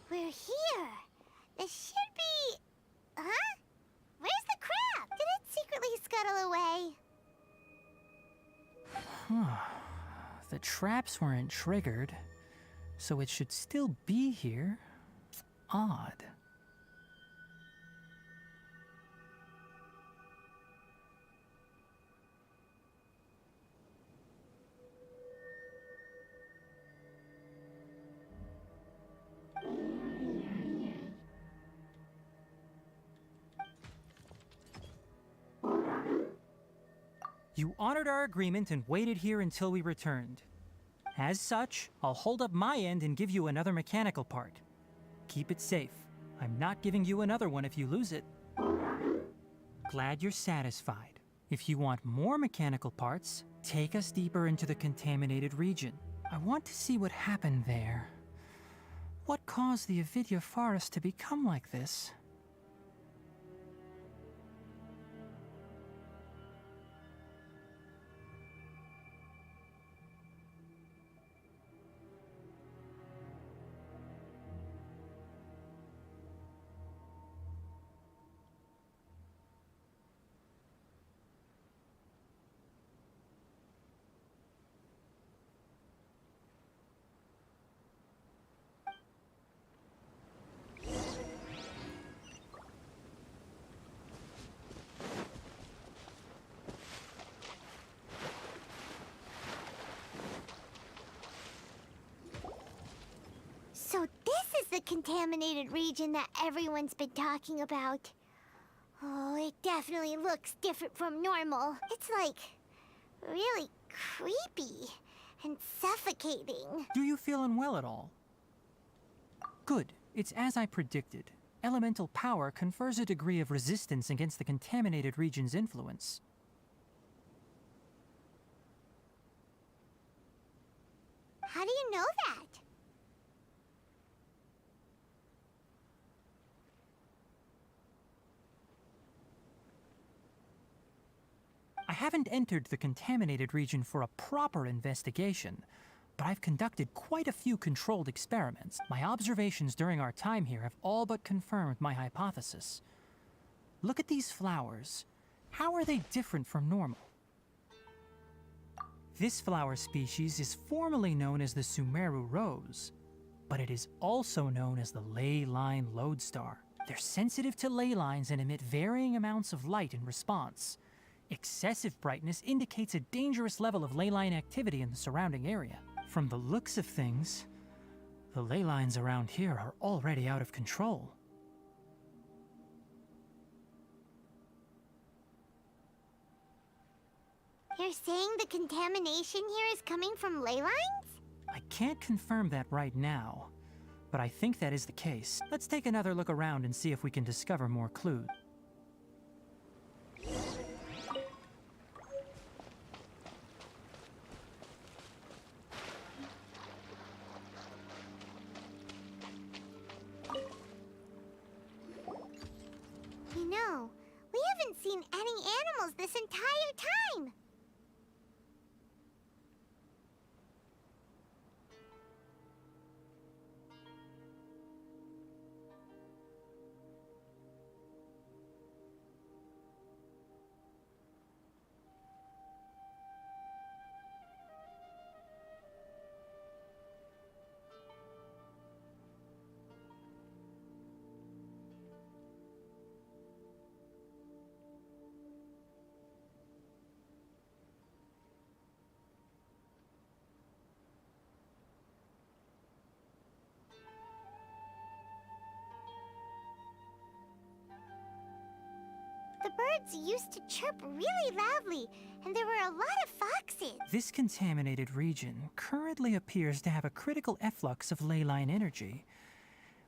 We're here! This should be... Huh? Where's the crab? Did it secretly scuttle away? The traps weren't triggered, so it should still be here. Odd. You honored our agreement and waited here until we returned. As such, I'll hold up my end and give you another mechanical part. Keep it safe. I'm not giving you another one if you lose it. Glad you're satisfied. If you want more mechanical parts, take us deeper into the contaminated region. I want to see what happened there. What caused the Avidya forest to become like this? So this is the contaminated region that everyone's been talking about. Oh, it definitely looks different from normal. It's like really creepy and suffocating. Do you feel unwell at all? Good. It's as I predicted. Elemental power confers a degree of resistance against the contaminated region's influence. How do you know that? I haven't entered the contaminated region for a proper investigation, but I've conducted quite a few controlled experiments. My observations during our time here have all but confirmed my hypothesis. Look at these flowers. How are they different from normal? This flower species is formally known as the Sumeru rose. but it is also known as the ley line lodestar. They're sensitive to ley lines and emit varying amounts of light in response. Excessive brightness indicates a dangerous level of ley line activity in the surrounding area. From the looks of things, the ley lines around here are already out of control. You're saying the contamination here is coming from ley lines? I can't confirm that right now, but I think that is the case. Let's take another look around and see if we can discover more clues. You know, we haven't seen any animals this entire time. The birds used to chirp really loudly, and there were a lot of foxes. This contaminated region currently appears to have a critical efflux of ley line energy,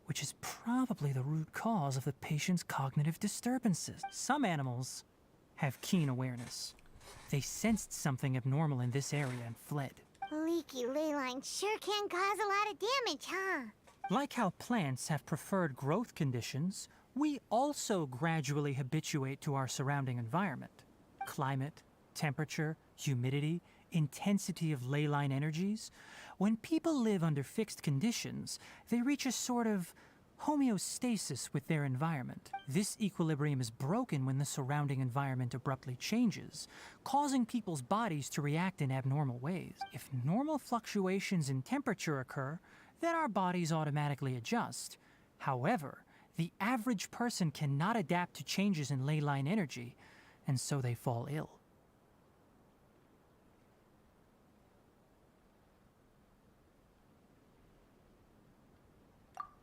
which is probably the root cause of the patient's cognitive disturbances. Some animals have keen awareness. They sensed something abnormal in this area and fled. Leaky ley lines sure can cause a lot of damage, huh? Like how plants have preferred growth conditions, we also gradually habituate to our surrounding environment. Climate, temperature, humidity, intensity of ley line energies. When people live under fixed conditions, they reach a sort of homeostasis with their environment. This equilibrium is broken when the surrounding environment abruptly changes, causing people's bodies to react in abnormal ways. If normal fluctuations in temperature occur, then our bodies automatically adjust. However, the average person cannot adapt to changes in ley line energy, and so they fall ill.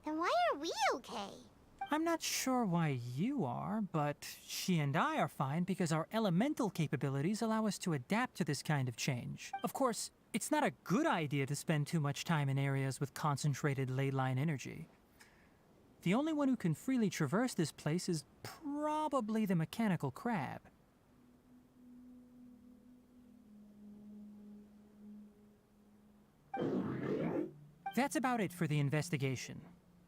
Then why are we okay? I'm not sure why you are, but she and I are fine because our elemental capabilities allow us to adapt to this kind of change. Of course, it's not a good idea to spend too much time in areas with concentrated ley line energy. The only one who can freely traverse this place is probably the mechanical crab. That's about it for the investigation.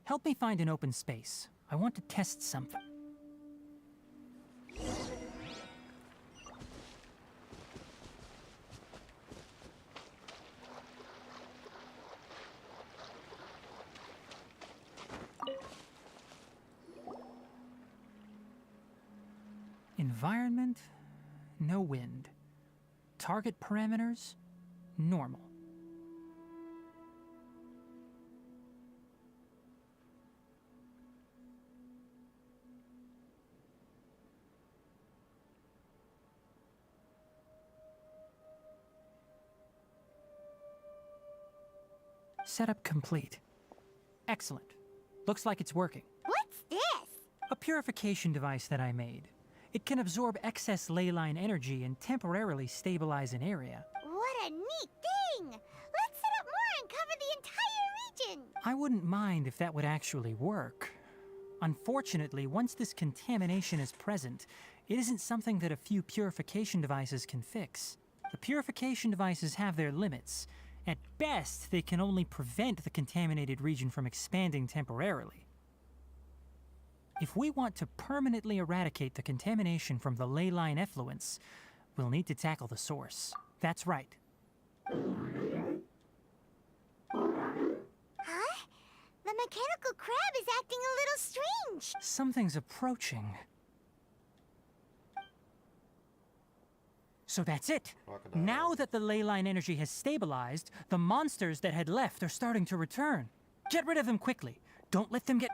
Help me find an open space. I want to test something. Environment, no wind. Target parameters, normal. Setup complete. Excellent. Looks like it's working. What's this? A purification device that I made. It can absorb excess ley line energy and temporarily stabilize an area. What a neat thing! Let's set up more and cover the entire region! I wouldn't mind if that would actually work. Unfortunately, once this contamination is present, it isn't something that a few purification devices can fix. The purification devices have their limits. At best, they can only prevent the contaminated region from expanding temporarily. If we want to permanently eradicate the contamination from the ley line effluents, we'll need to tackle the source. That's right. Huh? The mechanical crab is acting a little strange. Something's approaching. So that's it. Now that the ley line energy has stabilized, the monsters that had left are starting to return. Get rid of them quickly. Don't let them get...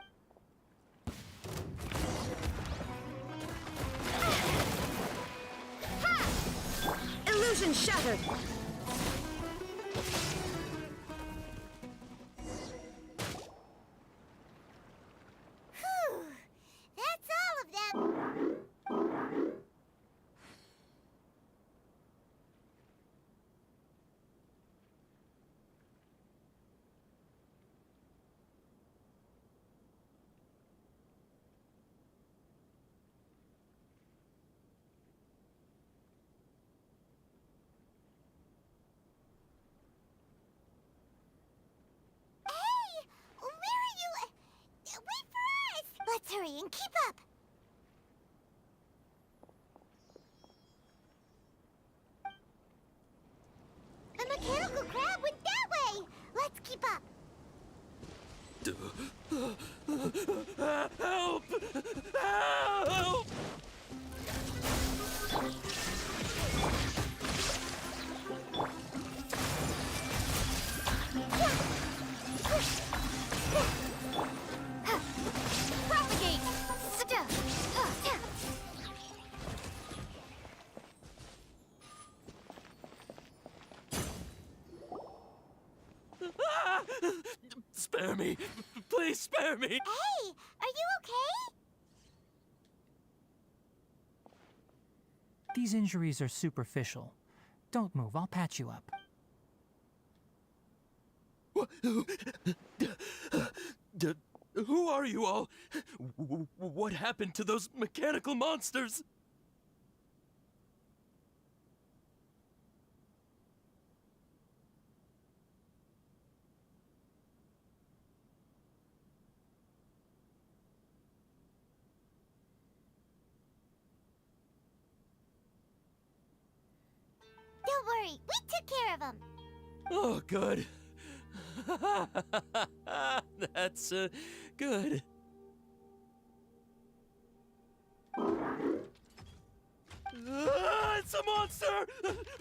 Illusion shattered! Whew. That's all of them. Hey! Where are you? Wait for us! Let's hurry and keep up! The mechanical crab went that way! Let's keep up! Help! Help! Propagate! Spare me! Please spare me! Hey! Are you okay? These injuries are superficial. Don't move, I'll patch you up. Who are you all? What happened to those mechanical monsters? Don't worry, we took care of them. Oh, good. That's, good. It's a monster!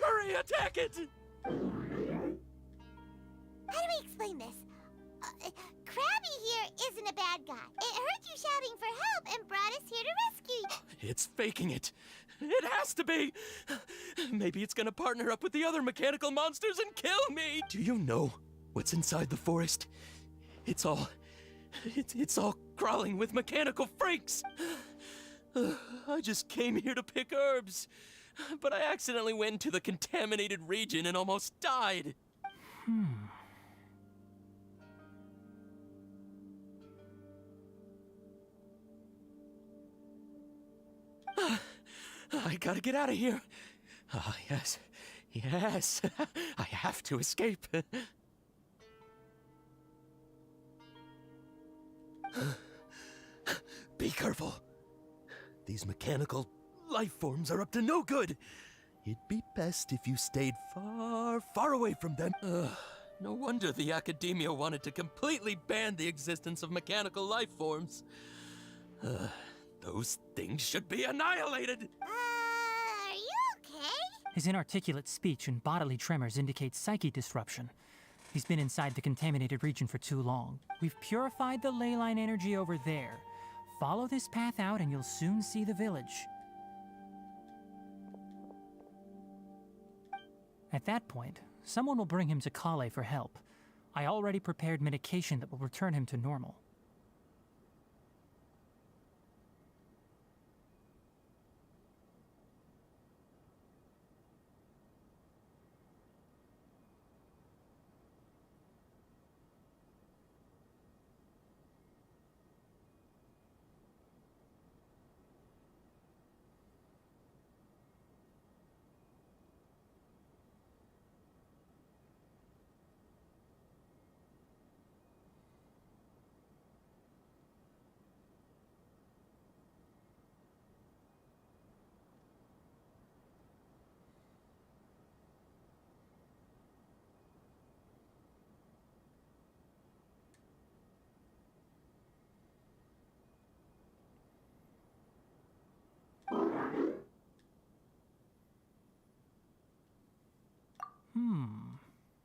Hurry, attack it! How do we explain this? Krabby here isn't a bad guy. It heard you shouting for help and brought us here to rescue you. It's faking it. It has to be! Maybe it's gonna partner up with the other mechanical monsters and kill me! Do you know what's inside the forest? It's all crawling with mechanical freaks! I just came here to pick herbs, but I accidentally went into the contaminated region and almost died. I gotta get out of here. Ah, yes. Yes. I have to escape. Be careful. These mechanical life forms are up to no good. It'd be best if you stayed far, far away from them. No wonder the Academia wanted to completely ban the existence of mechanical life forms. Those things should be annihilated! Are you okay? His inarticulate speech and bodily tremors indicate psyche disruption. He's been inside the contaminated region for too long. We've purified the ley line energy over there. Follow this path out and you'll soon see the village. At that point, someone will bring him to Kale for help. I already prepared medication that will return him to normal.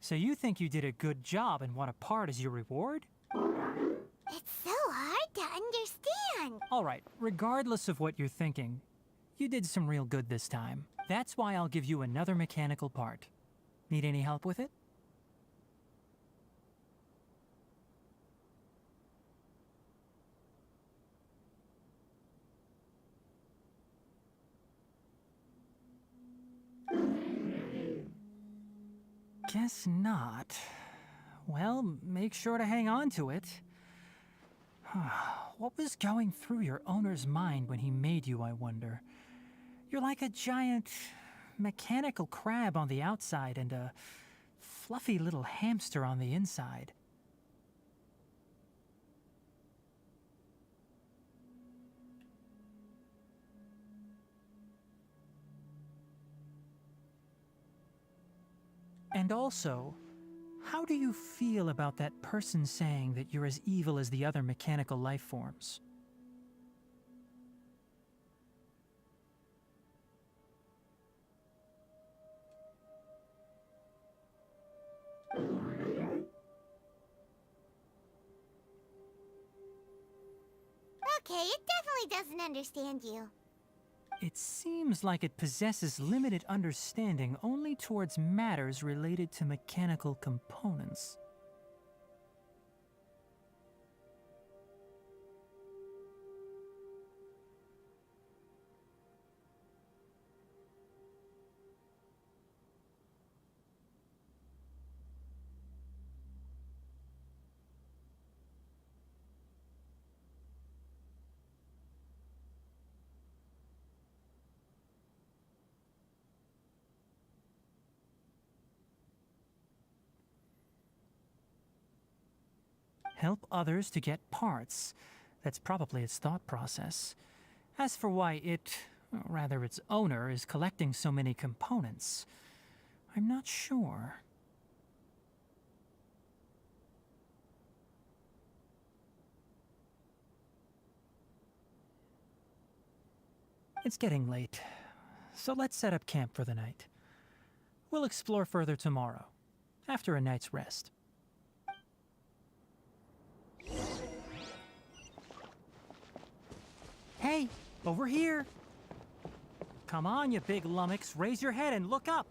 So you think you did a good job and want a part as your reward? It's so hard to understand. Alright, regardless of what you're thinking, you did some real good this time. That's why I'll give you another mechanical part. Need any help with it? Guess not. Well, make sure to hang on to it. What was going through your owner's mind when he made you, I wonder? You're like a giant mechanical crab on the outside and a fluffy little hamster on the inside. And also, how do you feel about that person saying that you're as evil as the other mechanical life forms? Okay, it definitely doesn't understand you. It seems like it possesses limited understanding only towards matters related to mechanical components. Help others to get parts. That's probably its thought process. As for why it, or rather its owner, is collecting so many components, I'm not sure. It's getting late, so let's set up camp for the night. We'll explore further tomorrow, after a night's rest. Hey, over here! Come on, you big lummox, raise your head and look up!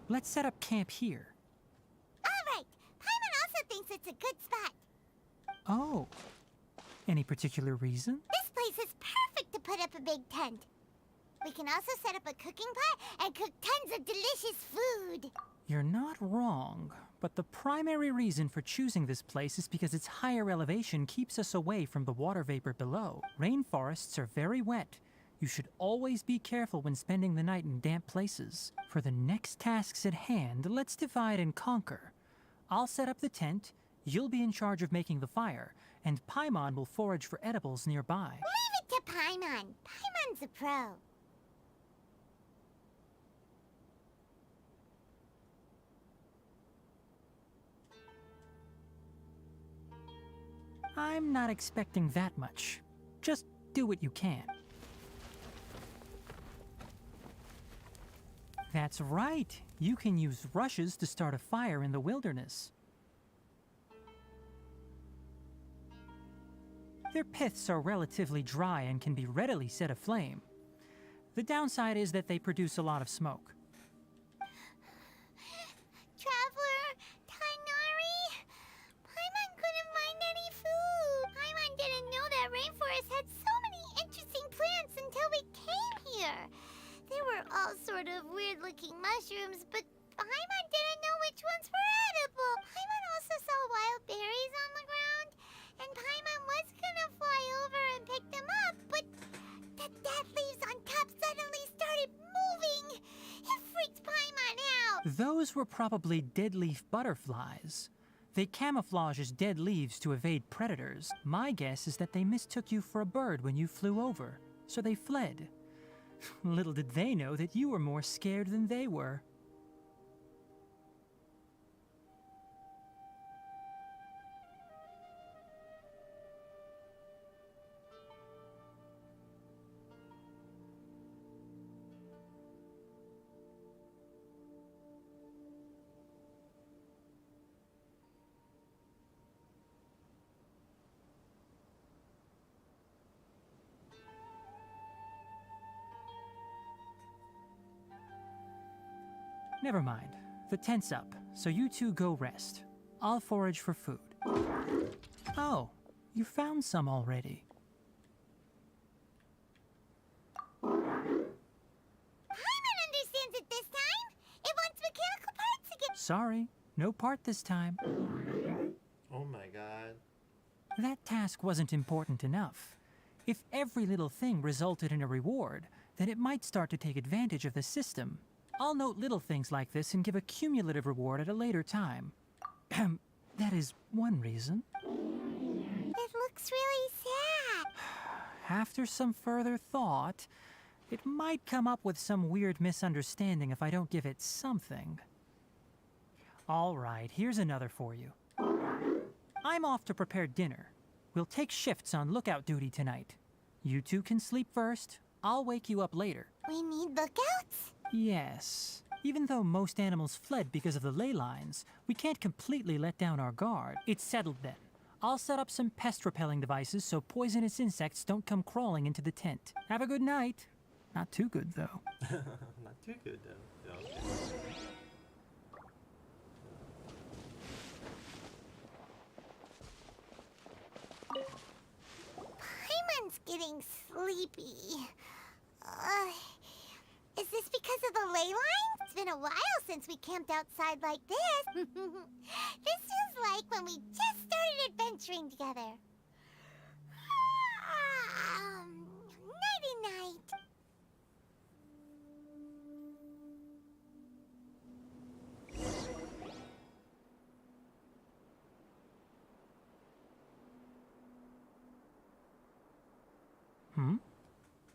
Let's set up camp here. Alright, Paimon also thinks it's a good spot. Oh. Any particular reason? This place is perfect a big tent. We can also set up a cooking pot and cook tons of delicious food. You're not wrong, but the primary reason for choosing this place is because its higher elevation keeps us away from the water vapor below. Rainforests are very wet. You should always be careful when spending the night in damp places. For the next tasks at hand, let's divide and conquer. I'll set up the tent, you'll be in charge of making the fire, and Paimon will forage for edibles nearby. Leave it to Paimon. Paimon's a pro. I'm not expecting that much. Just do what you can. That's right. You can use rushes to start a fire in the wilderness. Their piths are relatively dry and can be readily set aflame. The downside is that they produce a lot of smoke. Traveler, Tainari, Paimon couldn't find any food. Paimon didn't know that rainforest had so many interesting plants until we came here. There were all sort of weird-looking mushrooms, but Paimon didn't know which ones were edible. Paimon also saw wild berries on the ground, and Paimon was gonna fly over and pick them up, but the dead leaves on top suddenly started moving. It freaked Paimon out. Those were probably dead leaf butterflies. They camouflage as dead leaves to evade predators. My guess is that they mistook you for a bird when you flew over, so they fled. Little did they know that you were more scared than they were. Never mind. The tent's up, so you two go rest. I'll forage for food. Oh, you found some already. Paimon understands it this time. It wants mechanical parts again. Sorry, no part this time. Oh my god. That task wasn't important enough. If every little thing resulted in a reward, then it might start to take advantage of the system. I'll note little things like this and give a cumulative reward at a later time. That is one reason. It looks really sad. After some further thought, it might come up with some weird misunderstanding if I don't give it something. All right, here's another for you. I'm off to prepare dinner. We'll take shifts on lookout duty tonight. You two can sleep first. I'll wake you up later. We need lookouts? Yes. Even though most animals fled because of the ley lines, we can't completely let down our guard. It's settled then. I'll set up some pest-repelling devices so poisonous insects don't come crawling into the tent. Have a good night. Not too good, though. Not too good, though. Yeah, okay. Paimon's getting sleepy. Is this because of the ley line? It's been a while since we camped outside like this. This is like when we just started adventuring together. Nighty-night.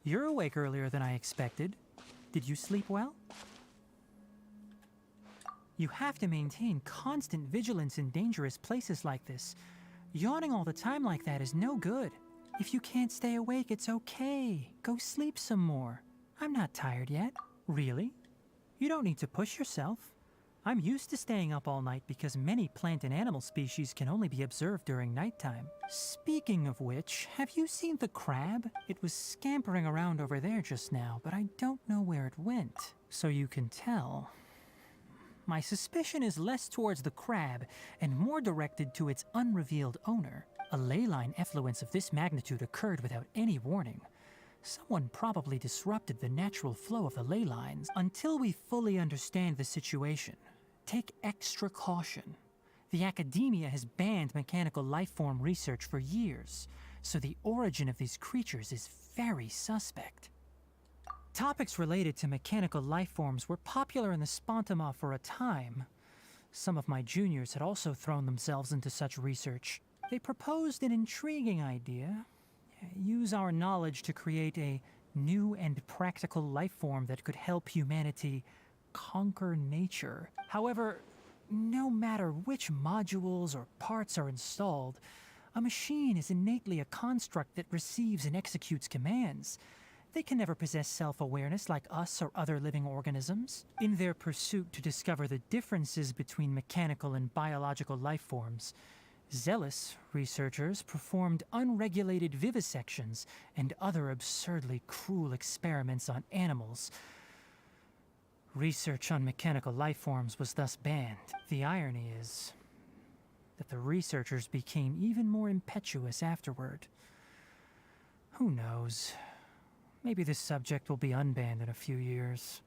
You're awake earlier than I expected. Did you sleep well? You have to maintain constant vigilance in dangerous places like this. Yawning all the time like that is no good. If you can't stay awake, it's okay. Go sleep some more. I'm not tired yet. Really? You don't need to push yourself. I'm used to staying up all night because many plant and animal species can only be observed during nighttime. Speaking of which, have you seen the crab? It was scampering around over there just now, but I don't know where it went. So you can tell. My suspicion is less towards the crab and more directed to its unrevealed owner. A ley line effluence of this magnitude occurred without any warning. Someone probably disrupted the natural flow of the ley lines. Until we fully understand the situation, take extra caution. The academia has banned mechanical lifeform research for years, so the origin of these creatures is very suspect. Topics related to mechanical lifeforms were popular in the Spontama for a time. Some of my juniors had also thrown themselves into such research. They proposed an intriguing idea. Use our knowledge to create a new and practical lifeform that could help humanity conquer nature. However, no matter which modules or parts are installed, a machine is innately a construct that receives and executes commands. They can never possess self-awareness like us or other living organisms. In their pursuit to discover the differences between mechanical and biological life forms, zealous researchers performed unregulated vivisections and other absurdly cruel experiments on animals. Research on mechanical life forms was thus banned. The irony is that the researchers became even more impetuous afterward. Who knows? Maybe this subject will be unbanned in a few years.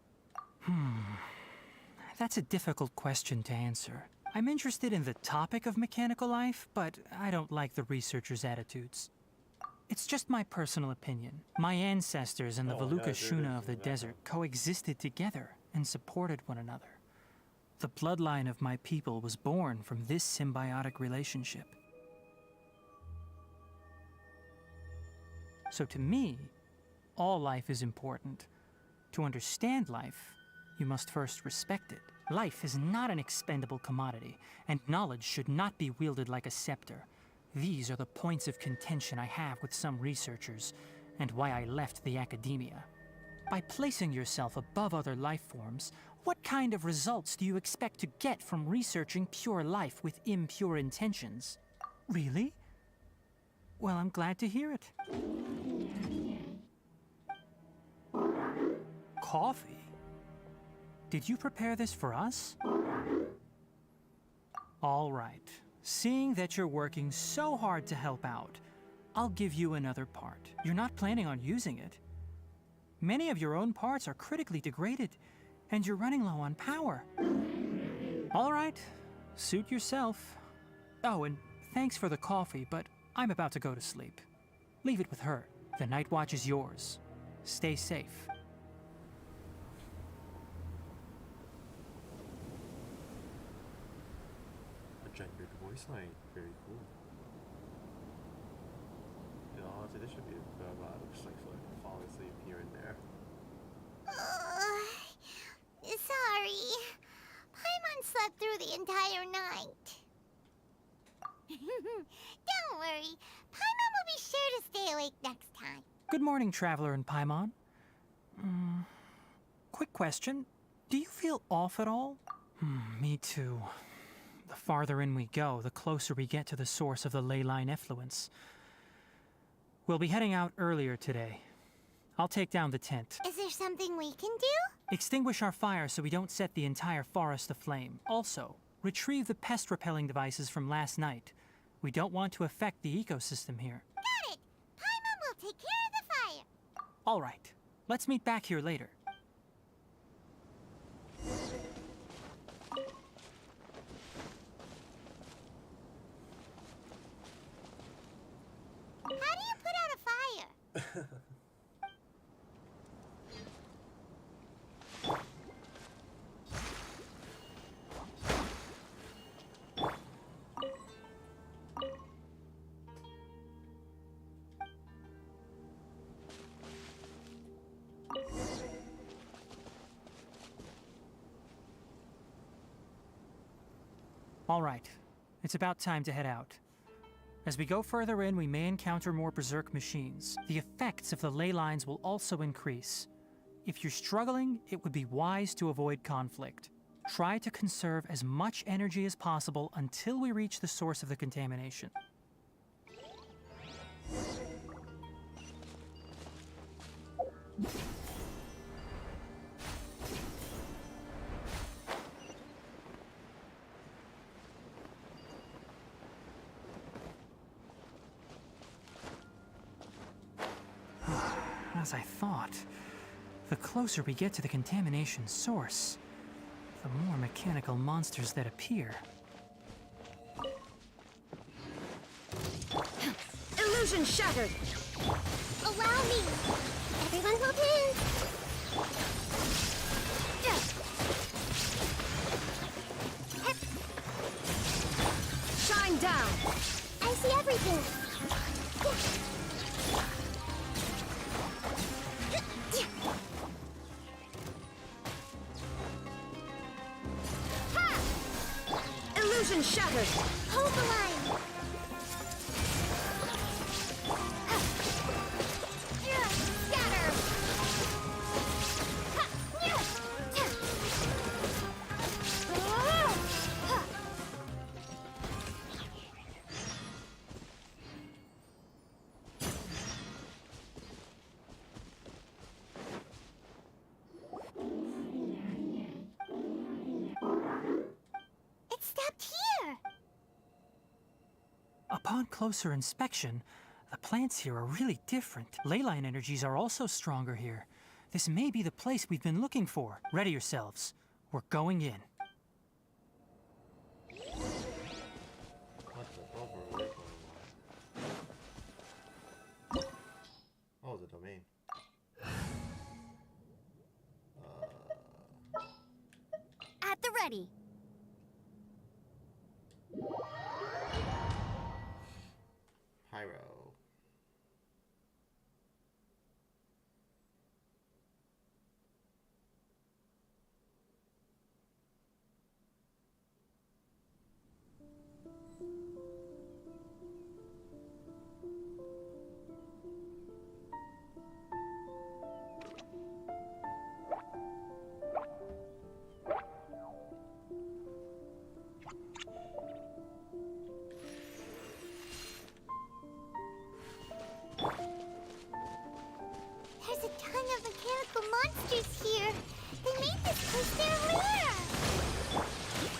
That's a difficult question to answer. I'm interested in the topic of mechanical life, but I don't like the researchers' attitudes. It's just my personal opinion. My ancestors and the Valuka Shuna of the desert coexisted together and supported one another. The bloodline of my people was born from this symbiotic relationship. So to me, all life is important. To understand life, you must first respect it. Life is not an expendable commodity, and knowledge should not be wielded like a scepter. These are the points of contention I have with some researchers, and why I left the academia. By placing yourself above other life forms, what kind of results do you expect to get from researching pure life with impure intentions? Really? Well, I'm glad to hear it. Coffee? Did you prepare this for us? All right. Seeing that you're working so hard to help out, I'll give you another part. You're not planning on using it. Many of your own parts are critically degraded, and you're running low on power. All right, suit yourself. Oh, and thanks for the coffee, but I'm about to go to sleep. Leave it with her. The night watch is yours. Stay safe. A gendered voice line, very cool. Yeah, so this should be looks like fall asleep here and there. Sorry. Paimon slept through the entire night. Don't worry. Paimon will be sure to stay awake next time. Good morning, Traveler and Paimon. Quick question. Do you feel off at all? Me too. The farther in we go, the closer we get to the source of the ley line effluence. We'll be heading out earlier today. I'll take down the tent. Is there something we can do? Extinguish our fire so we don't set the entire forest aflame. Also, retrieve the pest-repelling devices from last night. We don't want to affect the ecosystem here. Got it! Paimon will take care of the fire. All right. Let's meet back here later. How do you put out a fire? All right. It's about time to head out. As we go further in, we may encounter more berserk machines. The effects of the ley lines will also increase. If you're struggling, it would be wise to avoid conflict. Try to conserve as much energy as possible until we reach the source of the contamination. as I thought. The closer we get to the contamination source, the more mechanical monsters that appear. Illusion shattered! Allow me! Everyone hold hands! Shine down! I see everything! Ha! Illusion shattered! Hold the line! Scatter! It stopped here! Upon closer inspection, the plants here are really different. Leyline energies are also stronger here. This may be the place we've been looking for. Ready yourselves. We're going in. What the overlay? Oh, the domain. At the ready. Pyro. There's a ton of mechanical monsters here. They made this place their lair.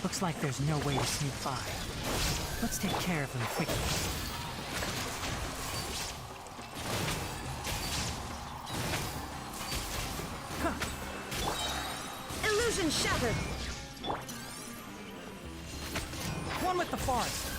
Looks like there's no way to sneak by. Let's take care of them quickly. Illusion shattered! One with the forest.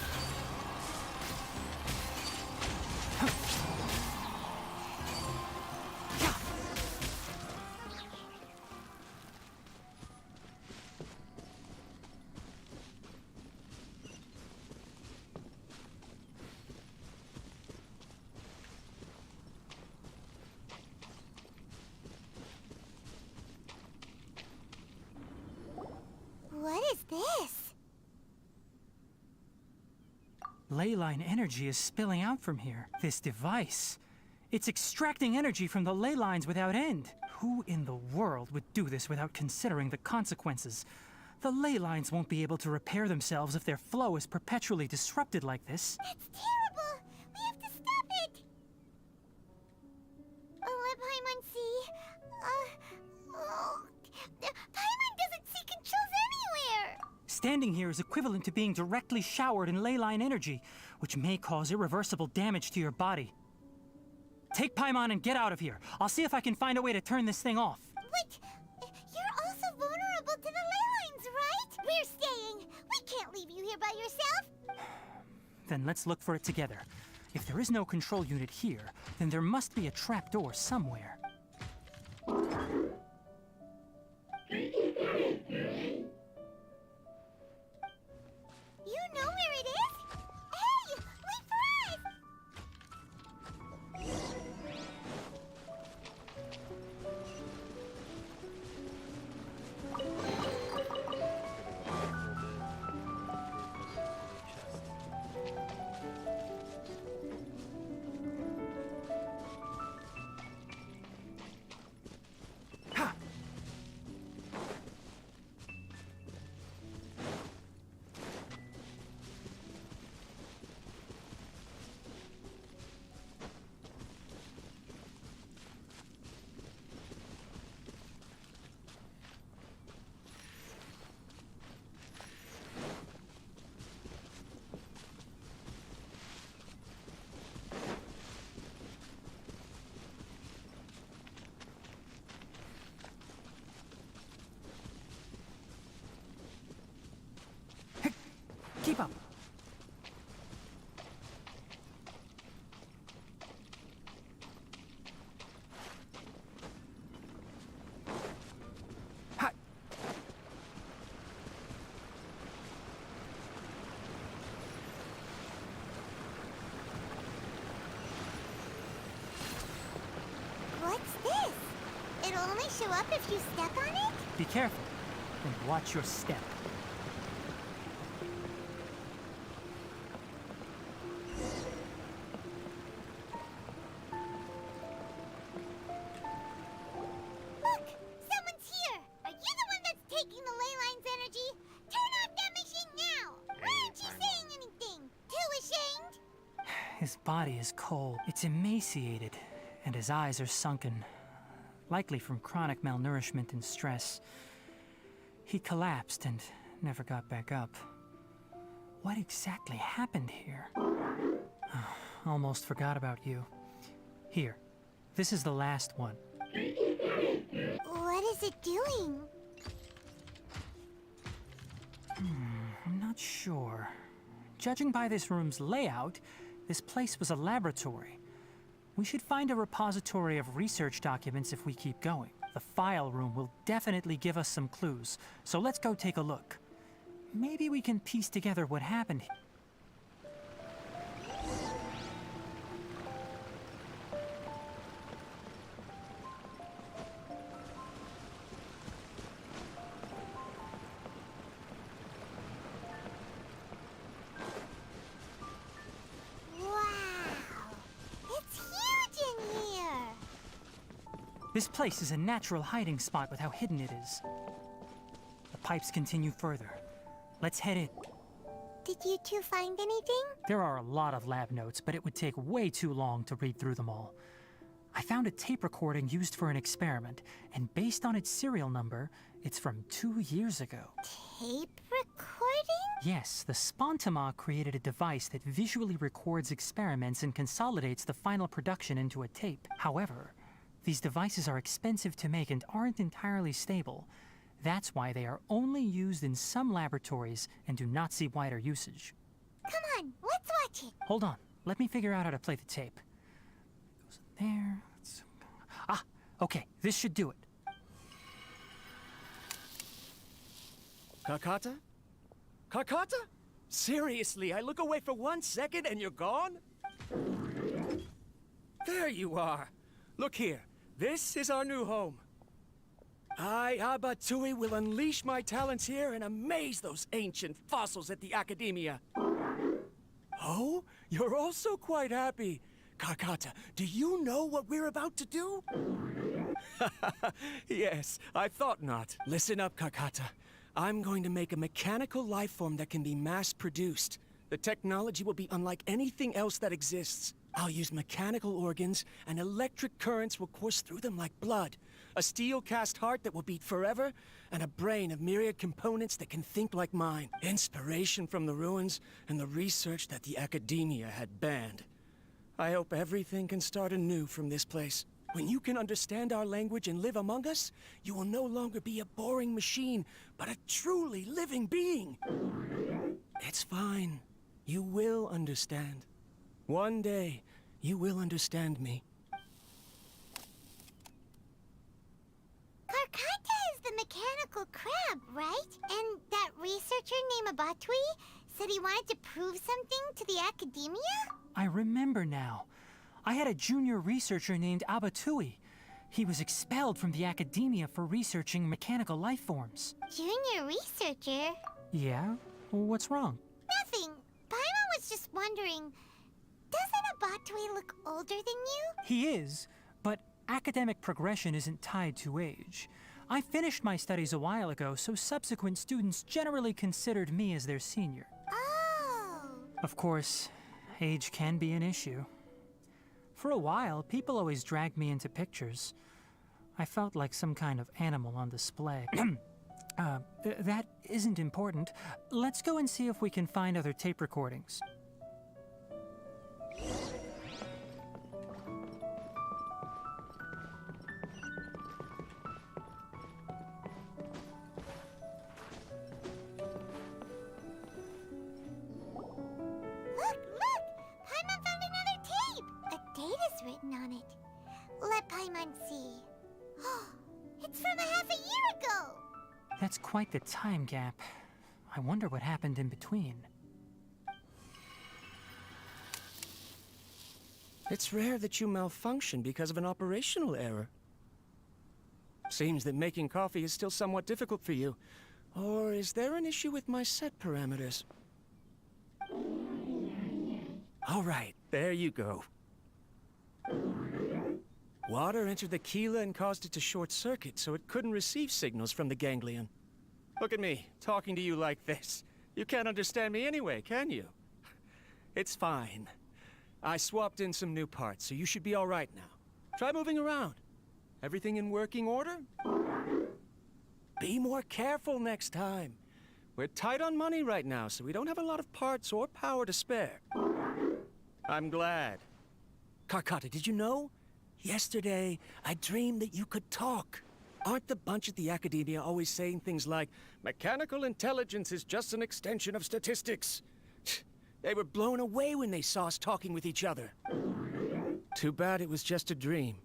What is this? Leyline energy is spilling out from here. This device. It's extracting energy from the ley lines without end. Who in the world would do this without considering the consequences? The ley lines won't be able to repair themselves if their flow is perpetually disrupted like this. That's terrible! We have to stop it! Let Paimon see. Paimon doesn't see controls anywhere! Standing here is equivalent to being directly showered in leyline energy, which may cause irreversible damage to your body. Take Paimon and get out of here. I'll see if I can find a way to turn this thing off. Wait! You're also vulnerable to the ley lines, right? We're staying! We can't leave you here by yourself! Then let's look for it together. If there is no control unit here, then there must be a trapdoor somewhere. You know where it is? Hey! Wait for us! show up if you step on it? Be careful and watch your step. Look! Someone's here! Are you the one that's taking the ley line's energy? Turn off that machine now! Why aren't you saying anything? Too ashamed? His body is cold. It's emaciated, and his eyes are sunken, likely from chronic malnourishment and stress. He collapsed and never got back up. What exactly happened here? Almost forgot about you. Here, this is the last one. What is it doing? I'm not sure. Judging by this room's layout, this place was a laboratory. We should find a repository of research documents if we keep going. The file room will definitely give us some clues, so let's go take a look. Maybe we can piece together what happened. This place is a natural hiding spot with how hidden it is. The pipes continue further. Let's head in. Did you two find anything? There are a lot of lab notes, but it would take way too long to read through them all. I found a tape recording used for an experiment, and based on its serial number, it's from 2 years ago. Tape recording? Yes, the Spontama created a device that visually records experiments and consolidates the final production into a tape. However, these devices are expensive to make and aren't entirely stable. That's why they are only used in some laboratories and do not see wider usage. Come on, let's watch it. Hold on, let me figure out how to play the tape. Goes in there. Ah, okay, this should do it. Kakata? Kakata? Seriously, I look away for 1 second and you're gone? There you are. Look here. This is our new home. I, Abatui, will unleash my talents here and amaze those ancient fossils at the Academia. Oh, you're also quite happy. Kakata, do you know what we're about to do? Yes, I thought not. Listen up, Kakata. I'm going to make a mechanical life form that can be mass-produced. The technology will be unlike anything else that exists. I'll use mechanical organs, and electric currents will course through them like blood. A steel-cast heart that will beat forever, and a brain of myriad components that can think like mine. Inspiration from the ruins, and the research that the Academia had banned. I hope everything can start anew from this place. When you can understand our language and live among us, you will no longer be a boring machine, but a truly living being. It's fine. You will understand. One day, you will understand me. Karkata is the mechanical crab, right? And that researcher named Abatui said he wanted to prove something to the Academia? I remember now. I had a junior researcher named Abatui. He was expelled from the Academia for researching mechanical life forms. Junior researcher? Yeah? What's wrong? Nothing. Paimon was just wondering, doesn't Abatui look older than you? He is, but academic progression isn't tied to age. I finished my studies a while ago, so subsequent students generally considered me as their senior. Oh. Of course, age can be an issue. For a while, people always dragged me into pictures. I felt like some kind of animal on display. That isn't important. Let's go and see if we can find other tape recordings. Look! Paimon found another tape! A date is written on it. Let Paimon see. It's from a half a year ago! That's quite the time gap. I wonder what happened in between. It's rare that you malfunction because of an operational error. Seems that making coffee is still somewhat difficult for you. Or is there an issue with my set parameters? All right, there you go. Water entered the chela and caused it to short circuit, so it couldn't receive signals from the ganglion. Look at me, talking to you like this. You can't understand me anyway, can you? It's fine. I swapped in some new parts, so you should be all right now. Try moving around. Everything in working order? Be more careful next time. We're tight on money right now, so we don't have a lot of parts or power to spare. I'm glad. Karkata, did you know? Yesterday, I dreamed that you could talk. Aren't the bunch at the Academia always saying things like, mechanical intelligence is just an extension of statistics? They were blown away when they saw us talking with each other. Too bad it was just a dream.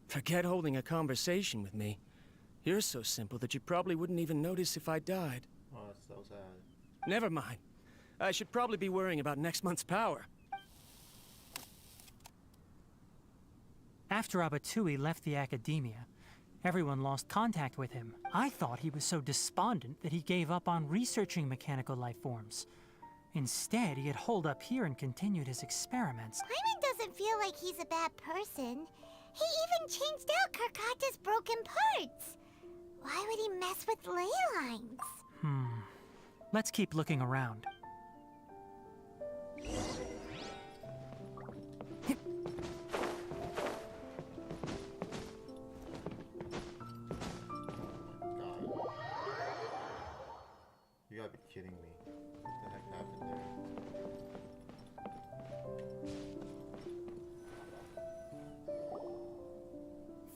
Forget holding a conversation with me. You're so simple that you probably wouldn't even notice if I died. Oh, that's so sad. Never mind. I should probably be worrying about next month's power. After Abatui left the Academia, everyone lost contact with him. I thought he was so despondent that he gave up on researching mechanical life forms. Instead, he had holed up here and continued his experiments. Paimon doesn't feel like he's a bad person. He even changed out Karkata's broken parts. Why would he mess with ley lines? Let's keep looking around. You gotta be kidding me. What the heck happened there?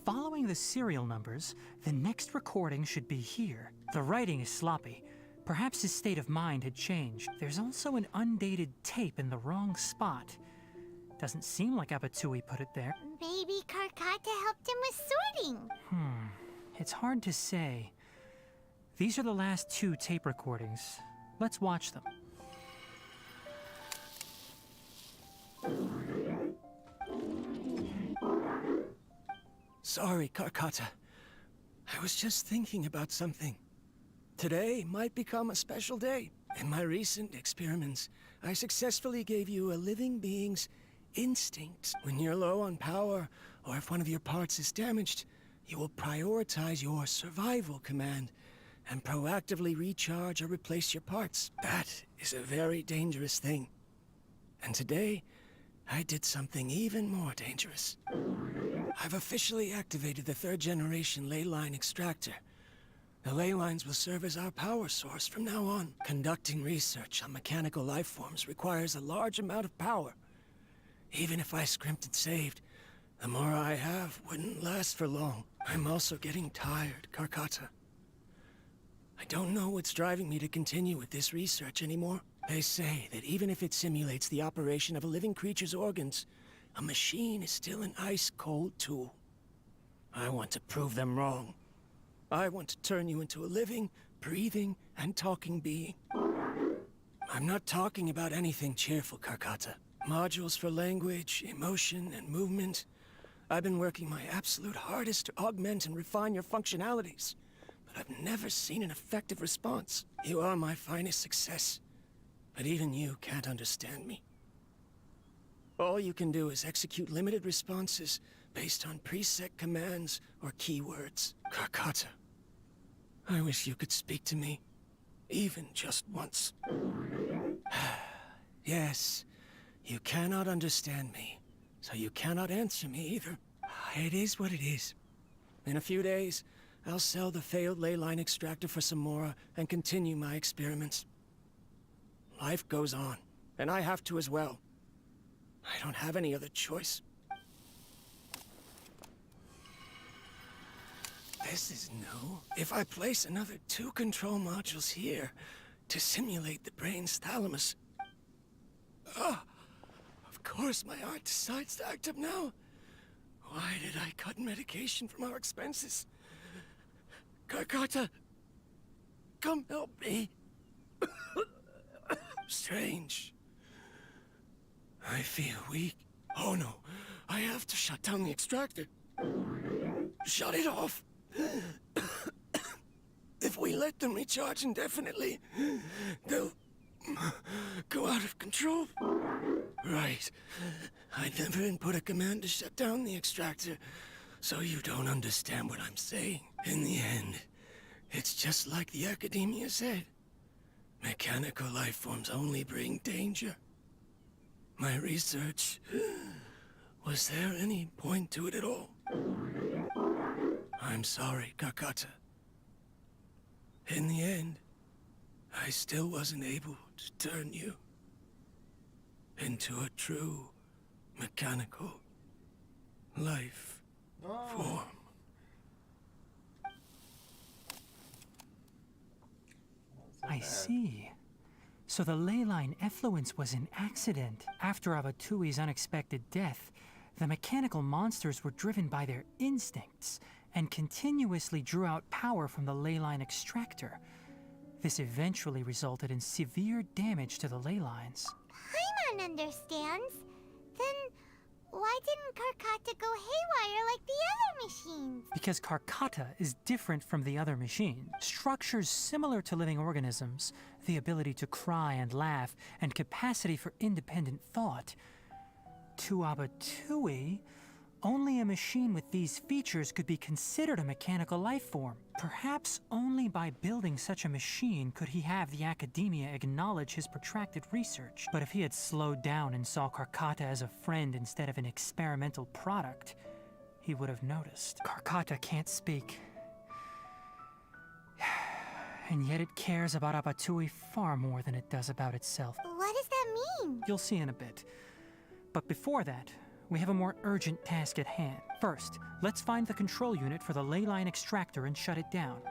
Following the serial numbers, the next recording should be here. The writing is sloppy. Perhaps his state of mind had changed. There's also an undated tape in the wrong spot. Doesn't seem like Abatui put it there. Maybe Karkata helped him with sorting. It's hard to say. These are the last 2 tape recordings. Let's watch them. Sorry, Karkata. I was just thinking about something. Today might become a special day. In my recent experiments, I successfully gave you a living being's instinct. When you're low on power, or if one of your parts is damaged, you will prioritize your survival command and proactively recharge or replace your parts. That is a very dangerous thing. And today, I did something even more dangerous. I've officially activated the 3rd generation ley line extractor. The ley lines will serve as our power source from now on. Conducting research on mechanical life forms requires a large amount of power. Even if I scrimped and saved, the more I have wouldn't last for long. I'm also getting tired, Karkata. I don't know what's driving me to continue with this research anymore. They say that even if it simulates the operation of a living creature's organs, a machine is still an ice-cold tool. I want to prove them wrong. I want to turn you into a living, breathing, and talking being. I'm not talking about anything cheerful, Karkata. Modules for language, emotion, and movement. I've been working my absolute hardest to augment and refine your functionalities, but I've never seen an effective response. You are my finest success, but even you can't understand me. All you can do is execute limited responses based on preset commands or keywords. Karkata, I wish you could speak to me, even just once. Yes, you cannot understand me, so you cannot answer me either. It is what it is. In a few days, I'll sell the failed ley line extractor for some more and continue my experiments. Life goes on, and I have to as well. I don't have any other choice. This is new. If I place another 2 control modules here to simulate the brain's thalamus... of course my heart decides to act up now. Why did I cut medication from our expenses? Karkata, come help me. Strange. I feel weak. Oh no, I have to shut down the extractor. Shut it off. If we let them recharge indefinitely, they'll go out of control. Right. I never input a command to shut down the extractor, so you don't understand what I'm saying. In the end, it's just like the Academia said. Mechanical life forms only bring danger. My research... Was there any point to it at all? I'm sorry, Kakata. In the end, I still wasn't able to turn you into a true mechanical life form. I see. So the ley line effluence was an accident. After Abatui's unexpected death, the mechanical monsters were driven by their instincts and continuously drew out power from the ley line extractor. This eventually resulted in severe damage to the ley lines. Paimon understands. Then why didn't Karkata go haywire like the other machines? Because Karkata is different from the other machines. Structures similar to living organisms, the ability to cry and laugh, and capacity for independent thought. To Abatui, only a machine with these features could be considered a mechanical life form. Perhaps only by building such a machine could he have the Academia acknowledge his protracted research. But if he had slowed down and saw Karkata as a friend instead of an experimental product, he would have noticed. Karkata can't speak. And yet it cares about Abatui far more than it does about itself. What does that mean? You'll see in a bit. But before that, we have a more urgent task at hand. First, let's find the control unit for the ley line extractor and shut it down.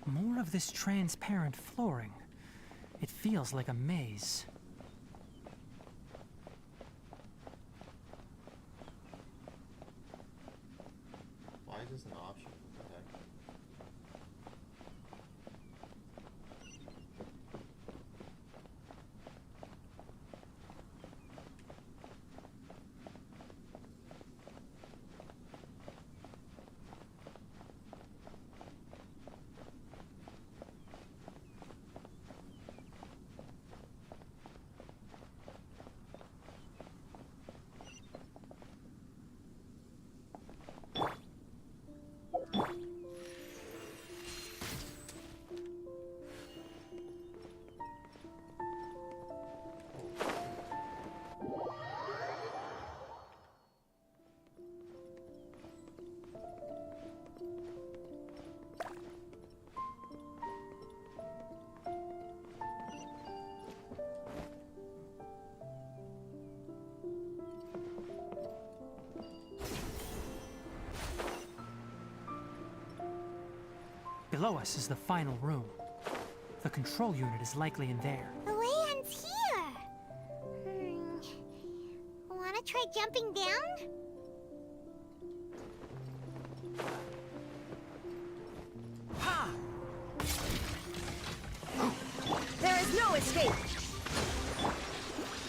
More of this transparent flooring. It feels like a maze. Why is this an option? What the heck? Below us is the final room. The control unit is likely in there. The way ends here. Wanna try jumping down? Ha! There is no escape!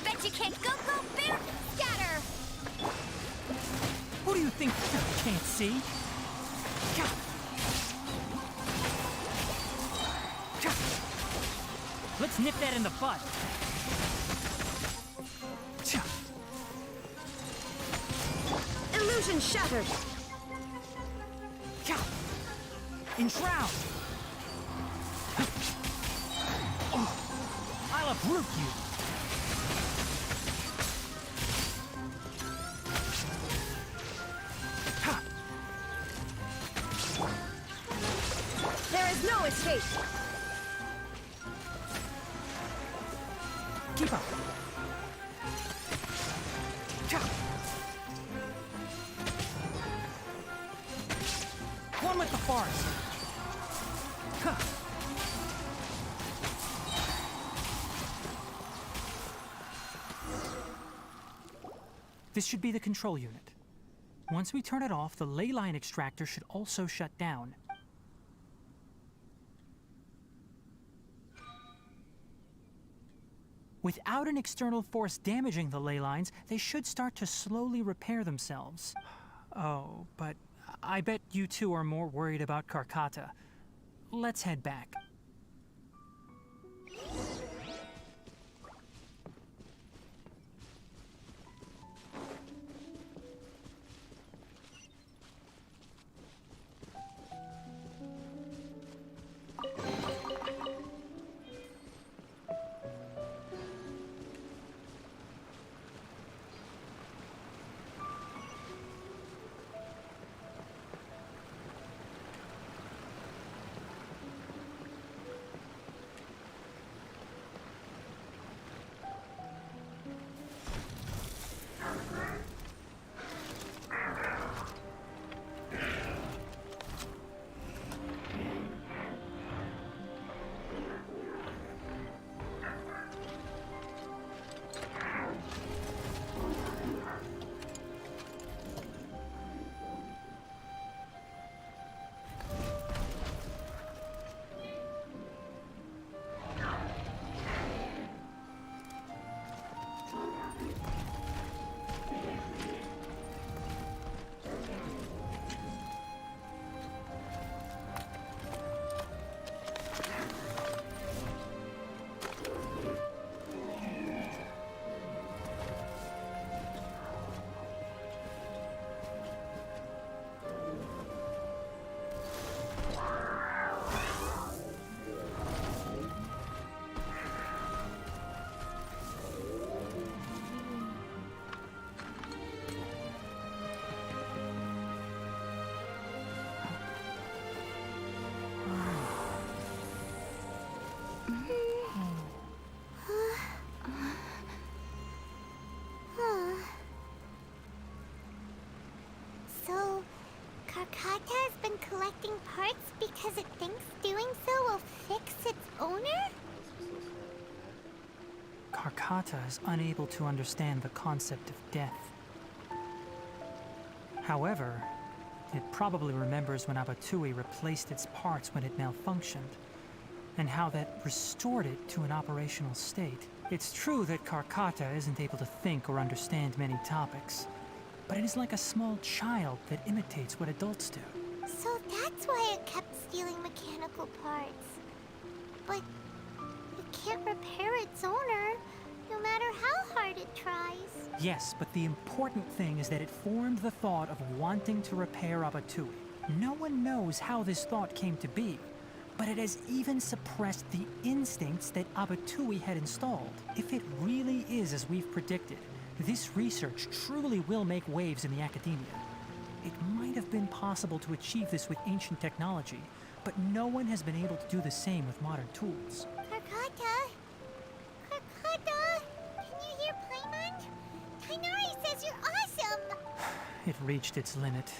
Bet you can't go bear scatter! Who do you think can't see? Let's nip that in the bud. Illusion shattered! Enshroud! I'll uproot you! There is no escape! Keep up! One with the forest! This should be the control unit. Once we turn it off, the ley line extractor should also shut down. Without an external force damaging the ley lines, they should start to slowly repair themselves. Oh, but I bet you two are more worried about Karkata. Let's head back. So, Karkata has been collecting parts because it thinks doing so will fix its owner? Karkata is unable to understand the concept of death. However, it probably remembers when Abatui replaced its parts when it malfunctioned, and how that restored it to an operational state. It's true that Karkata isn't able to think or understand many topics, but it is like a small child that imitates what adults do. So that's why it kept stealing mechanical parts. But it can't repair its owner, no matter how hard it tries. Yes, but the important thing is that it formed the thought of wanting to repair Abatui. No one knows how this thought came to be, but it has even suppressed the instincts that Abatui had installed. If it really is as we've predicted, this research truly will make waves in the academia. It might have been possible to achieve this with ancient technology, but no one has been able to do the same with modern tools. Karkata? Karkata? Can you hear Paimon? Tighnari says you're awesome! It reached its limit.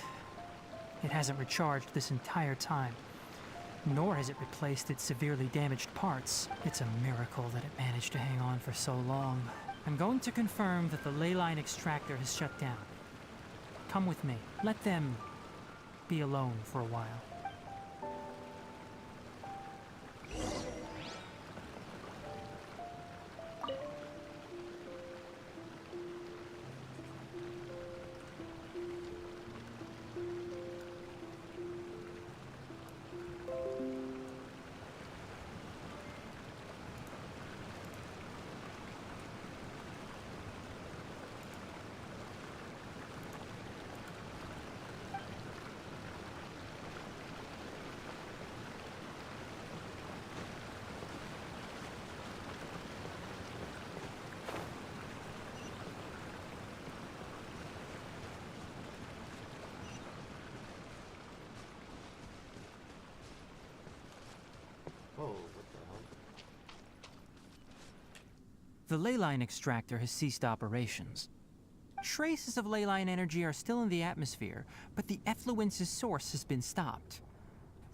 It hasn't recharged this entire time, nor has it replaced its severely damaged parts. It's a miracle that it managed to hang on for so long. I'm going to confirm that the ley line extractor has shut down. Come with me. Let them be alone for a while. Whoa, what the hell? The ley line extractor has ceased operations. Traces of ley line energy are still in the atmosphere, but the effluence's source has been stopped.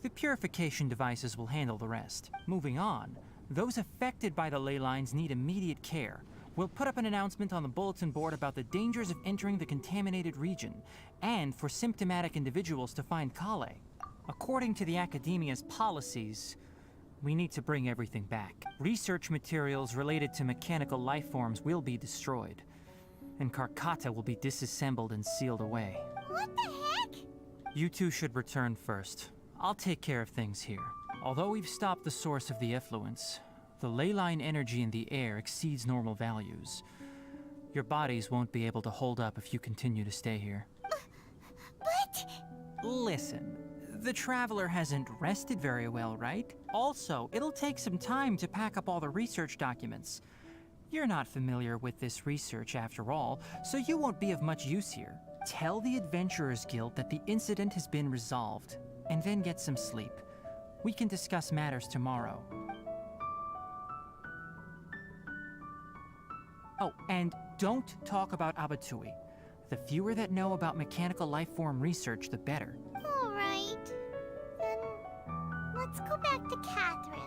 The purification devices will handle the rest. Moving on, those affected by the ley lines need immediate care. We'll put up an announcement on the bulletin board about the dangers of entering the contaminated region, and for symptomatic individuals to find Kale. According to the Academia's policies, we need to bring everything back. Research materials related to mechanical life forms will be destroyed, and Karkata will be disassembled and sealed away. What the heck? You two should return first. I'll take care of things here. Although we've stopped the source of the effluence, the ley line energy in the air exceeds normal values. Your bodies won't be able to hold up if you continue to stay here. But... Listen, the Traveler hasn't rested very well, right? Also, it'll take some time to pack up all the research documents. You're not familiar with this research after all, so you won't be of much use here. Tell the Adventurers Guild that the incident has been resolved, and then get some sleep. We can discuss matters tomorrow. Oh, and don't talk about Abatui. The fewer that know about mechanical life form research, the better. All right. Then let's go back to Catherine.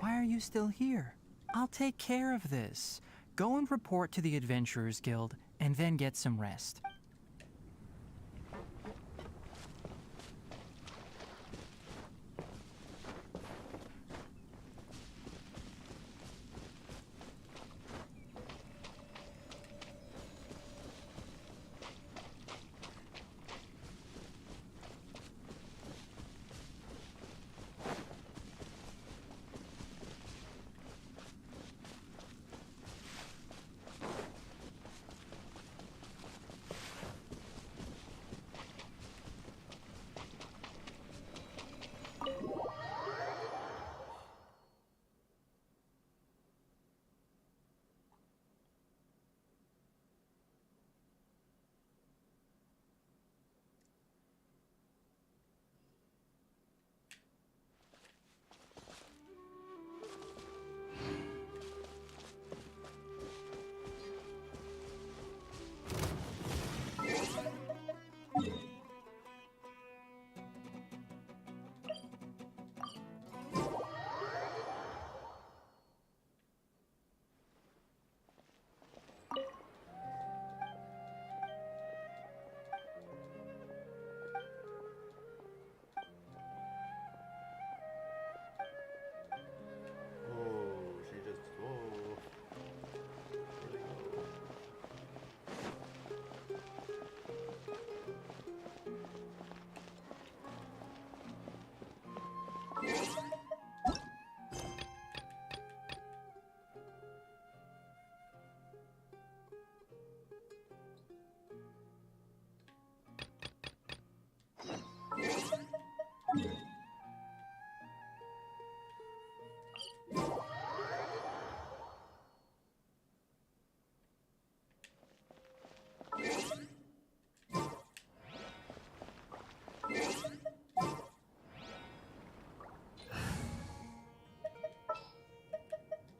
Why are you still here? I'll take care of this. Go and report to the Adventurers Guild, and then get some rest.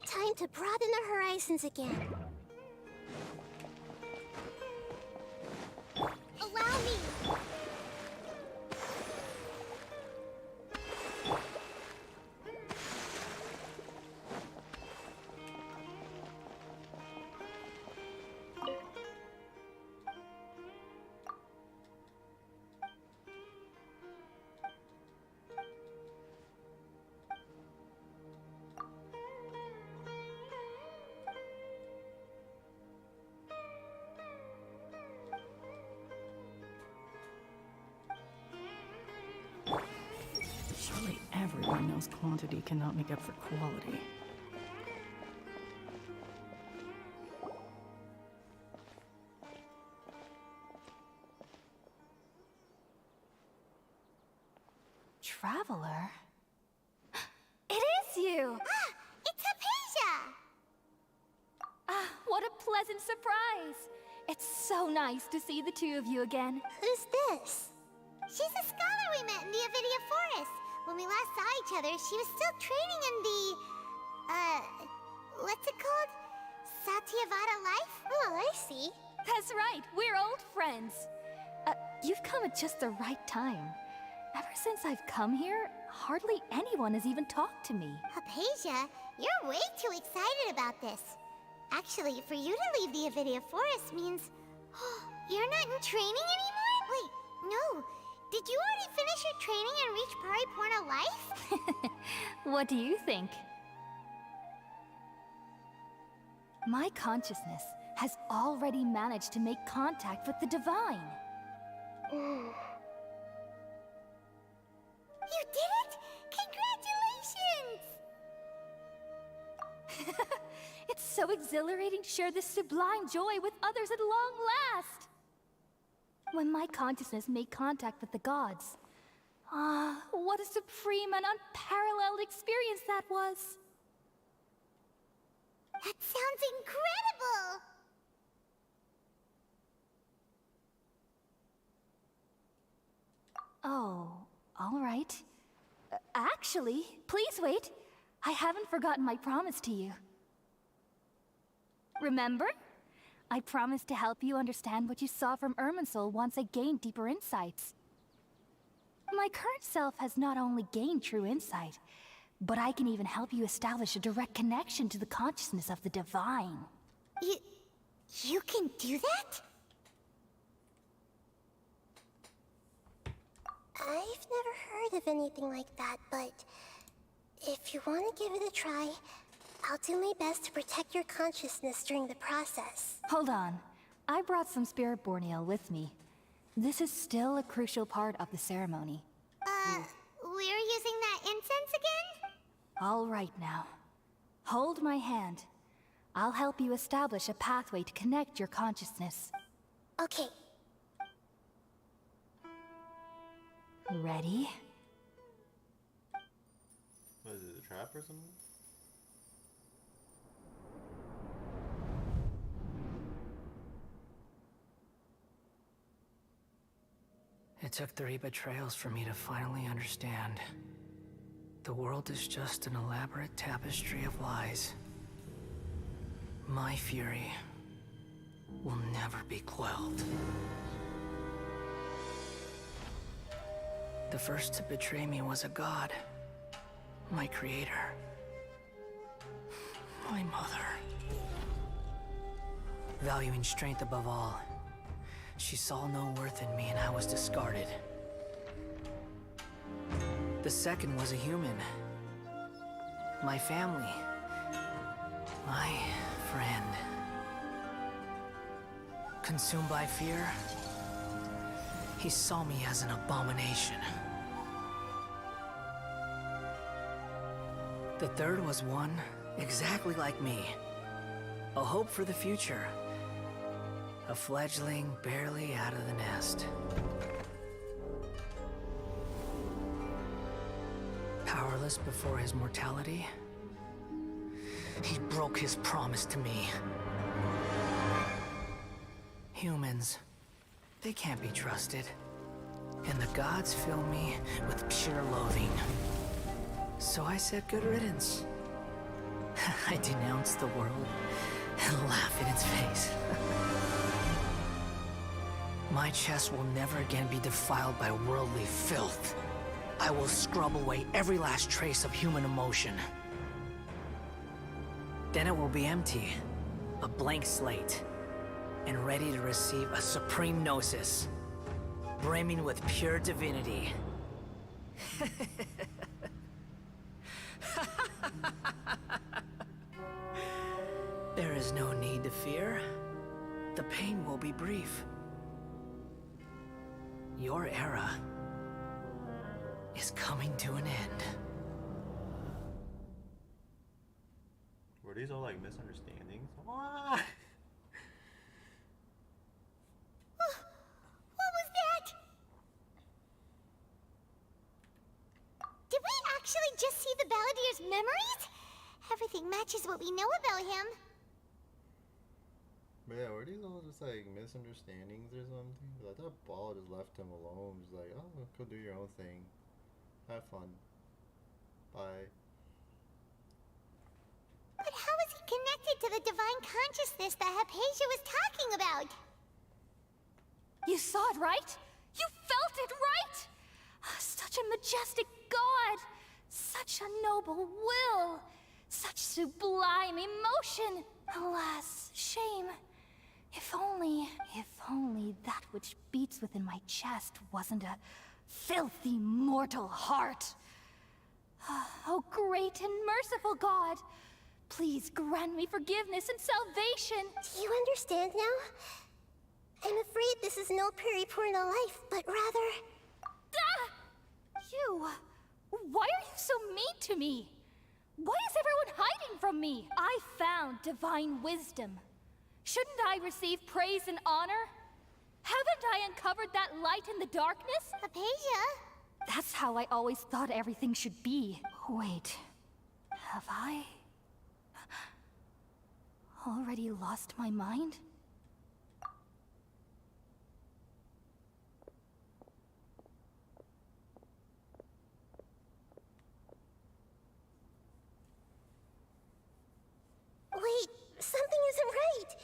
Time to broaden the horizons again. Allow me. Surely everyone knows quantity cannot make up for quality. Traveler? It is you! It's Hypatia! Ah, what a pleasant surprise! It's so nice to see the two of you again. Who's this? She's a scholar we met in the Avidia Forest. When we last saw each other, she was still training in the, what's it called? Satyavada life? Oh, I see. That's right, we're old friends. You've come at just the right time. Ever since I've come here, hardly anyone has even talked to me. Hypatia, you're way too excited about this. Actually, for you to leave the Avidia Forest means... you're not in training anymore? Wait, no. Did you already finish your training and reach Pariporna life? What do you think? My consciousness has already managed to make contact with the divine. You did it! Congratulations! It's so exhilarating to share this sublime joy with others at long last! When my consciousness made contact with the gods, what a supreme and unparalleled experience that was! That sounds incredible! Oh, all right. Actually, please wait. I haven't forgotten my promise to you. Remember? I promised to help you understand what you saw from Irminsul once I gained deeper insights. My current self has not only gained true insight, but I can even help you establish a direct connection to the consciousness of the divine. You can do that? I've never heard of anything like that, but if you want to give it a try, I'll do my best to protect your consciousness during the process. Hold on. I brought some spirit borneal with me. This is still a crucial part of the ceremony. We're using that incense again? All right now. Hold my hand. I'll help you establish a pathway to connect your consciousness. Okay. Ready? What is it, a trap or something? It took 3 betrayals for me to finally understand. The world is just an elaborate tapestry of lies. My fury will never be quelled. The first to betray me was a god. My creator. My mother. Valuing strength above all, she saw no worth in me and I was discarded. The second was a human. My family. My friend. Consumed by fear, he saw me as an abomination. The third was one exactly like me. A hope for the future. A fledgling barely out of the nest. Powerless before his mortality, he broke his promise to me. Humans, they can't be trusted. And the gods fill me with pure loathing. So I said good riddance. I denounced the world and laugh in its face. My chest will never again be defiled by worldly filth. I will scrub away every last trace of human emotion. Then it will be empty, a blank slate, and ready to receive a supreme gnosis, brimming with pure divinity. There is no need to fear. The pain will be brief. Your era is coming to an end. Were these all like misunderstandings? What? What was that? Did we actually just see the Balladeer's memories? Everything matches what we know about him. But yeah, were these all just like misunderstandings or something? I thought Ball just left him alone. Just like, oh, go do your own thing. Have fun. Bye. But how is he to the divine consciousness that Hypatia was talking about. You saw it, right? You felt it, right? Such a majestic god! Such a noble will! Such sublime emotion! Alas, shame. If only that which beats within my chest wasn't a filthy mortal heart. Oh, great and merciful God! Please grant me forgiveness and salvation! Do you understand now? I'm afraid this is no periporno life, but rather... You! Why are you so mean to me? Why is everyone hiding from me? I found divine wisdom. Shouldn't I receive praise and honor? Haven't I uncovered that light in the darkness? Hypatia? That's how I always thought everything should be. Wait, have I already lost my mind? Wait, something isn't right.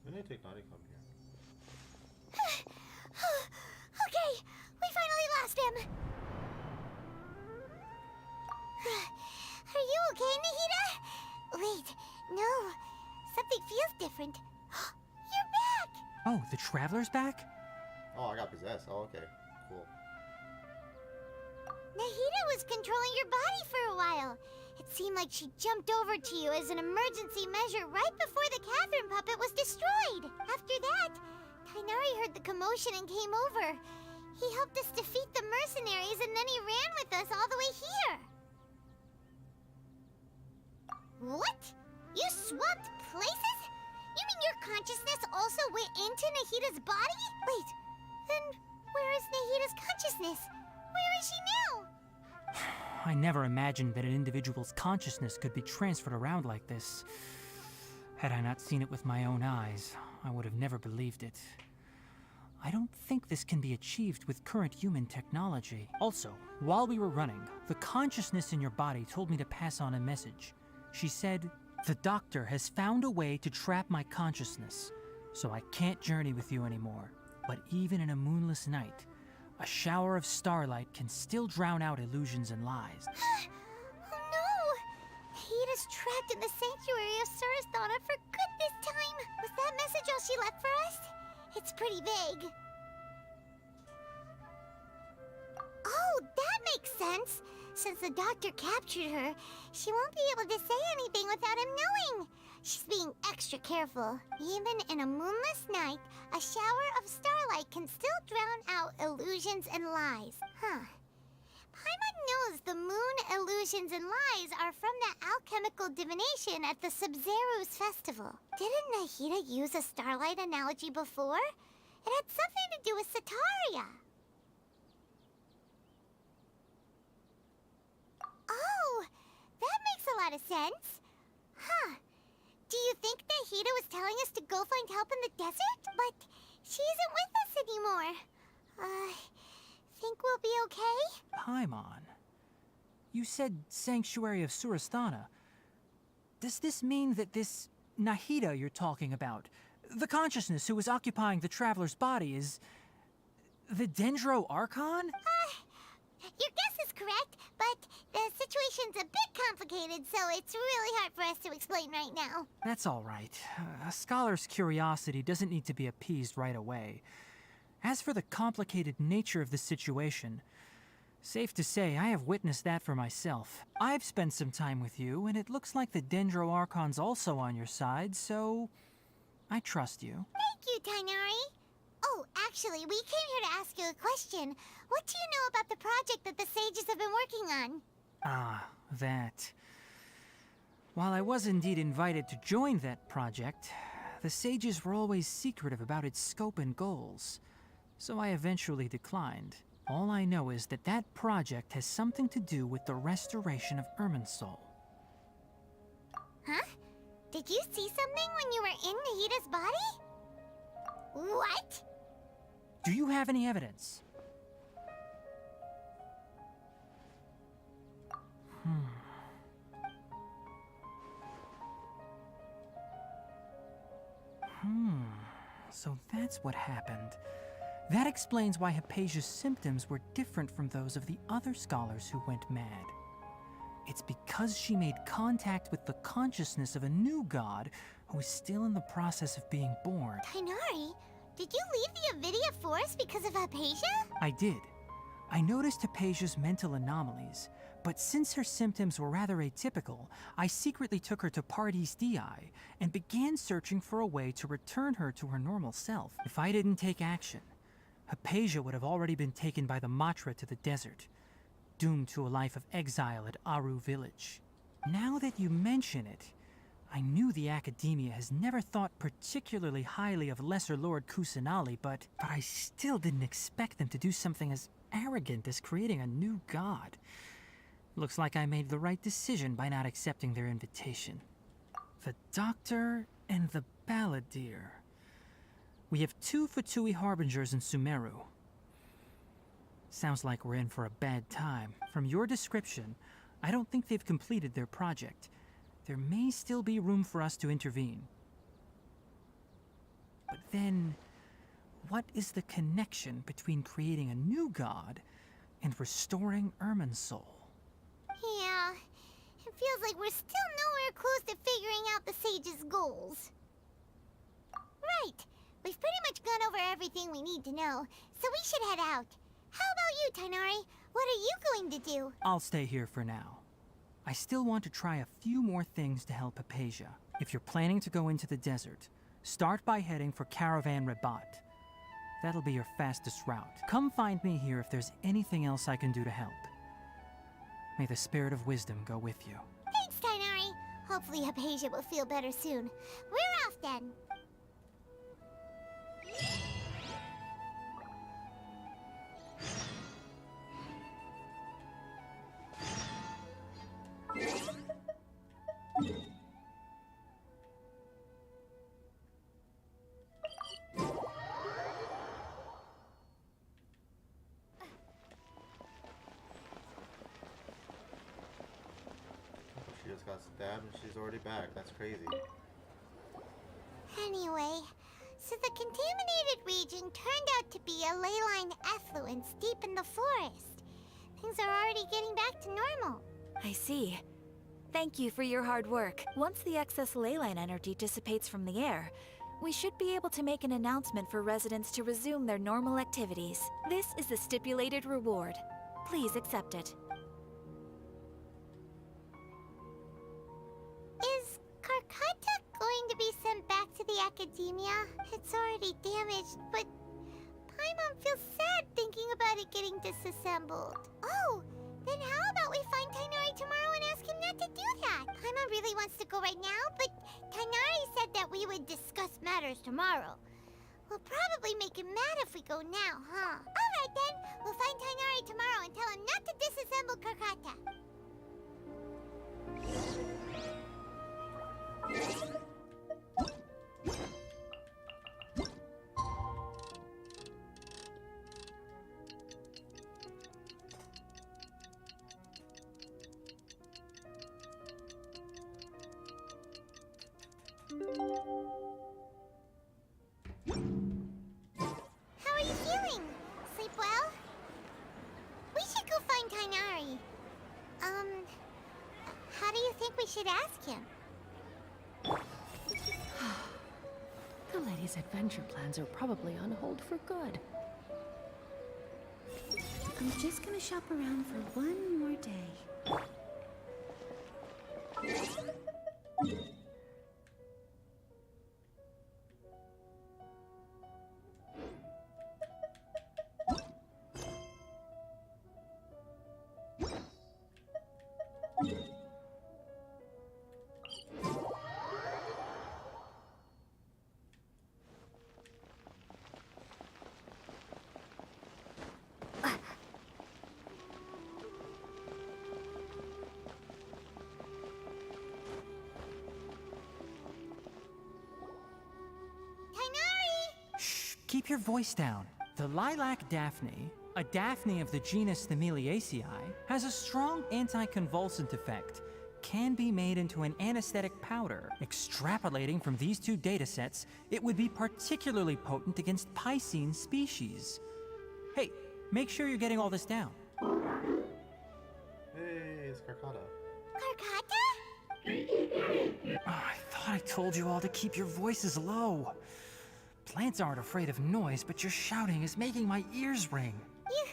When did take Naughty come here? Okay, we finally lost him. Are you okay, Nahida? Wait, no. Something feels different. You're back! Oh, the Traveler's back? Oh, I got possessed. Oh, okay. Cool. Nahida was controlling your body for a while. It seemed like she jumped over to you as an emergency measure right before the Catherine puppet was destroyed. After that, Kainari heard the commotion and came over. He helped us defeat the mercenaries and then he ran with us all the way here. What? You swapped places? You mean your consciousness also went into Nahida's body? Wait, then where is Nahida's consciousness? Where is she now? I never imagined that an individual's consciousness could be transferred around like this. Had I not seen it with my own eyes, I would have never believed it. I don't think this can be achieved with current human technology. Also, while we were running, the consciousness in your body told me to pass on a message. She said, "The doctor has found a way to trap my consciousness, so I can't journey with you anymore. But even in a moonless night, a shower of starlight can still drown out illusions and lies." Oh no! Nahida's trapped in the sanctuary of Surasthana for good this time. Was that message all she left for us? It's pretty vague. Oh, that makes sense. Since the doctor captured her, she won't be able to say anything without him knowing. She's being extra careful. Even in a moonless night, a shower of starlight can still drown out illusions and lies. Huh. Paimon knows the moon illusions and lies are from the alchemical divination at the Sub-Zero's festival. Didn't Nahida use a starlight analogy before? It had something to do with Sataria. Oh, that makes a lot of sense. Huh. Do you think Nahida was telling us to go find help in the desert? But she isn't with us anymore. Think we'll be okay? Paimon, you said Sanctuary of Surasthana. Does this mean that this Nahida you're talking about, the consciousness who was occupying the traveler's body, is the Dendro Archon? Your guess is correct, but the situation's a bit complicated, so it's really hard for us to explain right now. That's all right. A scholar's curiosity doesn't need to be appeased right away. As for the complicated nature of the situation, safe to say I have witnessed that for myself. I've spent some time with you, and it looks like the Dendro Archon's also on your side, so I trust you. Thank you, Tainari. Oh, actually, we came here to ask you a question. What do you know about the project that the sages have been working on? Ah, that. While I was indeed invited to join that project, the sages were always secretive about its scope and goals, so I eventually declined. All I know is that that project has something to do with the restoration of Irminsul. Huh? Did you see something when you were in Nahida's body? What? Do you have any evidence? So that's what happened. That explains why Hypatia's symptoms were different from those of the other scholars who went mad. It's because she made contact with the consciousness of a new god who is still in the process of being born. Tainari, did you leave the Avidia Forest because of Hypatia? I did. I noticed Hypatia's mental anomalies, but since her symptoms were rather atypical, I secretly took her to Pardis Dii and began searching for a way to return her to her normal self. If I didn't take action, Hypatia would have already been taken by the Matra to the desert, doomed to a life of exile at Aru village. Now that you mention it, I knew the Academia has never thought particularly highly of Lesser Lord Kusanali, but I still didn't expect them to do something as arrogant as creating a new god. Looks like I made the right decision by not accepting their invitation. The Doctor and the Balladeer. We have 2 Fatui Harbingers in Sumeru. Sounds like we're in for a bad time. From your description, I don't think they've completed their project. There may still be room for us to intervene. But then, what is the connection between creating a new god and restoring Irminsul? Yeah, it feels like we're still nowhere close to figuring out the sage's goals. Right, we've pretty much gone over everything we need to know, so we should head out. How about you, Tainari? What are you going to do? I'll stay here for now. I still want to try a few more things to help Hypatia. If you're planning to go into the desert, start by heading for Caravan Rabat. That'll be your fastest route. Come find me here if there's anything else I can do to help. May the spirit of wisdom go with you. Thanks, Tainari. Hopefully Hypatia will feel better soon. We're off then. She just got stabbed and she's already back. That's crazy. Anyway, so the contaminated region turned out to be a ley line effluence deep in the forest. Things are already getting back to normal. I see. Thank you for your hard work. Once the excess ley line energy dissipates from the air, we should be able to make an announcement for residents to resume their normal activities. This is the stipulated reward. Please accept it. Is Karkata going to be sent back to the Academia? It's already damaged, but Paimon feels sad thinking about it getting disassembled. Oh, then how about we find Tainari tomorrow and ask him not to do that? Paimon really wants to go right now, but Tainari said that we would discuss matters tomorrow. We'll probably make him mad if we go now, huh? Alright then, we'll find Tainari tomorrow and tell him not to disassemble Karkata. How are you feeling? Sleep well? We should go find Tainari. How do you think we should ask him? The lady's adventure plans are probably on hold for good. I'm just gonna shop around for one more day. Keep your voice down. The lilac daphne, a daphne of the genus Thameliaceae, has a strong anticonvulsant effect, can be made into an anesthetic powder. Extrapolating from these two datasets, it would be particularly potent against Piscine species. Hey, make sure you're getting all this down. Hey, it's Karkata. Karkata? Oh, I thought I told you all to keep your voices low. Plants aren't afraid of noise, but your shouting is making my ears ring. You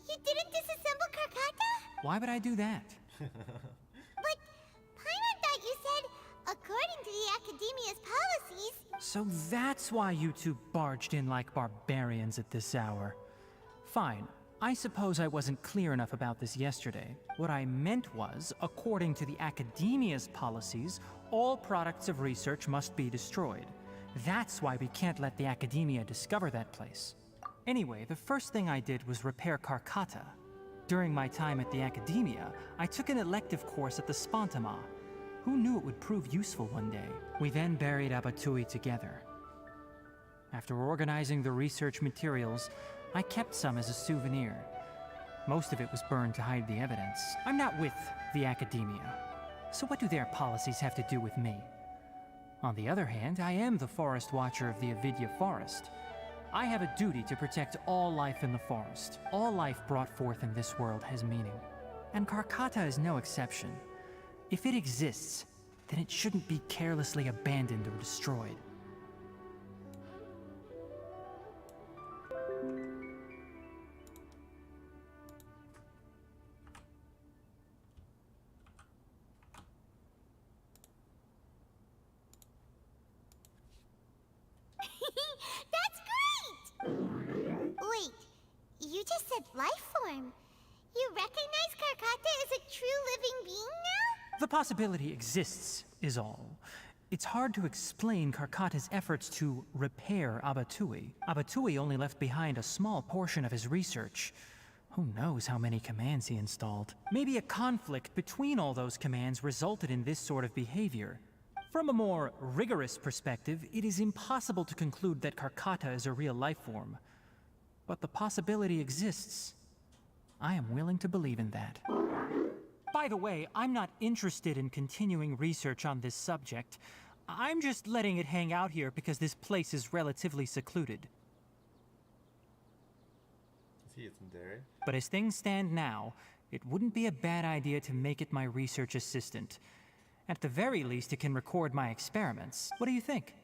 didn't disassemble Karkata? Why would I do that? But Paimon thought you said, according to the Academia's policies... So that's why you two barged in like barbarians at this hour. Fine. I suppose I wasn't clear enough about this yesterday. What I meant was, according to the Academia's policies, all products of research must be destroyed. That's why we can't let the Academia discover that place. Anyway, the first thing I did was repair Karkata. During my time at the Academia, I took an elective course at the Spontama. Who knew it would prove useful one day? We then buried Abatui together. After organizing the research materials, I kept some as a souvenir. Most of it was burned to hide the evidence. I'm not with the Academia, so what do their policies have to do with me? On the other hand, I am the Forest Watcher of the Avidya Forest. I have a duty to protect all life in the forest. All life brought forth in this world has meaning. And Karkata is no exception. If it exists, then it shouldn't be carelessly abandoned or destroyed. That's great! Wait, you just said life form. You recognize Karkata as a true living being now? The possibility exists, is all. It's hard to explain Karkata's efforts to repair Abatui. Abatui only left behind a small portion of his research. Who knows how many commands he installed? Maybe a conflict between all those commands resulted in this sort of behavior. From a more rigorous perspective, it is impossible to conclude that Karkata is a real life form. But the possibility exists. I am willing to believe in that. By the way, I'm not interested in continuing research on this subject. I'm just letting it hang out here because this place is relatively secluded. Is he its Dairy? But as things stand now, it wouldn't be a bad idea to make it my research assistant. At the very least, it can record my experiments. What do you think?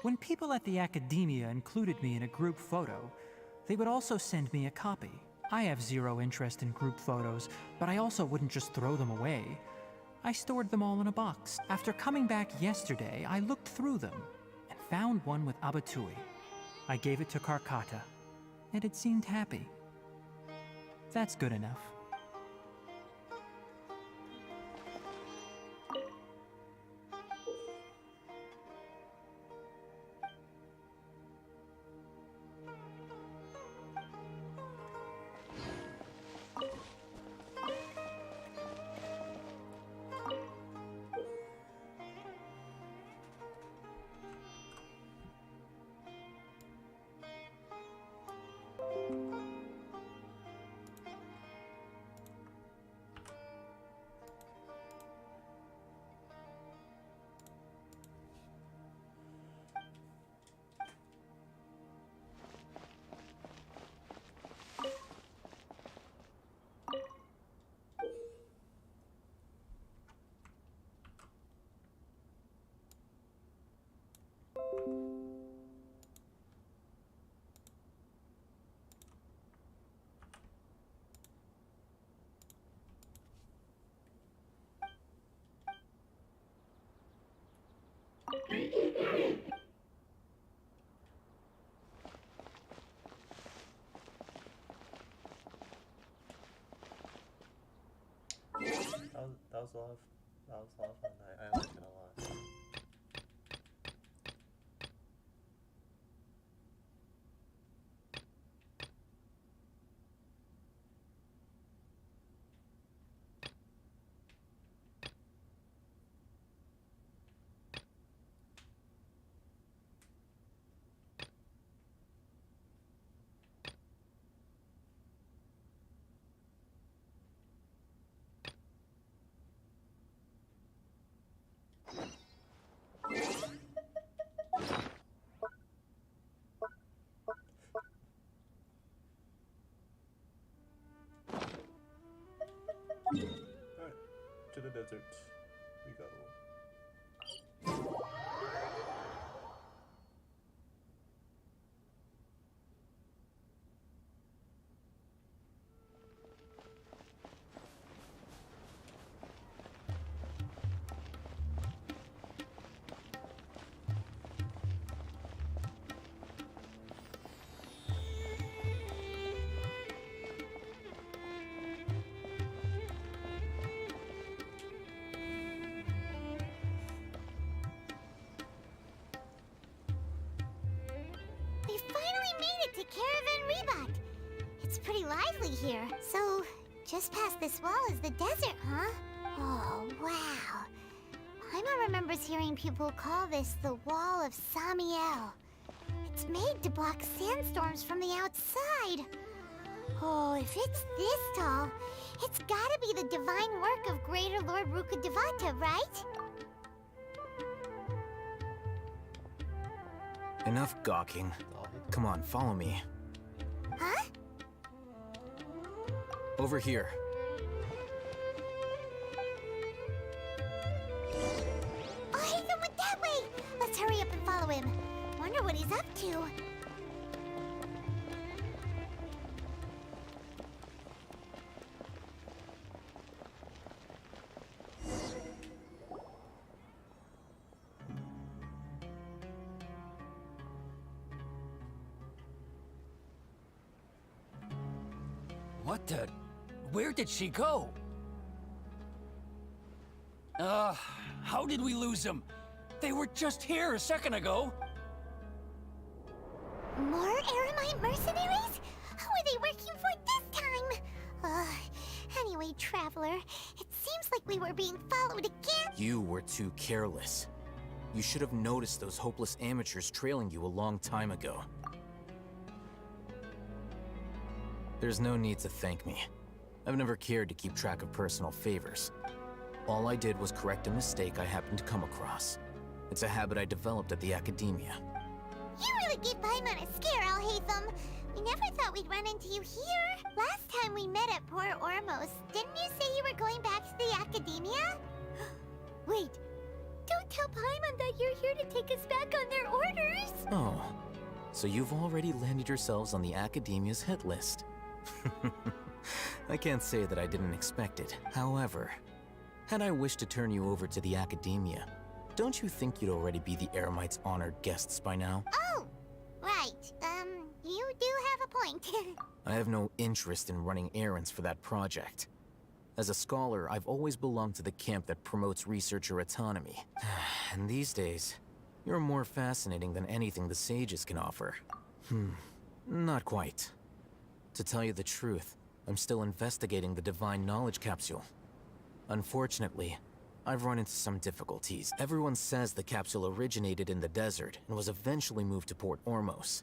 When people at the Academia included me in a group photo, they would also send me a copy. I have zero interest in group photos, but I also wouldn't just throw them away. I stored them all in a box. After coming back yesterday, I looked through them and found one with Abatui. I gave it to Karkata, and it seemed happy. That's good enough. was a lot of, fun. I liked it a lot. Alright, to the desert we go. We finally made it to Caravan Rebot. It's pretty lively here. So, just past this wall is the desert, huh? Oh, wow. Paimon remembers hearing people call this the Wall of Samiel. It's made to block sandstorms from the outside. Oh, if it's this tall, it's gotta be the divine work of Greater Lord Rukkhadevata, right? Enough gawking. Come on, follow me. Huh? Over here. Oh, Hatham went that way! Let's hurry up and follow him. Wonder what he's up to. What the? Where did she go? How did we lose them? They were just here a second ago. More Eremite mercenaries? Who are they working for this time? Anyway, Traveler, it seems like we were being followed again. You were too careless. You should have noticed those hopeless amateurs trailing you a long time ago. There's no need to thank me. I've never cared to keep track of personal favors. All I did was correct a mistake I happened to come across. It's a habit I developed at the Academia. You really gave Paimon a scare, Alhaitham. We never thought we'd run into you here. Last time we met at Port Ormos, didn't you say you were going back to the Academia? Wait, don't tell Paimon that you're here to take us back on their orders. Oh, so you've already landed yourselves on the Academia's hit list. I can't say that I didn't expect it. However, had I wished to turn you over to the Academia, don't you think you'd already be the Eremites' honored guests by now? Oh, right. You do have a point. I have no interest in running errands for that project. As a scholar, I've always belonged to the camp that promotes researcher autonomy. And these days, you're more fascinating than anything the sages can offer. Not quite. To tell you the truth, I'm still investigating the Divine Knowledge Capsule. Unfortunately, I've run into some difficulties. Everyone says the capsule originated in the desert and was eventually moved to Port Ormos.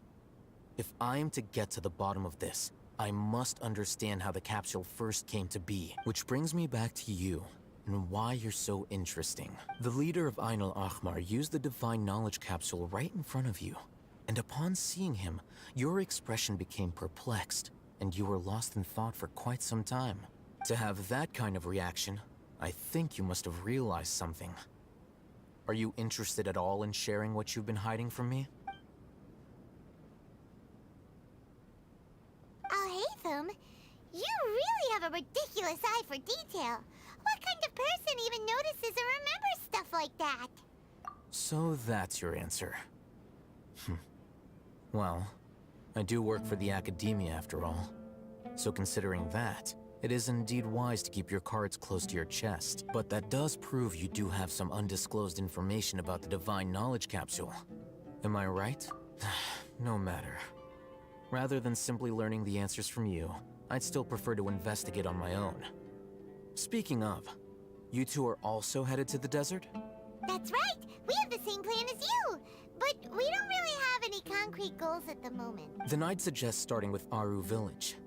If I am to get to the bottom of this, I must understand how the capsule first came to be. Which brings me back to you, and why you're so interesting. The leader of Ain al-Ahmar used the Divine Knowledge Capsule right in front of you, and upon seeing him, your expression became perplexed, and you were lost in thought for quite some time. To have that kind of reaction, I think you must have realized something. Are you interested at all in sharing what you've been hiding from me? Alhaitham, you really have a ridiculous eye for detail. What kind of person even notices or remembers stuff like that? So that's your answer. Well, I do work for the Academia after all. So considering that, It is indeed wise to keep your cards close to your chest, but that does prove you do have some undisclosed information about the Divine Knowledge Capsule. Am I right? No matter. Rather than simply learning the answers from you, I'd still prefer to investigate on my own. Speaking of, you two are also headed to the desert? That's right! We have the same plan as you! But we don't really have any concrete goals at the moment. Then I'd suggest starting with Aru Village.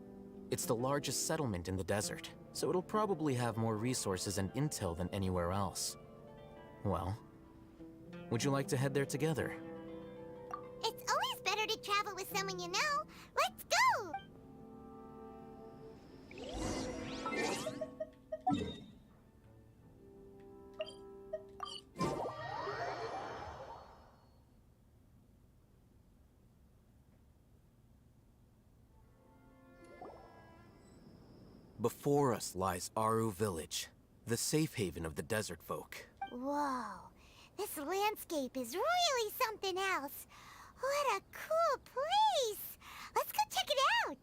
It's the largest settlement in the desert, so it'll probably have more resources and intel than anywhere else. Well, would you like to head there together? It's always better to travel with someone you know. Let's go! Before us lies Aru Village, the safe haven of the desert folk. Whoa, this landscape is really something else. What a cool place! Let's go check it out!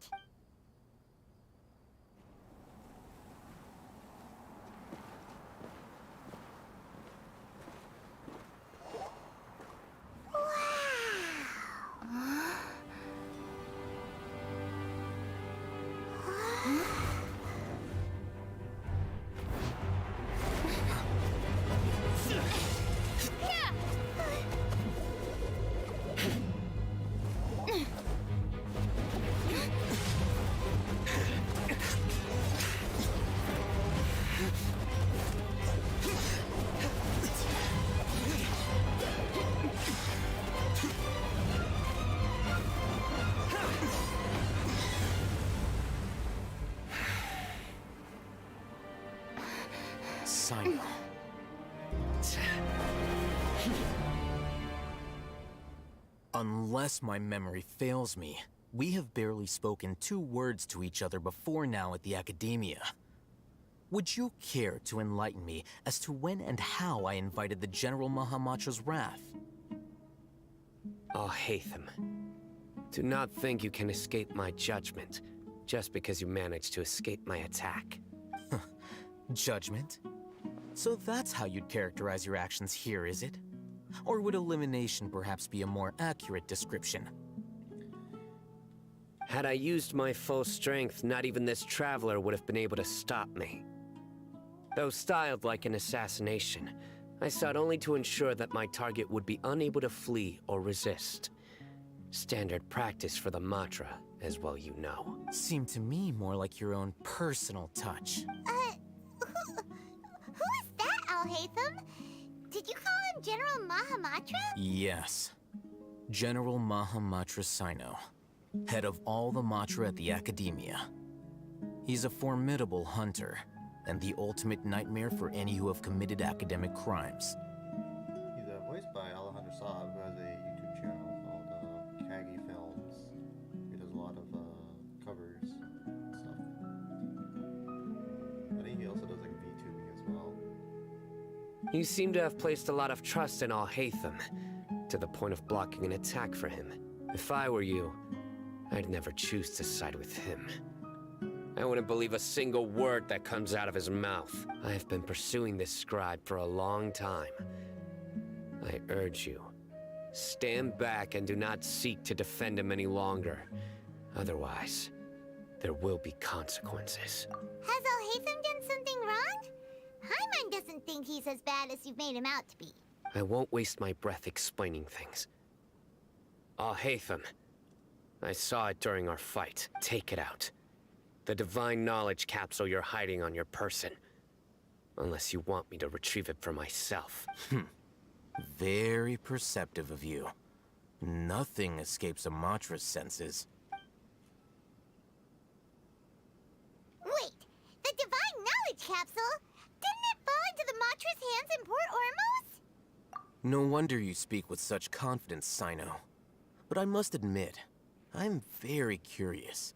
Sino. Unless my memory fails me, we have barely spoken 2 words to each other before now at the Academia. Would you care to enlighten me as to when and how I invited the General Mahamatra's wrath? Oh, Hatham. Do not think you can escape my judgment just because you managed to escape my attack. Judgment? So that's how you'd characterize your actions here, is it? Or would elimination perhaps be a more accurate description? Had I used my full strength, not even this traveler would have been able to stop me. Though styled like an assassination, I sought only to ensure that my target would be unable to flee or resist. Standard practice for the Matra, as well you know. Seemed to me more like your own personal touch. Who is that, Al-Hatham? Did you call him General Mahamatra? Yes. General Mahamatra Sino, head of all the Matra at the Academia. He's a formidable hunter, and the ultimate nightmare for any who have committed academic crimes. He's voiced by Alejandro Saab, who has a YouTube channel called Kagi Films. He does a lot of covers and stuff. I think he also does like VTubing as well. You seem to have placed a lot of trust in Al-Hatham, to the point of blocking an attack for him. If I were you, I'd never choose to side with him. I wouldn't believe a single word that comes out of his mouth. I have been pursuing this scribe for a long time. I urge you, stand back and do not seek to defend him any longer. Otherwise, there will be consequences. Has Al-Hatham done something wrong? Hyman doesn't think he's as bad as you've made him out to be. I won't waste my breath explaining things. Al-Hatham, I saw it during our fight. Take it out. The Divine Knowledge Capsule you're hiding on your person. Unless you want me to retrieve it for myself. Very perceptive of you. Nothing escapes a Matra's senses. Wait, the Divine Knowledge Capsule? Didn't it fall into the Matra's hands in Port Ormos? No wonder you speak with such confidence, Sino. But I must admit, I'm very curious.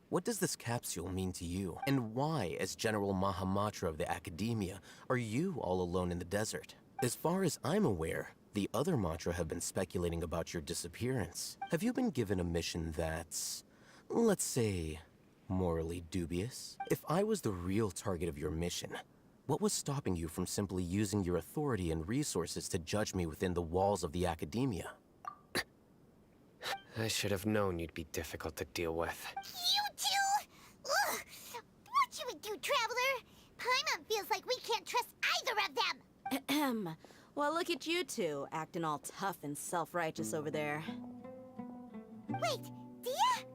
What does this capsule mean to you? And why, as General Mahamatra of the Academia, are you all alone in the desert? As far as I'm aware, the other Matra have been speculating about your disappearance. Have you been given a mission that's, let's say, Morally dubious? If I was the real target of your mission, what was stopping you from simply using your authority and resources to judge me within the walls of the academia? I should have known you'd be difficult to deal with. You two? Ugh! What should we do, Traveler? Paimon feels like we can't trust either of them. Ahem. Well, look at you two, acting all tough and self-righteous over there. Wait, Dia?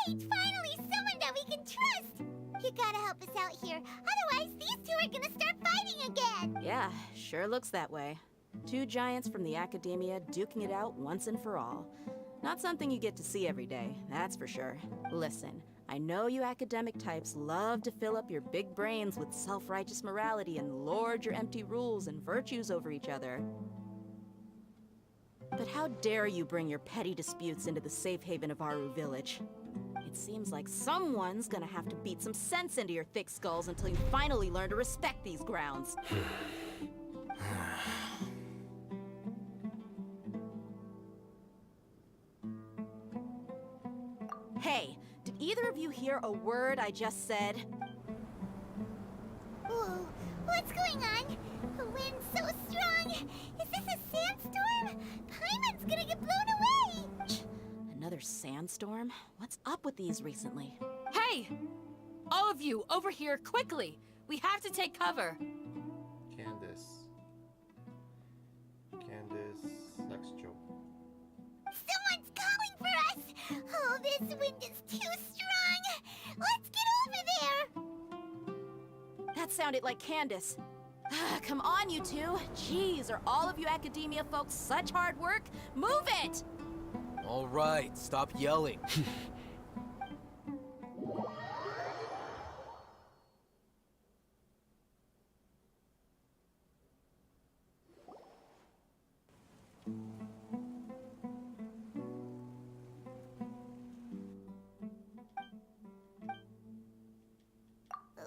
Great! Finally, someone that we can trust! You gotta help us out here. Otherwise, these two are gonna start fighting again! Yeah, sure looks that way. Two giants from the academia duking it out once and for all. Not something you get to see every day, that's for sure. Listen, I know you academic types love to fill up your big brains with self-righteous morality and lord your empty rules and virtues over each other. But how dare you bring your petty disputes into the safe haven of Aru Village? It seems like someone's gonna have to beat some sense into your thick skulls until you finally learn to respect these grounds. Hey, did either of you hear a word I just said? Whoa, what's going on? The wind's so strong! Is this a sandstorm? Paimon's gonna get blown away! Another sandstorm? What's up with these recently? Hey! All of you, over here, quickly! We have to take cover! Candace, Sexjo. Someone's calling for us! Oh, this wind is too strong! Let's get over there! That sounded like Candace. Come on, you two. Jeez, are all of you academia folks such hard work? Move it! All right, stop yelling.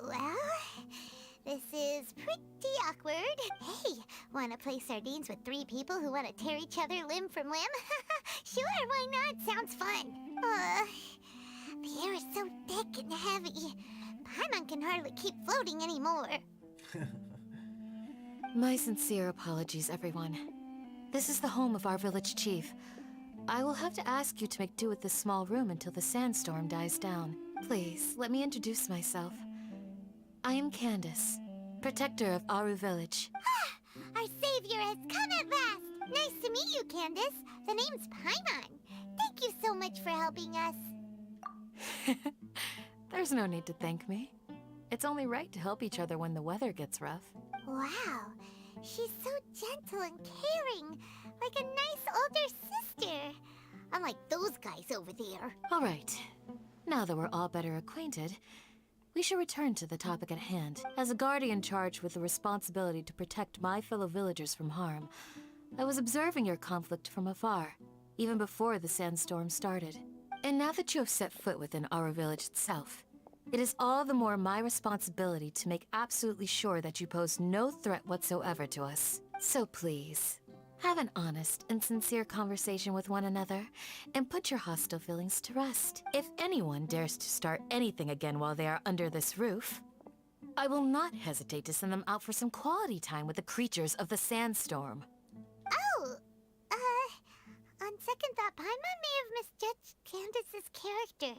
Well, this is pretty awkward. Hey, wanna play sardines with three people who wanna tear each other limb from limb? Sure, why not? Sounds fun. The air is so thick and heavy. Paimon can hardly keep floating anymore. My sincere apologies, everyone. This is the home of our village chief. I will have to ask you to make do with this small room until the sandstorm dies down. Please, let me introduce myself. I am Candace, protector of Aru Village. Our savior has come at last! Nice to meet you, Candace. The name's Paimon. Thank you so much for helping us. There's no need to thank me. It's only right to help each other when the weather gets rough. Wow, she's so gentle and caring, like a nice older sister. Unlike those guys over there. All right. Now that we're all better acquainted, we should return to the topic at hand. As a guardian charged with the responsibility to protect my fellow villagers from harm, I was observing your conflict from afar, even before the sandstorm started. And now that you have set foot within our village itself, it is all the more my responsibility to make absolutely sure that you pose no threat whatsoever to us. So please, have an honest and sincere conversation with one another, and put your hostile feelings to rest. If anyone dares to start anything again while they are under this roof, I will not hesitate to send them out for some quality time with the creatures of the sandstorm. Oh, on second thought, Paimon may have misjudged Candace's character.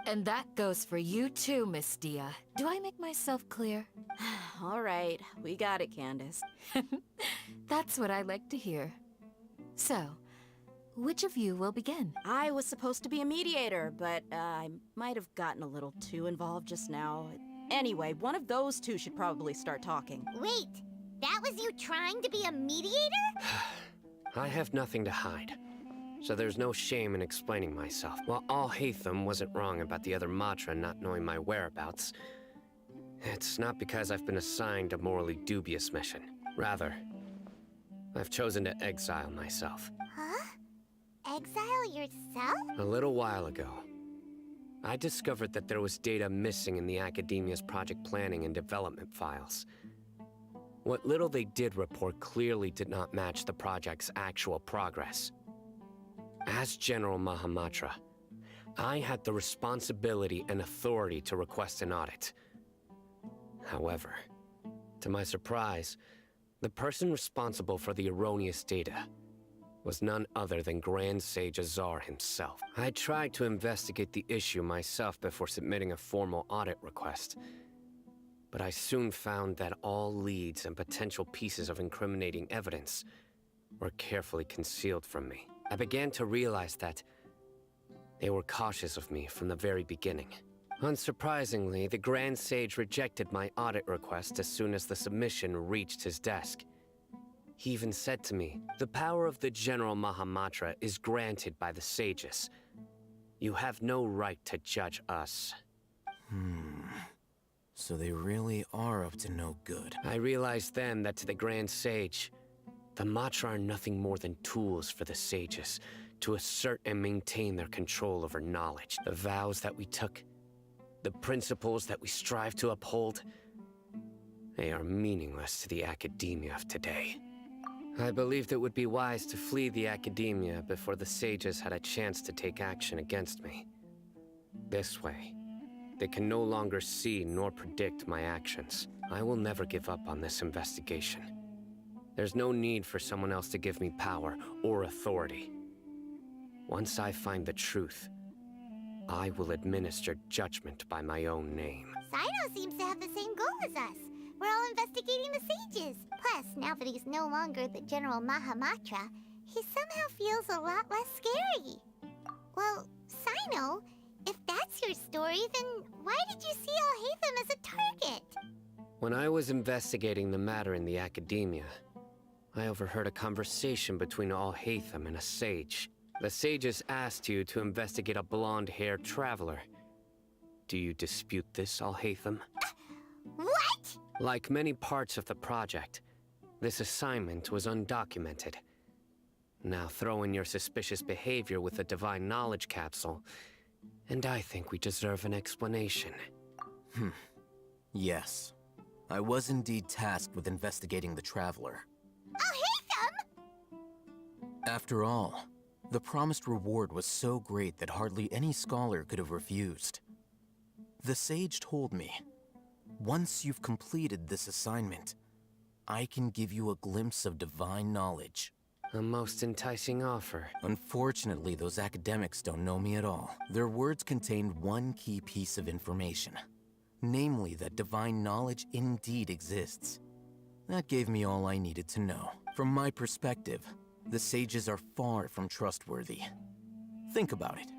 And that goes for you too, Miss Dia. Do I make myself clear? All right, we got it, Candace. That's what I like to hear. So, which of you will begin? I was supposed to be a mediator, but I might have gotten a little too involved just now. Anyway, one of those two should probably start talking. Wait, that was you trying to be a mediator? I have nothing to hide, so there's no shame in explaining myself. While All Hatham wasn't wrong about the other Matra not knowing my whereabouts, it's not because I've been assigned a morally dubious mission. Rather, I've chosen to exile myself. Huh? Exile yourself? A little while ago, I discovered that there was data missing in the Academia's project planning and development files. What little they did report clearly did not match the project's actual progress. As General Mahamatra, I had the responsibility and authority to request an audit. However, to my surprise, the person responsible for the erroneous data was none other than Grand Sage Azar himself. I tried to investigate the issue myself before submitting a formal audit request, but I soon found that all leads and potential pieces of incriminating evidence were carefully concealed from me. I began to realize that they were cautious of me from the very beginning. Unsurprisingly, the Grand Sage rejected my audit request as soon as the submission reached his desk. He even said to me, "The power of the General Mahamatra is granted by the sages. You have no right to judge us." So they really are up to no good. I realized then that to the Grand Sage, the Matra are nothing more than tools for the sages to assert and maintain their control over knowledge. The vows that we took, the principles that we strive to uphold, they are meaningless to the academia of today. I believed it would be wise to flee the academia before the sages had a chance to take action against me. This way, they can no longer see nor predict my actions. I will never give up on this investigation. There's no need for someone else to give me power or authority. Once I find the truth, I will administer judgment by my own name. Sino seems to have the same goal as us. We're all investigating the sages. Plus, now that he's no longer the General Mahamatra, he somehow feels a lot less scary. Well, Sino, if that's your story, then why did you see Alhaitham as a target? When I was investigating the matter in the academia, I overheard a conversation between Alhaitham and a sage. The sages asked you to investigate a blonde-haired traveler. Do you dispute this, Alhaitham? What? Like many parts of the project, this assignment was undocumented. Now throw in your suspicious behavior with the Divine Knowledge Capsule, and I think we deserve an explanation. Yes. I was indeed tasked with investigating the Traveler. Alhaitham! After all, the promised reward was so great that hardly any scholar could have refused. The sage told me, once you've completed this assignment, I can give you a glimpse of divine knowledge. A most enticing offer. Unfortunately, those academics don't know me at all. Their words contained one key piece of information. Namely, that divine knowledge indeed exists. That gave me all I needed to know. From my perspective, the sages are far from trustworthy. Think about it.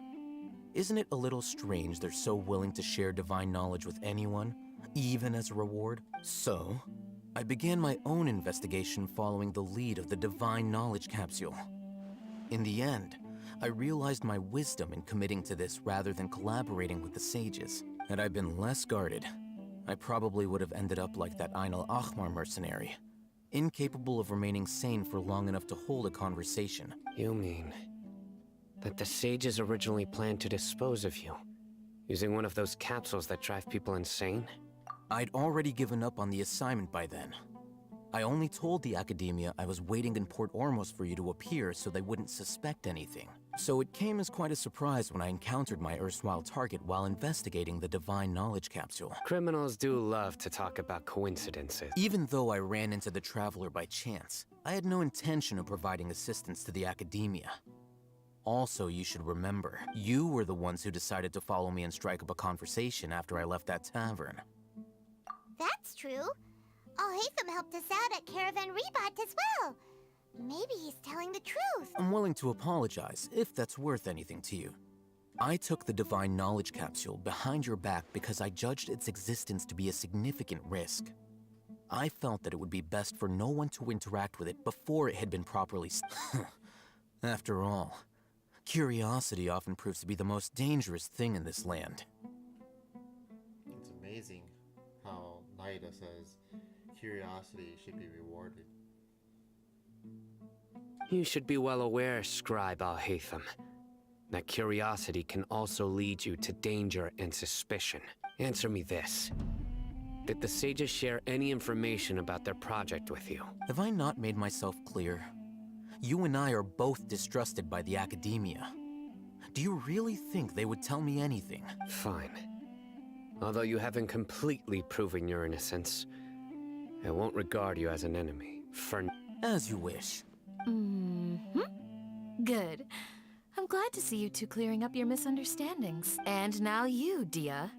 Isn't it a little strange they're so willing to share divine knowledge with anyone, even as a reward? So, I began my own investigation following the lead of the Divine Knowledge Capsule. In the end, I realized my wisdom in committing to this rather than collaborating with the sages. Had I been less guarded, I probably would have ended up like that Ain al-Ahmar mercenary, incapable of remaining sane for long enough to hold a conversation. You mean that the sages originally planned to dispose of you, using one of those capsules that drive people insane? I'd already given up on the assignment by then. I only told the academia I was waiting in Port Ormos for you to appear so they wouldn't suspect anything. So it came as quite a surprise when I encountered my erstwhile target while investigating the Divine Knowledge Capsule. Criminals do love to talk about coincidences. Even though I ran into the Traveler by chance, I had no intention of providing assistance to the academia. Also, you should remember, you were the ones who decided to follow me and strike up a conversation after I left that tavern. That's true. Alhaitham helped us out at Caravan Rebat as well. Maybe he's telling the truth. I'm willing to apologize, if that's worth anything to you. I took the Divine Knowledge Capsule behind your back because I judged its existence to be a significant risk. I felt that it would be best for no one to interact with it before it had been properly After all, curiosity often proves to be the most dangerous thing in this land. It's amazing how Naida says curiosity should be rewarded. You should be well aware, Scribe Alhaitham, that curiosity can also lead you to danger and suspicion. Answer me this. Did the sages share any information about their project with you? Have I not made myself clear? You and I are both distrusted by the academia. Do you really think they would tell me anything? Fine. Although you haven't completely proven your innocence, I won't regard you as an enemy. As you wish. Good. I'm glad to see you two clearing up your misunderstandings. And now you, Dia.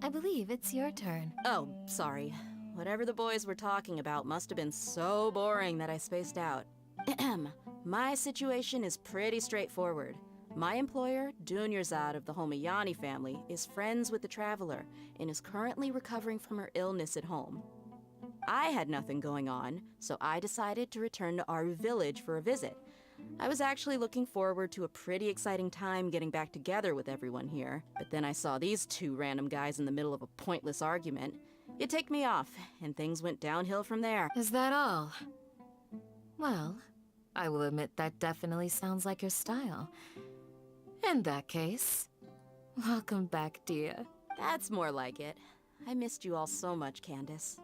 I believe it's your turn. Oh, sorry. Whatever the boys were talking about must have been so boring that I spaced out. My situation is pretty straightforward. My employer, Dunyarzad of the Homayani family, is friends with the Traveler and is currently recovering from her illness at home. I had nothing going on, so I decided to return to Aru village for a visit. I was actually looking forward to a pretty exciting time getting back together with everyone here, but then I saw these two random guys in the middle of a pointless argument. It ticked me off, and things went downhill from there. Is that all? Well, I will admit that definitely sounds like your style. In that case, welcome back, Dia. That's more like it. I missed you all so much, Candace.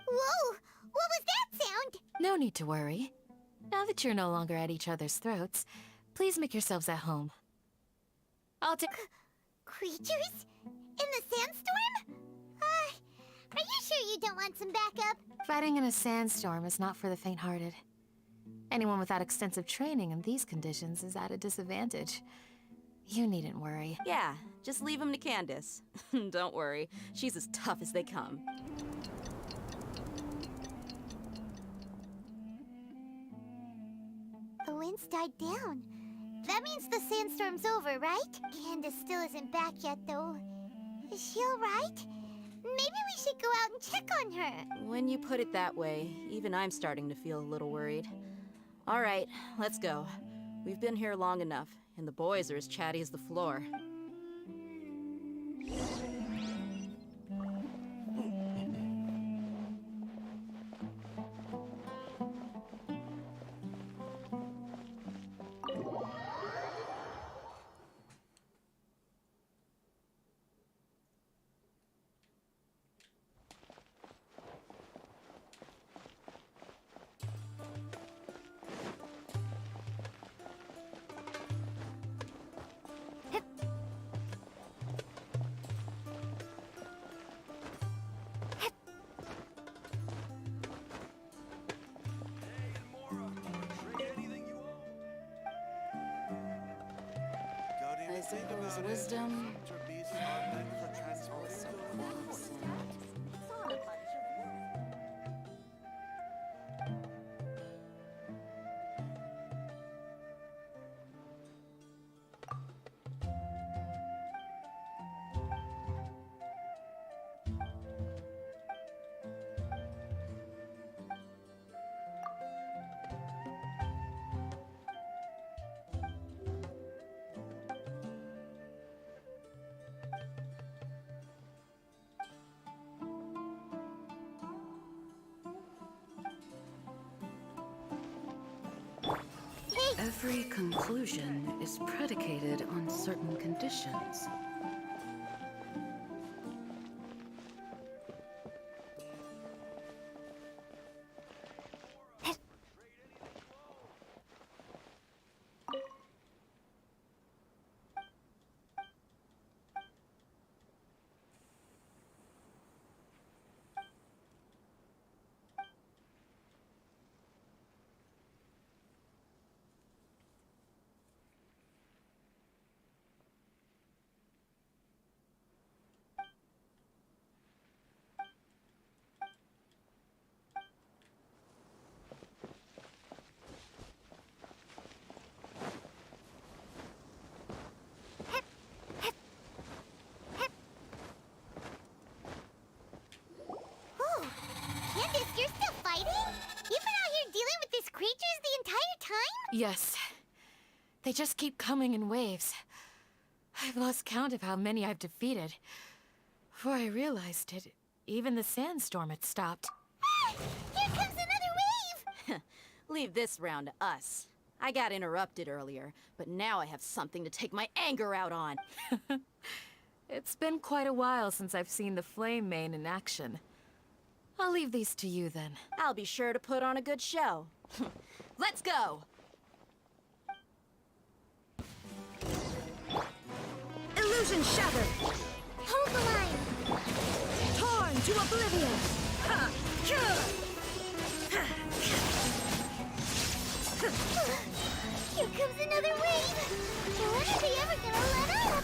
Whoa! What was that sound? No need to worry. Now that you're no longer at each other's throats, please make yourselves at home. I'll take... Creatures? In the sandstorm? Are you sure you don't want some backup? Fighting in a sandstorm is not for the faint-hearted. Anyone without extensive training in these conditions is at a disadvantage. You needn't worry. Yeah, just leave him to Candace. Don't worry, she's as tough as they come. The wind's died down. That means the sandstorm's over, right? Candace still isn't back yet, though. Is she alright? Maybe we should go out and check on her. When you put it that way, even I'm starting to feel a little worried. All right, let's go. We've been here long enough, and the boys are as chatty as the floor. I suppose wisdom... Every conclusion is predicated on certain conditions. Candace, you're still fighting? You've been out here dealing with these creatures the entire time? Yes. They just keep coming in waves. I've lost count of how many I've defeated. Before I realized it, even the sandstorm had stopped. Ah! Here comes another wave! Leave this round to us. I got interrupted earlier, but now I have something to take my anger out on. It's been quite a while since I've seen the Flame Mane in action. I'll leave these to you then. I'll be sure to put on a good show. Let's go! Illusion shattered! Hold the line! Torn to oblivion! Ha! Here comes another wave! When are they ever gonna let up?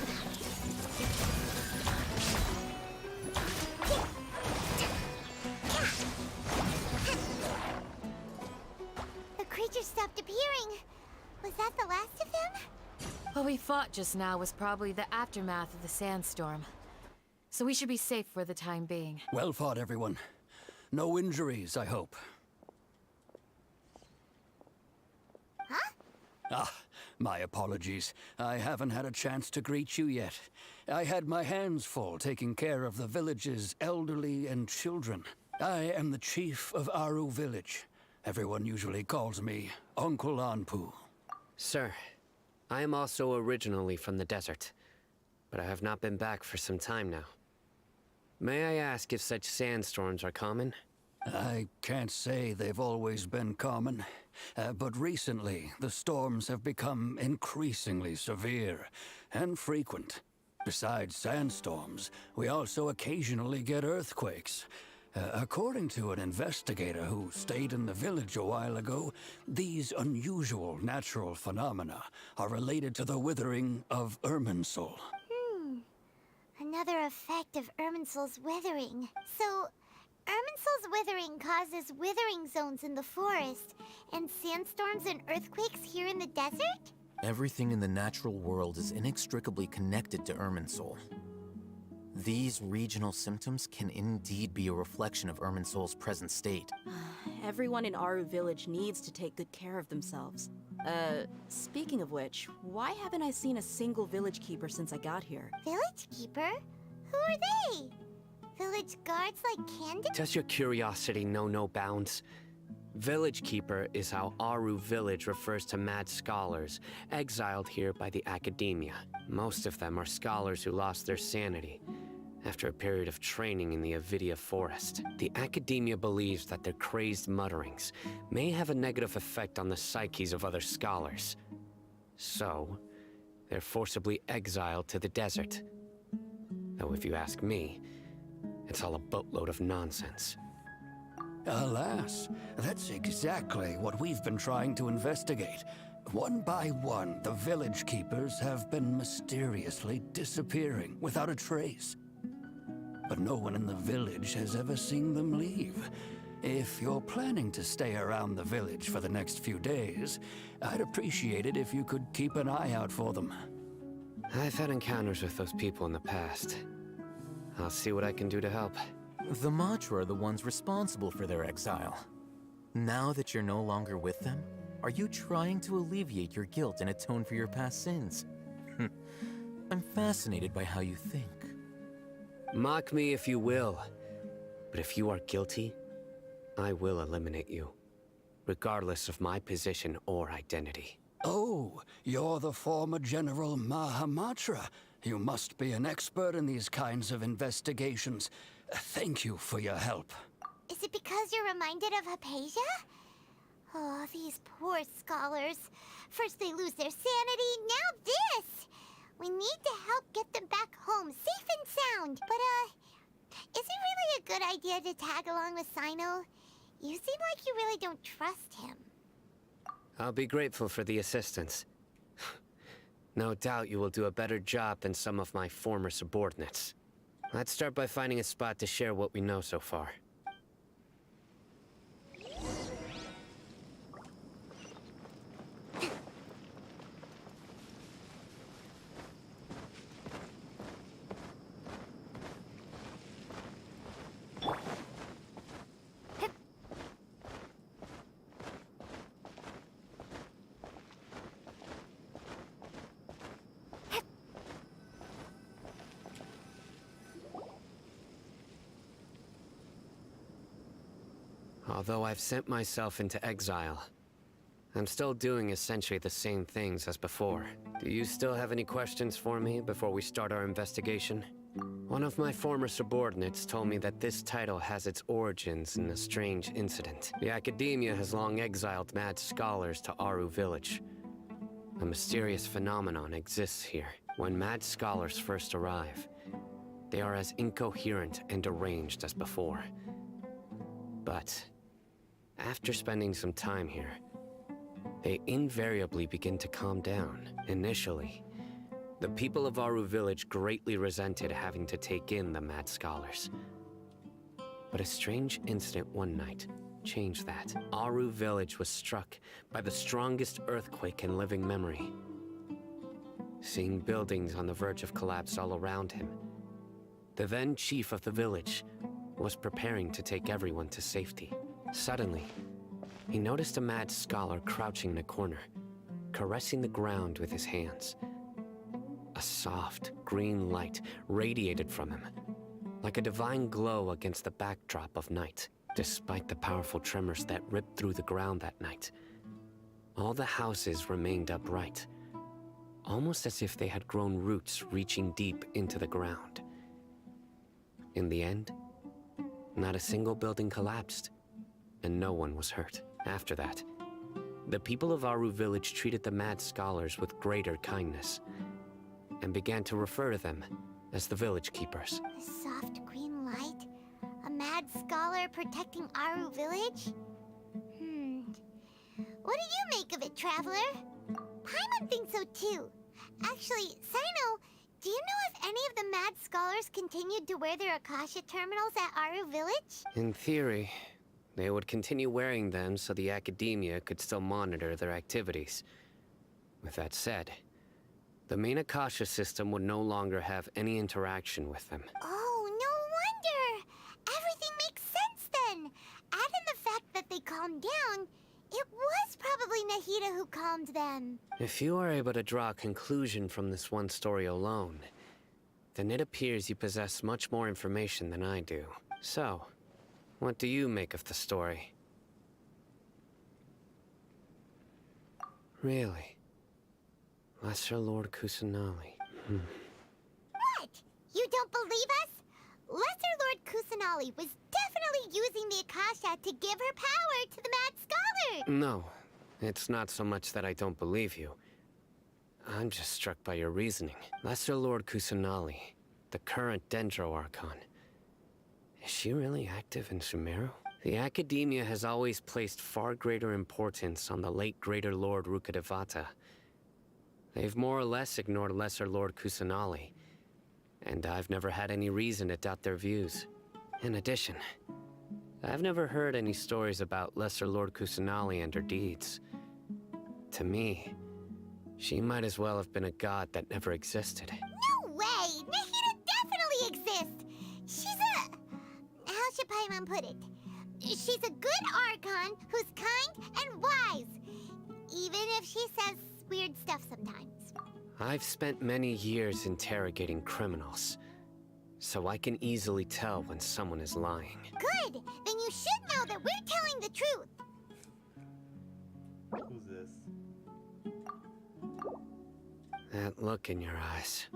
The creature stopped appearing. Was that the last of them? What we fought just now was probably the aftermath of the sandstorm. So we should be safe for the time being. Well fought, everyone. No injuries, I hope. Huh? Ah, my apologies. I haven't had a chance to greet you yet. I had my hands full taking care of the village's elderly and children. I am the chief of Aru Village. Everyone usually calls me Uncle Anpu. Sir, I am also originally from the desert, but I have not been back for some time now. May I ask if such sandstorms are common? I can't say they've always been common, but recently the storms have become increasingly severe and frequent. Besides sandstorms, we also occasionally get earthquakes. According to an investigator who stayed in the village a while ago, these unusual natural phenomena are related to the withering of Irminsul. Another effect of Irminsul's withering. So, Irminsul's withering causes withering zones in the forest, and sandstorms and earthquakes here in the desert? Everything in the natural world is inextricably connected to Irminsul. These regional symptoms can indeed be a reflection of Irminsul's present state. Everyone in Aru Village needs to take good care of themselves. Speaking of which, why haven't I seen a single village keeper since I got here? Village keeper? Who are they? Village guards like Candy? Does your curiosity know no bounds? Village Keeper is how Aru Village refers to mad scholars, exiled here by the Academia. Most of them are scholars who lost their sanity after a period of training in the Avidia Forest. The Academia believes that their crazed mutterings may have a negative effect on the psyches of other scholars. So, they're forcibly exiled to the desert. Though if you ask me, it's all a boatload of nonsense. Alas, that's exactly what we've been trying to investigate. One by one, the village keepers have been mysteriously disappearing without a trace. But no one in the village has ever seen them leave. If you're planning to stay around the village for the next few days, I'd appreciate it if you could keep an eye out for them. I've had encounters with those people in the past. I'll see what I can do to help. The Matra are the ones responsible for their exile. Now that you're no longer with them, are you trying to alleviate your guilt and atone for your past sins? I'm fascinated by how you think. Mock me if you will, but if you are guilty, I will eliminate you, regardless of my position or identity. Oh, you're the former General Mahamatra. You must be an expert in these kinds of investigations. Thank you for your help. Is it because you're reminded of Hypatia? Oh, these poor scholars. First they lose their sanity, now this! We need to help get them back home, safe and sound. But, is it really a good idea to tag along with Sino? You seem like you really don't trust him. I'll be grateful for the assistance. No doubt you will do a better job than some of my former subordinates. Let's start by finding a spot to share what we know so far. Although I've sent myself into exile, I'm still doing essentially the same things as before. Do you still have any questions for me before we start our investigation? One of my former subordinates told me that this title has its origins in a strange incident. The Academia has long exiled mad scholars to Aru Village. A mysterious phenomenon exists here. When mad scholars first arrive, they are as incoherent and deranged as before. But after spending some time here, they invariably begin to calm down. Initially, the people of Aru Village greatly resented having to take in the mad scholars. But a strange incident one night changed that. Aru Village was struck by the strongest earthquake in living memory. Seeing buildings on the verge of collapse all around him, the then chief of the village was preparing to take everyone to safety. Suddenly, he noticed a mad scholar crouching in a corner, caressing the ground with his hands. A soft, green light radiated from him, like a divine glow against the backdrop of night. Despite the powerful tremors that ripped through the ground that night, all the houses remained upright, almost as if they had grown roots reaching deep into the ground. In the end, not a single building collapsed, and no one was hurt. After that, the people of Aru Village treated the mad scholars with greater kindness, and began to refer to them as the village keepers. A soft green light? A mad scholar protecting Aru Village? What do you make of it, Traveler? Paimon thinks so too. Actually, Sino, do you know if any of the mad scholars continued to wear their Akasha terminals at Aru Village? In theory, they would continue wearing them so the Academia could still monitor their activities. With that said, the main Akasha system would no longer have any interaction with them. Oh, no wonder! Everything makes sense then! Add in the fact that they calmed down, it was probably Nahida who calmed them. If you are able to draw a conclusion from this one story alone, then it appears you possess much more information than I do. So, what do you make of the story? Really? Lesser Lord Kusanali. What? You don't believe us? Lesser Lord Kusanali was definitely using the Akasha to give her power to the mad scholar! No, it's not so much that I don't believe you. I'm just struck by your reasoning. Lesser Lord Kusanali, the current Dendro Archon. Is she really active in Sumeru? The Academia has always placed far greater importance on the late Greater Lord Rukkhadevata. They've more or less ignored Lesser Lord Kusanali, and I've never had any reason to doubt their views. In addition, I've never heard any stories about Lesser Lord Kusanali and her deeds. To me, she might as well have been a god that never existed. No way! Nahida definitely exists! She's a... how should Paimon put it? She's a good Archon who's kind and wise, even if she says weird stuff sometimes. I've spent many years interrogating criminals, so I can easily tell when someone is lying. Good! Then you should know that we're telling the truth! Who's this? That look in your eyes.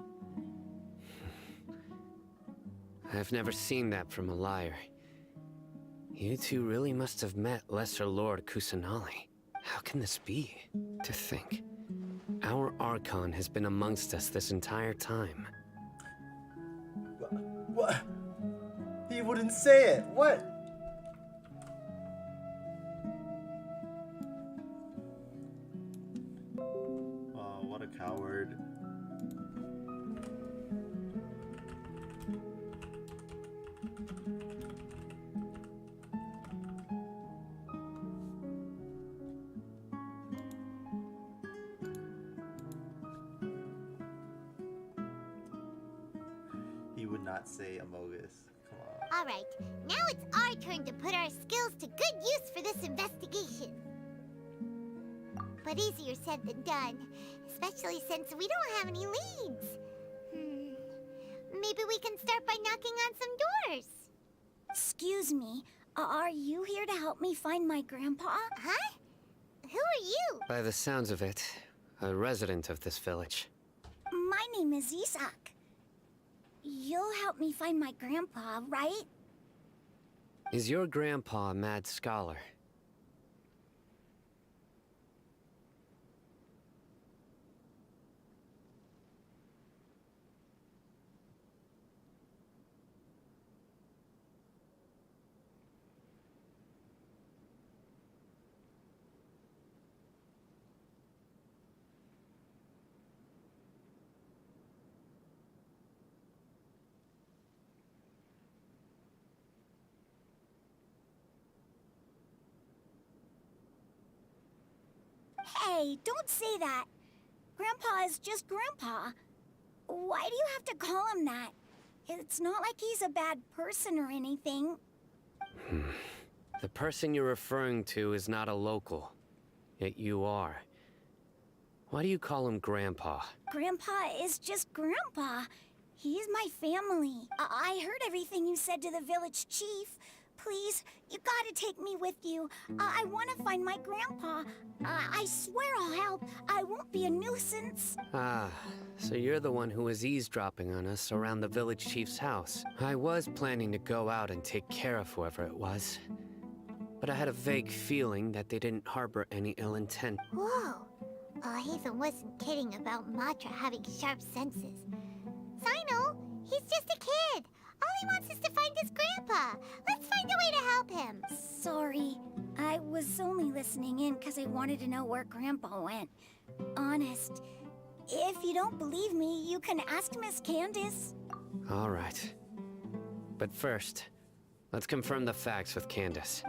I've never seen that from a liar. You two really must have met Lesser Lord Kusanali. How can this be? To think, our Archon has been amongst us this entire time. What? He wouldn't say it. What? What a coward. He would not say Amogus. Come on. Alright, now it's our turn to put our skills to good use for this investigation. But easier said than done, especially since we don't have any leads. Maybe we can start by knocking on some doors. Excuse me, are you here to help me find my grandpa? Huh? Who are you? By the sounds of it, a resident of this village. My name is Isak. You'll help me find my grandpa, right? Is your grandpa a mad scholar? Hey, don't say that. Grandpa is just Grandpa. Why do you have to call him that? It's not like he's a bad person or anything. The person you're referring to is not a local. Yet you are. Why do you call him Grandpa? Grandpa is just Grandpa. He's my family. I heard everything you said to the village chief. Please, you gotta take me with you. I want to find my grandpa. I swear I'll help. I won't be a nuisance. Ah, so you're the one who was eavesdropping on us around the village chief's house. I was planning to go out and take care of whoever it was. But I had a vague feeling that they didn't harbor any ill intent. Whoa. Hazen wasn't kidding about Matra having sharp senses. Sino, he's just a kid. All he wants is to find his grandpa. Let's find a way to help him. Sorry. I was only listening in because I wanted to know where Grandpa went. Honest. If you don't believe me, you can ask Miss Candace. All right. But first, let's confirm the facts with Candace.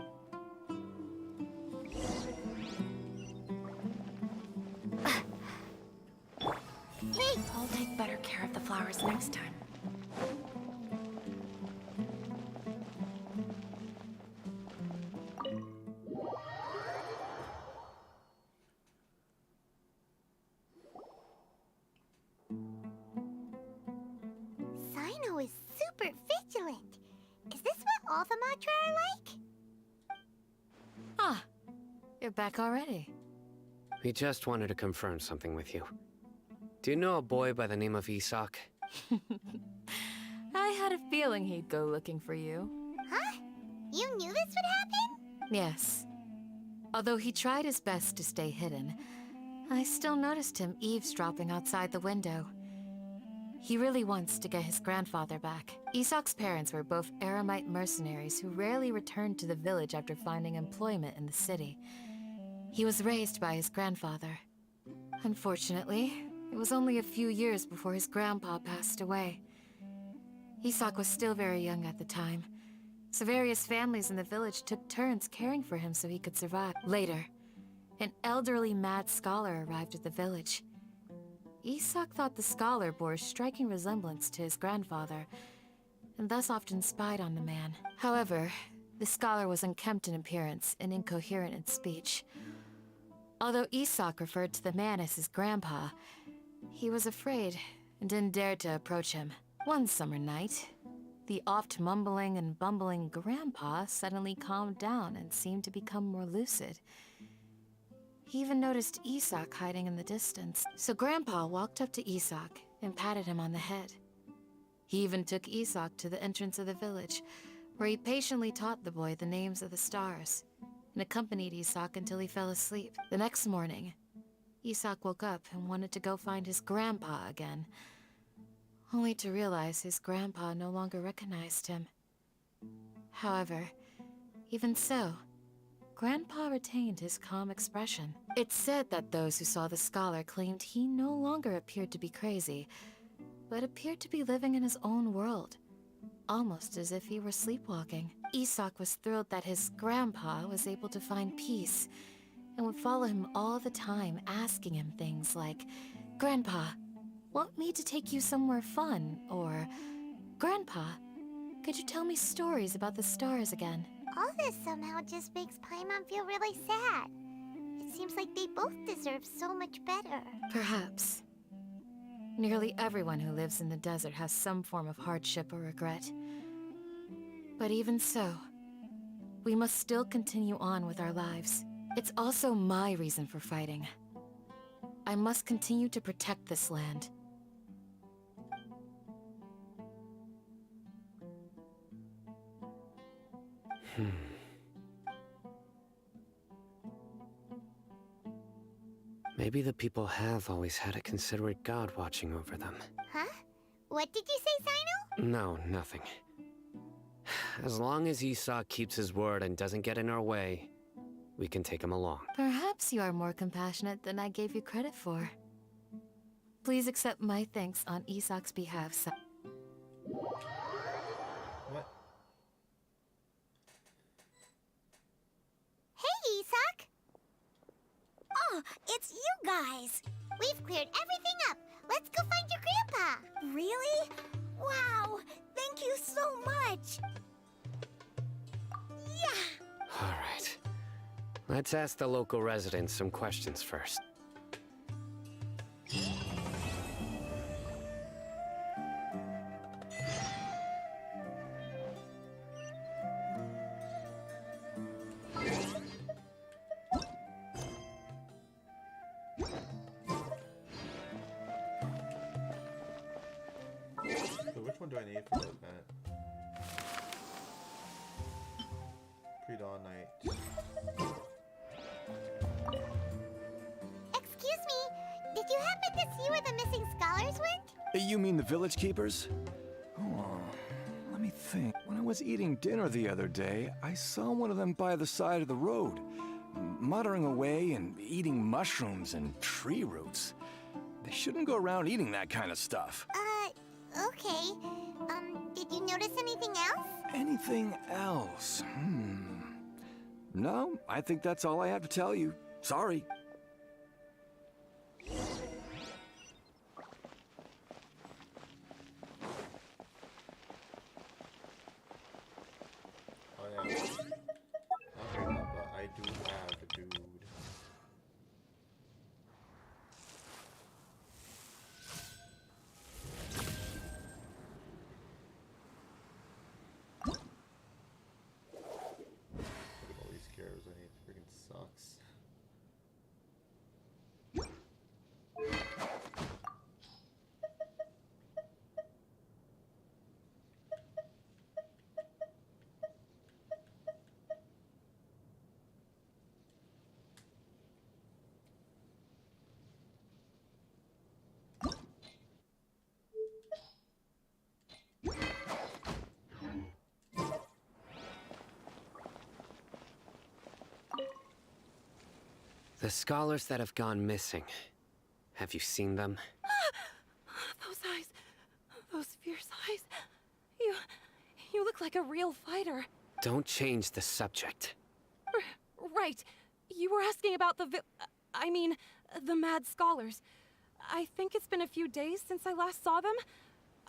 Hey! I'll take better care of the flowers next time. Sino is super vigilant. Is this what all the Matra are like? Ah, you're back already. We just wanted to confirm something with you. Do you know a boy by the name of Isak? I had a feeling he'd go looking for you. Huh? You knew this would happen? Yes. Although he tried his best to stay hidden, I still noticed him eavesdropping outside the window. He really wants to get his grandfather back. Isak's parents were both Aramite mercenaries who rarely returned to the village after finding employment in the city. He was raised by his grandfather. Unfortunately, it was only a few years before his grandpa passed away. Isak was still very young at the time, so various families in the village took turns caring for him so he could survive. Later, an elderly mad scholar arrived at the village. Isak thought the scholar bore a striking resemblance to his grandfather, and thus often spied on the man. However, the scholar was unkempt in appearance and incoherent in speech. Although Isak referred to the man as his grandpa, he was afraid and didn't dare to approach him. One summer night, the oft mumbling and bumbling grandpa suddenly calmed down and seemed to become more lucid. He even noticed Isak hiding in the distance, so Grandpa walked up to Isak and patted him on the head. He even took Isak to the entrance of the village, where he patiently taught the boy the names of the stars, and accompanied Isak until he fell asleep. The next morning, Isak woke up and wanted to go find his grandpa again, only to realize his grandpa no longer recognized him. However, even so, Grandpa retained his calm expression. It's said that those who saw the scholar claimed he no longer appeared to be crazy, but appeared to be living in his own world, almost as if he were sleepwalking. Isak was thrilled that his grandpa was able to find peace, and would follow him all the time, asking him things like, "Grandpa, want me to take you somewhere fun?" Or, "Grandpa, could you tell me stories about the stars again?" All this somehow just makes Paimon feel really sad. It seems like they both deserve so much better. Perhaps. Nearly everyone who lives in the desert has some form of hardship or regret. But even so, we must still continue on with our lives. It's also my reason for fighting. I must continue to protect this land. Maybe the people have always had a considerate god watching over them. Huh? What did you say, Sino? No, nothing. As long as Esau keeps his word and doesn't get in our way, we can take him along. Perhaps you are more compassionate than I gave you credit for. Please accept my thanks on Isak's behalf, What? Hey, Isak! Oh, it's you guys! We've cleared everything up. Let's go find your grandpa. Really? Wow! Thank you so much! Yeah! Alright. Let's ask the local residents some questions first. So which one do I need for the event? Pre-dawn night. Excuse me, did you happen to see where the missing scholars went? You mean the village keepers? Oh, let me think. When I was eating dinner the other day, I saw one of them by the side of the road, muttering away and eating mushrooms and tree roots. They shouldn't go around eating that kind of stuff. Okay. Did you notice anything else? Anything else? No, I think that's all I have to tell you. Sorry. Oh yeah. Not right now, but I do have a dude. Look at all these scares, I mean, it freaking sucks. The scholars that have gone missing. Have you seen them? Those eyes. Those fierce eyes. You look like a real fighter. Don't change the subject. Right. You were asking about the the mad scholars. I think it's been a few days since I last saw them.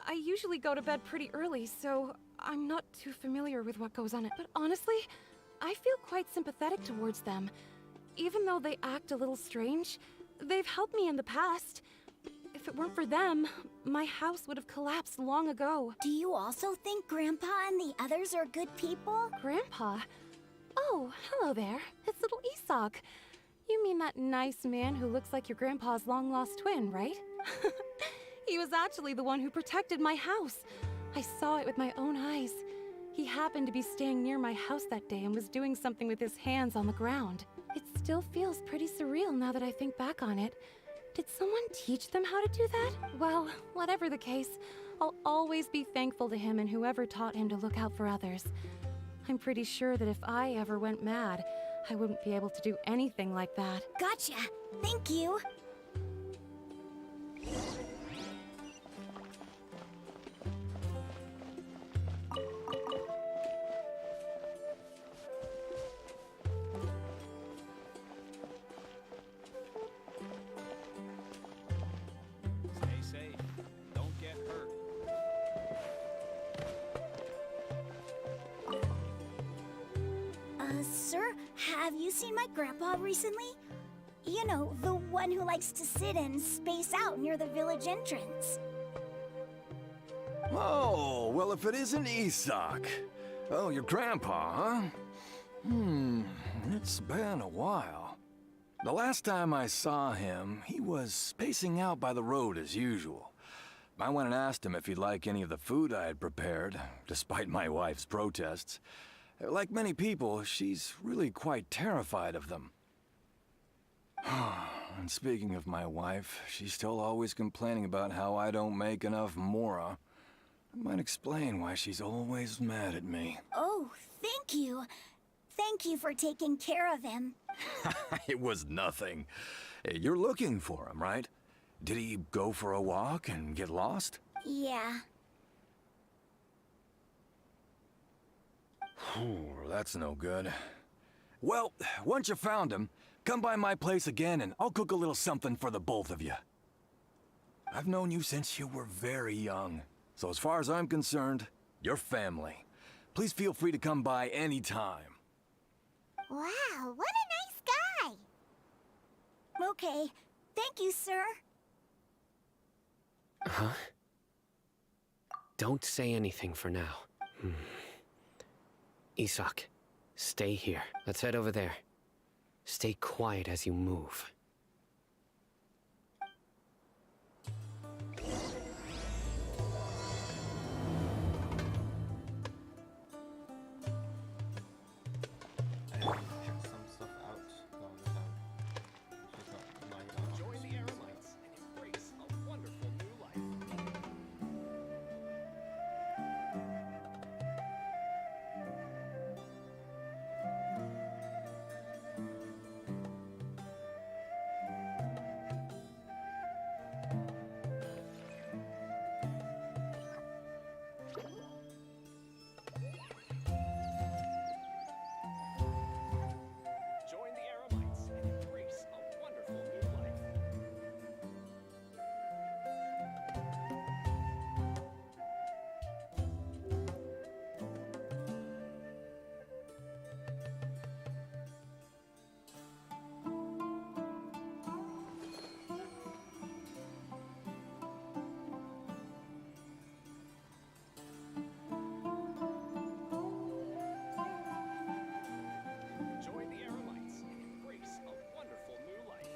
I usually go to bed pretty early, so I'm not too familiar with what goes on. But honestly, I feel quite sympathetic towards them. Even though they act a little strange, they've helped me in the past. If it weren't for them, my house would have collapsed long ago. Do you also think Grandpa and the others are good people? Grandpa? Oh, hello there. It's little Isak. You mean that nice man who looks like your grandpa's long-lost twin, right? He was actually the one who protected my house. I saw it with my own eyes. He happened to be staying near my house that day and was doing something with his hands on the ground. It still feels pretty surreal now that I think back on it. Did someone teach them how to do that? Well, whatever the case, I'll always be thankful to him and whoever taught him to look out for others. I'm pretty sure that if I ever went mad, I wouldn't be able to do anything like that. Gotcha. Thank you. Stay safe. Don't get hurt. Sir, have you seen my grandpa recently? You know, the one who likes to sit and space out near the village entrance. Oh, well, if it isn't Isak. Oh, your grandpa, huh? It's been a while. The last time I saw him, he was spacing out by the road as usual. I went and asked him if he'd like any of the food I had prepared, despite my wife's protests. Like many people, she's really quite terrified of them. And speaking of my wife, she's still always complaining about how I don't make enough Mora. That might explain why she's always mad at me. Oh, thank you. Thank you for taking care of him. It was nothing. You're looking for him, right? Did he go for a walk and get lost? Yeah. That's no good. Well, once you found him, come by my place again and I'll cook a little something for the both of you. I've known you since you were very young, so as far as I'm concerned, you're family. Please feel free to come by anytime. Wow, what a nice guy! Okay. Thank you, sir. Huh? Don't say anything for now. Isak, stay here. Let's head over there. Stay quiet as you move. Some stuff out. Join the Aramites and embrace a wonderful new life. Join the Aramites and embrace a wonderful new life. Join the Aramites and embrace a wonderful new life.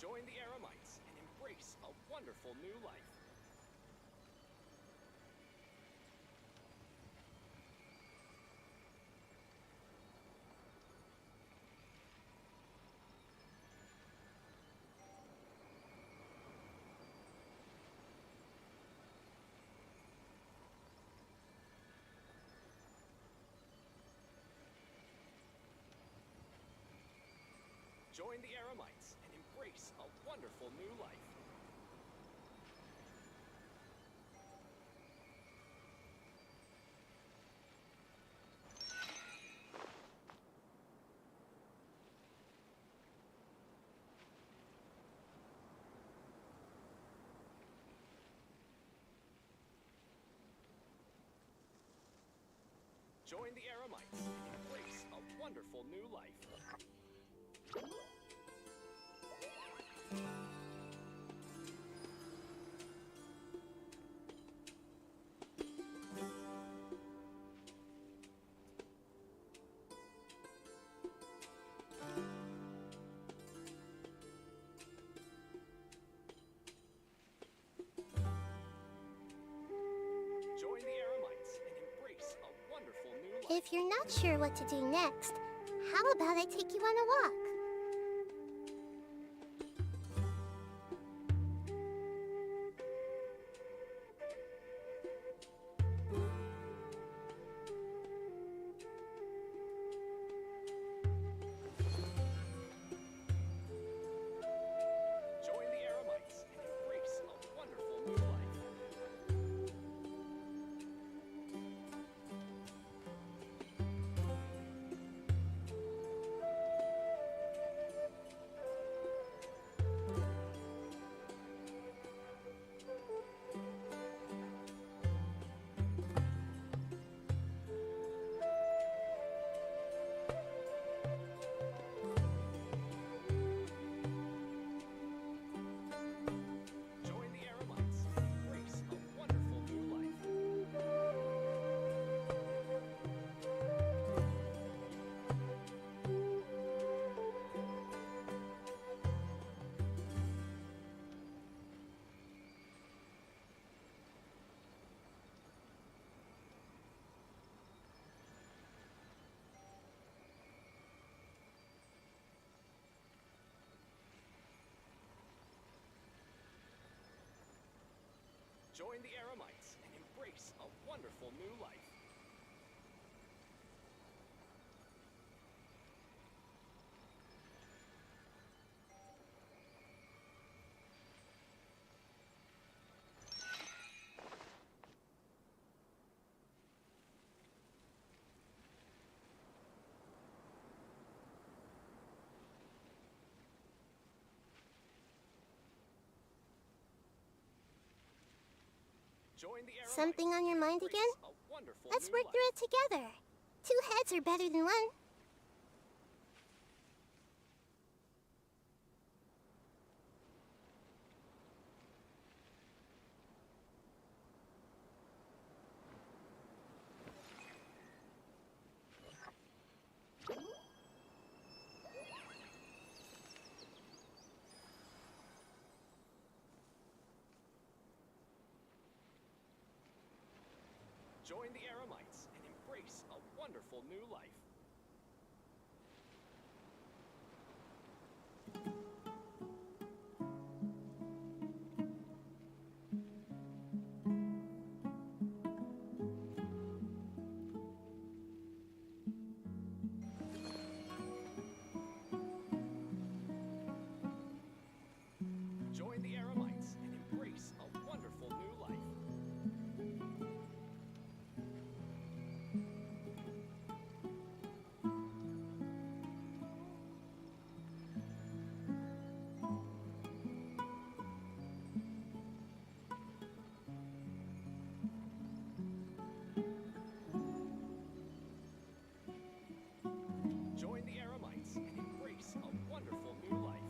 Join the Aramites and embrace a wonderful new life. Join the Aramites and embrace a wonderful new life. Join the Aramites and embrace a wonderful new life. Join the Aramites and embrace a wonderful new life. If you're not sure what to do next, how about I take you on a walk? Join the Aramites and embrace a wonderful new life. Join the Eremites and embrace a wonderful new life. Join the Eremites. Something on your mind again? A wonderful Let's new work life. through it together. 2 heads are better than 1. Join the Eremites and embrace a wonderful new life. Join the Eremites and embrace a wonderful new life. Join the Eremites and embrace a wonderful new life.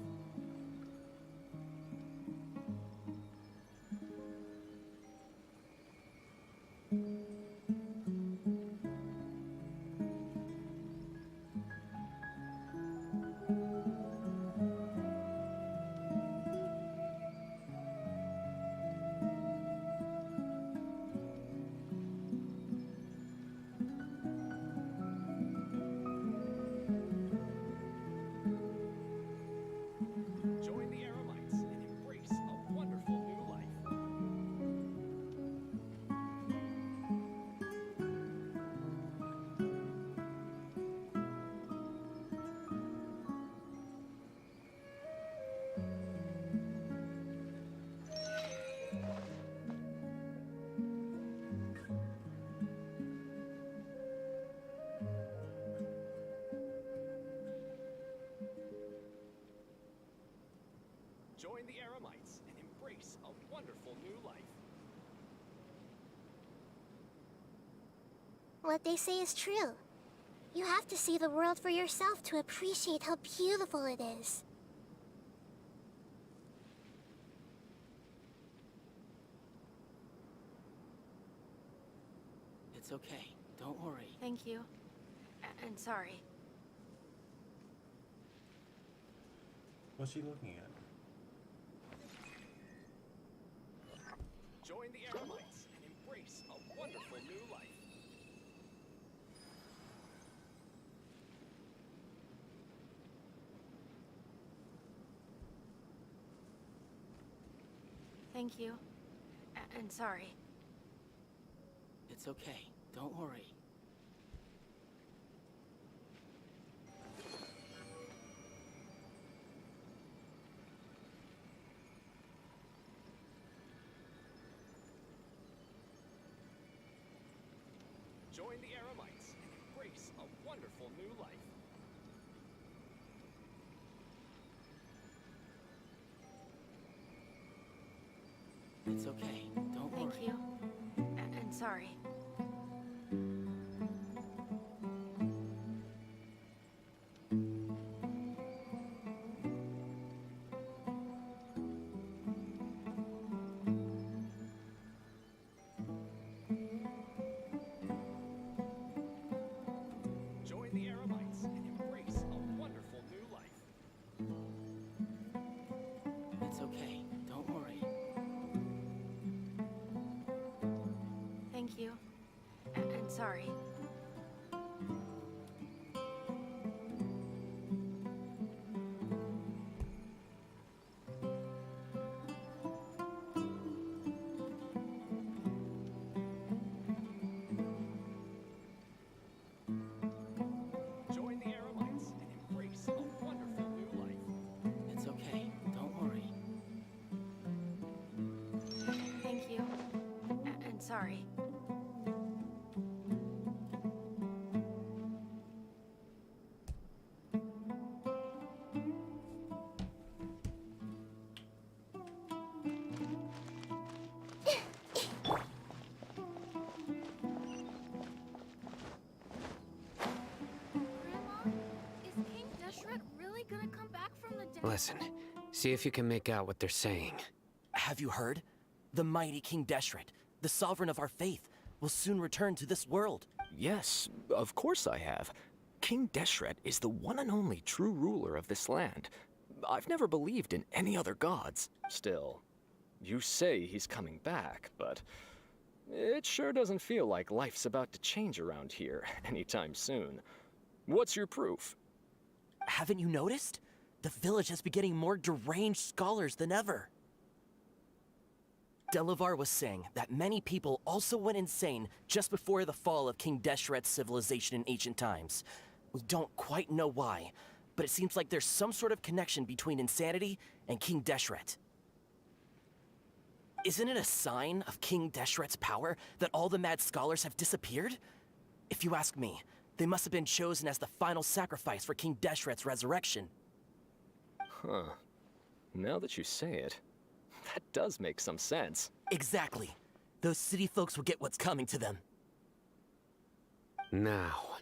Join the Eremites and embrace a wonderful new life. Join the Eremites and embrace a wonderful new life. What they say is true. You have to see the world for yourself to appreciate how beautiful it is. It's okay. Don't worry. Thank you. And sorry. What's she looking at? Join the Eremites and embrace a wonderful new life. Thank you. And sorry. It's okay. Don't worry. Join the Eremites and embrace a wonderful new life. It's okay. Don't worry. Thank you. And sorry. Join the Eremites and embrace a wonderful new life. It's okay. Don't worry. Thank you. And sorry. Listen, see if you can make out what they're saying. Have you heard? The mighty King Deshret, the sovereign of our faith, will soon return to this world. Yes, of course I have. King Deshret is the one and only true ruler of this land. I've never believed in any other gods. Still, you say he's coming back, but it sure doesn't feel like life's about to change around here anytime soon. What's your proof? Haven't you noticed? The village has been getting more deranged scholars than ever. Delavar was saying that many people also went insane just before the fall of King Deshret's civilization in ancient times. We don't quite know why, but it seems like there's some sort of connection between insanity and King Deshret. Isn't it a sign of King Deshret's power that all the mad scholars have disappeared? If you ask me, they must have been chosen as the final sacrifice for King Deshret's resurrection. Huh. Now that you say it, that does make some sense. Exactly. Those city folks will get what's coming to them. Now,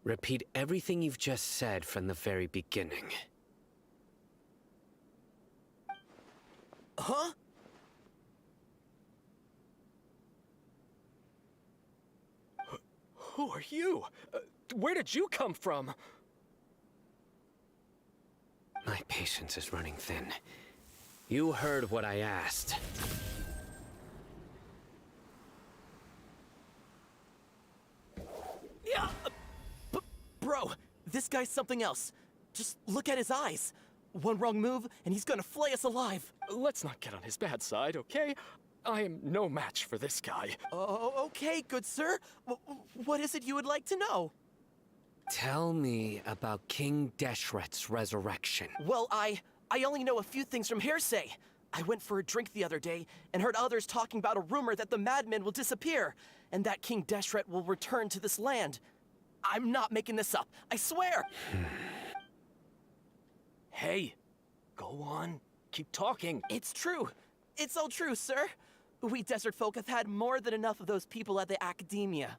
repeat everything you've just said from the very beginning. Huh? Who are you? Where did you come from? My patience is running thin. You heard what I asked. Yeah, bro, this guy's something else. Just look at his eyes. One wrong move, and he's gonna flay us alive. Let's not get on his bad side, okay? I am no match for this guy. Oh, okay, good sir. What is it you would like to know? Tell me about King Deshret's resurrection. Well, I only know a few things from hearsay. I went for a drink the other day and heard others talking about a rumor that the madmen will disappear and that King Deshret will return to this land. I'm not making this up, I swear! Hey, go on. Keep talking. It's true. It's all true, sir. We desert folk have had more than enough of those people at the academia.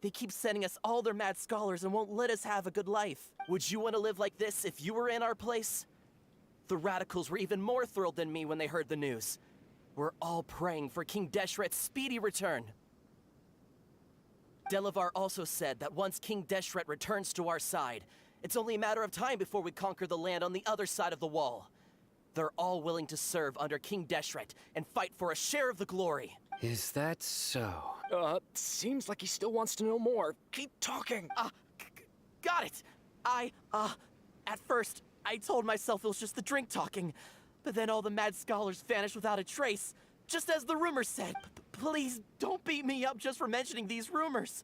They keep sending us all their mad scholars and won't let us have a good life. Would you want to live like this if you were in our place? The radicals were even more thrilled than me when they heard the news. We're all praying for King Deshret's speedy return. Delavar also said that once King Deshret returns to our side, it's only a matter of time before we conquer the land on the other side of the wall. They're all willing to serve under King Deshret and fight for a share of the glory. Is that so? Seems like he still wants to know more. Keep talking. Got it. At first, I told myself it was just the drink talking, but then all the mad scholars vanished without a trace, just as the rumors said. Please don't beat me up just for mentioning these rumors.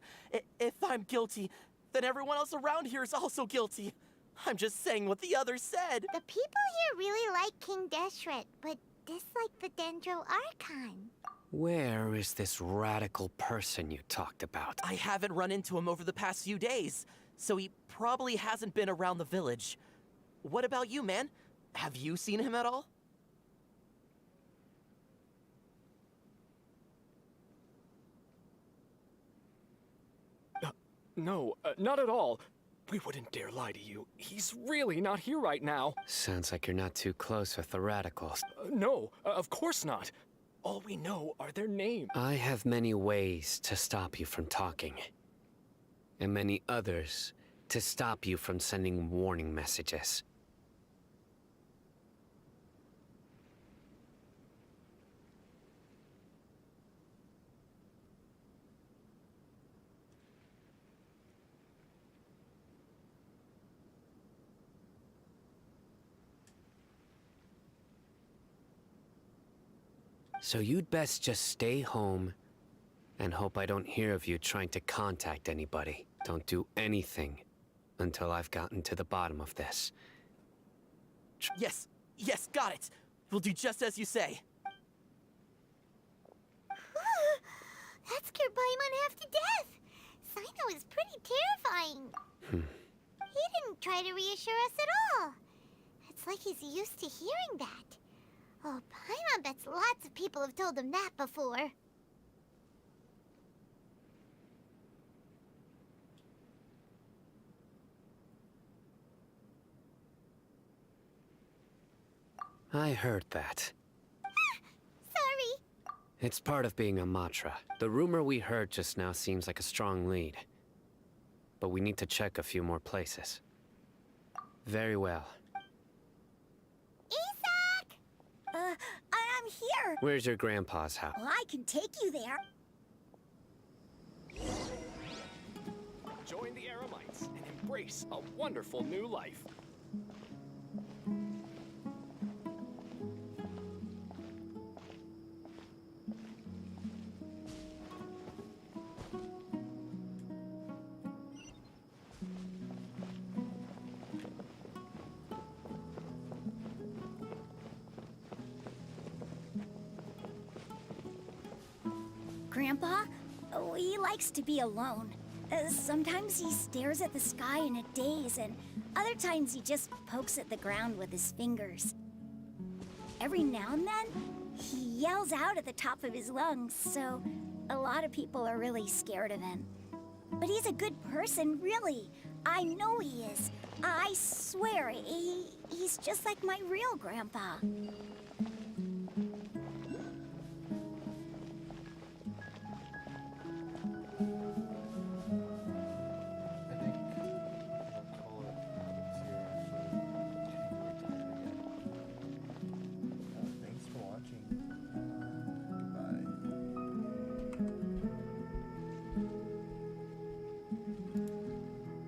If I'm guilty, then everyone else around here is also guilty. I'm just saying what the others said. The people here really like King Deshret, but dislike the Dendro Archon. Where is this radical person you talked about? I haven't run into him over the past few days, so he probably hasn't been around the village. What about you, man? Have you seen him at all? No, not at all. We wouldn't dare lie to you. He's really not here right now. Sounds like you're not too close with the radicals. No, of course not. All we know are their names. I have many ways to stop you from talking. And many others to stop you from sending warning messages. So you'd best just stay home and hope I don't hear of you trying to contact anybody. Don't do anything until I've gotten to the bottom of this. Yes, got it. We'll do just as you say. That scared Paimon half to death. Sino is pretty terrifying. He didn't try to reassure us at all. It's like he's used to hearing that. Oh, Paimon bets lots of people have told him that before. I heard that. Sorry. It's part of being a Matra. The rumor we heard just now seems like a strong lead. But we need to check a few more places. Very well. Isak! I'm here. Where's your grandpa's house? Well, I can take you there. Join the Eremites and embrace a wonderful new life. Grandpa? Oh, he likes to be alone. Sometimes he stares at the sky in a daze, and other times he just pokes at the ground with his fingers. Every now and then, he yells out at the top of his lungs, so a lot of people are really scared of him. But he's a good person, really. I know he is. I swear, he's just like my real grandpa.